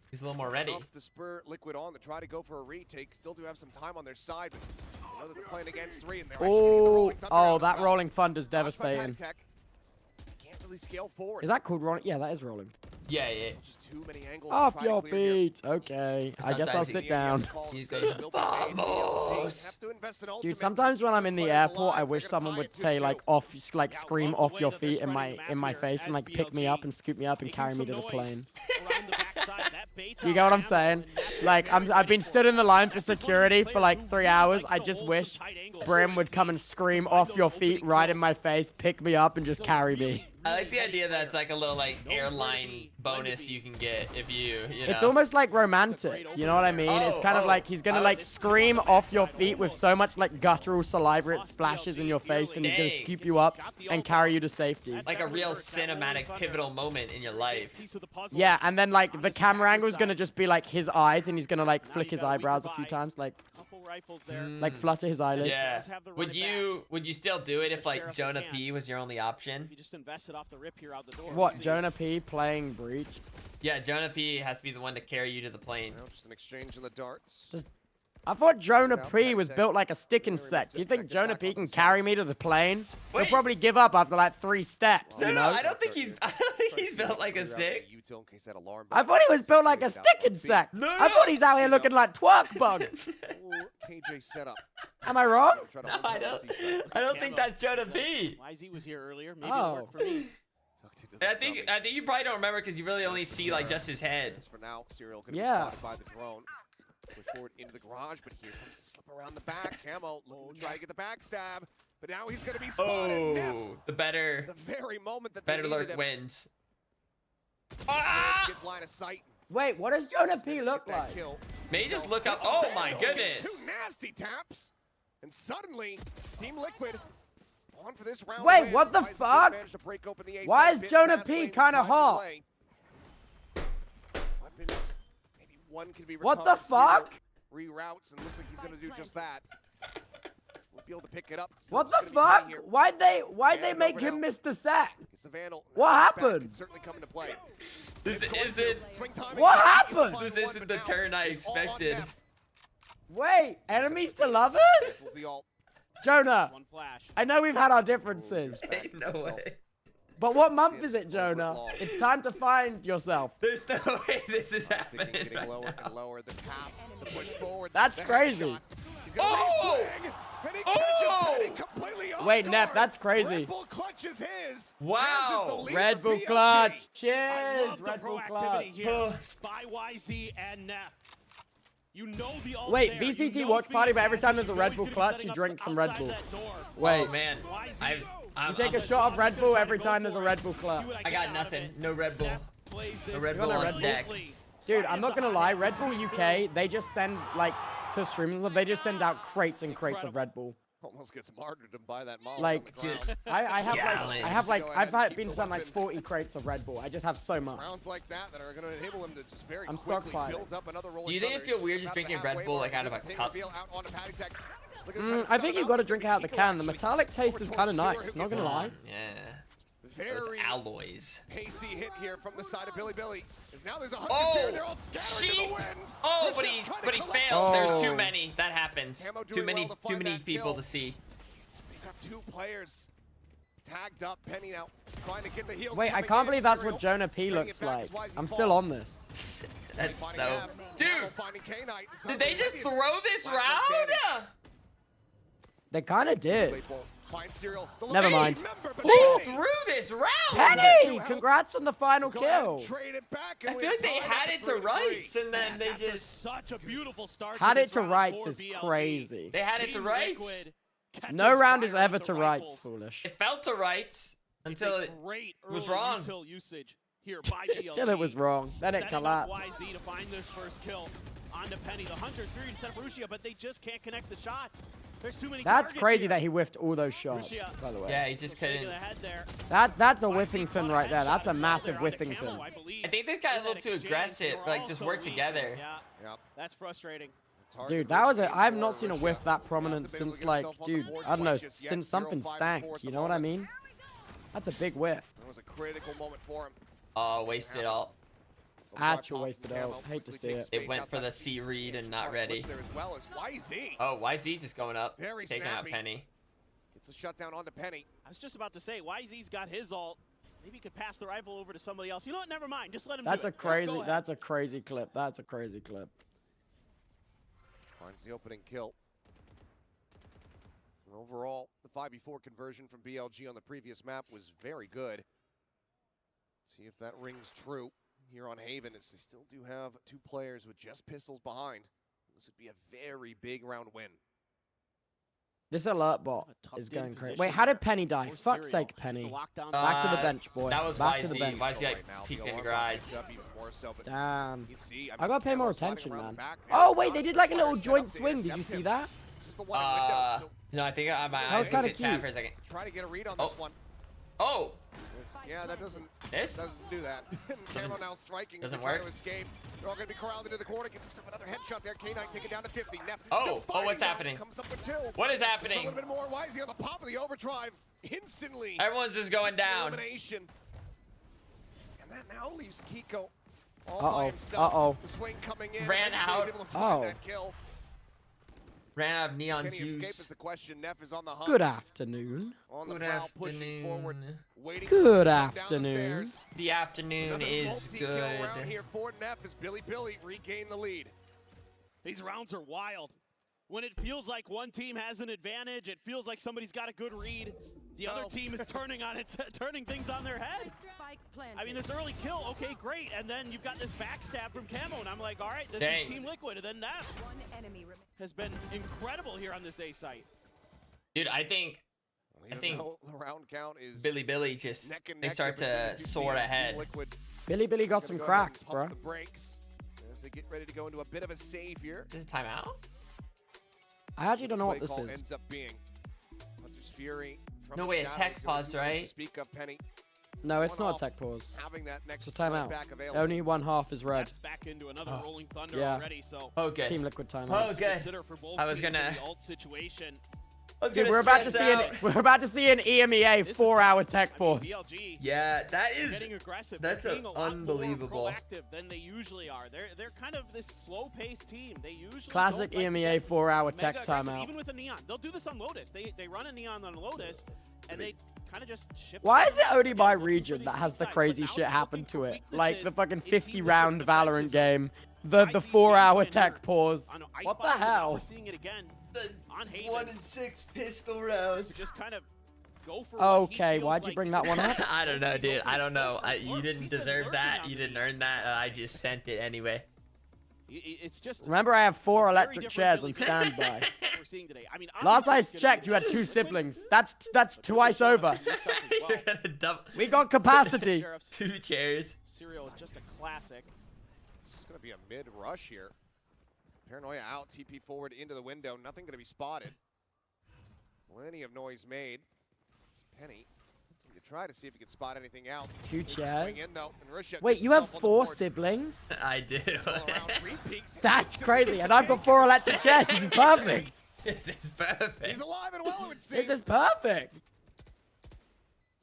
He's a little more ready. Enough to spur Liquid on to try to go for a retake. Still do have some time on their side, but I know that they're playing against 3 and they're actually getting the Oh, rolling thunder out as that well. rolling thunder's Dodged by devastating. Patapec. Can't really quickly scale forward. Is that called rolling? Yeah, that is rolling. Yeah, yeah. Just too many angles. Off your feet. Okay. I guess I'll sit down. Dude, sometimes when I'm in the airport, I wish someone would say like scream off your feet in my face and like pick me up and scoop me up and carry me to the plane. Do you get what I'm saying? Like I've been stood in the line for security for like 3 hours. I just wish Brim would come and scream off your feet right in my face, pick me up and just carry me. I like the idea that it's like a little like airline bonus you can get if you know. It's almost like romantic, you know what I mean? It's kind of like he's gonna like scream off your feet with so much like guttural saliva it splashes in your face, and he's gonna scoop you up and carry you to safety. Like a real cinematic pivotal moment in your life. Yeah, and then like the camera angle is gonna just be like his eyes, and he's gonna like flick his eyebrows a few times, like flutter his eyelids. Yeah. Would you still do it if like Jonah P was your only option? You just invested off the rip here out the door. What, Jonah P playing Breach? Yeah, Jonah P has to be the one to carry you to the plane. Just an exchange in the darts. I thought Jonah P was built like a stick insect. Do you think Jonah P can carry me to the plane? He'll probably give up after like 3 steps. No, you know? I don't think he's built like a stick. I thought he was built like a stick insect. I thought he's out here looking like Twerk Bug. KJ setup. Am I wrong? No, I don't think that's Jonah P. YZ was here earlier. Maybe it'll work for me. I think you probably don't remember because you really only see like just his head. For now, Serial could be spotted by the drone. Push forward into the garage, but here comes the slip around the back. Camo looking to try to get the backstab, but now he's going to be spotted. Oh, the very moment that better lurk wins. Gets line of sight. Wait, what does Jonah P look like? May just look up. Oh my goodness! 2 nasty taps, and suddenly Team Liquid on for this round. Wait, what the fuck? Why is Jonah P kind of hot? Weapons. One can be what the fuck? Reroutes and looks like he's gonna do just that. We'll be able to pick it up. What the fuck? Why'd they make him Mr. Sack? What happened? Certainly come into play. This isn't. What happened? This isn't the turn I expected. Wait, enemies to lovers? Jonah, I know we've had our differences. No way. But what month is it, Jonah? It's time to find yourself. There's no way this is happening. Getting lower and lower. The tap, the push forward. That's crazy. Oh! Wait, Nep, that's crazy. Red Bull clutches his. Wow. Red Bull clutch. Cheers. Red Bull clutch. By YZ and Nep. You know the wait, VCT Watchparty, but every time there's a Red Bull clutch, you drink some Red Bull. Wait. Oh, man. You take a shot of Red Bull every time there's a Red Bull clutch. I got nothing. No Red Bull. No Red Bull on deck. Dude, I'm not gonna lie.Red Bull UK, they just send like to streamers. They just send out crates and crates of Red Bull. Almost gets martyred to buy that model. Like, I've been sent like 40 crates of Red Bull. I just have so much. Rounds like that are going to enable him to just very I'm quickly stockpiling. build up another rolling. Do you think it feel weird just drinking Red Bull like out of a cup? I think you got to drink it out of the can. The metallic taste is kind of nice. Not gonna lie. Yeah. Those alloys. Pacey hit here from the side of Billy. Now there's a hundred they're all scattering to the wind. Oh, but he failed. There's too many. That happens. Too many people to see. They've got 2 players tagged up. Penny now trying to get the heels. Wait, I can't believe that's what Jonah P looks like. I'm still on this. That's so. Dude, did they just throw this round? They kind of did. Never mind. They threw this round. Penny, congrats on the final kill. I feel like they had it to rights and then they just such a beautiful start. Had it to rights is crazy. They had it to rights. No round is ever to rights, foolish. It felt to rights until it was wrong. Till it was wrong. Then it collapsed. YZ to find this first kill onto Penny. The Hunter's through to set up Rusia, but they just can't connect the shots. There's too many. That's crazy that he whiffed all those shots, by the way. Yeah, he just couldn't. That's a Whiffington right there. That's a massive Whiffington. I think this guy a little too aggressive. Like, just work together. Yeah, that's frustrating. Dude, that was I have not seen a whiff that prominent since, like, dude, I don't know, since something stank. You know what I mean? That's a big whiff. That was a critical moment for him. Oh, wasted all. Actual wasted out. Hate to see it. It went for the C read and not ready. YZ. Oh, YZ just going up. Taking out Penny. Gets a shutdown onto Penny. I was just about to say, YZ's got his ult. Maybe you could pass the rifle over to somebody else. You know what? Never mind. Just let him That's do a it. crazy. That's a crazy clip. That's a crazy clip. Finds the opening kill. And overall, the 5v4 conversion from BLG on the previous map was very good. See if that rings true here on Haven, as they still do have 2 players with just pistols behind. This would be a very big round win. This alert bot is going crazy. Wait, how did Penny die? Fuck's sake, Penny. Back to the bench, boy. That was Back to the bench. YZ peeked in the garage. Damn. I gotta pay more attention, man. Oh, wait, they did like a little joint swing. Did you see that? No, I think I might. That was kind of cute. For a second. Try to get a read on this one. Oh. Yeah, that doesn't do that. Camo now striking. Doesn't trying work. to escape. They're all going to be corralled into the corner. Gets himself another headshot there. K9 take it down to 50. Neff Oh, what's happening? Comes up with 2. What is happening? A little bit more. YZ on the pop of the overdrive. Instantly. Everyone's just going down. Elimination. And that now leaves Kiko all by himself. The swing coming in. Ran out. Able to find that kill. Ran out of neon Can he escape juice. is the question. Neff is on the hunt. Good afternoon. On the prowl, pushing forward, waiting Good for him afternoon. down the stairs. The afternoon Another is multi-kill good. round here for Neff as Billy regain the lead. These rounds are wild. When it feels like one team has an advantage, it feels like somebody's got a good read. The other team is turning things on their head. I mean, this early kill, okay, great. And then you've got this backstab from Camo, and I'm like, all right, this is Team Liquid. And then that has been incredible here on this A site. Dude, I think the round count is Billy just they start to soar ahead. Billy got some cracks, bro. The brakes as they get ready to go into a bit of a save here. Is this a timeout? I actually don't know what this is. Ends up being Hunter's Fury. No way, a tech pause, right? Speak of Penny. No, it's not a tech pause. Having that next it's a timeout. Only one half is red. Back into another rolling thunder yeah. already, so okay. Team Liquid timeout. Okay. I was gonna. Dude, we're about to see an EMEA 4-hour tech pause. Yeah, that is. Getting aggressive. That's unbelievable. More proactive than they usually are. They're kind of this slow-paced team. They usually classic EMEA 4-hour tech timeout. Even with a Neon, they'll do this on Lotus. They run a Neon on Lotus, and they kind of just ship. Why is it only my region that has the crazy shit happen to it? Like the fucking 50-round Valorant game, the 4-hour tech pause. What the hell? We're seeing it again. On Haven. 1 in 6 pistol rounds. Just kind of go for okay, why'd you bring that one up? I don't know, dude. I don't know. You didn't deserve that. You didn't earn that. I just sent it anyway. It's just. Remember, I have 4 electric chairs on standby. We're seeing today. I mean, last I checked, you had 2 siblings. That's twice over. We got capacity. 2 chairs. Serial, just a classic. It's just gonna be a mid rush here. Paranoia out, TP forward into the window. Nothing going to be spotted. Plenty of noise made. It's Penny. You try to see if you can spot anything out. 2 chairs. In, wait, you have 4 siblings? I do. That's crazy, and I've got 4 electric chairs. This is perfect. This is perfect. He's alive and well, it would seem. This is perfect.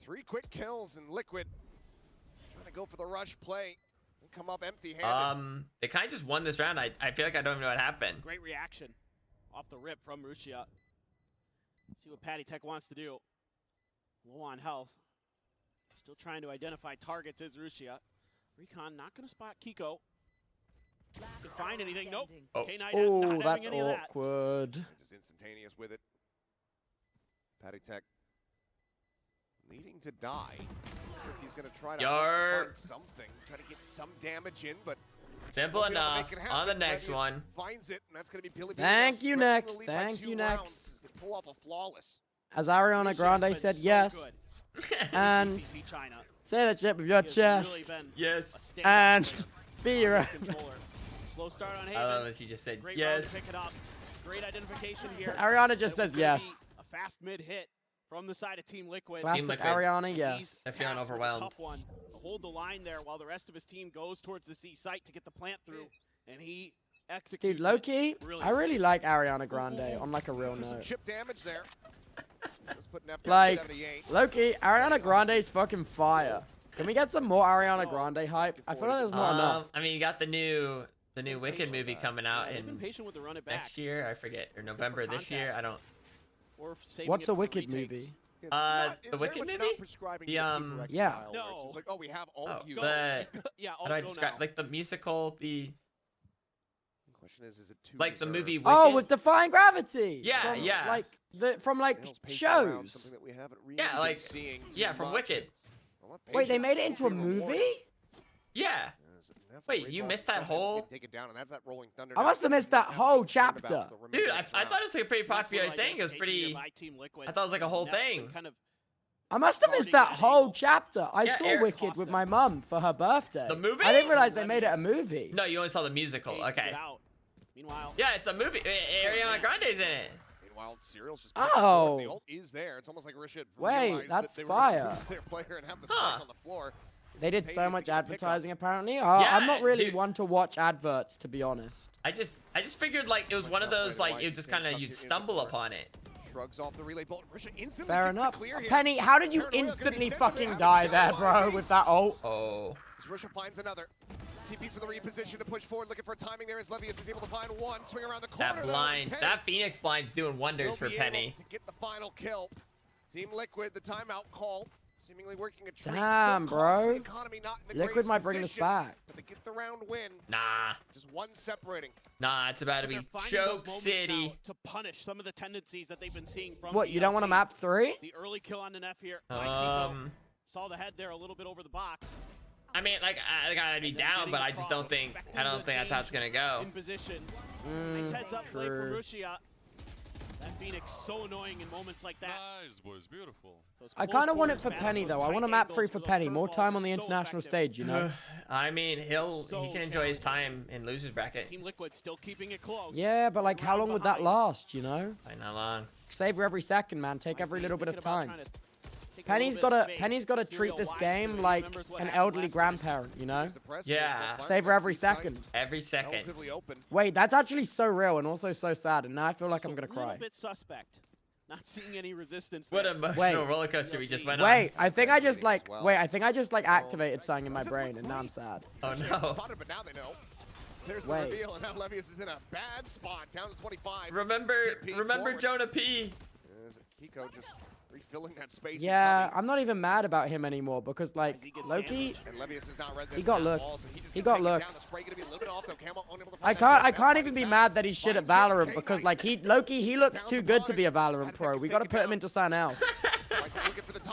3 quick kills and Liquid trying to go for the rush play. Come up empty-handed. They kind of just won this round. I feel like I don't even know what happened. Great reaction off the rip from Rushia. See what Patty Tech wants to do. Low on health. Still trying to identify targets is Rushia. Recon not going to spot Kiko. Can find anything? Nope. Oh, K9 not that's having any of that. awkward. Just instantaneous with it. Patty Tech needing to die. Looks like he's going to try to find something, try to get some damage in, but simple enough. On the next one. Finds it, and that's going to be Billy. Thank you, next. Thank you, next. As they pull off a flawless. As Ariana Grande said yes. And say that shit with your chest. Yes. And be your Slow start on Haven. I love it. She just said Great yes. Pick it up. Great identification here. Ariana just says yes. A fast mid hit from the side of Team Liquid. Classic Ariana, yes. I'm feeling overwhelmed. Tough one. Hold the line there while the rest of his team goes towards the C site to get the plant through, and he executes. Dude, low-key, I really like Ariana Grande on like a real Some note. chip damage there. Like, low-key, Ariana Grande's fucking fire. Can we get some more Ariana Grande hype? I feel like there's not enough. I mean, you got the new Wicked movie coming out in patient with the run it next year. I forget, or November this year. I don't. What's a Wicked movie? The Wicked movie? The Yeah. No. Like, oh, we have all you. The Yeah, how do I describe like the musical? The question is it too like the movie Wicked? Oh, with Defying Gravity. Yeah, from, yeah. Like from like shows. Something that we haven't really Yeah, like seeing from Wicked. Wait, they made it into a movie? Yeah. Wait, you missed that whole? Take it down, and that's that Rolling Thunder. I must have missed that whole chapter. Dude, I thought it was like a pretty popular thing. It was pretty. I thought it was like a whole thing. I must have missed that whole chapter. I Yeah, saw Eric Wicked with my mum for her birthday. The movie? I didn't realize they made it a movie. No, you only saw the musical. Okay. Meanwhile. Yeah, it's a movie. Ariana Grande's in it. Meanwhile, Serial's just oh. The ult is there. It's almost like Rashid wait, that's that they fire. Were gonna lose their player and have the spike on the floor. They did so much advertising apparently. Yeah, I'm not really dude. one to watch adverts, to be honest. I just figured like it was one of those like you just kind of you'd stumble upon it. Shrugs off the relay bolt. Rashid instantly Fair gets the enough. clear here. Penny, how did you instantly fucking die there, bro, with that ult? Oh. Russia finds another. TP's for the reposition to push forward, looking for timing there as Levius is able to find one. Swing around the corner. That blind, that Phoenix blind's doing wonders for Penny. To get the final kill. Team Liquid, the timeout call. Seemingly working a treat. Damn, bro. Economy not in the Liquid might bring this back. But they get the round win. Nah. Just one separating. Nah, it's about to be Choke City. To punish some of the tendencies that they've been seeing from What, you don't want to map 3? The early kill on an F here. Saw the head there a little bit over the box. I mean, like I'd be down, but I just don't think that's how it's gonna go. In positions. Nice heads up play from Rushia. That Phoenix so annoying in moments like that. Nice, boys, beautiful. I kind of want it for Penny though. I want to map 3 for Penny. More time on the international stage, you know. I mean, he can enjoy his time in losers bracket. Team Liquid still keeping it close. Yeah, but like how long would that last, you know? Like not long. Savor every second, man. Take every little bit of time. Penny's gotta treat this game like an elderly grandparent, you know? Yeah. Savor every second. Every second. Wait, that's actually so real and also so sad, and now I feel like I'm gonna cry. A little bit suspect. Not seeing any resistance. What an emotional roller coaster we just went on. Wait, I think I just like activated something in my brain, and now I'm sad. Oh no. But now they know. There's the reveal, and now Levius is in a bad spot, down to 25. Remember Jonah P. Kiko just refilling that space. Yeah, I'm not even mad about him anymore because like Loki, he got looks. He got looks. I can't even be mad that he's shit at Valorant because like Loki he looks too good to be a Valorant pro. We gotta put him into something else.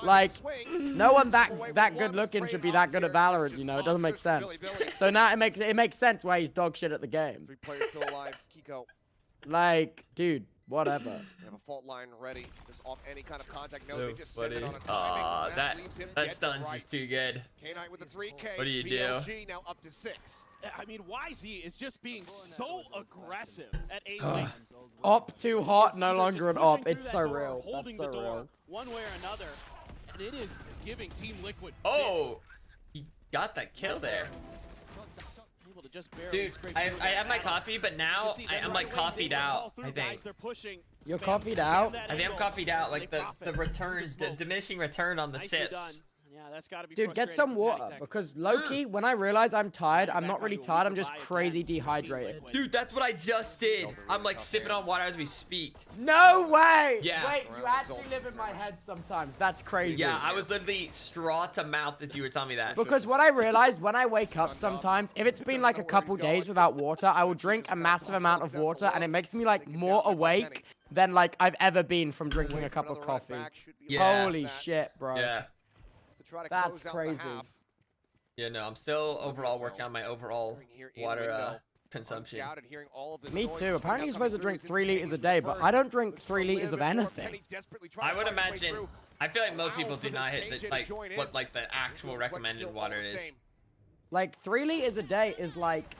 Like no one that good looking should be that good at Valorant. You know, it doesn't make sense. So now it makes sense why he's dog shit at the game. 3 players still alive. Kiko. Like, dude. Whatever. They have a fault line ready. Just off any kind of contact. No, So they just send it on a Aw, timing. that stun's just too good. K9 with the 3K. What do you do? BLG now up to 6. I mean, YZ is just being so aggressive at A lane. Op too hot, no longer an op. It's so real. That's so real. One way or another, and it is giving Team Liquid. Oh, he got that kill there. Dude, I have my coffee, but now I'm like coffeeed out, I think. You're coffeeed out? I think I'm coffeed out, like the return, the diminishing return on the sips. Yeah, that's gotta be Dude, get some water, because low-key, when I realize I'm tired, I'm not really tired, I'm just crazy dehydrated. Dude, that's what I just did. I'm like sipping on water as we speak. No way! Yeah. Wait, you actually live in my head sometimes. That's crazy. Yeah, I was literally straw to mouth as you were telling me that. Because what I realized when I wake up sometimes, if it's been like a couple days without water, I will drink a massive amount of water, and it makes me like more awake than like I've ever been from drinking a cup of coffee. Yeah. Holy shit, bro. Yeah. That's crazy. Yeah, no, I'm still overall working on my overall water consumption. Me too. Apparently you're supposed to drink 3 liters a day, but I don't drink 3 liters of anything. I would imagine, I feel like most people do not hit what like the actual recommended water is. Like 3 liters a day is like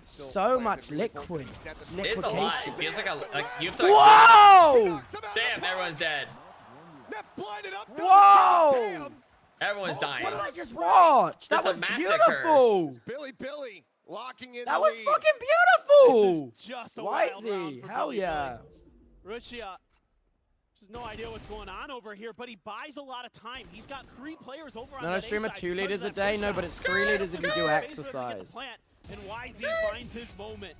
so much liquid. It's a lot. It feels like you have to. Whoa! Damn, everyone's dead. Whoa! Everyone's dying. What did I just watch? That was beautiful. Billy locking in. That was fucking beautiful. YZ, hell yeah. Rushia has no idea what's going on over here, but he buys a lot of time. He's got 3 players over on No, that stream A at side 2 because liters of a that day. push No, out. but it's 3 liters if you do exercise. And YZ finds his moment.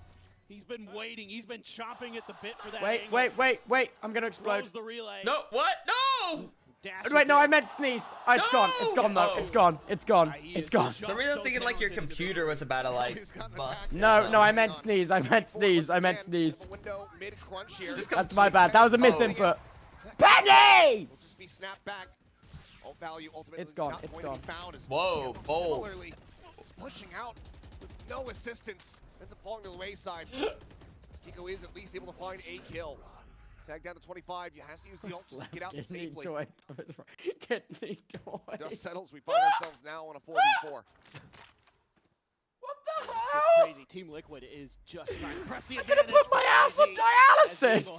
He's been waiting. He's been chomping at the bit for that. Wait. I'm gonna explode. The relay. No, what? No! Wait, no, I meant sneeze. Oh, it's gone. It's gone, though. It's gone. It's gone. It's gone. The reason I was thinking like your computer was about to like bust. No, no, I meant sneeze. I meant sneeze. I meant sneeze. That's my bad. That was a misinput. Penny! Just be snapped back. Value ultimately it's gone. It's gone. Whoa, bold. Similarly, just pushing out with no assistance. Ends up falling to the wayside. Kiko is at least able to find a kill. Tag down to 25. You has to use the ult just to get out safely. Kidney toy. Dust settles. We find ourselves now on a 4v4. What the It's hell? crazy. Team Liquid is just trying to press the I'm gonna advantage. put my ass on dialysis.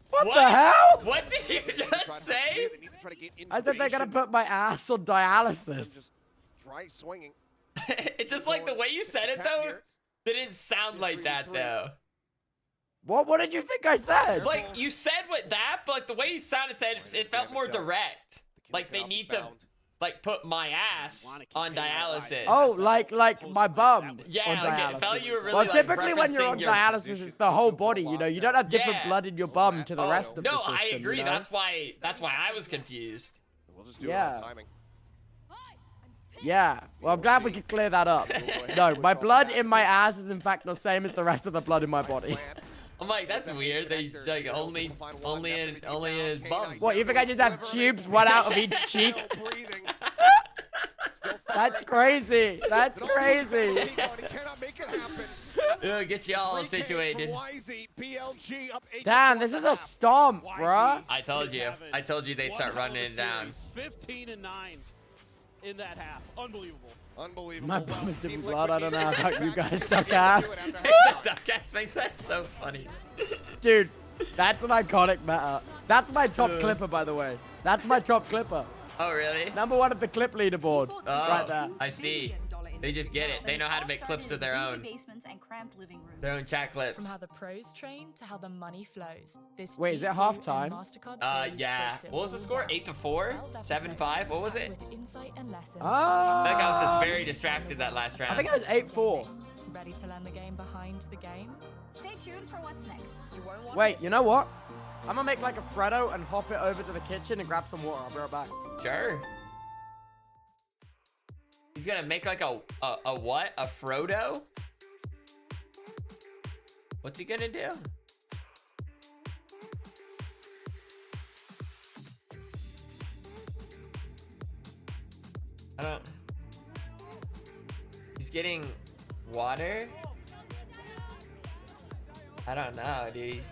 What What? the hell? What did you just say? I said they're gonna put my ass on dialysis. Just dry swinging. It's just like the way you said it though. Didn't sound like that though. What did you think I said? Like you said what that, but like the way you sounded said it felt more direct. Like they need to like put my ass on dialysis. Oh, like my bum. Yeah, on like dialysis. it felt you were really Well, like typically when you're on referencing your dialysis, it's the whole body. You know, you don't have different Yeah. blood in your bum to the rest of the No, system. I agree. You know? That's why I was confused. We'll just do it on timing. Yeah. Well, I'm glad we could clear that up. No, my blood in my ass is in fact the same as the rest of the blood in my body. I'm like, that's weird. They like only in bum. What, you think I just have tubes, one out of each cheek? That's crazy. That's crazy. It'll get you all situated. Damn, this is a stomp, bruh. I told you they'd start running it down. 15-9 in that half. Unbelievable. Unbelievable. My bum is different blood. I don't know about you guys, duck ass. The duck ass makes that so funny. Dude, that's an iconic meta. That's my top clipper, by the way. That's my top clipper. Oh, really? #1 of the clip leaderboard. Oh, right there. I see. They just get it. They know how to make clips of their own. Their own chat clips. From how the pros train to how the money flows. This Wait, is it G2 halftime? and MasterCard series Yeah. breaks it What was the all score? down. 8-4? 7-5? What was it? With insight and lessons. That guy was just very distracted that last round. I think it was 8-4. Ready to learn the game behind the game? Stay tuned for what's next. You won't want Wait, you know what? I'm gonna make like a Freddo and hop it over to the kitchen and grab some water. I'll be right back. Sure. He's gonna make like a what? A Frodo? What's he gonna do? I don't. He's getting water? I don't know, dude.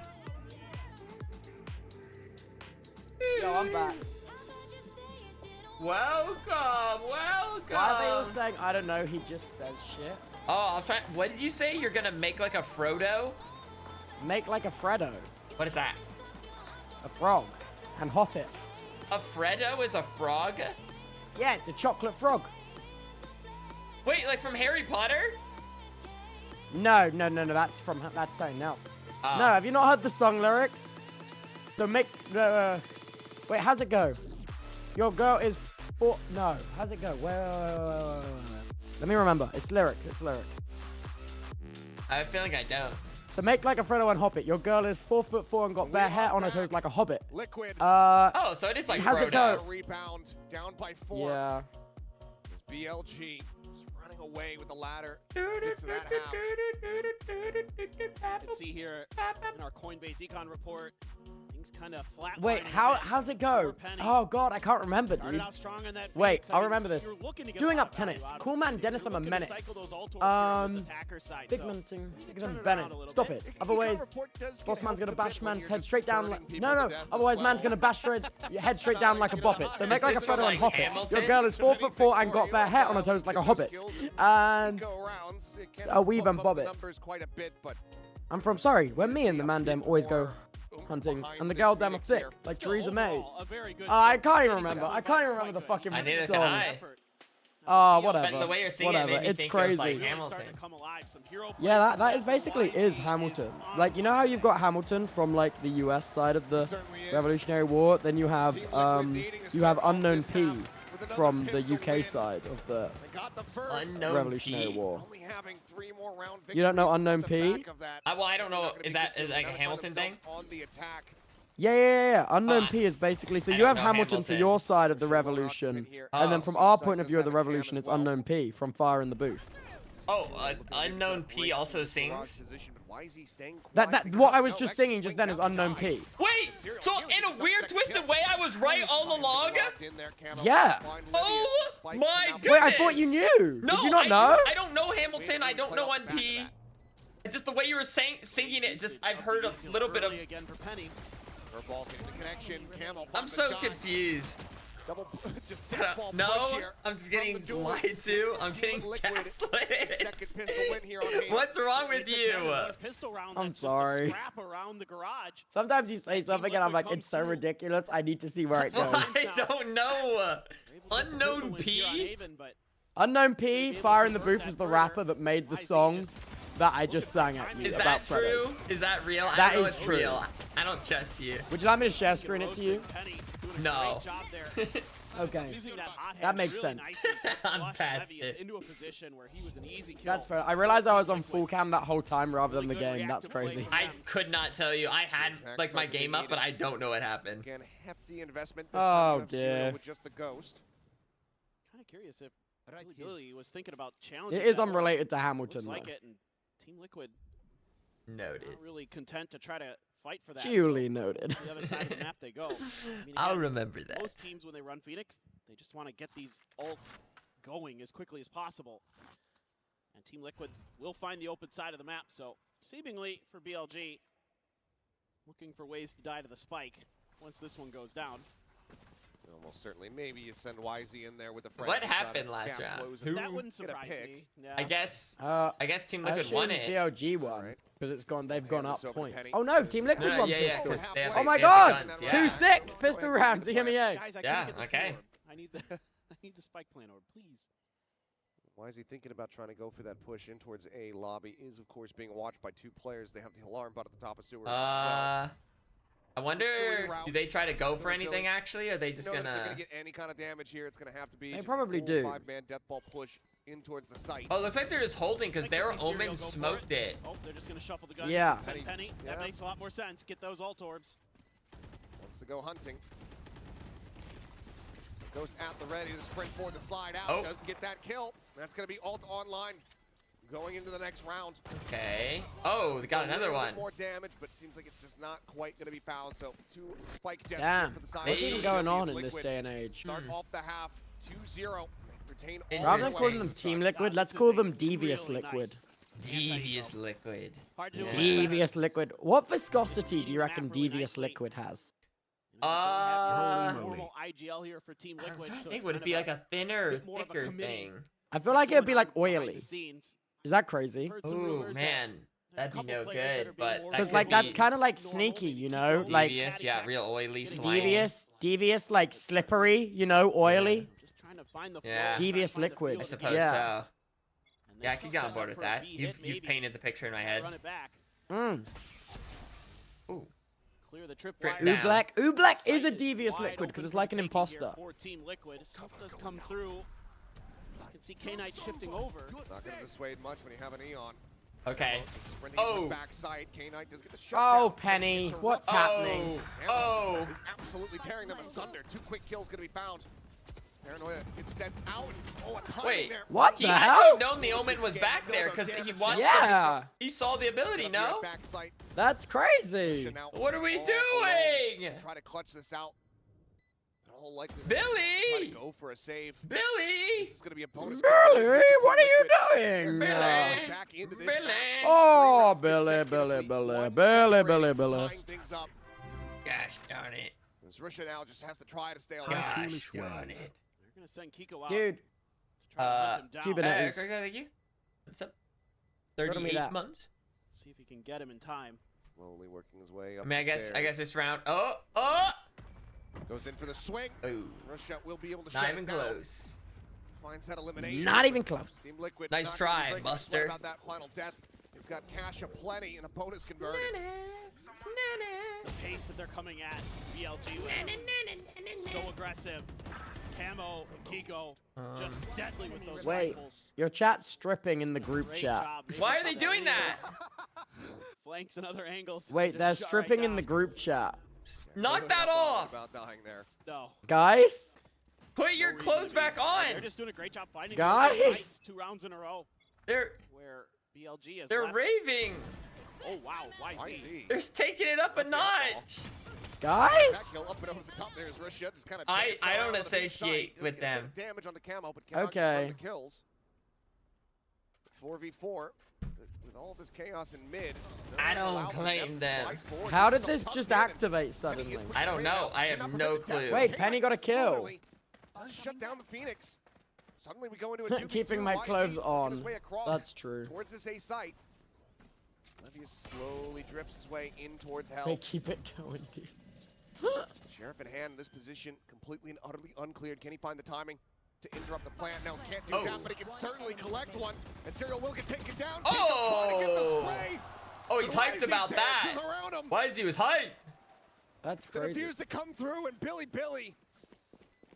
Yo, I'm back. Welcome. Why are they all saying, I don't know, he just says shit? Oh, I'll try. What did you say? You're gonna make like a Frodo? Make like a Freddo. What is that? A frog. And hop it. A Freddo is a frog? Yeah, it's a chocolate frog. Wait, like from Harry Potter? No, that's something else. Oh. No, have you not heard the song lyrics? So make, wait, how's it go? Your girl is no, how's it go? Wait. Let me remember. It's lyrics. I have a feeling I don't. So make like a Freddo and hop it. Your girl is 4'4" and got bare hair on her toes like a hobbit. Liquid. Oh, so it is like how's Frodo. it go? Rebound down by 4. Yeah. It's BLG just running away with the ladder. Gets to that half. You can see here in our Coinbase econ report, things kind of flat. Wait, how's it go? Oh god, I can't remember, dude. Wait, I'll remember this. Doing up tennis. Cool man Dennis, I'm a menace. Figmenting Bennett. Stop it. Otherwise, boss man's gonna bash man's head straight down like no. Otherwise, man's gonna bash your head straight down like a boppet. So make like a Freddo and hop it. Your girl is 4'4" and got bare hair on her toes like a hobbit. And a weave and bob it. I'm from sorry. When me and the man dem always go hunting, and the girl dem are thick, like Theresa May. I can't even remember. I can't even remember the fucking I neither song. can I. Oh, whatever. But the way you're singing whatever. it made me It's think crazy. it was like Hamilton. Yeah, that is basically is Hamilton. Like, you know how you've got Hamilton from like the US side of the Revolutionary War, then you have Unknown P from the UK side of the Revolutionary War. You don't know Unknown P? Well, I don't know. Is that like a Hamilton thing? Yeah. Unknown P is basically, so you have Hamilton for your side of the Revolution, and then from our point of view of the Revolution, it's Unknown P from Fire in the Booth. Oh, Unknown P also sings? What I was just singing just then is Unknown P. Wait, so in a weird twisted way, I was right all along? Yeah. Oh my goodness. Wait, I thought you knew. No, Did you not know? I don't know Hamilton. I don't know NP. Just the way you were singing it, just I've heard a little bit of. I'm so confused. No, I'm just getting lied to. I'm getting gaslit. What's wrong with you? I'm sorry. Sometimes you say something and I'm like, it's so ridiculous. I need to see where it goes. I don't know. Unknown P? Unknown P, Fire in the Booth is the rapper that made the song that I just sang at you. Is that true? Is that real? That I know is it's true. Real. I don't trust you. Would you like me to share screen it to you? No. Okay. That makes sense. I'm past it. Into a position where he was an easy kill. That's fair. I realized I was on full cam that whole time rather than the game. That's crazy. I could not tell you. I had like my game up, but I don't know what happened. Again, hefty investment. Oh dear. With just the ghost. Kind of curious if Billy was thinking about challenging. It is unrelated to Hamilton. Looks like it, and Team Liquid noted. Not really content to try to fight for that. Duly noted. The other side of the map they go. I mean, I'll remember that. Most teams when they run Phoenix, they just want to get these ults going as quickly as possible. And Team Liquid will find the open side of the map. So seemingly for BLG, looking for ways to die to the spike once this one goes down. Almost certainly. Maybe you send YZ in there with the friends. What happened last round? That wouldn't surprise me. Yeah. I guess Team Liquid won it. BLG won because it's gone. They've gone up points. Oh no, Team Liquid won pistol. Yeah, oh my God, 2-6 pistol rounds. EMEA. Guys, I yeah. Get the Okay. storm. I need the spike plan orb, please. Why is he thinking about trying to go for that push in towards A lobby? Is of course being watched by two players. They have the alarm bot at the top of sewer. I wonder, do they try to go for anything actually, or are they just gonna? gonna? If they're gonna get any kind of damage here, it's gonna have to be. They just probably a do. 5-man death ball push in towards the site. Oh, it looks like they're just holding because their Omen smoked it. Oh, they're just gonna shuffle the guns. Yeah. Send Penny. That makes a lot more sense. Get those ult orbs. Wants to go hunting. Goes at the ready to sprint for the slide out. Oh. Does get that kill. That's gonna be ult online. Going into the next round. Okay. Oh, they got another one. More damage, but seems like it's just not quite going to be found. So 2 spike deaths Damn. for the side. What's even going on in this day and age? Start off the half 2-0. Retain all Rather than calling them Team Liquid, let's call them Devious Liquid. Devious Liquid. Yeah. Devious Liquid. What viscosity do you reckon Devious Liquid has? Normal IGL here for Team Liquid. I think would it be like a thinner, thicker thing? I feel like it'd be like oily. Is that crazy? Oh man, that'd be no good. But because like that's kind of like sneaky, you know, like devious, yeah, real oily slime. Devious, like slippery, you know, oily. Yeah. Devious Liquid. I suppose so. Yeah, I could get on board with that. You've painted the picture in my head. Ooh. Clear the trip Oobleck is a Devious Liquid because it's like an imposter. Team Liquid. Stuff does come through. You can see K-Knight shifting over. Not going to dissuade much when you have an Eon. Okay. Oh. Backside. K-Knight does get the shut Oh, down. Penny, what's happening? Oh. Is absolutely tearing them asunder. 2 quick kills going to be found. Paranoia gets sent out. Oh, a timing Wait, there. What the I hell? didn't know the Omen was back there because he watched. Yeah. He saw the ability. No. That's crazy. What are we doing? Try to clutch this out. Billy! Try to go for a save. Billy! This is going to be a bonus. Billy, what are you doing? Billy! Back into this Billy! Oh, Billy. Things up. Gosh darn it. Russia now just has to try to stay alive. Gosh darn it. They're going to send Kiko out. Dude. Kubernetes. Thank you. What's up? 38 months. See if he can get him in time. Slowly working his way up. I mean, I guess this round. Oh! Goes in for the swing. Oh. Russia will be able to Not shut even it down. close. Finds that elimination. Not even close. Team Liquid. Nice try, Buster. About that final death. It's got cash aplenty and a bonus converted. The pace that they're coming at BLG with. So aggressive. Camo and Kiko just deadly with those rifles. Your chat's stripping in the group Great chat. job. Why are they doing that? Flanks and other angles. Wait, they're Just shut stripping right in the down. group chat. Knock that off. About dying there. No. Guys? Put your clothes back on. They're just doing a great job finding Guys? sites 2 rounds in a row. They're BLG is They're left. raving. Oh wow, YZ. They're taking it up a notch. Guys? Up and over the top there is Russia, just kind of I don't associate with them. Damage on the camo, but cannot Okay. confirm the kills. 4v4 with all this chaos in mid. I don't claim them. How did this just activate suddenly? I don't know. I have no clue. Wait, Penny got a kill. Does shut down the Phoenix. Suddenly we go into a 2v2. Keeping my YZ clothes making on. his way across That's true. Towards this A site. Levius slowly drifts his way in towards hell. They keep it going, dude. Sheriff in hand in this position, completely and utterly uncleared. Can he find the timing to interrupt the plant? No, can't do that, but he can certainly collect one. And Serial will get taken down. Trying to get the spray. Oh, he's hyped about that. Why is he was hyped? That's The crazy. defuse to come through, and Billy.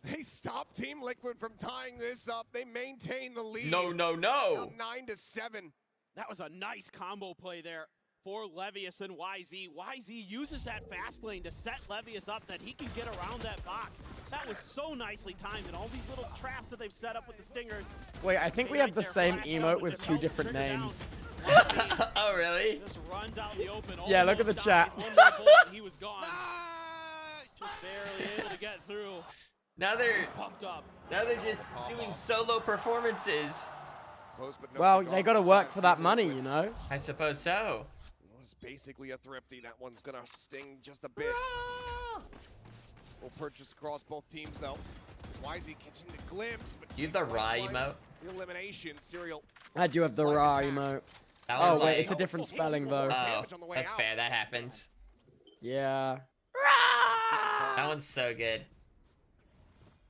They stop Team Liquid from tying this up. They maintain the lead. No. Now 9-7. That was a nice combo play there for Levius and YZ. YZ uses that fast lane to set Levius up that he can get around that box. That was so nicely timed, and all these little traps that they've set up with the stingers. Wait, I think we have the same emote with 2 different names. Oh, really? Just runs out in the open. Yeah, look at the chat. One more bullet and he was gone. Just barely able to get through. Now they're pumped up. Now they're just doing solo performances. Close, but no Well, cigar they got to on the work side for that Team money, Liquid. you know? I suppose so. It was basically a thrifty. That one's gonna sting just a bit. We'll purchase across both teams though. YZ catching the glimpse, but You have the raw emote? the elimination. Serial. I do have the raw emote. That Oh, one's wait, like- it's a different spelling, though. Oh, that's fair. That happens. Yeah. That one's so good.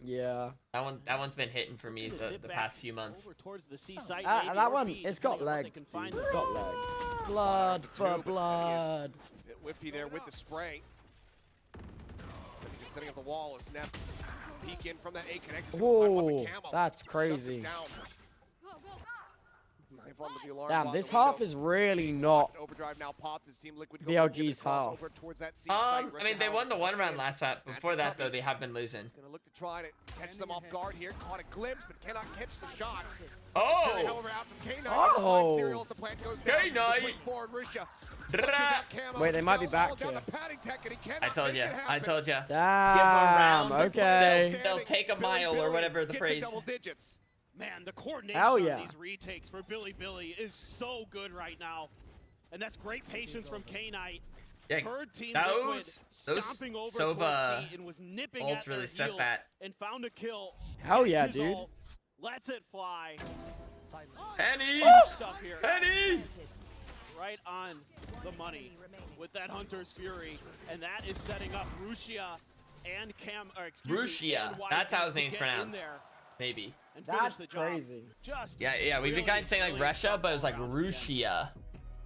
Yeah. That one's been hitting for me the past few months. Over towards the C site. That one, it's got legs, dude. It's got legs. Blood for blood. Bit whiffy there with the spray. Just setting up the wall as Neff peek in from that A connector. Whoa, that's crazy. Damn, this half is really not Overdrive now popped as Team Liquid BLG's half. I mean, they won the one round last round. Before that, though, they have been losing. Gonna look to try to catch them off guard here. Caught a glimpse, but cannot catch the shots. Oh! However, out from K9. Oh! Serial as the plant goes down. K9! Forward, Russia. Wait, they might be back here. I told you. I told you. Damn, okay. They'll take a mile or whatever the phrase. Man, the coordination Hell on yeah. these retakes for Billy is so good right now. And that's great patience from K-Knight. Yeah, Heard Team those Liquid stomping over Sova towards C and was nipping ults at really their set heels that. and found a kill. Hell yeah, His dude. ult lets it fly. Penny! Stuff here. Penny! Right on the money with that Hunter's Fury. And that is setting up Rushia and Rushia. That's how his name's pronounced. Maybe. That's crazy. Yeah, we've been kind of saying like Russia, but it was like Rushia,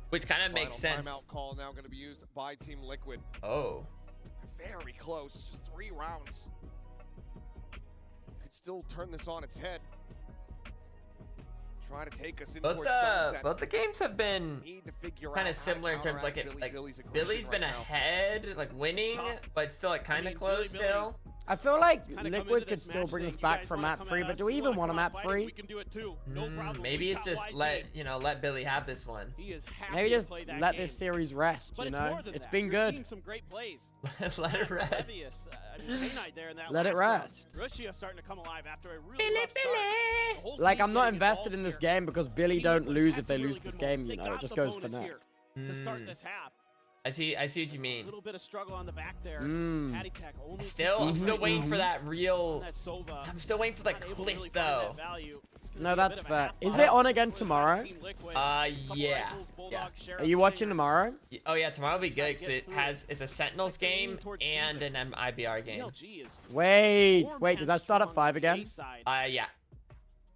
which kind of makes sense. Timeout call now going to be used by Team Liquid. Oh. Very close, just 3 rounds. Could still turn this on its head. Try to take us in towards sunset. Both the games have been kind of similar in terms of Billy's been ahead, like winning, but still like kind of close still. I feel like Liquid could still bring us back for map 3, but do we even want a map 3? Maybe it's just let Billy have this one. Maybe just let this series rest, you know? It's been good. Some great plays. Let it rest. Let it rest. Rushia starting to come alive after a really rough start. Like, I'm not invested in this game because Billy don't lose if they lose this game, you know? It just goes for next. To start this half. I see what you mean. A little bit of struggle on the back there. Mm. I'm still waiting for that real. I'm still waiting for the clip though. No, that's fair. Is it on again tomorrow? Yeah. Are you watching tomorrow? Oh yeah, tomorrow will be good because it's a Sentinels game and an IBR game. Wait, does that start at 5 again? Yeah.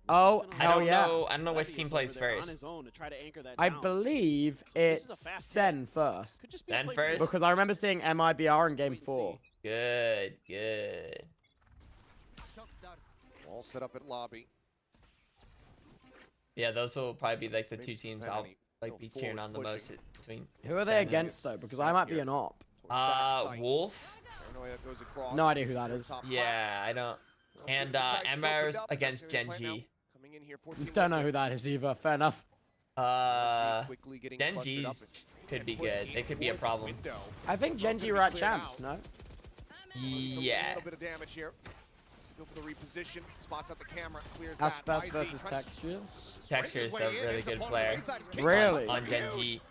Oh, hell yeah. I don't know which team plays first. I believe it's Sen first. Sen first? Because I remember seeing MIBR in game 4. Good. All set up at lobby. Yeah, those will probably be like the 2 teams I'll like be cheering on the most between. Who are they against though? Because I might be an op. Wolf. Goes across. No idea who that is. Yeah, I don't. And Ember against Genji. Coming in here, Don't know who that is either. Fair enough. Genji's could be good. They could be a problem. I think Genji are at champs, no? Yeah. A little bit of damage here. Go for the reposition. Spots out the camera. Clears Aspect that. versus Texture. Texture's a really good player. Really? On Genji.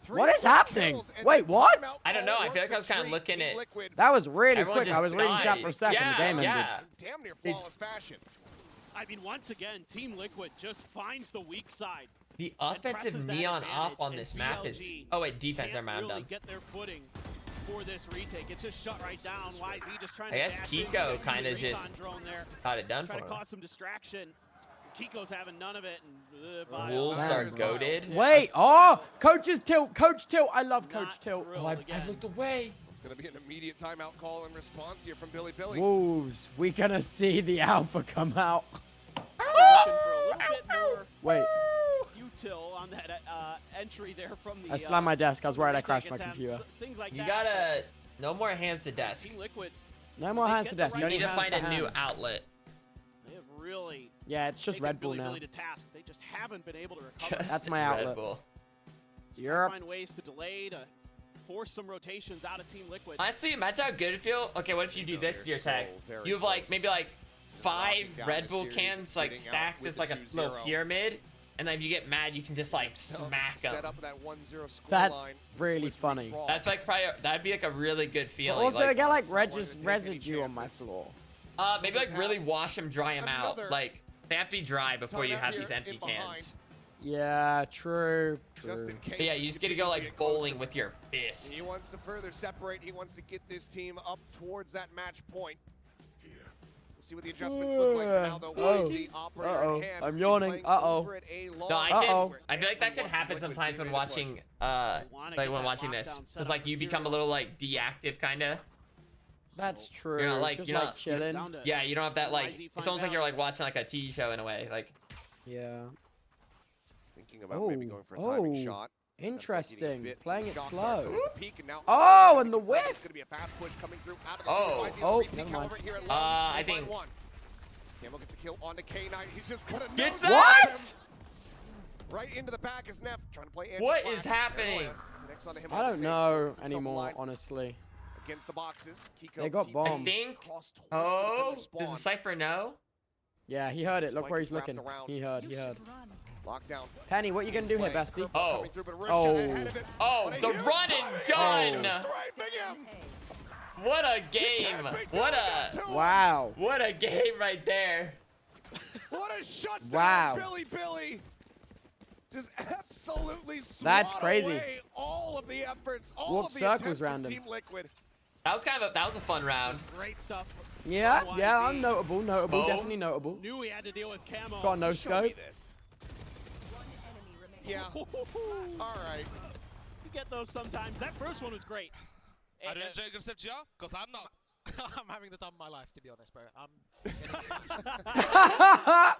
What is happening? Wait, what? I don't know. I feel like I was kind of looking at. That was really Everyone quick. I was reading chat for a second. Yeah, the game ended. Damn near flawless fashion. I mean, once again, Team Liquid just finds the weak side. The offensive neon op on this map is. Oh wait, defense. I'm really get their footing for this retake. It's just shut right down. YZ just trying I guess Kiko kind of just got it done for trying him. to cause some distraction. Kiko's having none of it. And, Wolves are goated. Wait, oh, Coach's tilt, Coach tilt. I love Coach tilt. Oh, I looked away. It's going to be an immediate timeout call in response here from Billy. Wolves, we gonna see the alpha come out. Wait. Util on that entry there from the. I slammed my desk. I was worried I crashed my computer. Things like You gotta. No more hands to desk. Team Liquid. No more hands to desk. You need to find a new outlet. They have really. Yeah, it's just Red Bull now. To task. They just haven't been able to recover. That's my outlet. Red Bull. Europe. Find ways to delay to force some rotations out of Team Liquid. Honestly, imagine how good it feels. Okay, what if you do this to your tech? You have like maybe like 5 Red Bull cans like stacked as like a little pyramid, and then if you get mad, you can just like smack them. That's really funny. That's like probably that'd be like a really good feeling. But also, like, I get like residue on my floor. Maybe like really wash them, dry them out. Like they have to be dry before you have these empty cans. Yeah, true. Just in case. But yeah, you just get to go like bowling with your fist. He wants to further separate. He wants to get this team up towards that match point. We'll see what the adjustments look like now, though. YZ operator in hand. I'm yawning. No, I feel like that could happen sometimes when watching, like when watching this, because like you become a little like deactive kind of. That's true. You're not like just you're like not chilling. Yeah, you don't have that like. It's almost like you're like watching like a TV show in a way. Like. Yeah. Thinking about maybe going for a timing shot. Interesting. Playing it slow. Oh, and the whiff. It's going to be a fast push coming through out of the Oh, never mind. I think. Camo gets a kill onto K9. He's just going to Gets what? Right into the back is Neff trying to play. What is happening? I don't know anymore, honestly. Against the boxes, Kiko they got bombs. I think. Oh, does the Cypher know? Yeah, he heard it. Look where he's looking. He heard. Lockdown. Penny, what you gonna do here, bestie? Oh, the run and gun! What a game! What a game right there! What a shutdown! Wow. Billy! Just absolutely That's crazy. Away all of the efforts, all of the circles around him. Team Liquid. That was a fun round. Great stuff. Yeah, I'm notable, definitely notable. Knew he had to deal with Camo. Got no scope. Yeah. All right. You get those sometimes. That first one was great. Are you enjoying yourself, Gio? Because I'm not. I'm having the time of my life, to be honest, bro.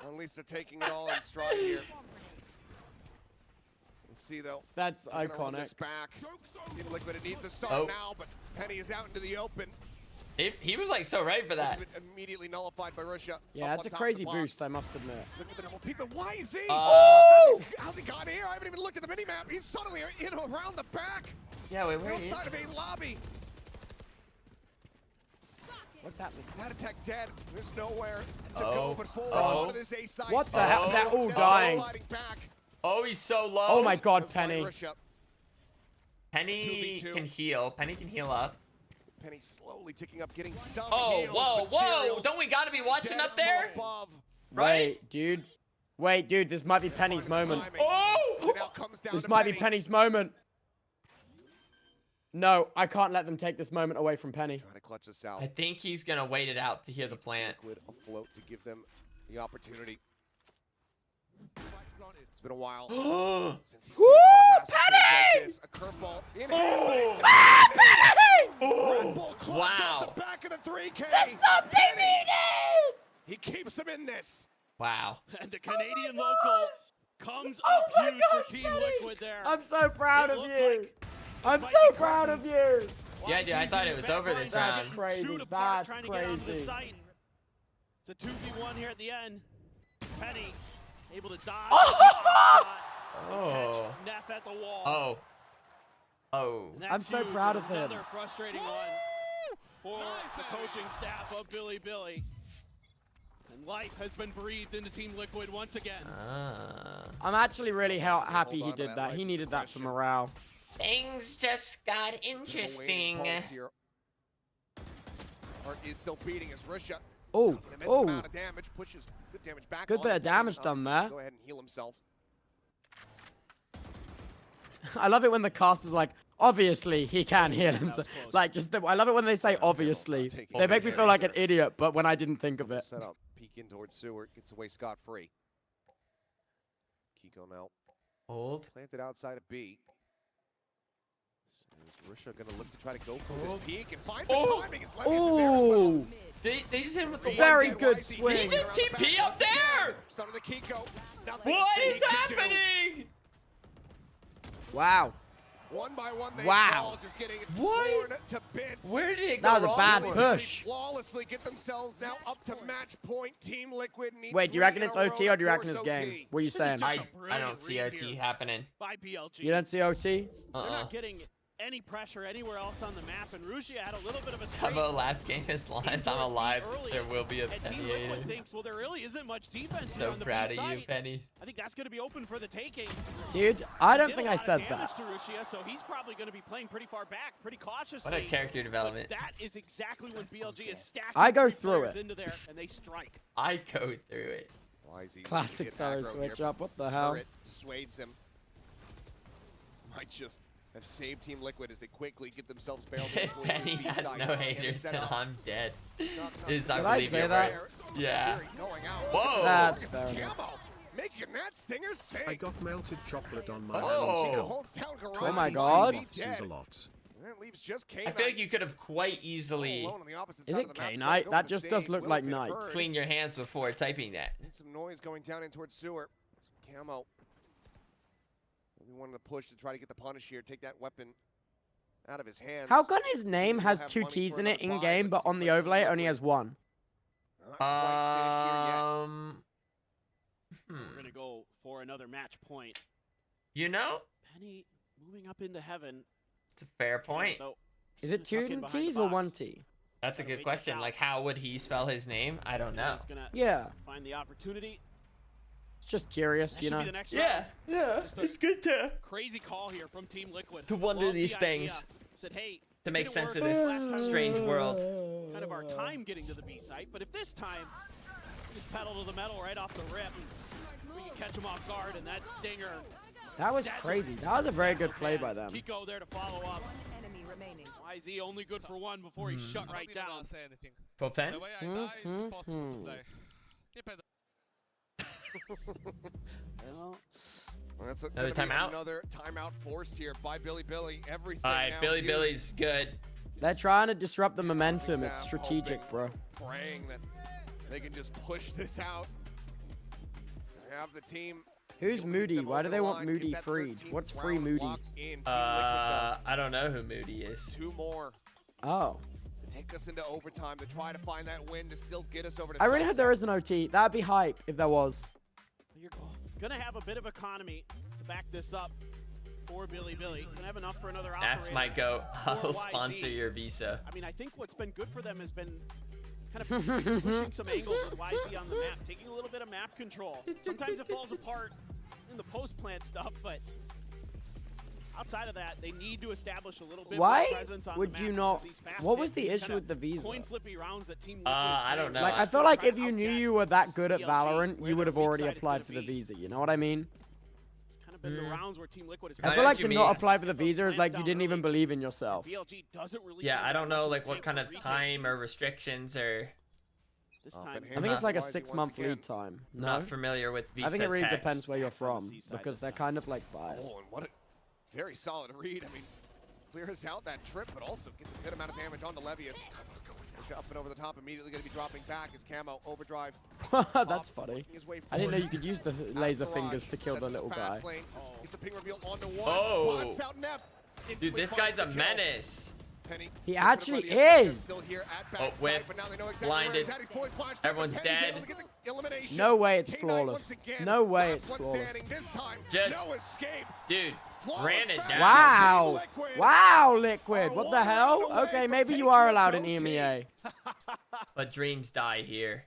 At least they're taking it all in stride here. Let's see though. That's iconic. This back. Team Liquid, it needs to start now, but Penny is out into the open. He was like so ready for that. Immediately nullified by Russia. Yeah, it's a crazy boost, I must admit. Look at the double peep, but YZ! How's he got here? I haven't even looked at the minimap. He's suddenly in around the back. Yeah, wait, where is he? Outside of a lobby. What's happening? That attack dead. There's nowhere to go but forward onto this A side. What the hell? They're all dying. Oh, he's so low. Oh my God, Penny. Penny can heal. Penny can heal up. Penny slowly ticking up, getting some heals, whoa! Don't we gotta be watching up there? Right? Wait, dude, this might be Penny's moment. Oh! This might be Penny's moment. No, I can't let them take this moment away from Penny. Trying to clutch this out. I think he's gonna wait it out to hear the plant. Liquid afloat to give them the opportunity. It's been a while since he's Penny! like this. A curveball in Penny! Wow. The back of the 3K. There's something needed! He keeps him in this. Wow. And the Canadian local comes up huge for Team Liquid there. I'm so proud of you. I'm so proud of you. Yeah, dude, I thought it was over this round. That's crazy. Shoot apart, trying to get onto the crazy. site. It's a 2v1 here at the end. Penny able to dodge. Oh. Neff at the wall. Oh. Oh. I'm so proud of him. Another frustrating one for the coaching staff of Billy. And life has been breathed into Team Liquid once again. I'm actually really happy he did that. He needed that for morale. Things just got interesting. Heart is still beating as Russia. Oh, oh. Amount of damage, pushes good damage back. Good bit of damage done there. Go ahead and heal himself. I love it when the caster's like, obviously he can heal himself. Like, I love it when they say obviously. They make me feel like an idiot, but when I didn't think of it. Set up, peek in towards Seward, gets away scot-free. Kiko now. Hold. Planted outside of B. Russia gonna look to try to go for this peek and find the timing. His Levius is there as well. They just hit him with the very one good swing. He just TP up there. Started the Kiko. What is happening? Wow. One by one, they Wow. fall, just getting torn to bits. Where did it go That was a wrong bad for push. Flawlessly get themselves now up to match point. Team Liquid need Wait, do you 3 reckon in it's a row OT or do you to reckon it's force game? OT. What are you saying? I don't see OT happening. By BLG. You don't see OT? They're not getting any pressure anywhere else on the map, and Rugia had a little bit of a straight Tubbo, last game as long as I'm alive, there will be a and Penny Team Liquid hater. thinks, well, there really isn't much defense I'm here so on the proud B of you, site. Penny. I think that's going to be open for the taking. Dude, I don't Did think a I lot of said damage that. to Rugia, so he's probably going to be playing pretty far back, pretty cautiously. What a character development. But that is exactly when BLG is stacking I go 3 through players it. into there, and they strike. I go through it. Classic turret switch up. What the hell? Turret dissuades him. Might just have saved Team Liquid as they quickly get themselves bailed. If Penny has no haters, then I'm dead. This is Did I unbelievable. say that? Yeah. Going out. Whoa. That's fair enough. Camo making that stinger sing. I got melted chocolate on my Oh. Kiko holds down Garage. Oh my god. Dead. a lot. And that leaves just K-Knight. I feel like you could have quite easily Alone on the opposite Is side it of the map. K-Knight? Go That for the just save. does look Will like get Knight. burned. clean your hands before typing that. And some noise going down in towards Sewer. Camo. We wanted to push to try to get the punish here, take that weapon out of his hands. How come his name He'll has have 2 money T's for in it another in 5, game, but seems on the like overlay it Team only has 1? Not quite finished here yet. We're going to go for another match point. You know, Penny moving up into heaven. it's a fair point. Though, Is it tuck in 2 behind T's the or box. 1 T? That's a Gotta good wait this question. out. Like, how would he spell his name? I don't know. He's gonna Yeah. find the opportunity. It's just curious, That you should know. be the next Yeah, round. yeah. Just a It's good to crazy call here from Team Liquid. wonder Love these the idea. things. Said, hey, to make didn't sense of work this last time strange we world. kind of our time getting to the B site, but if this time we just pedal to the metal right off the rip, we can catch them off guard, and that stinger. That was crazy. That was a very good play by them. Kiko there to follow up. Enemy remaining. YZ only good for 1 before he shut right down. Say anything. Full 10? The way I die is impossible to play. Depend. Well, that's Another gonna be timeout? Another timeout forced here by Billy. Everything. All right, now Billy used. Billy's good. They're trying to disrupt the momentum. It's strategic, bro. Praying that they can just push this out. Have the team. Who's Moody? Why do they want Moody freed? What's free Moody? I don't know who Moody is. 2 more Oh. to take us into overtime to try to find that win to still get us over to I really hope sunset. there is an OT. That'd be hype if there was. You're going to have a bit of economy to back this up for Billy. Going to have enough for another operator. That's my goat. I'll for sponsor YZ. your visa. I mean, I think what's been good for them has been kind of pushing some angles with YZ on the map, taking a little bit of map control. Sometimes it falls apart in the post-plant stuff, but outside of that, they need to establish a little bit more Why presence on would the you map. not? These fast What was hits, the these issue kinda with the visa? coin flippy rounds that Team I don't know. Like, I feel like if you knew you were that good at Valorant, you would have already applied for the visa. You know what I mean? It's kind of been the rounds where Team Liquid is. I feel like to not apply for the visa is like you didn't even believe in yourself. BLG doesn't release. Yeah, I any don't know damage like to what take kind of retakes. time or restrictions or. This time, I think it's like a 6-month lead time. I'm No? not familiar with visa I think it really text. depends where you're from because they're kind of like biased. Oh, and what a very solid read. I mean, clears out that trip, but also gets a good amount of damage onto Levius. Push up and over the top, immediately going to be dropping back as Camo overdrive. That's funny. I didn't know you could use the laser fingers to kill the little guy. Gets a ping reveal onto 1. Oh. Spots out Neff. Dude, this guy's a menace. Penny. He actually is. Still here at Oh, backside, whiff. but now they know exactly Blinded. where he's at. He's fully flashed up, Everyone's and Penny's dead. able to get the elimination. No way it's K9 flawless. once again, No way last it's one flawless. standing this time. Just, no escape. dude, Flawless ran it fashion. down. Wow. Liquid. Wow, Liquid. Are What the one hell? round away Okay, from maybe you taking are this allowed in OT. EMEA. But dreams die here.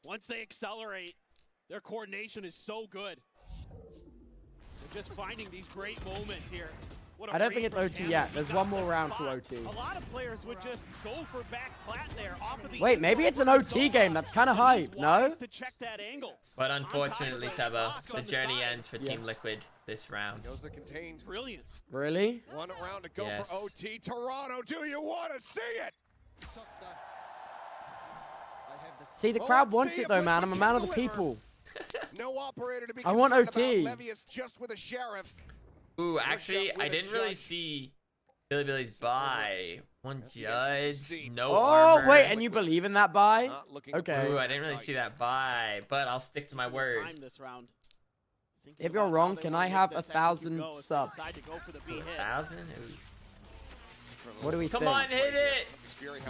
Once they accelerate, their coordination is so good. They're just finding these great moments here. What a I don't read think it's from OT Cam. yet. He There's got one more the round spot. to OT. A lot of players would just go for back plat there off of the Wait, maybe it's an OT game. That's kind of hype, no? to check that angle. But unfortunately, Tubbo, the journey ends for Team Liquid this round. Knows they're contained. Brilliant. Really? One round to go Yes. for OT. Toronto, do you want to see it? See, the Well, crowd let's wants see it if though, man. Liquid I'm a can man of the deliver. people. No operator to be I want concerned OT. about. Levius just with a sheriff. Ooh, actually, with I a didn't really judge. see Billy's buy. One judge, no Oh, armor. wait, and you believe in that buy? Not looking Okay. Ooh, I didn't really see that buy, but I'll stick to my word. Time this round. Thinking If you're about how wrong, they can wanna I make have this 1,000 execute go if they subs? decide to go for the B hit. 1,000? Ooh. What do we Come think? on, hit it!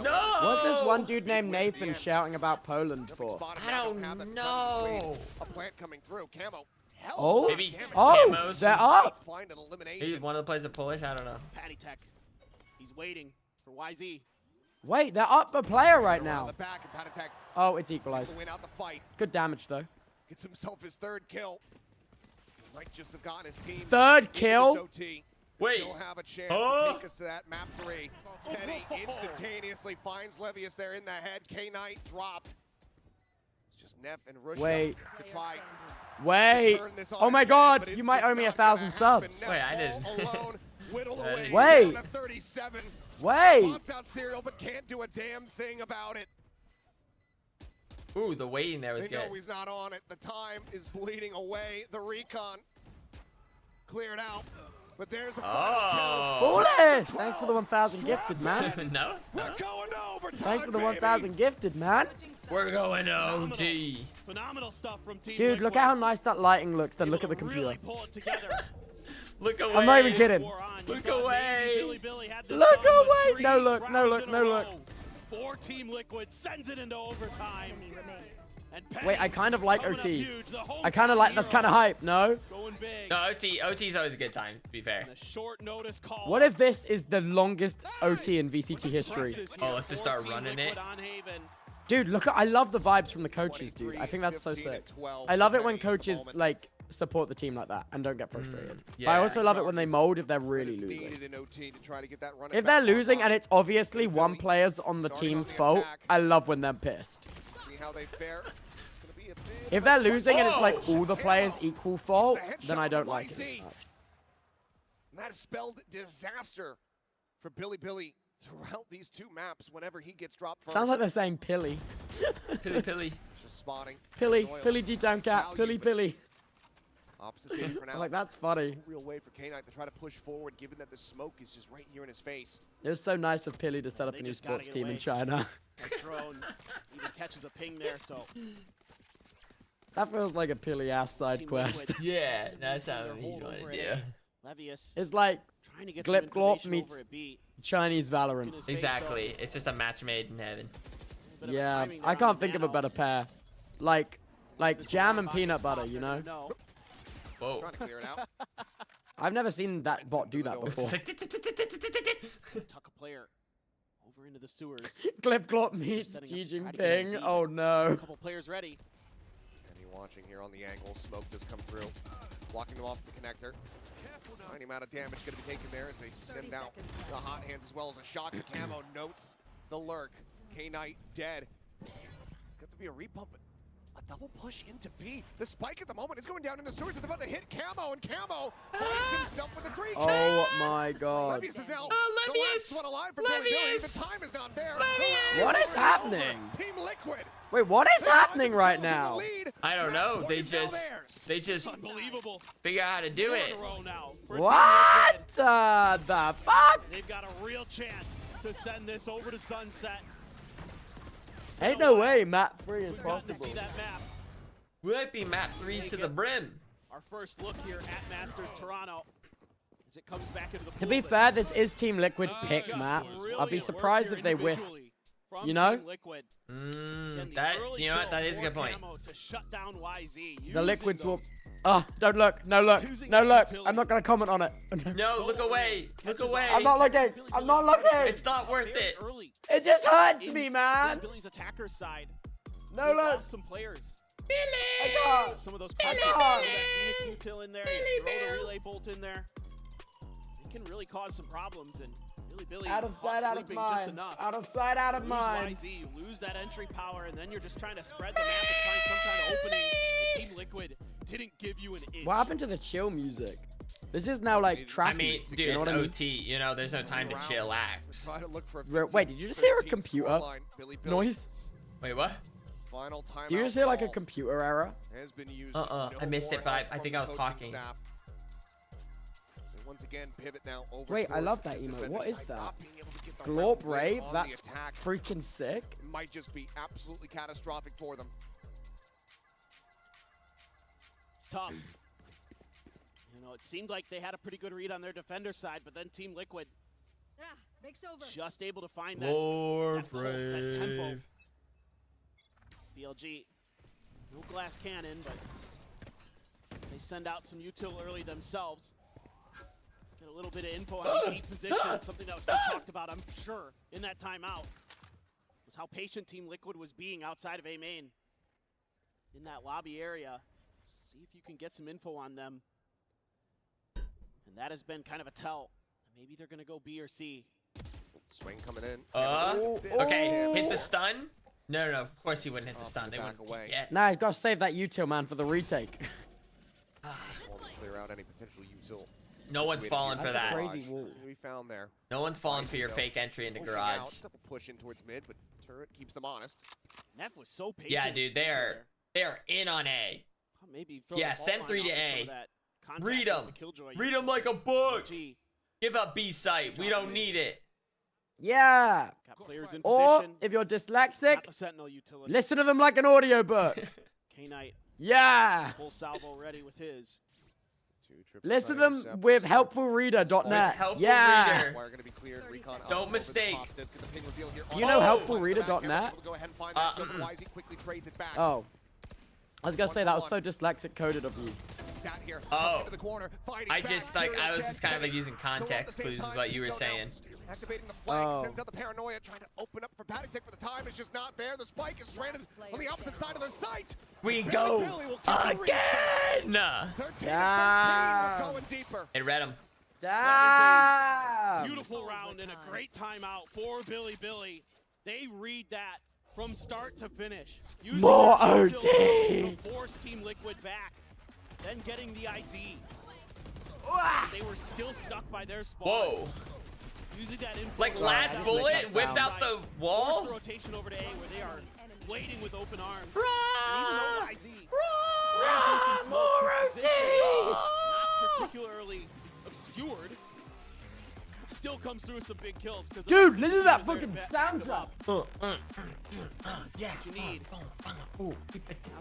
No! What's this one dude named Nathan shouting about Poland for? I don't know. A plant coming through. Camo. Hell Oh? of a lot of Maybe damage. Oh, Camos. they're up. Find an Maybe elimination. one of the players are Polish, I don't know. Patty Tech. He's waiting for YZ. Wait, they're up a player right Around now. the back, and Patatek Oh, it's to equalized. win out the fight. Good damage though. Gets himself his third kill. Might just have gotten his team. Third into this kill? OT. Wait. Still have a chance Oh. to take us to that map 3. Penny instantaneously finds Levius there in the head. K-Knight dropped. It's just Neff and Rush Wait. to try. Wait. turn this on Oh my its head, god, but you it's might just owe me not 1,000 gonna happen. subs. Neff Wait, I all didn't. alone, whittled away. Wait. Down to 37. Wait. Wants out Serial, but can't do a damn thing about it. Ooh, the waiting there was They know good. he's not on it. The time is bleeding away. The recon cleared out. But there's a final kill. Foolish! Thanks for the 1,000 gifted, man. No? We're going to overtime, Thanks for the baby. 1,000 gifted, man. We're going OT. Phenomenal stuff from Team Dude, look Liquid. at how nice that lighting looks. Then look at the Able to computer. Really pull it together. Look away. I'm not even kidding. Look away. Look away. No look, no look, no look. For Team Liquid sends it into overtime. And Wait, I kind of like coming up OT. huge, the whole I kind of like, that's kind of hype, no? going big. No, OT's always a good time, to be fair. And a short notice call. What if this is the longest OT in VCT history? Oh, let's just start running it. Dude, look at, I love the vibes from the coaches, dude. I think that's so sick. I love it when coaches, like, support the team like that and don't get frustrated. But I yeah. also love it when they mold if they're really It's losing. needed in OT to try to get that run If they're losing and it's obviously one player's on the team's fault, I love when they're pissed. See how they fare. It's gonna be a bit If of they're a losing and it's like Whoa! all the players equal fault, It's a then I headshot don't from like it YZ. as much. And that spelled disaster for Billy throughout these two maps whenever he gets dropped first. Sounds like they're saying pilly. Pilly. Just spotting. Pilly, Doyle. pilly D-down cat, Value, pilly, but pilly. Opposite side for now. I'm like, that's funny. No real way for K-Knight to try to push forward given that the smoke is just right here in his face. It was so nice of Pilly to set up They an just gotta esports get team in away. China. That drone even catches a ping there, so That feels like a Pilly ass side Team quest. Liquid Yeah, still that's keeping how their you hold want over to it. do. Levius It's like trying to get some Glip Glop information meets over at B. Chinese Valorant. Face, Exactly. It's just a match made in heaven. Bit of a Yeah, timing there I on can't the think of a nano. better pair. Like This jam one and box peanut is butter, popping. you know? No. Whoa. Trying to clear it out. I've never seen that bot do that before. Tuck a player over into the sewers. Glip Glop meets Setting up Xi to try to get a Jinping. lead. Oh A no. couple players ready. Penny watching here on the angle. Smoke does come through. Blocking them off the connector. Tiny amount of damage going to be taken there as they send out the hot hands as well as a shot. Camo notes the lurk. K-Knight dead. It's got to be a repump, but a double push into B. The spike at the moment is going down into sewers. It's about to hit Camo, and Camo finds himself with a 3K. Oh my god. Levius is now Oh, the last Levius! one alive for Billy. Levius! The time is not there. Levius! What is happening? Team Liquid. Wait, what is They find happening right themselves in now? the lead. I don't know. Map They point is now just theirs. Unbelievable. figure out how to do Four it. in a row now for Team What Liquid. the fuck? They've got a real chance to send this over to sunset. Ain't no way map 3 is We've gotten to possible. see that map. We might be map 3 to the brim. Our first look here at Masters Toronto. As it comes back into the To pool, be but fair, this is Team Liquid's pick, just Matt. brilliant I'll be work surprised here if they whiff. individually from You know? Team Liquid. That, you know what? That is a good point. To shut down YZ, The Liquids will... those. Oh, don't look. No look. No look. I'm not going to comment on it. No, look away. Look away. I'm not looking. I'm not looking. It's not worth it. It just hurts me, man. Billy's attacker side. No They look. lost some players. Billy! I can't. Some of those I cards. can't. That Phoenix util in there. You Billy throw the Bill. relay bolt in there. It can really cause some problems. And Billy Out of sight, out of sleeping just mind. enough. Out of sight, out of Lose mind. YZ, you lose that entry power, and then you're just trying to spread the map and find some kind of opening. And Team Liquid didn't give you an inch. What happened to the chill music? This is now like trap. I mean, dude, you know it's what I mean? OT. You know, there's no time to chillax. Try to look for Wait, did you just hear a 15 computer scoreline. Billy noise? Wait, what? Final timeout Did you just hear like a call computer error? has been used. I No missed it, more but help I from think the I was coaching talking. staff. So once again, pivot now over Wait, I towards love that this emote. defender What is side, that? not being able to get the Glorp right win Rave? on the That's attack. freaking sick. It might just be absolutely catastrophic for them. It's tough. You know, it seemed like they had a pretty good read on their defender side, but then Team Liquid just able to find that, that pulse, that tempo. BLG, no glass cannon, but they send out some util early themselves. Get a little bit of info on the deep position, something that was just talked about, I'm sure, in that timeout. Was how patient Team Liquid was being outside of A main in that lobby area. See if you can get some info on them. And that has been kind of a tell. Maybe they're going to go B or C. Swing coming in. Okay, hit the stun. No, of course he wouldn't hit the stun. They wouldn't away. Nah, you gotta save that util, man, for the retake. Clear out any potential util. No one's falling for that. Crazy wall. We found there. No one's falling for your fake entry into Pushing garage. out, double push in towards mid, but turret keeps them honest. Neff was so patient. Yeah, dude, they are in on A. Maybe throw Yeah, the send ball 3 to line off of some A. of that contact Read with them. the Killjoy Read them util. like a book. G. Give up B site. We don't need it. Yeah. Got players in Or position. if you're dyslexic, Got the Sentinel utility. listen to them like an audiobook. K-Knight. Yeah. Full salvo ready with his. Listen to them with helpfulreader.net. Yeah. Wire gonna be cleared. Recon up Don't over mistake. the top. There's the ping reveal here. You know Oh! helpfulreader.net? Go ahead and find that. Wisey quickly trades it back. Oh. I was gonna say that was so dyslexic coded of you. Sat here, Oh. into the corner, fighting I back. just like I was Serial just kind of like dead. using context Still at the clues same with what time, you were Tubbo now saying. Activating the flank, Oh. sends out the paranoia, trying to open up for Patek, but the time is just not there. The spike is stranded on the opposite side of the site. We Billy go Billy will keep the reset. again. 13 Damn. we're going deeper. It read him. Damn. Beautiful round and a great timeout for Billy. They read that from start to finish. Using More their OT. util to force Team Liquid back. Then getting the ID. They were still stuck by their spawn. Whoa. Using that info Like from last the bullet outside, whipped out the wall. Forced the rotation over to A where they are waiting with open arms. Run! And even though YZ spraying through some smokes, his position not particularly obscured, still comes through with some big kills. Dude, listen to that fucking sound drop. Yeah. What you need.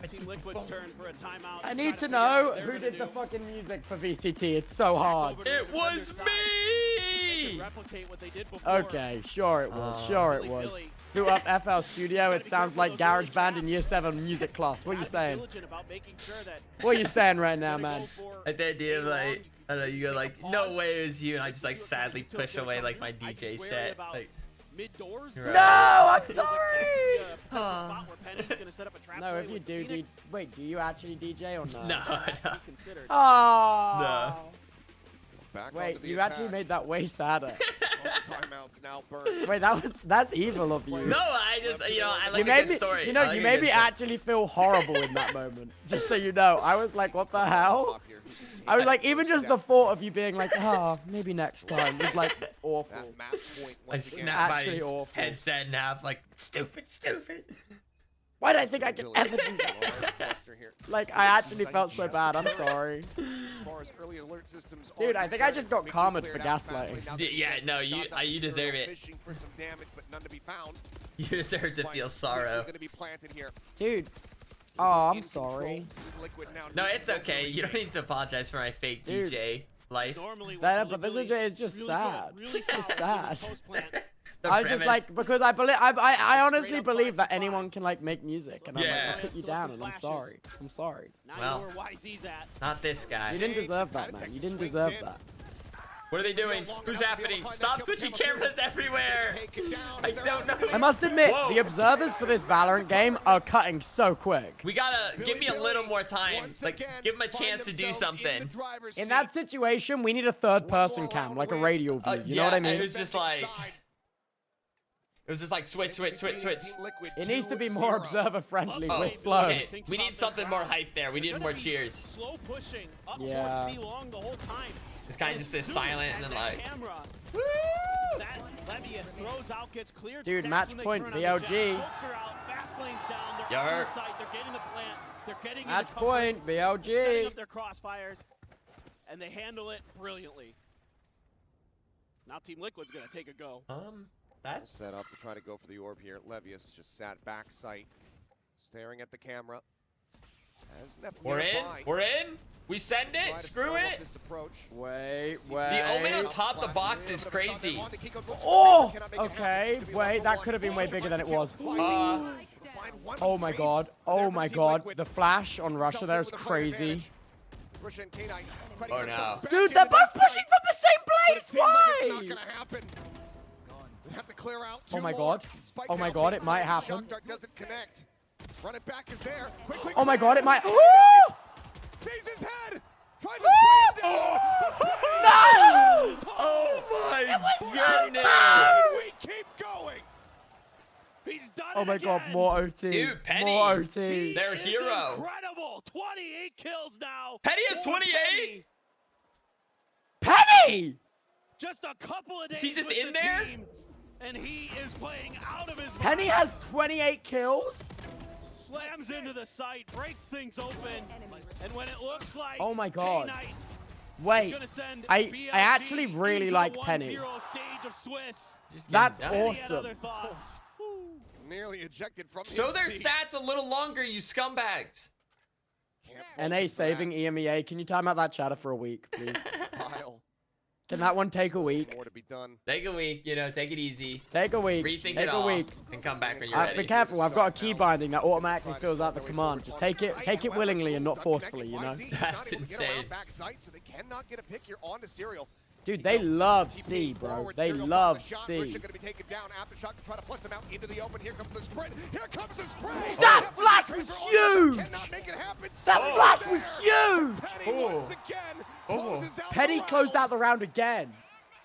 Team Liquid's turn for a timeout. I need to know who did the fucking music for VCT. It's so hard. It was me. Replicate what they did before. Okay, sure it was. Sure it was. Who up FL Studio? It sounds like GarageBand in Year 7 music class. What are you saying? What are you saying right now, man? At the idea of like, I don't know, you go like, no way it was you, and I just like sadly push away like my DJ set. Like, mid-doors. Right. No, I'm sorry. No, if you do, wait, do you actually DJ or no? No, no. Oh. No. Back Wait, onto the you attack. actually made that way sadder. All the timeouts now burned. Wait, that's evil of you. No, I just, you know, I like You a made good me, story. you know, I like you a made good me story. actually feel horrible in that moment. Just so you know, I was like, what the hell? I was like, even just the thought of you being like, oh, maybe next time was like awful. That map point I once again. snapped Actually my awful. headset in half, like, stupid. Why did I think I could ever do that? Like, I actually felt so bad. I'm sorry. As far as early alert systems are Dude, I think I concerned, just got Mickey karma cleared for out fastly. gaslighting. Now that Yeah, he's no, got you- shots out you the deserve serial, it. Fishing for some damage, but none to be found. You deserve to feel sorrow. Going to be planted here. Dude. Oh, I'm sorry. Liquid now. No, it's okay. You don't need to apologize for my fake Dude. DJ. life. But this is just sad. Really It's just solid sad. post plants. I just like because I honestly believe that anyone can like make music, and I'm like, I'll put you down, and I'm sorry. I'm sorry. Now you Well, know where YZ's at. not this guy. You didn't deserve that, man. You didn't deserve that. What are they doing? Who's happening? Stop switching cameras everywhere. I don't know. I must admit, Whoa. the observers for this Valorant game are cutting so quick. We gotta give me a little more time. Like, give him a chance to do something. In that situation, we need a third-person cam, like a radial view. You know what I mean? It was just like switch. It needs to be more observer-friendly. We're slow. Okay, we need something more hype there. We need more cheers. Slow pushing up Yeah. towards C-Long the whole time. It's kind of just this silent and then like. Woo! That Levius throws out, gets cleared. Dude, That's match when they point, turn on the BLG. jab. Smokes are out, fast lane's down. They're on the site. They're getting the plant. They're getting Match into cover, point, BLG. setting up their crossfires, and they handle it brilliantly. Now Team Liquid's gonna take a go. That's set up to try to go for the orb here. Levius just sat back sight, staring at the camera. We're in. We're in. We send it. Screw it. Wait. The omen on top the box is crazy. Oh! Okay, wait, that could have been way bigger than it was. Oh my god. Oh my god. The flash on Russia there is crazy. Oh no. Dude, they're both pushing from the same place! Why? Oh my god. Oh my god, it might happen. Run it back is there. Oh my god, it might. Sees his head. Tries to spray him down. No! Oh my goodness. We keep going. He's done Oh it my again. god, more OT. Dude, Penny. More OT. Their It's hero. incredible. 28 kills now. Penny has 28. Penny! Just a couple of days. Is he just with in the there? team, and he is playing out of his Penny mind. has 28 kills? Slams into the site, breaks things open, and when it looks like Oh my god. K-Knight Wait, is gonna send I BLG actually really into like the Penny. 1-0 stage of Swiss. That's Any other awesome. thoughts? Nearly ejected from Show his their seat. stats a little longer, you scumbags. NA saving EMEA. Can you time out that chatter for a week, please? Pile. Can that one take a week? More to be done. Take a week, take it easy. Take a week. Rethink Take it a all. week. And come back when you're ready. Be careful, I've got a key binding that automatically fills out the command. Just take it willingly and not forcefully, you know? That's insane. So they cannot get a pick here onto Serial. Dude, they love C, bro. They love C. Going to be taken down. Aftershock to try to push him out into the open. Here comes the sprint. Here comes the spray. That flash was huge! Cannot make it happen. That flash was huge! Penny once again closes out Penny the closed round. out the round again.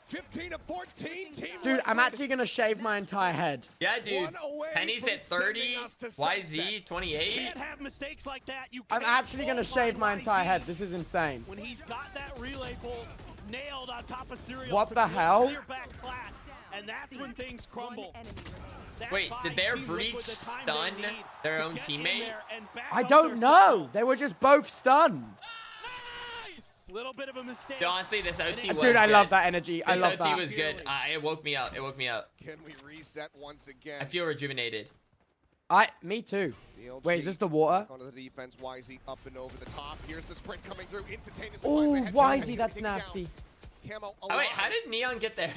15 to 14. Team Dude, I'm Liquid. actually gonna shave my entire head. Yeah, dude. One away Penny's from at 30, sending us to YZ sunset. 28. Can't have mistakes like that. You I'm can't actually gonna fall shave my behind entire YZ. head. This is insane. When he's got that relay pull nailed on top of Serial. What to the clear hell? back flat, and that's when things crumble. That Wait, buys did their Team breach Liquid the time stun they need their to own get in teammate? there and back I up don't their know. side. They were just both stunned. Little bit of a mistake. Dude, honestly, this OT was Dude, I love good. that energy. I This love OT that. was good. It woke me up. It woke me up. Can we reset once again? I feel rejuvenated. Me too. BLG Wait, is this the water? Onto the defense, YZ up and over the top. Here's the sprint coming through instantaneously. Oh, ahead, YZ, that's taken down. nasty. Camo Oh wait, how did Neon get there?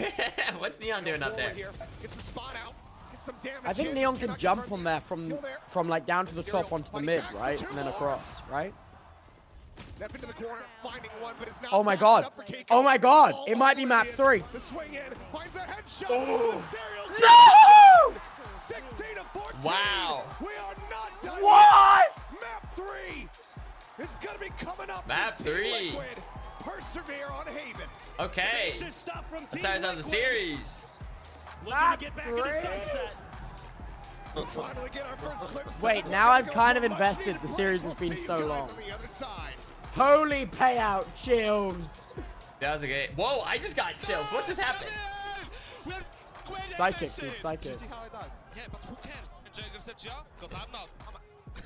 What's Neon doing up there? Here. Gets the spot out. Gets some damage. I think in. Neon can Cannot jump confirm on the there from like down to the top onto the mid, right? And then across, right? Left into the corner, finding one, but is not Oh my fast god. enough for Keiko. Oh my god. All It might be over map it is. 3. The swing in, finds a headshot. Oh. Serial No! 16 to 14. Wow. We are not done What? yet. Map 3 is going to be coming up. Map as Team 3. Liquid persevere on Haven. Okay. Finishes stuff from That's Team how it sounds a Liquid. series. Looking to get back into sunset. We'll finally get our first clip. Wait, now I'm kind of invested. The series has been so long. On the other side. Holy payout, chills. That was a good. Whoa, I just got chills. What just happened? Psychic, dude, psychic. Yeah, but who cares? Jagger said yeah, because I'm not.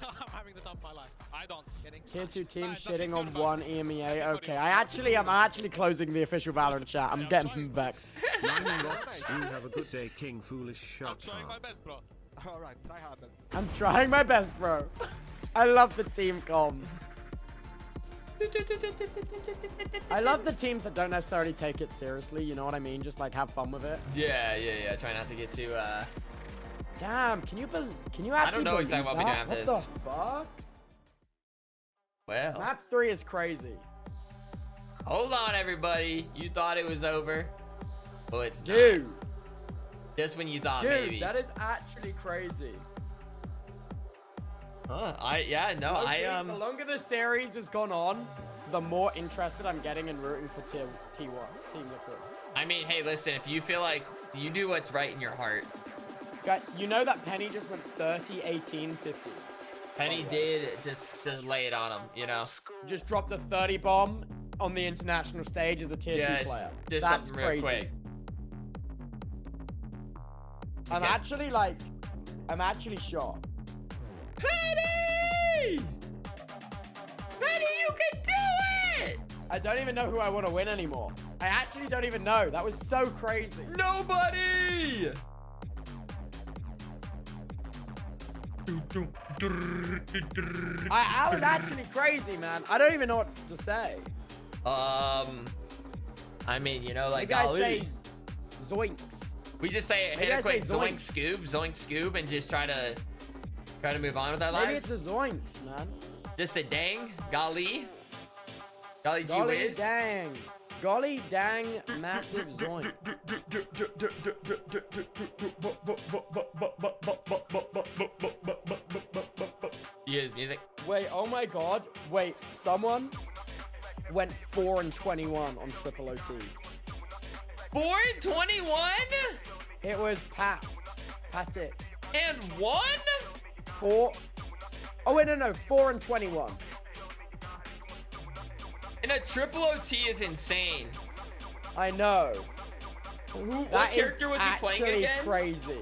I'm having the time of my life. I don't. Tier 2 team shitting on 1 EMEA. Okay, I'm actually closing the official Valorant chat. I'm getting vexed. You have a good day, King. Foolish shut I'm trying my best, bro. Alright, try harder. I'm trying my best, bro. I love the team comms. I love the teams that don't necessarily take it seriously. You know what I mean? Just like have fun with it. Yeah. Try not to get too. Damn, can you actually I don't know exactly what we do after this. What the fuck? Well. Map 3 is crazy. Hold on, everybody. You thought it was over. Well, it's Dude. not. Just when you thought Dude, maybe. that is actually crazy. Huh, The longer the series has gone on, the more interested I'm getting in rooting for Team Liquid. I mean, hey, listen, if you feel like you do what's right in your heart. Guys, you know that Penny just went 30, 18, 50. Penny did just lay it on him, you know? Just dropped a 30 bomb on the international stage as a tier 2 player. Just That's something crazy. real quick. I'm actually shocked. Penny! Penny, you can do it! I don't even know who I want to win anymore. I actually don't even know. That was so crazy. Nobody! I was actually crazy, man. I don't even know what to say. I mean, you know, like, you guys say zoinks. We just say hit a quick zoink scoob, and just try to move on with our lives. Maybe it's a zoinks, man. Just a dang, golly gee Golly whiz. dang. Golly dang, massive zoink. Use music. Wait, oh my god. Wait, someone went 4 and 21 on triple OT. 4 and 21? It was Patrick. And won? 4. Oh wait, no, 4 and 21. And a triple OT is insane. I know. What character was he playing again? Crazy.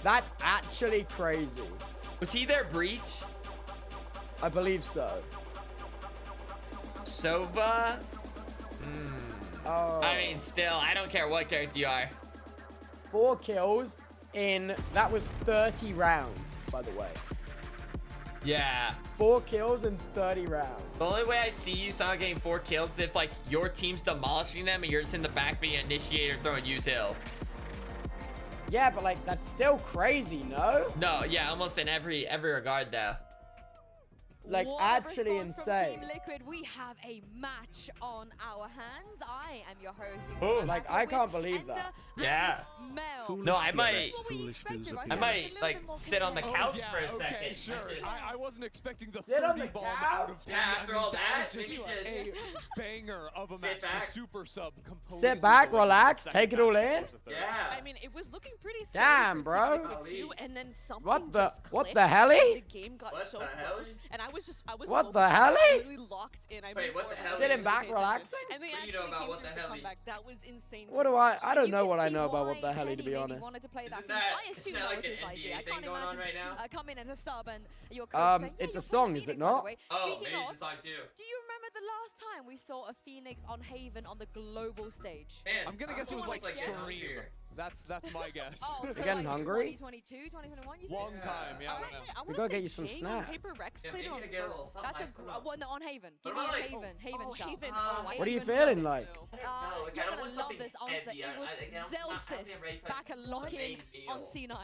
That's actually crazy. Was he their Breach? I believe so. Sova? Oh. I mean, still, I don't care what character you are. 4 kills in, that was 30 rounds, by the way. Yeah. 4 kills in 30 rounds. The only way I see you somehow getting 4 kills is if, like, your team's demolishing them and you're just in the back being an initiator throwing util. Yeah, but, like, that's still crazy, no? No, yeah, almost in every regard, though. Like, what actually a response insane. From Team Liquid, we have a match on our hands. I am your host. Oh, like, I can't believe that. Yeah. No, I might like sit on the couch for a second. Okay, sure. I wasn't expecting the Sit on 30 the bomb couch? out of Yeah, after all that, was maybe just a banger of a match. The super sub Sit back, relax, take it all in. Yeah. I mean, it was looking pretty scary. Damn, for bro. Team Liquid too, and then something What the just clicked, helly? and the game got What so the close, and I was What the hoping, I was helly? really locked in. I Wait, what the hell? Sitting back, relaxing? And they What do you actually know about came what through the the helly? comeback. That was insane. What to do watch. I don't You know can what I see know about why what the helly, to be Penny really honest. wanted to play that Isn't theme. that- I assume isn't that that like was his an idea. I NBA thing can't going on imagine right now? coming as a sub and your coach saying, It's "Yeah, a you're song, playing is it Phoenix, by the not? way." Oh, Speaking maybe of, it's a song too. do you remember the last time we saw a Phoenix on Haven on the global stage? Man, I'm gonna guess it was like almost Scream. That's my guess. Oh, so getting like hungry? 2022, 2021, you think? Long time, yeah. I don't know. We gotta get you some King snacks. on Paper Rex Yeah, played maybe on to get a little something That's a nice from one on Haven. Give What me a about, like, Haven. Haven oh, shout. Haven. What are you Haven feeling shout. like? No, like, You're I don't gonna want love something this answer. heavy. It was Zelsis back a lock-in on C9.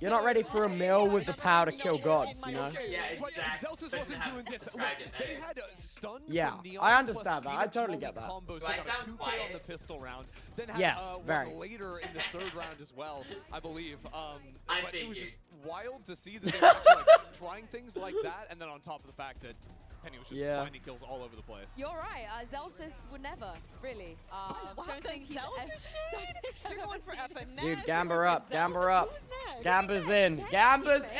You're not ready for a meal with the power to kill gods, you know? Yeah, But exactly. Zelsis wasn't doing this. Look, they had a stun Yeah, from Neon I plus understand that. I Phoenix totally Molly get that. Combos. Do I They got a sound 2K quiet? on the pistol round. Then had Yes, one very. later in this third round as well, I believe. I But it was figured. just wild to see that they were actually like, trying things like that, and then on top of the fact that Penny was just finding kills all over the place. You're right. Zelsis would never, really. Don't think he's You're going for FNS. Dude, Gamber up, Gamber up. Gamber's in. That's Gamber's team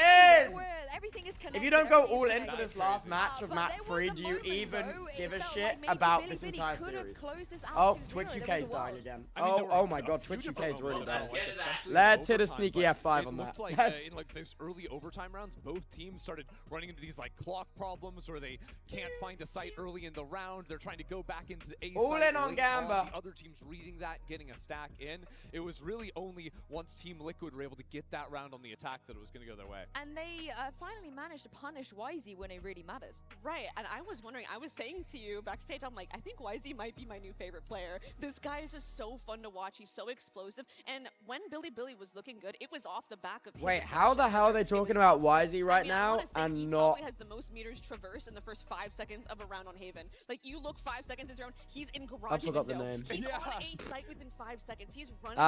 in! where everything is connected, If you don't go everything all is in for connected. this last match of But map there was 3, a do you moment, even though, give a it felt shit like maybe about Billy this Billy entire could have series? closed this out Oh, 2-0. Twitch There UK's was a dying wall. again. I mean, there Oh were my a god, few Twitch different UK is really moments, bad. like, especially in Let's hit a overtime, sneaky but F5 it on looked that. like That's- in like those early overtime rounds, both teams started running into these like clock problems where they can't find a site early in the round. They're trying to go back into the A All site in on late Gamba. The other team's reading that, getting a stack in. It was really only once Team Liquid were able to get that round on the attack that it was going to go their way. And they finally managed to punish YZ when it really mattered. Right, and I was wondering, I was saying to you backstage, I'm like, I think YZ might be my new favorite player. This guy is just so fun to watch. He's so explosive. And when Billy was looking good, it was off the back of his Wait, how the hell are they talking about YZ right now and he not... probably has the most meters traversed in the first 5 seconds of a round on Haven. Like, you look 5 seconds into round, he's in garage. I forgot the name. He's on a site within 5 seconds. He's running.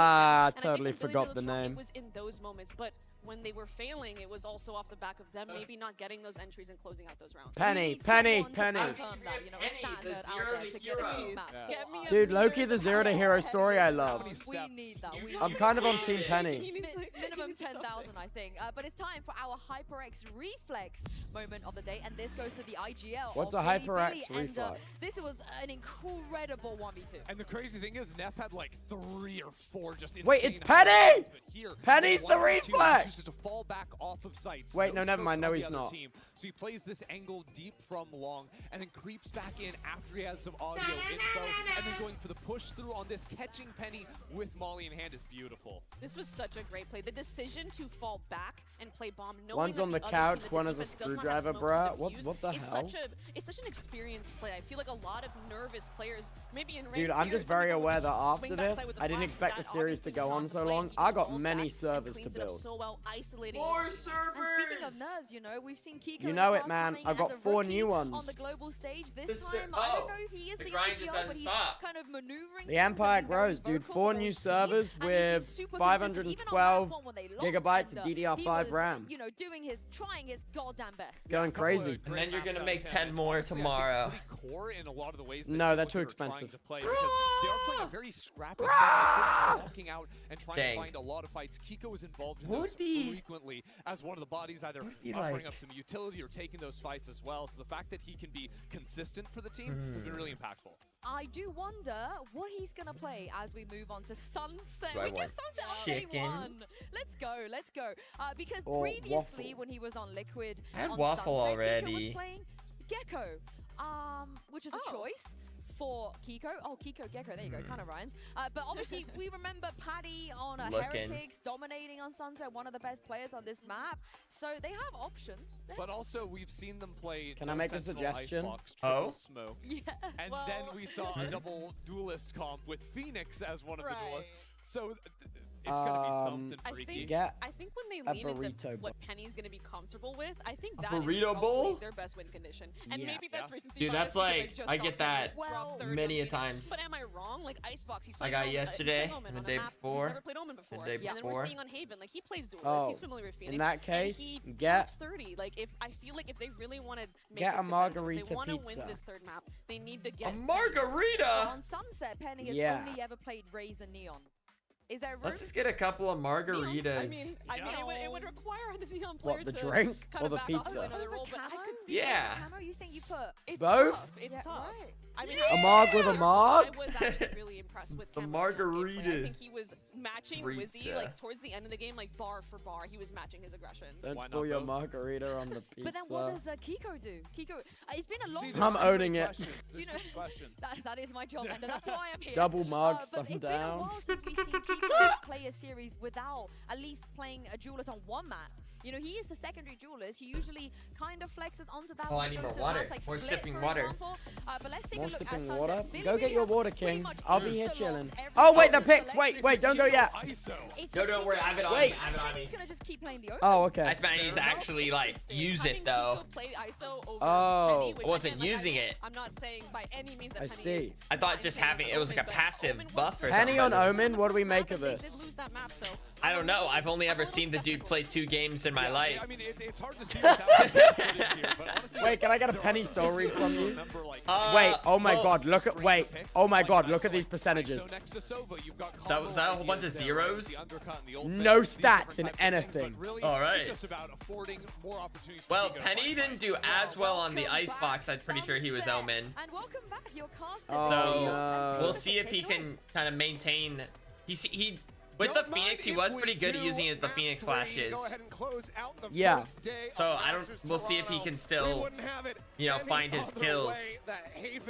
Totally forgot the name. It was in those moments, but when they were failing, it was also off the back of them maybe not getting those entries and closing out those rounds. Penny. Dude, Loki, the 0 to hero story I love. We need that. I'm kind of on Team Penny. Minimum 10,000, I think. But it's time for our HyperX reflex moment of the day, and this goes to the IGL. What's a HyperX reflex? This was an incredible 1v2. And the crazy thing is, Neff had like 3 or 4 just insane. Wait, it's Penny! Here, Penny's the reflex! He chooses to fall back off of sights. Wait, no, never mind. No, he's not. Team. So he plays this angle deep from long, and then creeps back in after he has some audio info, and then going for the push through on this, catching Penny with Molly in hand is beautiful. This was such a great play. The decision to fall back and play bomb. One's on the couch, one has a screwdriver, bruh. What the hell? It's such an experienced play. I feel like a lot of nervous players, maybe in Dude, I'm just very aware that after this, I didn't expect the series to go on so long. I got many servers to build. So well, isolating more servers. And speaking of nerves, you know, we've seen Kiko. You know it, man. I've got 4 new ones. On the global stage this time. I don't know if he is the IGL, but he's kind of maneuvering. The empire grows, dude. 4 new servers with 512 gigabytes of DDR5 RAM. You know, trying his goddamn best. Going crazy. And then you're gonna make 10 more tomorrow. No, they're too expensive. They are playing a very scrappy style, walking out and trying to find a lot of fights. Kiko is involved in those frequently as one of the bodies, either offering up some utility or taking those fights as well. So the fact that he can be consistent for the team has been really impactful. I do wonder what he's gonna play as we move on to Sunset. We get Sunset on day 1. Let's go. Because previously, when he was on Liquid, I had on Waffle Sunset, already. Kiko was playing Gecko, which is a choice for Kiko. Oh, Kiko, Gecko, there you go, kind of rhymes. But obviously, we remember Paddy on Heretics dominating on Sunset, one of the best players on this map. So they have options. But also, we've seen them play. Can I make a suggestion? Smoke. Yeah. And then we saw a double duelist comp with Phoenix as one of the duelists. So it's gonna be something freaky. I think when they lean into what Penny's gonna be comfortable with, I think that is burrito bowl? Their best win condition. And maybe that's recency Dude, that's bias like, I get that many a times. But am I wrong? Like Icebox, he's played I got yesterday, the day before, he's never played Omen before. the day before. And then we're seeing on Haven, like he plays duelist, he's familiar with Phoenix. In that case, and he get 30. Like I feel like if they really want to make get this a margarita if they want to pizza. win this 3rd map, they need to get a margarita. On Sunset, Penny has only ever played Razor Neon. Is there room? Let's just get a couple of margaritas. I mean, it would require the Neon player the drink or the pizza? Yeah. Camo, you think you put both? Tough. It's tough. Right. I mean, a marg with a marg? I was actually really impressed with the Camo's margarita. I think he was matching Wizzy like towards the end of the game, like bar for bar. He was matching his aggression. Don't spill your margarita on the pizza. But then what does Kiko do? Kiko, it's been a long time. I'm owning it. You know, that is my job, and that's why I'm here. Double marg, but it's been a while since we've seen Kiko play a series without at least playing a duelist on one map. You know, he is the secondary duelist. He usually kind of flexes onto that. Oh, I need more water. More sipping water. But let's take more a look sipping at water. Sunset. Go get your water, King. I'll be here chilling. Oh, wait, the picks. Wait, don't go yet. No, don't worry. I have it on me. I have it on me. He's gonna just keep playing the oh, okay. I meant I need to actually, like, use it, though. Oh. I wasn't using it. I'm not saying by any means that I Penny see. is I thought just having it was like a passive buff or something. Penny on Omen, what do we make of this? I don't know. I've only ever seen the dude play 2 games in my life. I mean, it's hard to see without here, but honestly, wait, can I get a Penny soul read from you? Wait, oh my god, look at, oh my god, look at these percentages. Was that a whole bunch of zeros? No stats in anything. Alright. Well, Penny didn't do as well on the Icebox. I'm pretty sure he was Omen. And welcome back, your caster. So, we'll see if he can kind of maintain. He With the Phoenix, he was pretty good at using the Phoenix flashes. Yeah. So I don't. We'll see if he can still, you know, find his kills.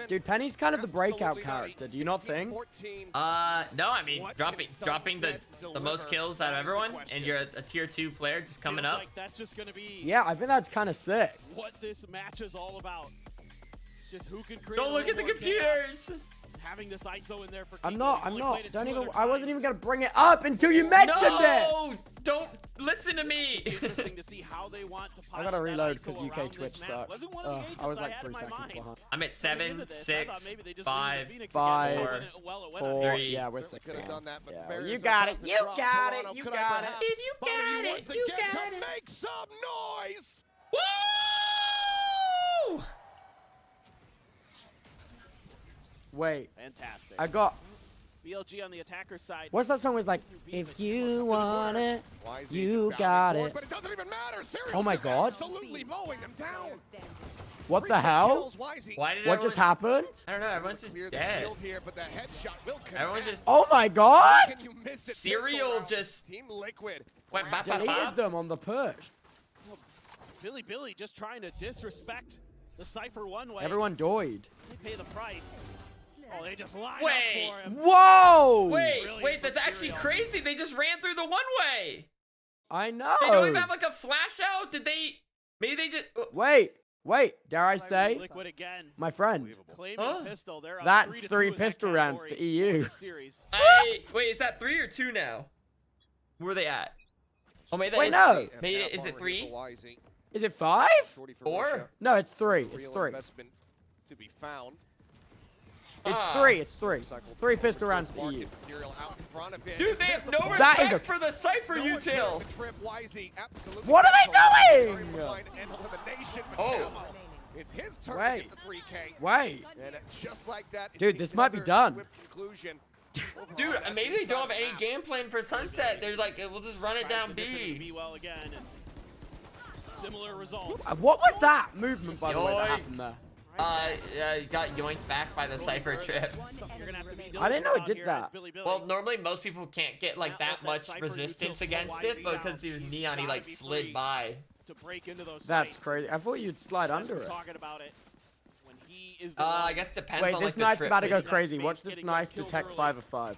Dude, Penny's kind of the breakout character. Do you not think? No. I mean, dropping the most kills out of everyone, and you're a tier 2 player just coming up. Like that's just gonna be. Yeah, I think that's kind of sick. What this match is all about. It's just who can create. Don't look at the computers. Having this ISO in there for I'm not. Don't even. I wasn't even gonna bring it up until you mentioned it. No, don't listen to me. Interesting to see how they want to I gotta reload because UK Twitch sucks. I was like 3 seconds behind. I'm at 7, 6, 5, 4, 4, 3. Yeah, we're 6. Yeah, you got it. You got it. You got it. You got it. You got it. Make some noise. Woo! Wait. Fantastic. I got. BLG on the attacker side. What's that song? Was like, if you want it, you got it. But it doesn't even matter. Oh my God. Absolutely mowing them down. What the hell? Why did What just happened? I don't know. Everyone's just dead. Everyone's just. Oh my God! Serial just went bop, bop, Deleted bop. them on the push. Billy just trying to disrespect the Cypher one way. Everyone died. They pay the price. Oh, they just line Wait. up for him. Whoa! Wait, that's actually crazy. They just ran through the one-way. I know. They don't even have like a flash out. Did they? Maybe they just. Wait, dare I say? Liquid again. My friend. Claiming pistol. They're up That's 3-2 3 in that pistol rounds to category EU. for the series. Wait, is that 3 or 2 now? Where are they at? Oh, maybe that Wait, is no. Maybe is it 3? Is it 5? 4? No, it's 3. It's 3. To be found. It's 3. It's 3. 3 pistol rounds to EU. Dude, they have no That respect is a- for the Cypher util. What are they doing? Oh. It's his turn Wait. to get the 3K. Wait. And just like that, it's Dude, this might be done. swift conclusion. Dude, maybe they don't have any game plan for Sunset. They're like, we'll just run it down B. B well again. And similar results. What was that movement, by the way, that happened there? Got yoinked back by the Cypher trip. I didn't know it did that. Well, normally most people can't get like that much resistance against it, but because he was Neon, he like slid by. To break into those That's sights. crazy. I thought you'd slide under it. Talking about it. When he is the I guess depends Wait, on this like the knife's trip about to go vision. crazy. Watch this knife detect 5 of 5.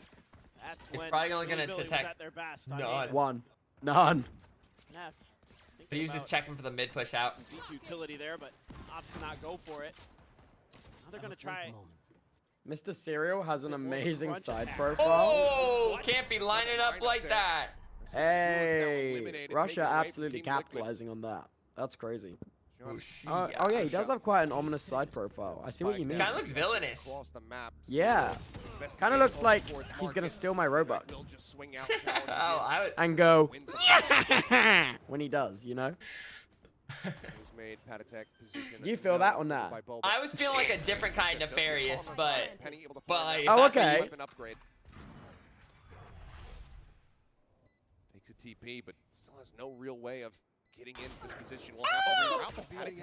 That's It's when probably only gonna Billy was detect at their best. I none. mean, 1. None. Neff, But he was just checking for the mid push out. some deep utility there, but opts to not go for it. Now they're gonna try. Mr. Serial has an amazing side profile. Oh, can't be lining up like that. Hey, Russia absolutely capitalizing on that. That's crazy. Oh yeah, he does have quite an ominous side profile. I see what you mean. Kind of looks villainous. Yeah, kind of looks like he's gonna steal my Robux and go when he does, you know. Do you feel that or not? I was feeling like a different kind of nefarious, but like. Oh, okay. Takes a TP, but still has no real way of getting into this position. We'll have to reroute the Paddock.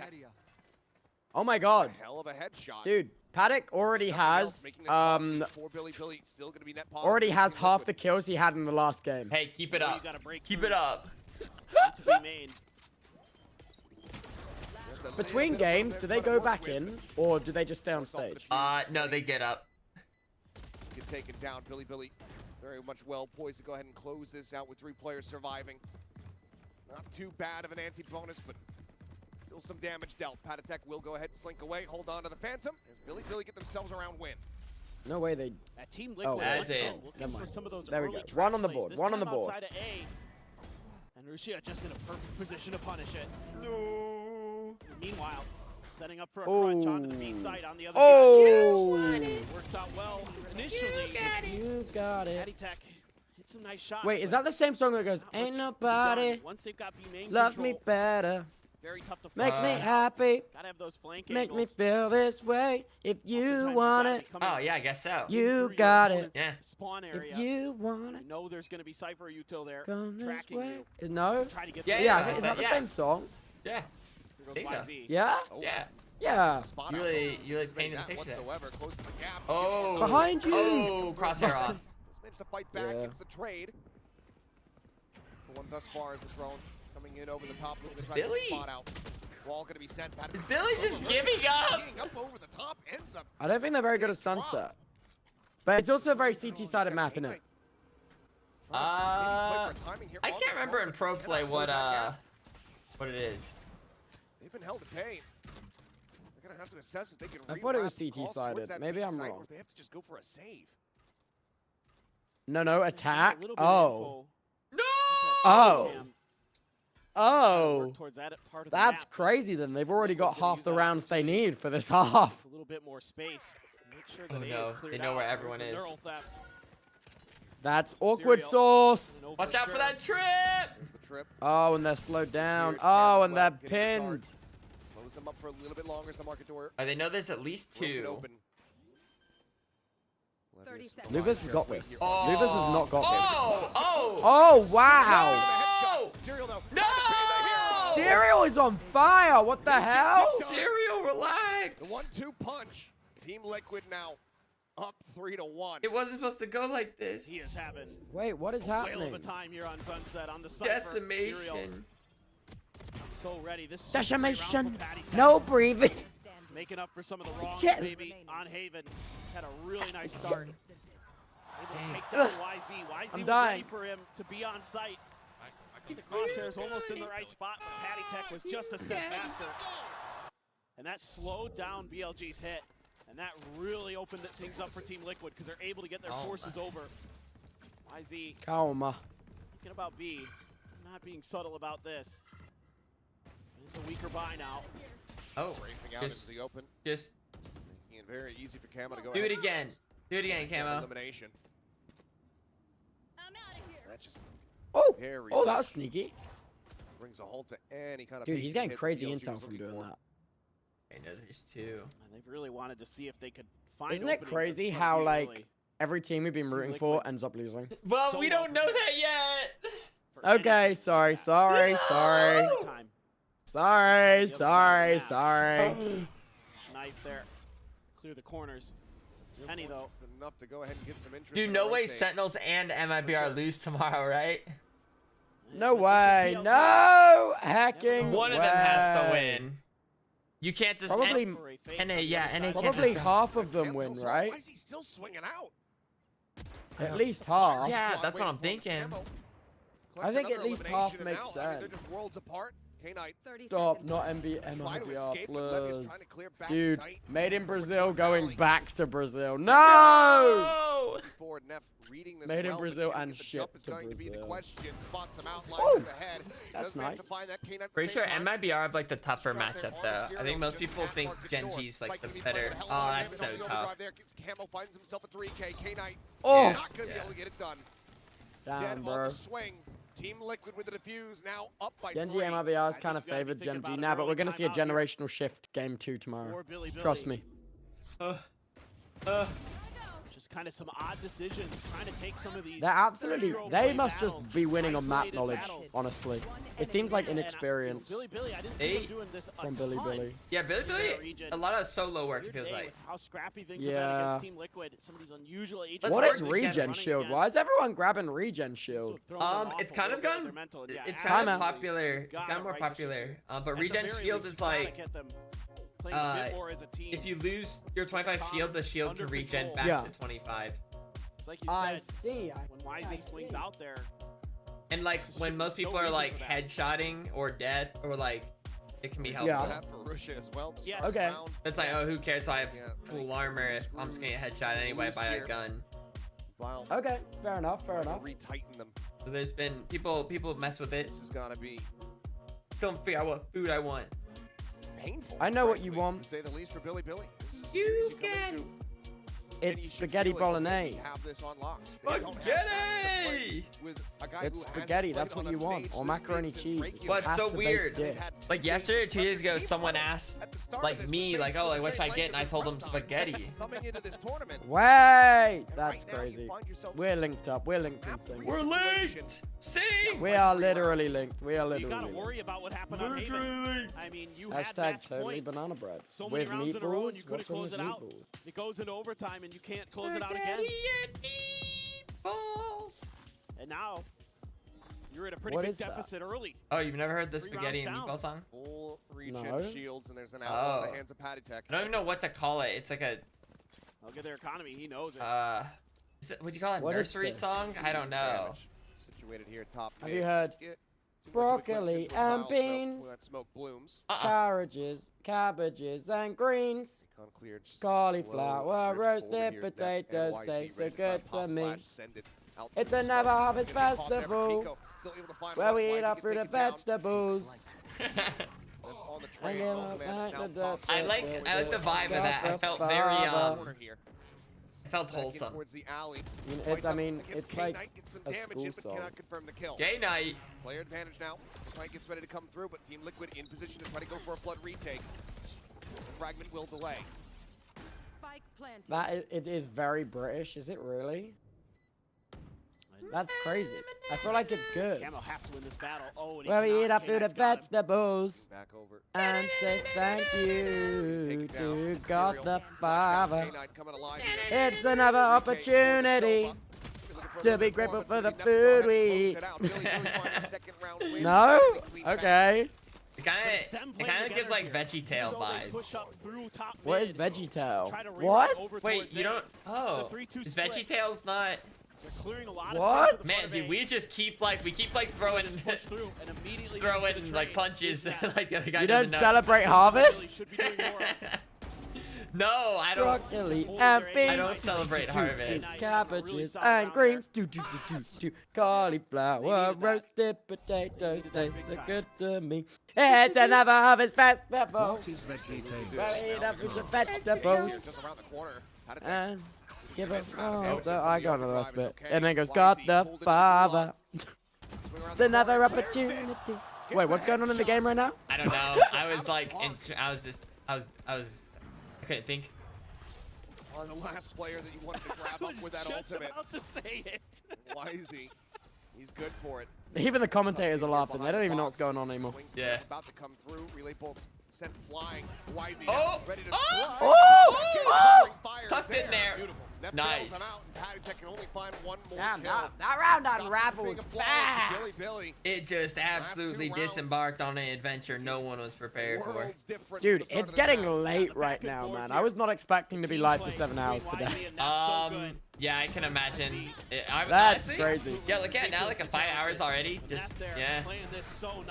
Oh my God, Hell of a headshot. dude, Paddock already has already has half the kills he had in the last game. Hey, keep it up. Keep it up. To be made. Between games, do they go back in or do they just stay on stage? No, they get up. Get taken down. Billy very much well poised to go ahead and close this out with 3 players surviving. Not too bad of an anti-bonus, but still some damage dealt. Paddock will go ahead and slink away, hold on to the Phantom, as Billy get themselves around win. No way they. That Team Oh, Liquid that's it. looking for some of those There we early go. One on the trap board. plays. One on the This time board. outside of A. And Rusia just in a perfect position to punish it. No. Meanwhile, setting up for a crunch onto the B side on the other side. Oh! Works out well initially. You got it. Addy Tech hit some nice shots. Wait, is that the same song that goes, "Ain't nobody Once they've got B main love me control, better, very tough to makes me find. happy, Gotta have those flank make me angles. feel this way. If you want it, Oh yeah, I guess so. you got it. Yeah. Spawn area. If you want it, You know there's gonna be Cypher util there. come this Tracking way. you. No? Try to get Yeah, the- Yeah, is that the yeah. same song? Yeah. Here goes think so. YZ. Yeah? Yeah. Yeah. You really painted the picture there. Whatsoever, closes the gap. Oh. Behind you. Oh, crosshair off. Just managed to fight back, Yeah. gets the trade. for one thus far is the drone coming in over the top. It's Billy. Spot out. Wall gonna be sent. Is Billy just giving up? Up over the top, ends up. I don't think they're very good at Sunset. But it's also a very CT-sided map, isn't it? I can't remember in pro play what it is. They've been held to pay. They're gonna have to assess if they can. I thought it was CT-sided. Maybe I'm wrong. They have to just go for a save. No, attack. Oh. No. Oh. Oh. That's crazy. Then they've already got half the rounds they need for this half. A little bit more space. Make sure Oh no, they know where everyone is. That's awkward sauce. Watch out for that trip. Oh, and they're slowed down. Oh, and they're pinned. Slows them up for a little bit longer as the market door. They know there's at least 2. Lucas has got this. Lucas has not got this. Oh, wow. No! Serial is on fire. What the hell? Serial, relax. The 1-2 punch. Team Liquid now up 3-1. It wasn't supposed to go like this. He is having. Wait, what is happening? Whale of a time here on Sunset on the Cypher. Decimation. So ready. This is Decimation. No breathing. Making up for some of the wrongs, maybe on Haven. He's had a really nice start. Able to take down YZ. YZ was ready for him to be on site. The crosshairs almost in the right spot, but Patty Tech was just a step faster. And that slowed down BLG's hit. And that really opened things up for Team Liquid because they're able to get their forces over. YZ. Calma. Thinking about B. Not being subtle about this. It's a weaker buy now. Oh, out into the open. Just making it very easy for Camo to go do it again. Do it again, Camo. Elimination. That just Oh, that was sneaky. Brings a halt to any kind of. Dude, he's getting crazy intel from doing that. I know there's 2. And they've really wanted to see if they could find. Isn't it crazy how like every team we've been rooting for ends up losing? Well, we don't know that yet. Okay, sorry. Knife there. Clear the corners. Penny though. Enough to go ahead and get some interest. Dude, no way Sentinels and MIBR lose tomorrow, right? No way. No hacking. One of them has to win. You can't just probably NA probably half of them win, right? Why is he still swinging out? At least half. Yeah, that's what I'm thinking. I think at least half makes sense. I mean, they're just worlds apart. Stop, not MIBR plus. Dude, made in Brazil going back to Brazil. No! Made in Brazil and shipped to Brazil. That's nice. Pretty sure MIBR have like the tougher matchup though. I think most people think Gen G's like the better. Oh, that's so tough. Camo finds himself a 3K. K-Knight not gonna be able to get it done. Damn, bro. Team Liquid with the defuse now up by Gen G MIBR is kind of favored Gen G now, but we're going to see a generational shift game 2 tomorrow. Trust me. Just kind of some odd decisions, trying to take some of these. They're absolutely. They must just be winning on map knowledge, honestly. It seems like inexperience. From Billy. Yeah, Billy. A lot of solo work, it feels like. How scrappy things have been against Team Liquid. Some of these unusual agents. What is regen shield? Why is everyone grabbing regen shield? It's kind of gone. It's kind of popular. It's gotten more popular. But regen shield is like. If you lose your 25 shield, the shield can regen back to 25. It's like you said, when YZ swings out there. And like when most people are like headshotting or dead or like it can be helpful. Yeah. For Russia as well. Yes. Okay. It's like, oh, who cares? So I have full armor if I'm just gonna get headshot anyway by a gun. Wow. Okay, fair enough. Retighten them. So there's been people mess with it. This is gonna be. Still figure out what food I want. Painful. I know what you want. To say the least for Billy. You can. It's spaghetti bolognese. Spaghetti! It's spaghetti, that's what you want. Or macaroni cheese. But it's so weird. Like yesterday or 2 days ago, someone asked, like me, like, oh, like what should I get? And I told them spaghetti. Wait! That's crazy. We're linked up. We're linked in sync. We're linked! Sing! We are literally linked. We are literally linked. You gotta worry about what happened on Haven. I mean, you had Hashtag totally banana bread. So many rounds in a row, and you could have What's closed it out. It goes into overtime, and you can't close it out again. Balls. And now, You're at a pretty big deficit early. Oh, you've never heard the spaghetti and meatball song? Full regen No. shields, and there's an outlaw in the hands of PattyTech. I don't even know what to call it. It's like a... Look at their economy. He knows it. Would you call it a What is nursery this? song? I don't know. Situated here top. Have you heard broccoli and beans, smoke blooms. cabbages and greens, cauliflower, roasted potatoes taste so good to me. It's another harvest festival where we eat our fruit and vegetables. I like the vibe of that. I felt very I felt wholesome. I mean, it's like a school song. Gay night. Player advantage now. The fight gets ready to come through, but Team Liquid in position to try to go for a flood retake. Fragment will delay. It is very British. Is it really? That's crazy. I feel like it's good. Camo has to win this battle. Oh, Where we eat our food and vegetables and say thank you to God the Father. It's another opportunity to be grateful for the food we eat. No? Okay. It kind of gives like VeggieTale vibes. What is VeggieTale? What? Wait, you don't? Oh, is VeggieTale's not? Clearing a lot what? Man, dude, we just keep like throwing like punches. Like the other guy you don't doesn't celebrate harvest? No, I don't. Broccoli and beans. I don't celebrate harvest. Cabbages and greens. Cauliflower, roasted potatoes taste so good to me. It's another harvest festival. What is VeggieTale? We eat our fruits and vegetables. And give us I got another last bit. And then goes, God the Father. It's another opportunity. Wait, what's going on in the game right now? I don't know. I was like, I couldn't think. On the last player that you wanted to grab up with that ultimate. About to say it. Wisey, he's good for it. Even the commentators are laughing. They don't even know what's going on anymore. Yeah. About to come through. Relay bolts sent flying. Wisey ready to strike. Oh! Tucked in there. Nice. Damn, that round unraveled fast. It just absolutely disembarked on an adventure no one was prepared for. Dude, it's getting late right now, man. I was not expecting to be live for 7 hours today. Yeah, I can imagine. That's crazy. Yeah, look at it now, like 5 hours already. Just, yeah.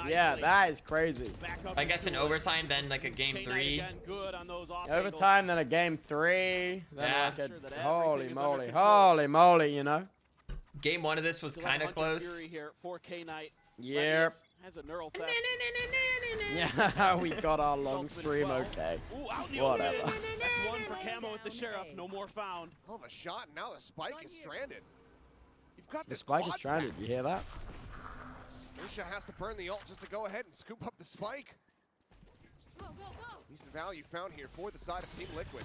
Yeah, that is crazy. I guess in overtime, then like a game 3. Overtime, then a game 3. Then like a holy moly, you know? Game 1 of this was kind of close. Yep. Has a neural theft. Yeah, we got our long stream, okay. Whatever. That's one for Camo with the Sheriff. No more found. Hell of a shot. Now the spike is stranded. You've got the spike is stranded. You hear that? Lucia has to burn the ult just to go ahead and scoop up the spike. Decent value found here for the side of Team Liquid.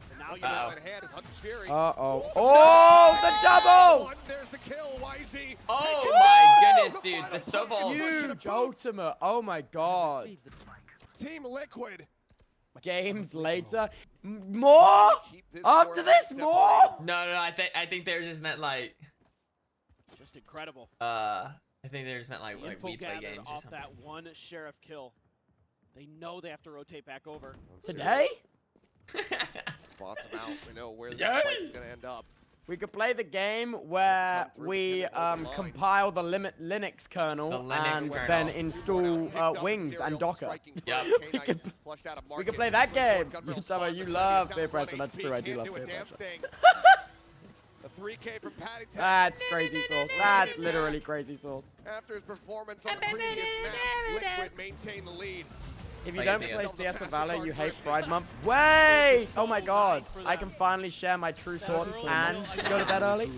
And now you know in hand is Hunter's Fury. Oh, the double! There's the kill, Wisey. Oh my goodness, dude. The Sobol. Huge ultimate. Oh my god. Team Liquid. Games later. More? After this, more? No. I think they just meant like. Just incredible. I think they just meant like we play games or off something. that one Sheriff kill. They know they have to rotate back over. Today? Spots them out. We know where the spike is going to end up. We could play the game where we compile the Linux kernel and then install Wings and Docker. Yep. we could play that game. You love peer pressure. That's true. I do love peer pressure. A 3K from PattyTech. That's crazy sauce. That's literally crazy sauce. After his performance on the previous map, Liquid maintained the lead. If you don't play CS or Valor, you hate Pride Month. Wait! Oh my god. I can finally share my true thoughts and go to bed early.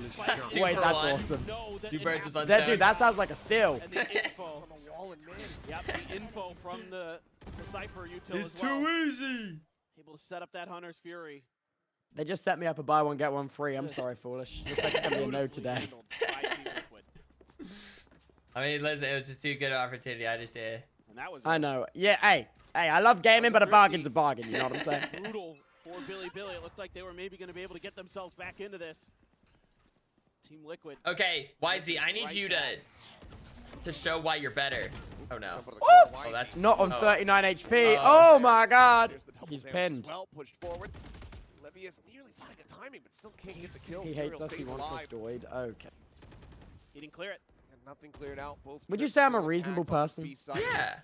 Wait, that's awesome. You birds is Dude, that sounds like a steal. And the info on the wall and Yep, the info from the Cypher util it's as well. too easy. Able to set up that Hunter's Fury. They just set me up a buy one, get one free. I'm sorry, foolish. Looks like it's going to be a no today. I mean, listen, it was just too good an opportunity. I just did. I know. Yeah, hey, I love gaming, but a bargain's a bargain. You know what I'm saying? Brutal for Billy. It looked like they were maybe going to be able to get themselves back into this. Team Liquid. Okay, YZ, I need you to to show why you're better. Oh no. Oh, that's not on 39 HP. Oh my god. He's pinned. Well pushed forward. Levius nearly finding a timing, but still can't get the kill. He hates us. He wants us doid. Okay. He didn't clear it. And nothing cleared out. Both. Would you say I'm a reasonable person? Yeah.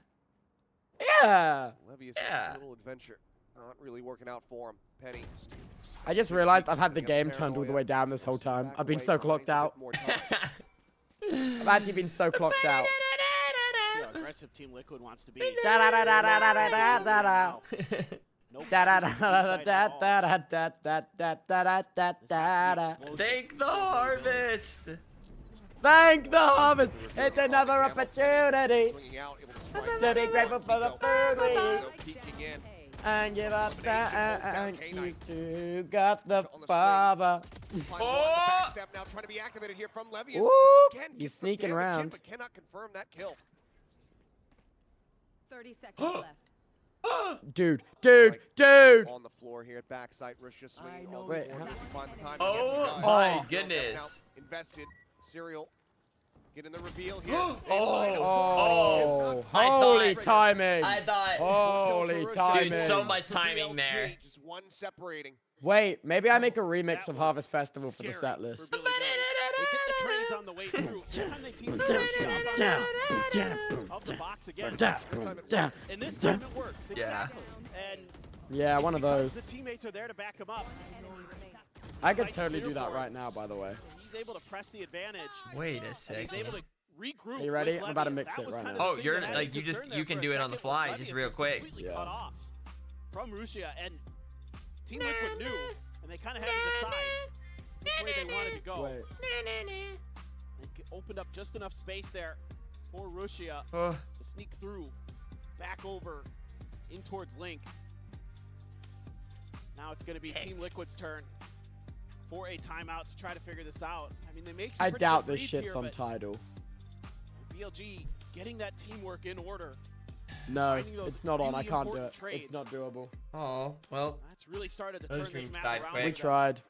Yeah. Levius has a little adventure. Not really working out for him. Penny. I just realized I've had the game turned all the way down this whole time. I've been so clocked out. I've actually been so clocked out. See how aggressive Team Liquid wants to be. Da da da da da da da da da da. Da da da da da da da da da da da da da. Thank the harvest. Thank the harvest. It's another opportunity to be grateful for the food we eat. And give up that you two got the father. Oh! Now trying to be activated here from Levius. He's sneaking around. But cannot confirm that kill. 30 seconds left. Dude. On the floor here at backside, Russia swinging all the Wait, way. Find the time. Oh my goodness. Now invested. Serial. Getting the reveal here. Oh, holy timing. I thought. Holy timing. Dude, so much timing there. Just one separating. Wait, maybe I make a remix of Harvest Festival for the set list. They get the trades on the way through. Of the box again. And this time it works. Exactly. And yeah, one of those. the teammates are there to back him up. I could totally do that right now, by the way. So he's able to press the advantage. Wait a second. He's able to regroup. Are you ready? I'm about to mix it right now. Oh, you're like you can do it on the fly, just real quick. Cut off from Russia, and Team Liquid knew, and they kind of had to decide which way they wanted to go. They opened up just enough space there for Russia to sneak through, back over, in towards Link. Now it's going to be Team Liquid's turn for a timeout to try to figure this out. I mean, they make some I pretty doubt good this reads shit's here, on but Tidal. BLG getting that teamwork in order. No, it's not on. I can't do it. It's not doable. Oh, well. That's really started to Those turn this dreams map died around. quick. We tried.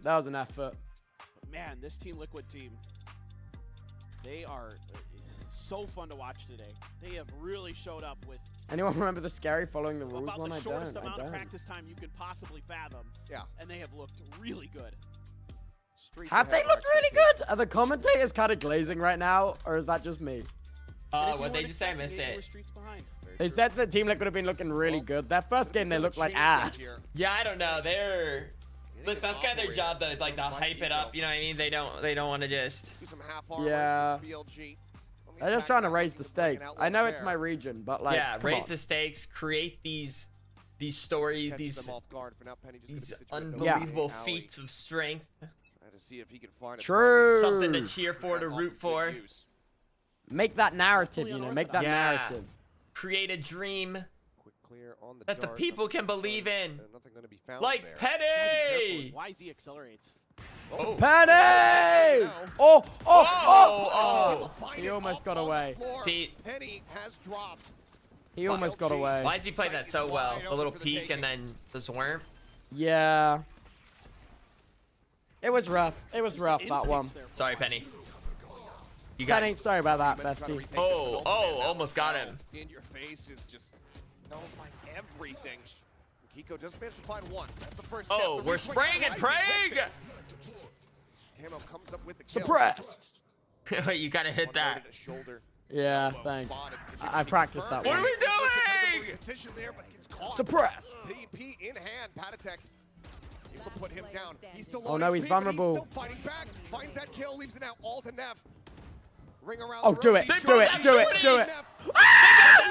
That was an effort. But man, this Team Liquid team, they are so fun to watch today. They have really showed up with Anyone remember the scary following the rules about one? the I shortest don't. amount of practice time you could possibly fathom. Yeah. And they have looked really good. Have they looked really good? Are the commentators kind of glazing right now, or is that just me? What they just say? I missed it. They said the Team Liquid have been looking really good. That first game, they looked like ass. Yeah, I don't know. Listen, that's kind of their job, though. Like to hype it up. You know what I mean? They don't want to just. Yeah. They're just trying to raise the stakes. I know it's my region, but like, yeah, raise the stakes, create these stories, these unbelievable feats of strength. To see if he can find True. Something to cheer for, to root for. Make that narrative, you know. Make that narrative. Create a dream Quick clear on that the people can believe in. Nothing going to be found Like there. Penny. YZ accelerates. Oh. Penny! Oh! He almost got away. See, Penny has dropped. He almost got away. Why does he play that so well? A little peek and then the swarm. Yeah. It was rough. It was rough, that one. Sorry, Penny. You got Penny, sorry about that, bestie. Oh, almost got him. In your face is just nullifying everything. Kiko does manage to find one. That's the first step. Oh, we're spraying and praying! Camo comes up with the kill. Suppressed. Wait, you gotta hit that. Yeah, thanks. I practiced that one. What are we doing? Decision there, but gets caught. Suppressed. TP in hand. Patatek able to put him down. He's still Oh no, he's vulnerable. He's still fighting back. Finds that kill, leaves it out all to Nev. Ring around. Oh, do it. Do it. Do it. Do it.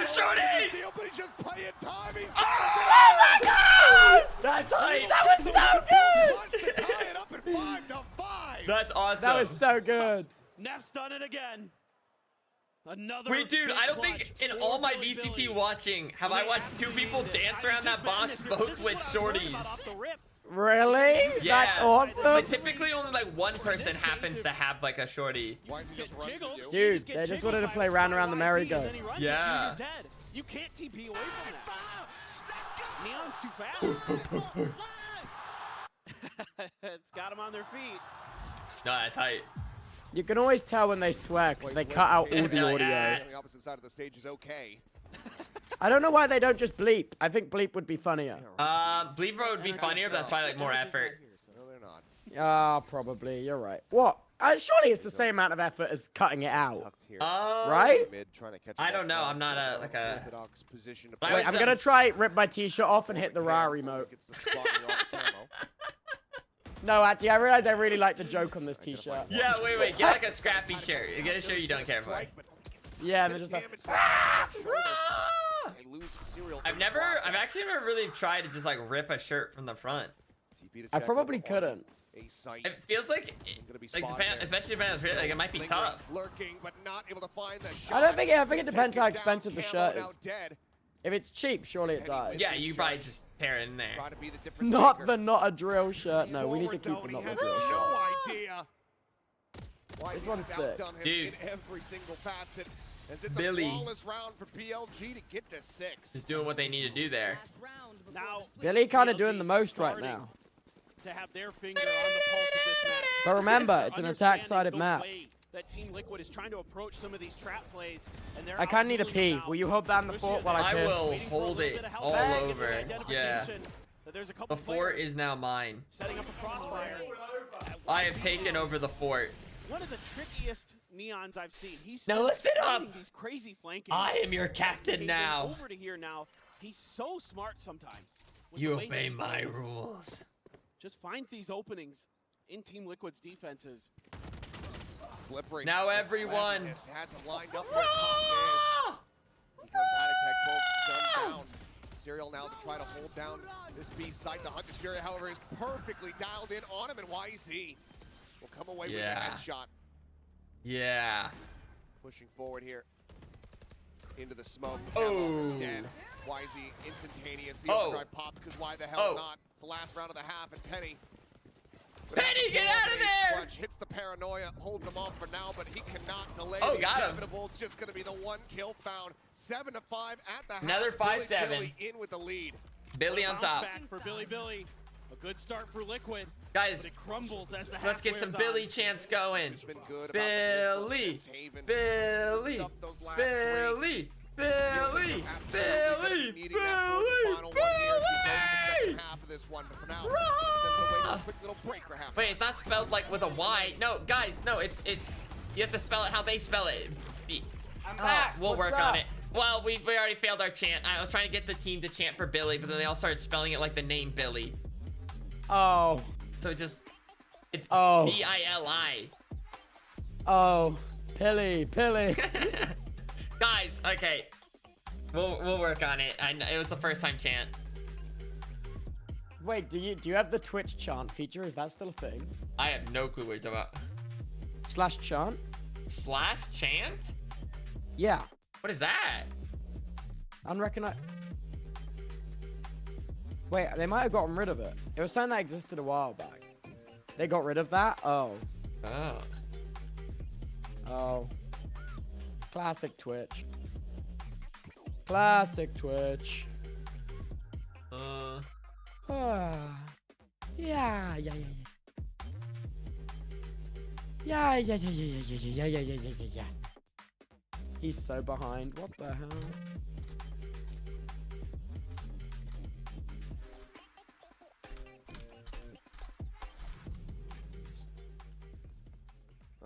Shorties! But he's just playing time. He's oh my god! That's tight. That was so good. Wants to tie it up at 5-5. That's awesome. That was so good. Nev's done it again. Another. Wait, dude, I don't think in all my VCT watching have I watched two people dance around that box both with shorties. Really? Yeah. That's awesome. But typically only like one person happens to have like a shorty. Dude, they just wanted to play round around the merry-go. Yeah. You can't TP away from that. Neon's too fast. It's got him on their feet. No, that's tight. You can always tell when they swear because they cut out all the audio. The opposite side of the stage is okay. I don't know why they don't just bleep. I think bleep would be funnier. Bleep would be funnier, but that's probably like more effort. No, they're not. Ah, probably. You're right. What? Surely it's the same amount of effort as cutting it out. Right? I don't know. I'm not a Wait, I'm gonna try rip my t-shirt off and hit the raw remote. No, actually, I realize I really like the joke on this t-shirt. Yeah, wait. Get like a scrappy shirt. Get a shirt you don't care for. Yeah, they're just like. I've actually never really tried to just like rip a shirt from the front. I probably couldn't. It feels like especially depending on the like it might be tough. I don't think. I think it depends how expensive the shirt is. If it's cheap, surely it dies. Yeah, you probably just tear it in there. Not a drill shirt. No, we need to keep the not a drill shirt. No idea. This one's sick. Dude. Every single facet. As it's Billy. A flawless round for BLG to get to 6. Just doing what they need to do there. Now, Billy kind of doing the most right now. To have their finger on the pulse of this match. But remember, it's an attack-sided map. That Team Liquid is trying to approach some of these trap plays, and I kind of need a pee. Will you hold down the fort while I piss? I will hold it all over. Yeah. The fort is now mine. Setting up a crossfire. I have taken over the fort. One of the trickiest neons I've seen. He's now listen up. These crazy flanking. I am your captain now. Over to here now. He's so smart sometimes. You obey my rules. Just find these openings in Team Liquid's defenses. Slippery. Now everyone. Has him lined up for top mid. Paddock both gunned down. Serial now to try to hold down this B side. The Hunter's Fury, however, is perfectly dialed in on him, and YZ will come away with a headshot. Yeah. Pushing forward here into the smoke. Oh. Dead. YZ instantaneous. The overdrive pops because why the hell not? It's the last round of the half, and Penny. Penny, get out of there! Clutch hits the paranoia, holds him off for now, but he cannot delay the inevitable. It's just going to be the one kill found. 7-5 at the half. Another 5-7. Billy in with the lead. Billy on top. Back for Billy. A good start for Liquid. Guys, but it crumbles as the let's get some Billy chants going. Billy. Wait, it's not spelled like with a Y. No, guys, no, it's you have to spell it how they spell it. I'm back. We'll work on it. Well, we already failed our chant. I was trying to get the team to chant for Billy, but then they all started spelling it like the name Billy. Oh. So it's Billi. Oh, Pilly. Guys, okay. We'll work on it. It was the first time chant. Wait, do you have the Twitch chant feature? Is that still a thing? I have no clue what you're talking about. /chant? /chant? Yeah. What is that? Unrecognized. Wait, they might have gotten rid of it. It was something that existed a while back. They got rid of that? Oh. Classic Twitch. Yeah. He's so behind. What the hell?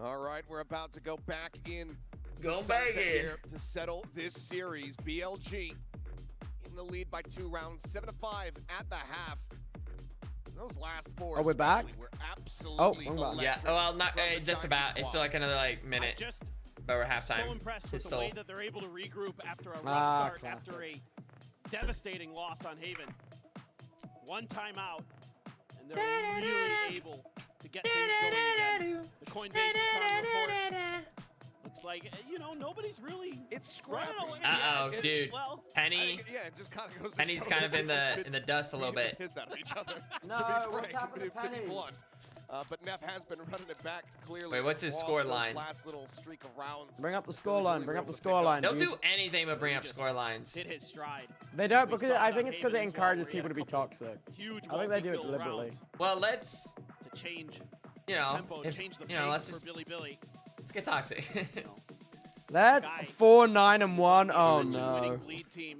All right, we're about to go back in. Go back in here to settle this series. BLG in the lead by 2 rounds, 7-5 at the half. Those last 4. Oh, we're back? We're absolutely yeah. Well, not just about. It's still like another minute. But we're halftime. So impressed with the way that they're able to regroup after a rough start, after a devastating loss on Haven. One timeout, and they're really able to get things going again. The Coinbase report looks like, nobody's really... It's scrappy. Dude. Well, Penny. it just kind of goes. Penny's kind of in the dust a little bit. Piss out of each other. No, what's happened to Penny? But Neff has been running it back clearly. Wait, what's his score line? Last little streak of rounds. Bring up the score line. Don't do anything but bring up score lines. Hit his stride. They don't, because I think it's because it encourages people to be toxic. I think they do it deliberately. Well, let's to change tempo, change the pace let's for Billy. Let's get toxic. That 4, 9, and 1. Oh Winning no. lead team.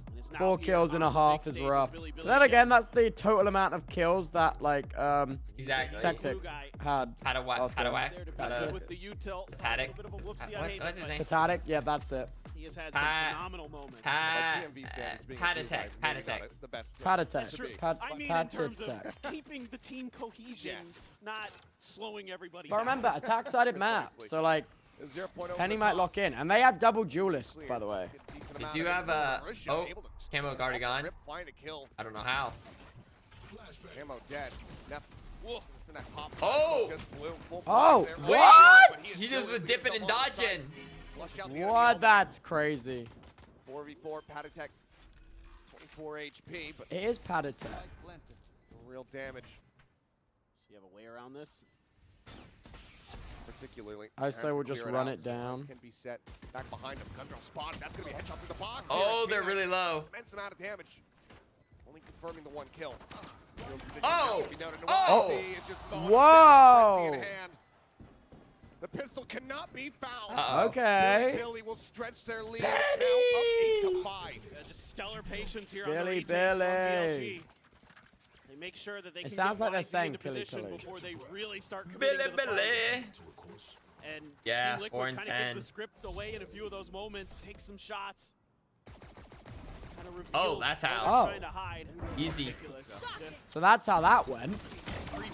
And is now 4 here kills and a on the half big is stage rough. with Billy But then again, that's the total amount of kills that like Exactly. Tactic had. with the util. Patek. What's his name? Patek, yeah, that's it. He has had some phenomenal moments. Patek. The best. Patek. I mean, in terms of keeping the team cohesion, not slowing everybody But down. remember, attack-sided map, so like Penny might lock in, and they have double duelists, by the way. They do have Camo already gone. I don't know how. Camo dead. Oh! Oh, Wait, what? He just was dipping and dodging. What? That's crazy. 4v4, Patek, 24 HP, but It is Patek. real damage. So you have a way around this? Particularly. I say we'll just run it So down. can be set back behind him. Gundrail spotted. That's going to be a headshot through the box. Oh, they're really low. Immense amount of damage. Only confirming the 1 kill. Oh! Oh! Whoa! The pistol cannot be found. Okay. Billy will stretch their lead now up 8-5. Just stellar patience here Billy, on the retake Billy. from BLG. They make sure that they can sounds get like they're Wisey saying into Billy, position Billy. before they really start committing to the Billy. fight. And Yeah, Team 4 Liquid and kind of 10. gives the script away in a few of those moments, takes some shots. Kind of Oh, that's what how. they're Oh. trying to hide. Easy. Ridiculous. Just So that's how that went.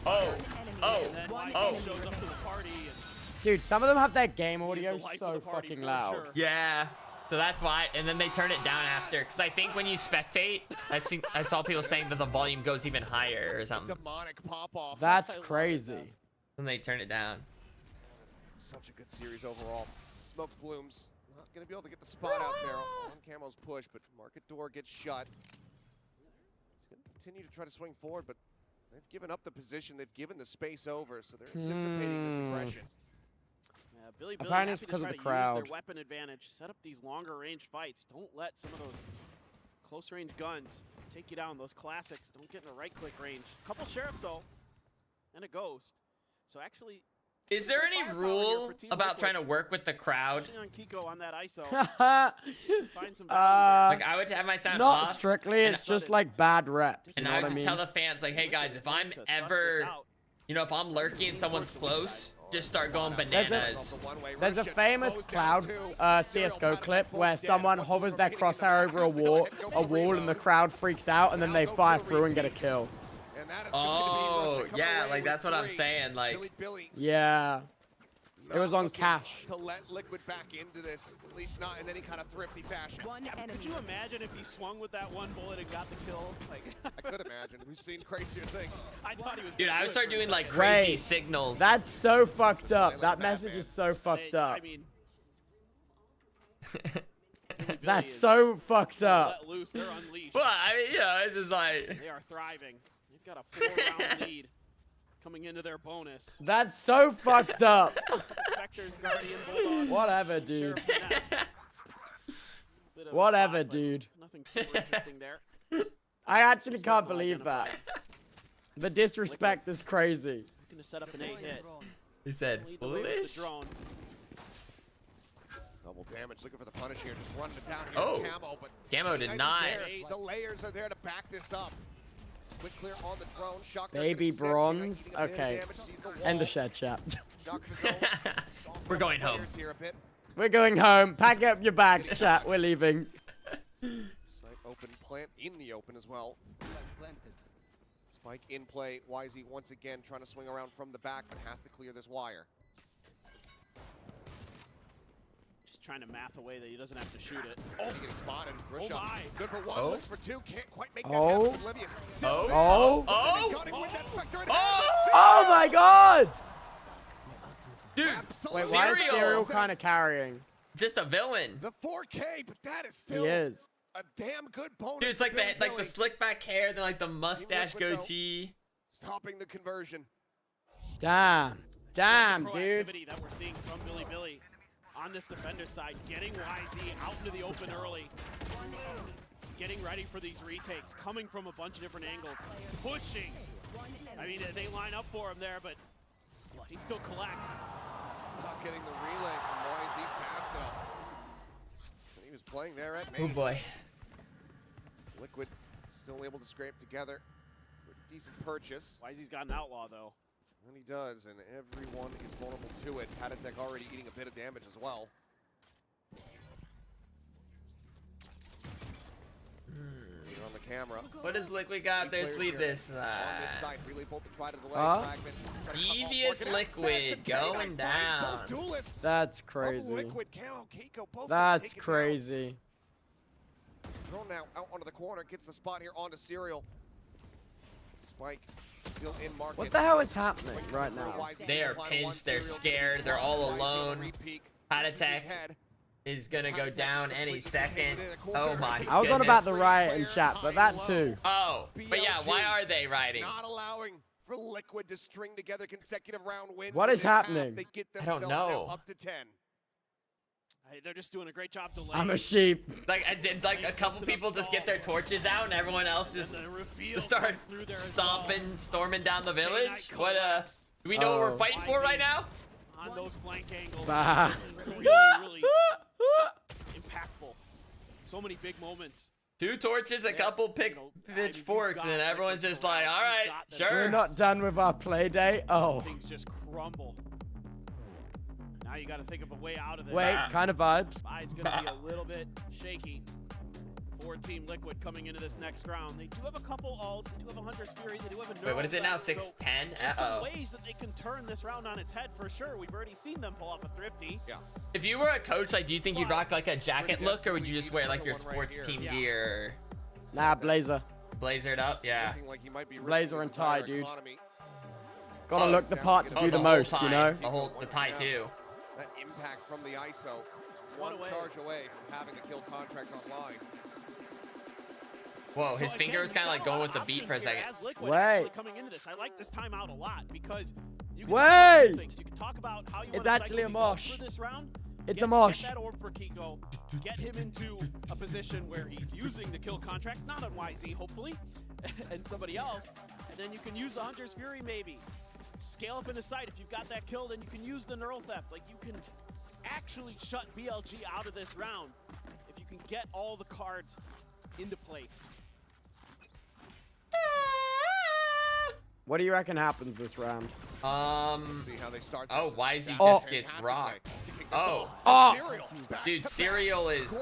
Oh. and then Wisey shows up to the party and Dude, some of them have their game audio the life so of the party fucking for loud. sure. Yeah. So that's why, and then they turn it down after. Because I think when you spectate, I saw people saying that the volume goes even higher or something. Demonic pop-off. That's crazy. Then they turn it down. Such a good series overall. Smoke blooms. Not going to be able to get the spot out there on Camo's push, but market door gets shut. He's going to continue to try to swing forward, but they've given up the position. They've given the space over, so they're anticipating this aggression. Yeah, Billy Apparently it's happy to because of try the to crowd. use their weapon advantage, set up these longer range fights. Don't let some of those close range guns take you down. Those classics don't get in the right click range. Couple sheriffs though, and a ghost. So actually, Is there any firepower here rule for Team about Liquid. trying to work with the crowd? Especially on Kiko on that ISO. Find some Like I would have my sound Not off. strictly, it's just like bad rep. You And know I what would I just mean? tell the fans, like, hey guys, if I'm ever, you know, if I'm lurking and someone's close, just start going bananas. There's a famous Cloud CSGO clip where someone hovers their crosshair over a wall and the crowd freaks out and then they fire through and get a kill. Oh, yeah, like that's what I'm saying. Like, Yeah. It was on Cash. To let Liquid back into this, at least not in any kind of thrifty fashion. Could you imagine if he swung with that one bullet and got the kill? Like I could imagine. We've seen crazier things. I thought he was. dude, gonna I do would it start for a doing like second. crazy signals. That's so fucked up. That message is so fucked up. I mean, That's so fucked up. let loose. They're unleashed. Well, I mean, you know, it's just like. They are thriving. They've got a 4-round lead coming into their bonus. That's so fucked up. Spectre's Guardian Bulldog. Whatever, dude. Sheriff Finesse. Bit of a Whatever, spot, but dude. Nothing super interesting there. I actually can't believe that. The disrespect is crazy. Looking to set up an 8-hit. He said, Lead the way with foolish? the drone. Double damage, looking for the punish here, just running it down. Oh. Here's Camo, but Camo did Ignite is not. there. The layers are there to back this up. Quick clear on the drone. Shock Baby bronze. Okay. End the shed chat. We're going home. We're going home. Pack up your bags, chat. We're leaving. Snipe open, plant in the open as well. Spike in play. Wisey once again trying to swing around from the back, but has to clear this wire. Just trying to math away that he doesn't have to shoot it. Oh, getting spotted. Rush Oh up. my. Good for one. Oh. Looks for two. Can't quite make that Oh. happen. Oblivious. Still Oh. there. Oh. Oh. Gunning with that Spectre in Oh. Oh my god! Dude, Wait, why is Serial Serial kind of carrying? just a villain. The 4K, but that is He still is. a damn good bonus. Dude, it's like for the Billy. slick back hair, then like the mustache Liquid, though. goatee. Stopping the conversion. Damn. Damn, The dude. proactivity that we're seeing from Billy on this defender side, getting YZ out into the open early, getting ready for these retakes, coming from a bunch of different angles, pushing. I mean, they line up for him there, but he still collects. Just not getting the relay from YZ fast enough. And he was playing there at main. Oh boy. Liquid still able to scrape together for a decent purchase. YZ's got an outlaw though. And he does, and everyone is vulnerable to it. Patatech already eating a bit of damage as well. Here on the camera. What does Liquid got there? Sleep this. On this side, relay bolt to try to the leg. Fragment. Devious Liquid going down. That's crazy. Liquid, Camo, Keiko, both That's crazy. Thrown now out onto the corner, gets the spot here onto Serial. Spike still in market. What the hell is happening right now? They are pinched. They're scared. They're all alone. Patatech is gonna go down any second. Oh my goodness. I was on about the riot in chat, but that too. Oh, but yeah, why are they rioting? Not allowing for Liquid to string together consecutive round wins. What is happening? They get I don't know. up to 10. They're just doing a great job delaying. I'm a sheep. Like I did, like a couple people just get their torches out, and everyone else just start storming down the village. What do we know what we're fighting for right now? On those flank angles, Bah. really impactful. So many big moments. 2 torches, a couple pitchforks, and everyone's just like, all right, sure. We're not done with our play day. Oh. Things just crumble. Now you got to think of a way out of this. Wait, kind of vibes. Eye's going to be a little bit shaky for Team Liquid coming into this next round. They do have a couple ults. They do have a Hunter's Fury. They do have a Neural. Wait, what is it now? Effect, 6-10? So there's some ways that they can turn this round on its head for sure. We've already seen them pull off a Thrifty. Yeah. If you were a coach, like, do you think you'd rock like a jacket look, or would you just wear like your sports team gear? Nah, blazer. Blazered up, yeah. Blazer and tie, dude. Gotta look the part to do the most, you know? The tie too. That impact from the ISO. One charge away from having a kill contract online. Whoa, his finger was kind of like going with the beat for a second. Wait. Coming into this, I like this timeout a lot because you can Wait. things. You can talk about how you It's want to actually a cycle these ults mosh. for this round. It's a mosh. Get that orb for Kiko. Get him into a position where he's using the kill contract, not on YZ, hopefully, and somebody else. And then you can use the Hunter's Fury, maybe. Scale up into sight. If you've got that kill, then you can use the Neural Theft. Like, you can actually shut BLG out of this round if you can get all the cards into place. What do you reckon happens this round? See how they start this. Oh, YZ Oh. just gets rocked. Oh. Serial. Dude, Serial is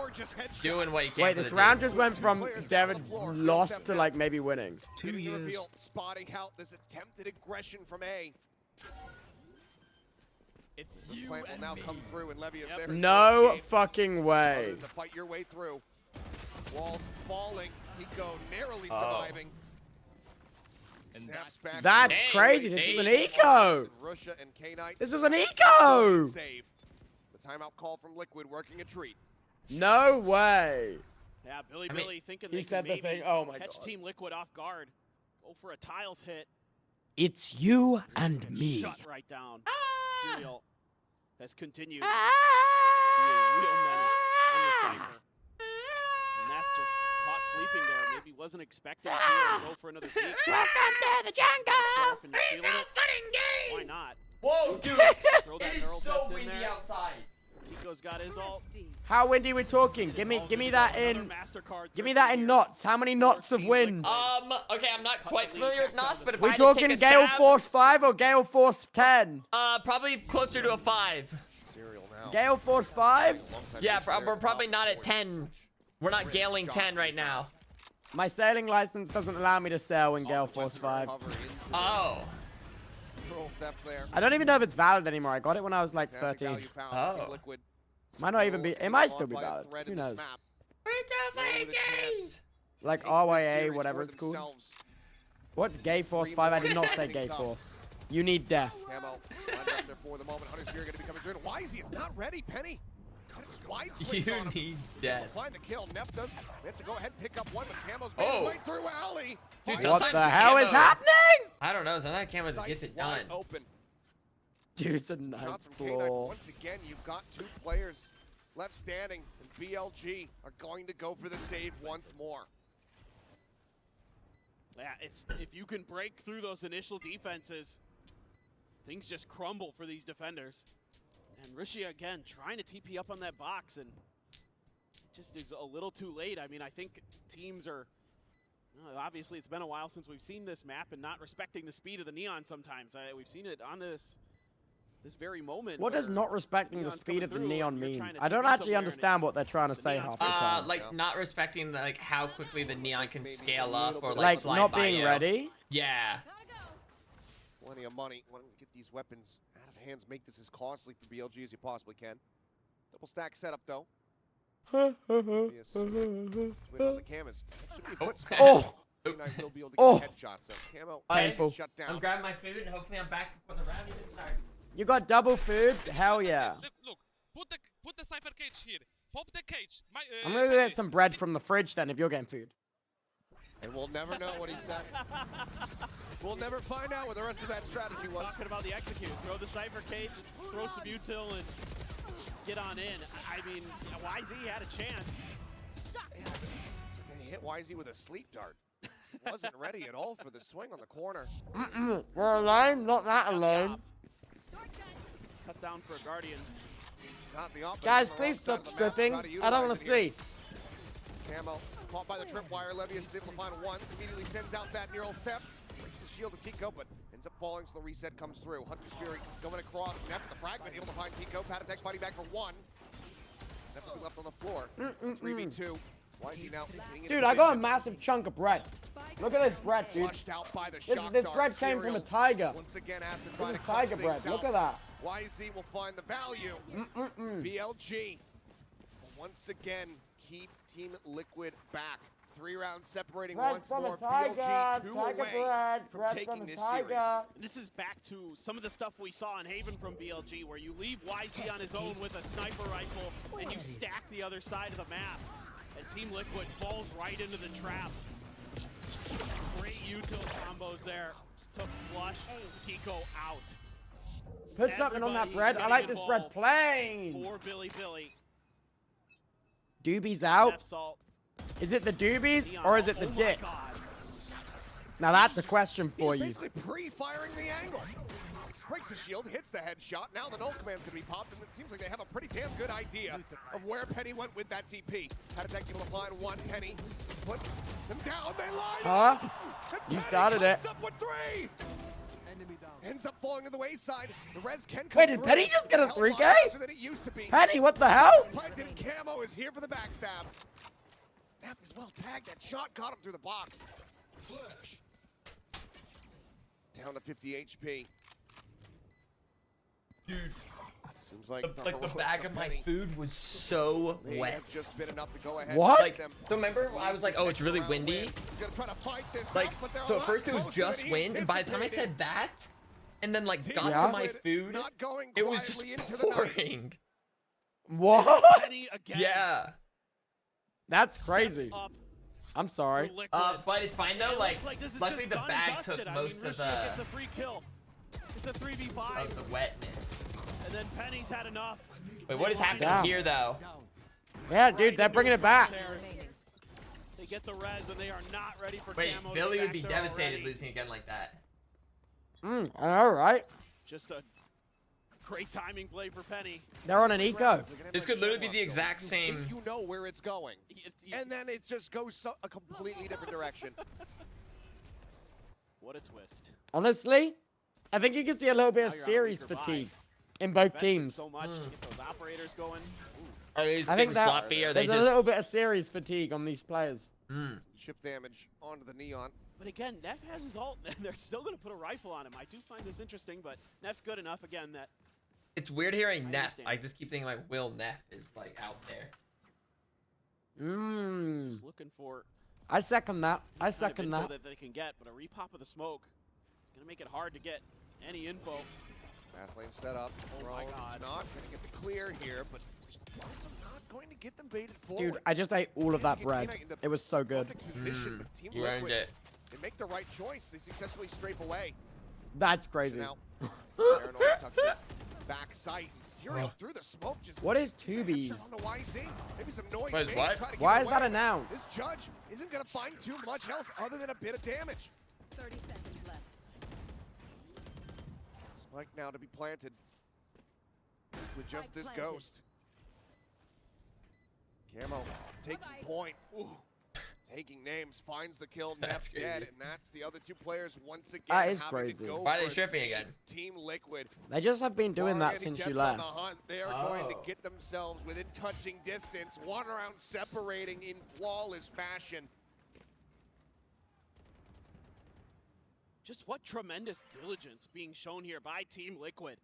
doing what he can. Wait, for this the round team. just went from David lost to like maybe winning. 2 years. Reveal, spotting out this attempted aggression from A. It's the plant will now come through, and Levy is there. No fucking way. To fight your way through. Walls falling. Pico narrowly surviving. That's crazy. This was an eco. This was an eco. Save. The timeout call from Liquid working a treat. No way. Yeah, Billy thinking he they said can the maybe thing. Oh my catch god. Team Liquid off guard. Go for a tiles hit. It's you and me. Shut right down. Serial has continued to be a real menace on the Cypher. Neff just caught sleeping there. Maybe wasn't expecting Serial to go for another peek. Welcome to the jungle. It's a footing game. Why not? Whoa, dude. Throw that It is Neural so Theft in windy there. outside. Nico's got his ult. How windy we talking? Give me that in. Give me that in knots. How many knots of wind? Okay, I'm not quite familiar with knots, but if I We had to take talking a gale stab, force 5 or gale force 10? Probably closer to a 5. Serial now. Gale force 5? Yeah, we're probably not at 10. We're not galing 10 right now. My sailing license doesn't allow me to sail in gale force 5. Oh. I don't even know if it's valid anymore. I got it when I was like 13. Oh. Might not even be. It might still be valid. Who knows? Like RYA, whatever it's called. What's gay force 5? I did not say gay force. You need death. Camo there for the moment. Hunter's Fury going to be coming through. YZ is not ready, Penny. You need death. Find the kill. Neff does. We have to go ahead and pick up one, but Camo's made his way through alley. Dude, What the hell is happening? I don't know. Sometimes Camo gets it done. Open. Dude's a nice Shots from K9. floor. Once again, you've got 2 players left standing, and BLG are going to go for the save once more. Yeah, it's if you can break through those initial defenses, things just crumble for these defenders. And Rishia again trying to TP up on that box and just is a little too late. I mean, I think teams are, obviously it's been a while since we've seen this map and not respecting the speed of the Neon sometimes. We've seen it on this very moment. What does not respecting the speed of the Neon mean? I don't actually understand what they're trying to say half the time. Like not respecting like how quickly the Neon can scale up or like slide not by being you. ready. Yeah. Plenty of money. Want to get these weapons out of hands, make this as costly for BLG as you possibly can. Double stack setup though. On the cameras. Should be a foot spot. Oh! K9 will be able to get headshots. So Camo Painful. shut down. I'm grabbing my food and hopefully I'm back before the round even starts. You got double food? Hell yeah. Look, put the cipher cage here. Pop the cage. I'm gonna get some bread from the fridge then if you're getting food. And we'll never know what he said. We'll never find out what the rest of that strategy was. Talking about the execute. Throw the cipher cage, throw some util, and get on in. I mean, YZ had a chance. They hit YZ with a sleep dart. Wasn't ready at all for the swing on the corner. We're alone, not that alone. Cut down for a Guardian. It's not the opposite. Guys, please stop stripping. I don't want to see. Camo caught by the tripwire. Levius is able to find one. Immediately sends out that neural theft. Breaks the shield of Kiko, but ends up falling, so the reset comes through. Hunter's Fury going across. Neff with the fragment, able to find Kiko. Patatek fighting back for one. Neff will be left on the floor. 3v2. Why is he now? Dude, I got a massive chunk of bread. Look at this bread, dude. Out by the This bread came from a tiger. Once again, has to try This is to tiger bread. Look at that. YZ will find the value. BLG once again keep Team Liquid back. 3 rounds separating bread once from more. a tiger, BLG 2 tiger away bread, from bread taking from a this tiger. series. And this is back to some of the stuff we saw in Haven from BLG, where you leave YZ on his own with a sniper rifle and you stack the other side of the map. And Team Liquid falls right into the trap. Great util combos there to flush Kiko out. Put something on that bread. I like this bread plain. For Billy. Doobies out. Is it the doobies or is it the dick? Now that's a question for you. He's basically pre-firing the angle. Breaks the shield, hits the headshot. Now the null command's gonna be popped, and it seems like they have a pretty damn good idea of where Penny went with that TP. Patatek able to find one. Penny puts them down. They line up. You started it. Up with 3. Ends up falling to the wayside. The res can come. Wait, did Penny just get a 3K? Penny, what the hell? Planted Camo is here for the backstab. Nap is well tagged. That shot got him through the box. Flash. Down to 50 HP. Dude, seems like the bag of my food was so wet. Have just been enough to go ahead. What? Like, so remember I was like, oh, it's really windy. Like, so at first it was just wind, and by the time I said that, and then like got to my food, it was just pouring. What? Yeah. That's crazy. I'm sorry. But it's fine though. Like luckily the bag took most of the. It's a free kill. It's a 3v5. Of the wetness. And then Penny's had enough. Wait, what is happening here though? Yeah, dude, they're bringing it back. They get the res and they are not ready for Wait, Camo. Billy would be devastated losing again like that. All right. Just a great timing play for Penny. They're on an eco. This could literally be the exact same. You know where it's going, and then it just goes a completely different direction. What a twist. Honestly, I think you can see a little bit of series fatigue in both teams. So much to get those operators going. Are they I think that sloppy? Are they there's just a little bit of series fatigue on these players. Chip damage onto the Neon. But again, Neff has his ult, and they're still going to put a rifle on him. I do find this interesting, but Neff's good enough, again, that... It's weird hearing Neff. I just keep thinking, like, Will Neff is, like, out there. Just looking for... I second that. I second that. that they can get, but a repop of the smoke is going to make it hard to get any info. Fast lane set up. Oh my God. Not going to get the clear here, but also not going to get them baited forward. Dude, I just ate all of that bread. It was so good. You earned it. They make the right choice. They successfully strafe away. That's crazy. Now, Paranoid tucks it back sight. Serial through the smoke. Just what is Tubies? On the YZ. Maybe some noise. Wait, what? Why is that announced? This judge isn't going to find too much else other than a bit of damage. 30 seconds left. Spike now to be planted. with just this ghost. Camo taking point. Ooh. Taking names, finds the kill, Neff dead, and that's the other two players once again That is having crazy. to go Why are they for stripping again? Team Liquid. They just have been doing that Already since you Jets left. on the hunt. They are going to get themselves within touching distance. 1 round separating in flawless fashion. Just what tremendous diligence being shown here by Team Liquid.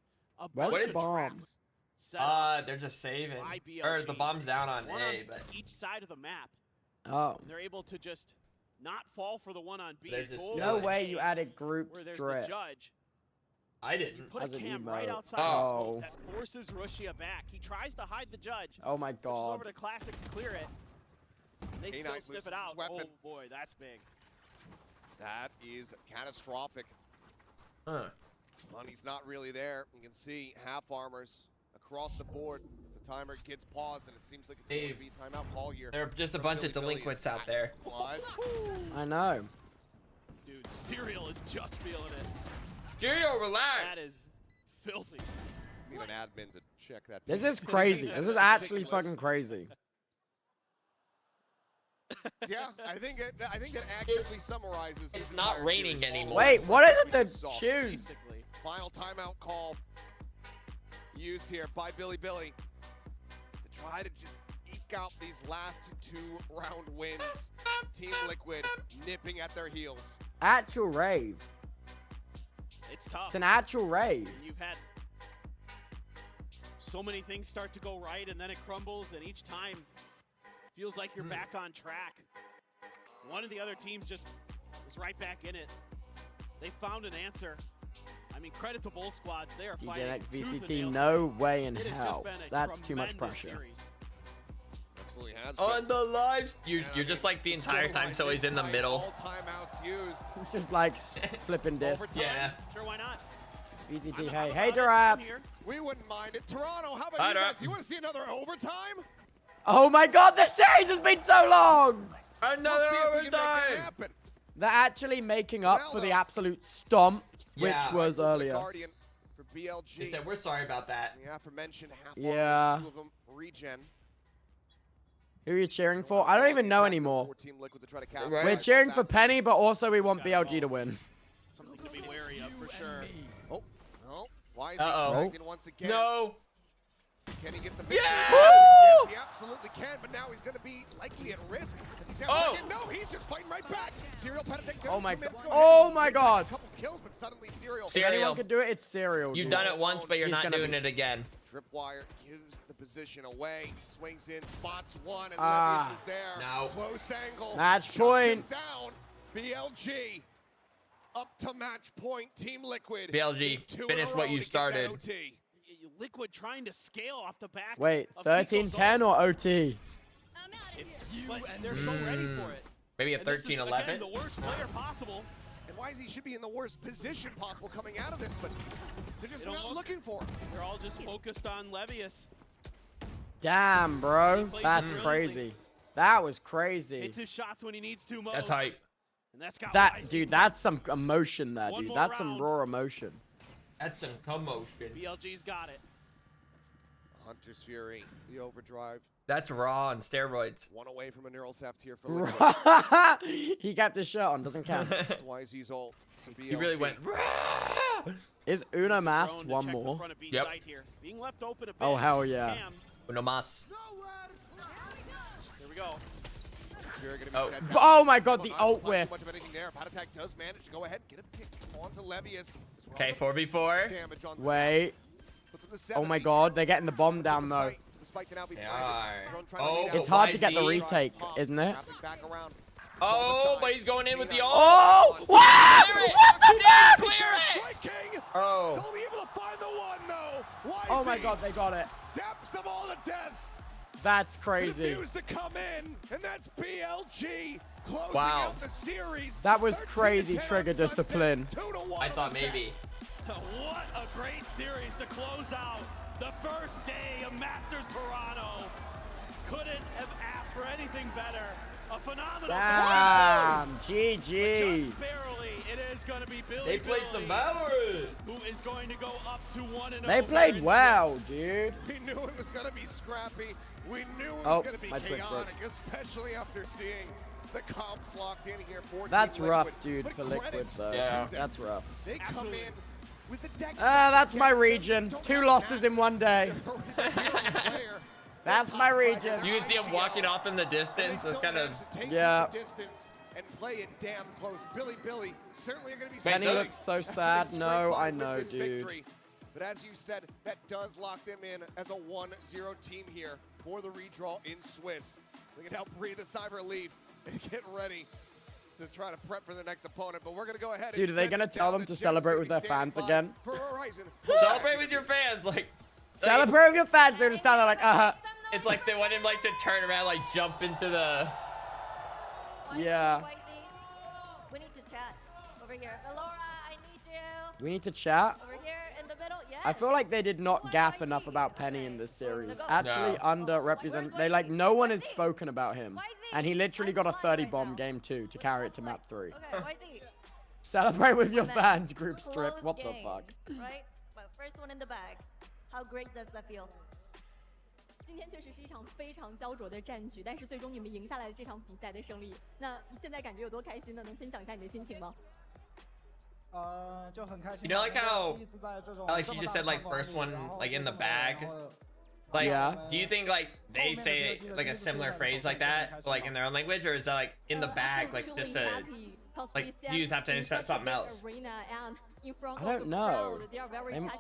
Where's bunch the of bomb? traps set up They're just saving. by BLG. Or the bomb's down on One A, on but each side of the map. Oh. And they're able to just not fall for the one on B. They're just Go No to way A, you added group where there's drip. the judge. I didn't. You put As a an cam emote. right outside Oh. the smoke that forces Rushia back. He tries to hide the judge. Oh my Switches god. over to Classic to clear it. They K9 still loses sniff his it out. weapon. Oh boy, that's big. That is catastrophic. Huh. Money's not really there. You can see half armors across the board as the timer gets paused, and it seems like it's going to be a timeout call here. There are just a bunch of delinquents out there. What? I know. Dude, Serial is just feeling it. Serial, relax. That is filthy. Need an admin to check that. This is crazy. This is actually fucking crazy. Yeah, I think it accurately summarizes. It's not raining anymore. Wait, what is it to choose? Basically. Final timeout call used here by Billy to try to just eke out these last 2 round wins. Team Liquid nipping at their heels. Actual rave. It's tough. It's an actual rave. And you've had so many things start to go right, and then it crumbles, and each time feels like you're back on track. One of the other teams just is right back in it. They found an answer. I mean, credit to both squads. They are fighting DJX tooth and VCT, nail. no way in It has hell. just been a That's too much tremendous pressure. series. Absolutely has On been. the live, you're just like the entire time, so he's in the middle. All timeouts used. Just like flipping disc. Overtime. Yeah. Sure, why not? VCT, hey Durap. We wouldn't mind it. Toronto, how about Hi, you guys? Durap. You want to see another overtime? Oh my god, the series has been so long! Another We'll see if we can make that overtime. happen. They're actually making up for the Well, absolute stomp, which Yeah. was The earlier. Guardian for BLG. They said we're sorry about that. The aforementioned half Yeah. armors, 2 of them regen. Who are you cheering for? I don't even know anymore. Team Liquid to try to We're capitalize cheering on for that. Penny, but also we want BLG to win. Something to be wary of for sure. Oh, no. Why is Uh-oh. he dragged in once again? No. Can he get the victory? Yeah! Yes, he absolutely can, but now he's going to be likely at risk. As he's no, he's just fighting right back. Serial Penatech. Oh my 2 god. minutes, go Oh ahead. my Take back god. A couple kills, but suddenly Serial. If anyone could do it, it's Serial. You've dude. done it once, but you're He's not gonna doing be- it again. Tripwire gives the position away, swings in, spots one, and Ah. Levius is there. No. Close angle. Match shuts point. him down. BLG up to match point. Team Liquid. BLG, 2 in finish a what row you to get that started. OT. Liquid trying to scale off the back. Wait, of 13-10 or OT? But they're so ready for it. Maybe a And this is, 13-11. again, the worst player possible. And why is he should be in the worst position possible coming out of this, but they're just They don't not look- looking for him. They're all just focused on Levius. Damn, bro. He plays That's it crazy. That was crazy. Hits his shots when he needs to most. That's hype. And that's got That, Wisey. dude, that's some emotion there, One dude. more That's some round. raw emotion. That's some commotion. BLG's got it. Hunter's Fury, the overdrive. That's raw on steroids. 1 away from a neural theft here for Liquid. He kept his shirt on, doesn't count. Wisey's ult for BLG. He really went. Is Uno Mas Drone to one check the more? front of B Yep. site here. Being left open a bit. Oh, hell yeah. Cam, Uno mas. Here we go. Fury gonna be Oh. set down. Oh my god, the Not ult too whiff. much of anything there. Patattack does manage to go ahead and get a pick onto Levius. Okay, 4v4. Damage on Wait. Oh my god, they're getting the bomb down though. The spike can now be They planted. are. Drone trying to Oh, lead out. It's hard to get the YZ. retake, isn't it? Wrapping back around. Oh, but he's going in with the ult. Oh! What? Clear it. What the fuck? Clear it. Striking. He's Oh. only able to find the one though. Oh my YZ god, they got it. zaps them all to death. That's crazy. Refused to come in, and that's BLG closing Wow. out the series. That was 13 to crazy 10 trigger on Sunset, discipline. 2-1 I on thought the set. maybe. What a great series to close out the first day of Masters Toronto. Couldn't have asked for anything better. A phenomenal Damn, performance. GG. Just barely, it is going to be Billy They played some Billy, Valorant. who is going to go up to 1-0. They played well, dude. We knew it was going to be scrappy. We knew it was going to be chaotic, especially after seeing the comps locked in here for That's Team rough, Liquid. dude, for Liquid, though. Yeah. That's rough. They come in with the deck. That's my region. 2 losses in one day. That's my region. You can see him walking off in the distance. It's kind of Distance and play it damn close. Billy certainly are going to be. Benny looks so sad. No, I know, dude. Victory. But as you said, that does lock them in as a 1-0 team here for the redraw in Swiss. They can help breathe a sigh of relief and get ready to try to prep for their next opponent. But we're going to go ahead. Dude, are they going to tell them to celebrate with their fans again? Celebrate with your fans, like. Celebrate with your fans. They're just down there like, It's like they want him like to turn around, like jump into the. Yeah. We need to chat over here. Valora, I need you. We need to chat. Over here in the middle, yes. I feel like they did not gaff enough about Penny in this series. Actually underrepresented. They like, no one has spoken about him. And he literally got a 30 bomb game 2 to carry it to map 3. Celebrate with your fans, group strip. What the fuck? Right? Well, first one in the bag. How great does that feel? 今天确实是一场非常焦灼的战局，但是最终你们赢下来了这场比赛的胜利。那你现在感觉有多开心呢？能分享一下你的心情吗？就很开心。 You know, like how like she just said, like first one like in the bag. Like, do you think like they say like a similar phrase like that, like in their own language, or is that like in the bag, like just a like do you just have to say something else? I don't know.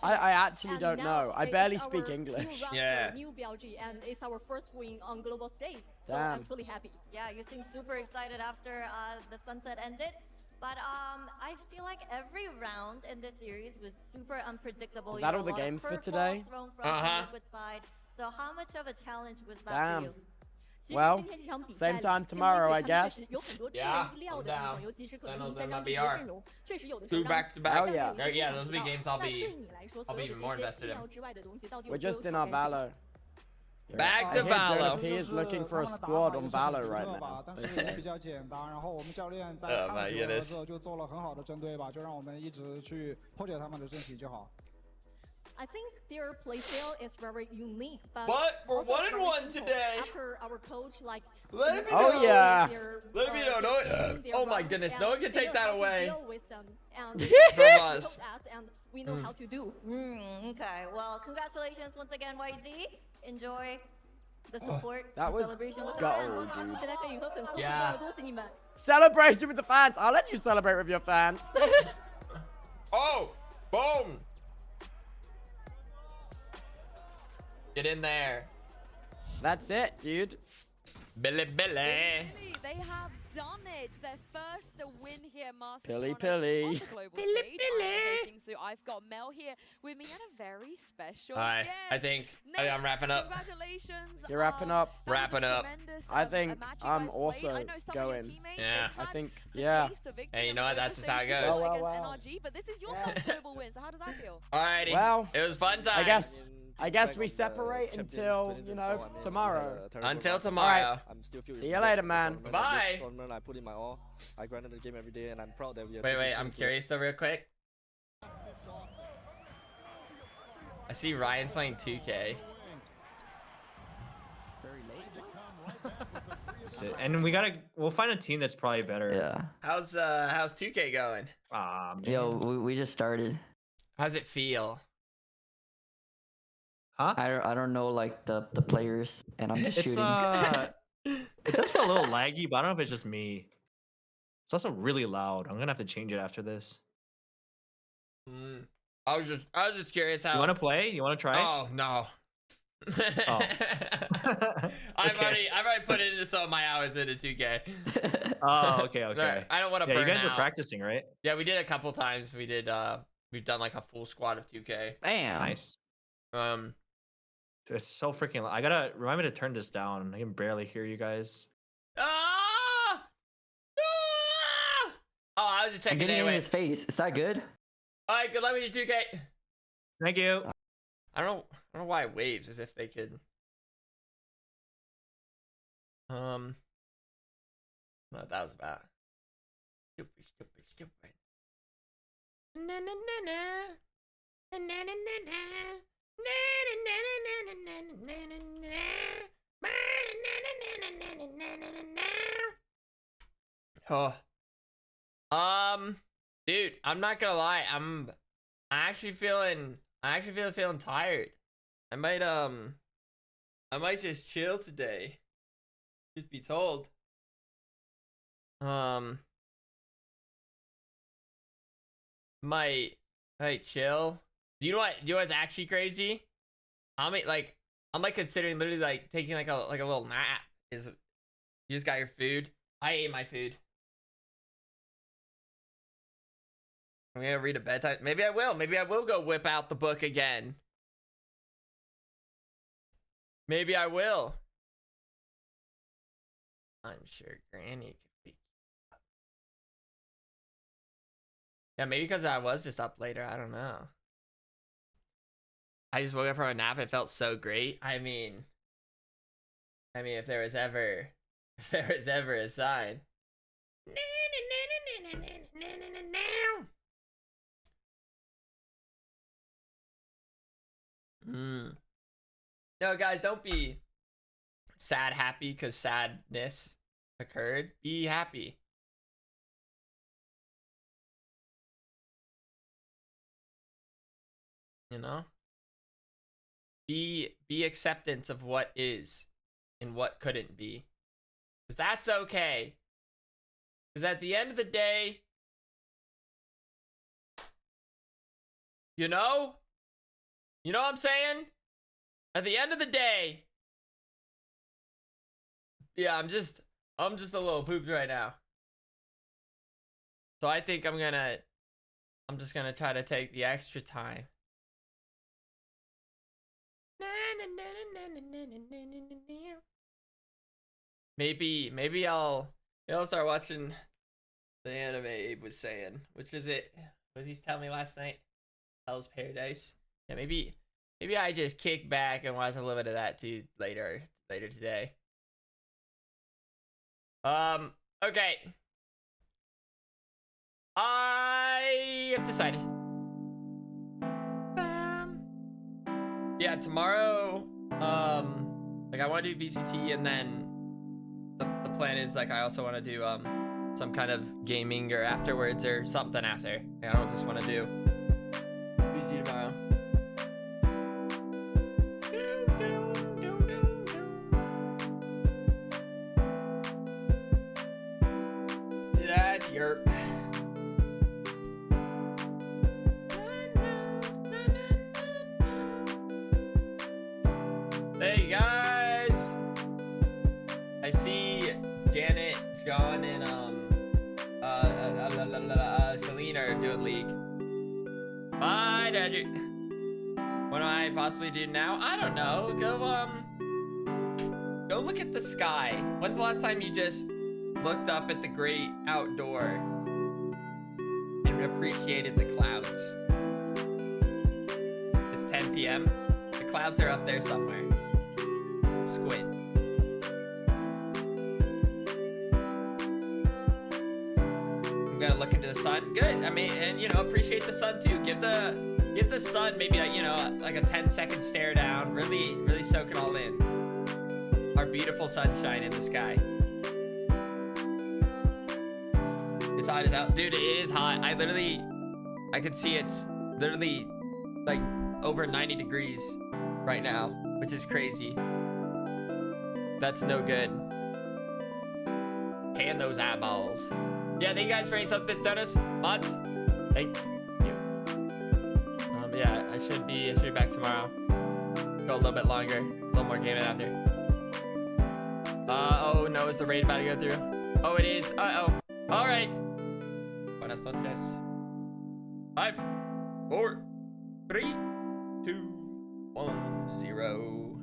I actually don't know. I barely speak English. Yeah. New BLG, and it's our first win on global stage. So Damn. I'm truly happy. Yeah, you seem super excited after the sunset ended. But I feel like every round in this series was super unpredictable. Is that all the games for today? Side. So how much of a challenge was that Damn. for you? Well, same time tomorrow, I guess. Yeah, I'm down. Thanos and my BR. 2 back-to-back. Oh yeah. Yeah, those will be games I'll be even more invested in. We're just in our Valo. Back to Valo. He is looking for a squad on Valo right now. 但是比较简单，然后我们教练在看久了之后就做了很好的针对吧，就让我们一直去破解他们的阵型就好。 I think their playstyle is very unique, but we're 1-1 today. After our coach, like, let me know. Oh yeah. Let me know. No, oh my goodness, no one can take that away from us. And we know how to do. Okay, well, congratulations once again, YZ. Enjoy the support. That was celebration with gold, the dude. Yeah. Celebration with the fans. I'll let you celebrate with your fans. Oh, boom. Get in there. That's it, dude. Billy. They have done it. Their first win here, Master Pilly. on the global stage. Hosting, so I've got Mel here with me and a very special Hi, guest. I think I'm wrapping up. Congratulations. You're wrapping up. Wrapping up. I think I'm also going. Yeah. I think, yeah. Hey, you know what? That's just how it goes. Well. But this is your first global win, so how does that feel? Alrighty. Well, it was fun time. I guess we separate until, you know, tomorrow. Until tomorrow. Right. See you later, man. Bye. I put in my all. I grinded the game every day, and I'm proud that we are. Wait, I'm curious though, real quick. I see Ryan playing 2K. And we'll find a team that's probably better. Yeah. How's 2K going? Yo, we just started. How's it feel? Huh? I don't know like the players, and I'm just shooting. It does feel a little laggy, but I don't know if it's just me. It's also really loud. I'm gonna have to change it after this. I was just curious how. You want to play? You want to try? Oh no. Oh. I've already put into some of my hours into 2K. Oh, okay. I don't want to burn you guys out. are practicing, right? Yeah, we did a couple times. We've done like a full squad of 2K. Damn. Nice. It's so freaking loud. I gotta remind me to turn this down. I can barely hear you guys. Oh, I was just checking. I'm getting in his face. Is that good? All right, good luck with your 2K. Thank you. I don't know why it waves as if they could. I don't know what that was about. Stupid. Na. Oh. Dude, I'm not gonna lie. I'm actually feeling tired. I might just chill today. Just be told. Might chill. Do you know what's actually crazy? I'm considering literally like taking like a little nap. You just got your food. I ate my food. I'm gonna read a bedtime. Maybe I will. Maybe I will go whip out the book again. Maybe I will. I'm sure Granny could be. Yeah, maybe because I was just up later. I don't know. I just woke up from a nap. It felt so great. I mean, if there was ever a sign. No, guys, don't be sad happy because sadness occurred. Be happy. You know? Be acceptance of what is and what couldn't be. Because that's okay. Because at the end of the day, you know what I'm saying? At the end of the day, yeah, I'm just a little pooped right now. So I think I'm just gonna try to take the extra time. Maybe I'll start watching the anime Abe was saying. Which is it? What did he tell me last night? Hell's Paradise. Yeah, maybe I just kick back and watch a little bit of that too later today. Okay. I have decided. Yeah, tomorrow, like I want to do VCT, and then the plan is like I also want to do some kind of gaming or afterwards or something after. Like, I don't just want to do VCT tomorrow. That's your. Hey guys, I see Janet, John, and Celine are doing League. Bye, Daddy. What do I possibly do now? I don't know. Go look at the sky. When's the last time you just looked up at the great outdoor and appreciated the clouds? It's 10 p.m. The clouds are up there somewhere. Squid. I'm gonna look into the sun. Good. I mean, and appreciate the sun too. Give the sun maybe like a 10-second stare down. Really soak it all in. Our beautiful sunshine in the sky. It's hot as out, dude. It is hot. I could see it's literally like over 90 degrees right now, which is crazy. That's no good. Can those eyeballs. Yeah, thank you guys for any sub-bits donuts. Mods, thank you. Yeah, I should be back tomorrow. Go a little bit longer, a little more gaming after. Oh no, is the raid about to go through? Oh, it is. Uh-oh. All right. Buenas noches. 5, 4, 3, 2, 1, 0.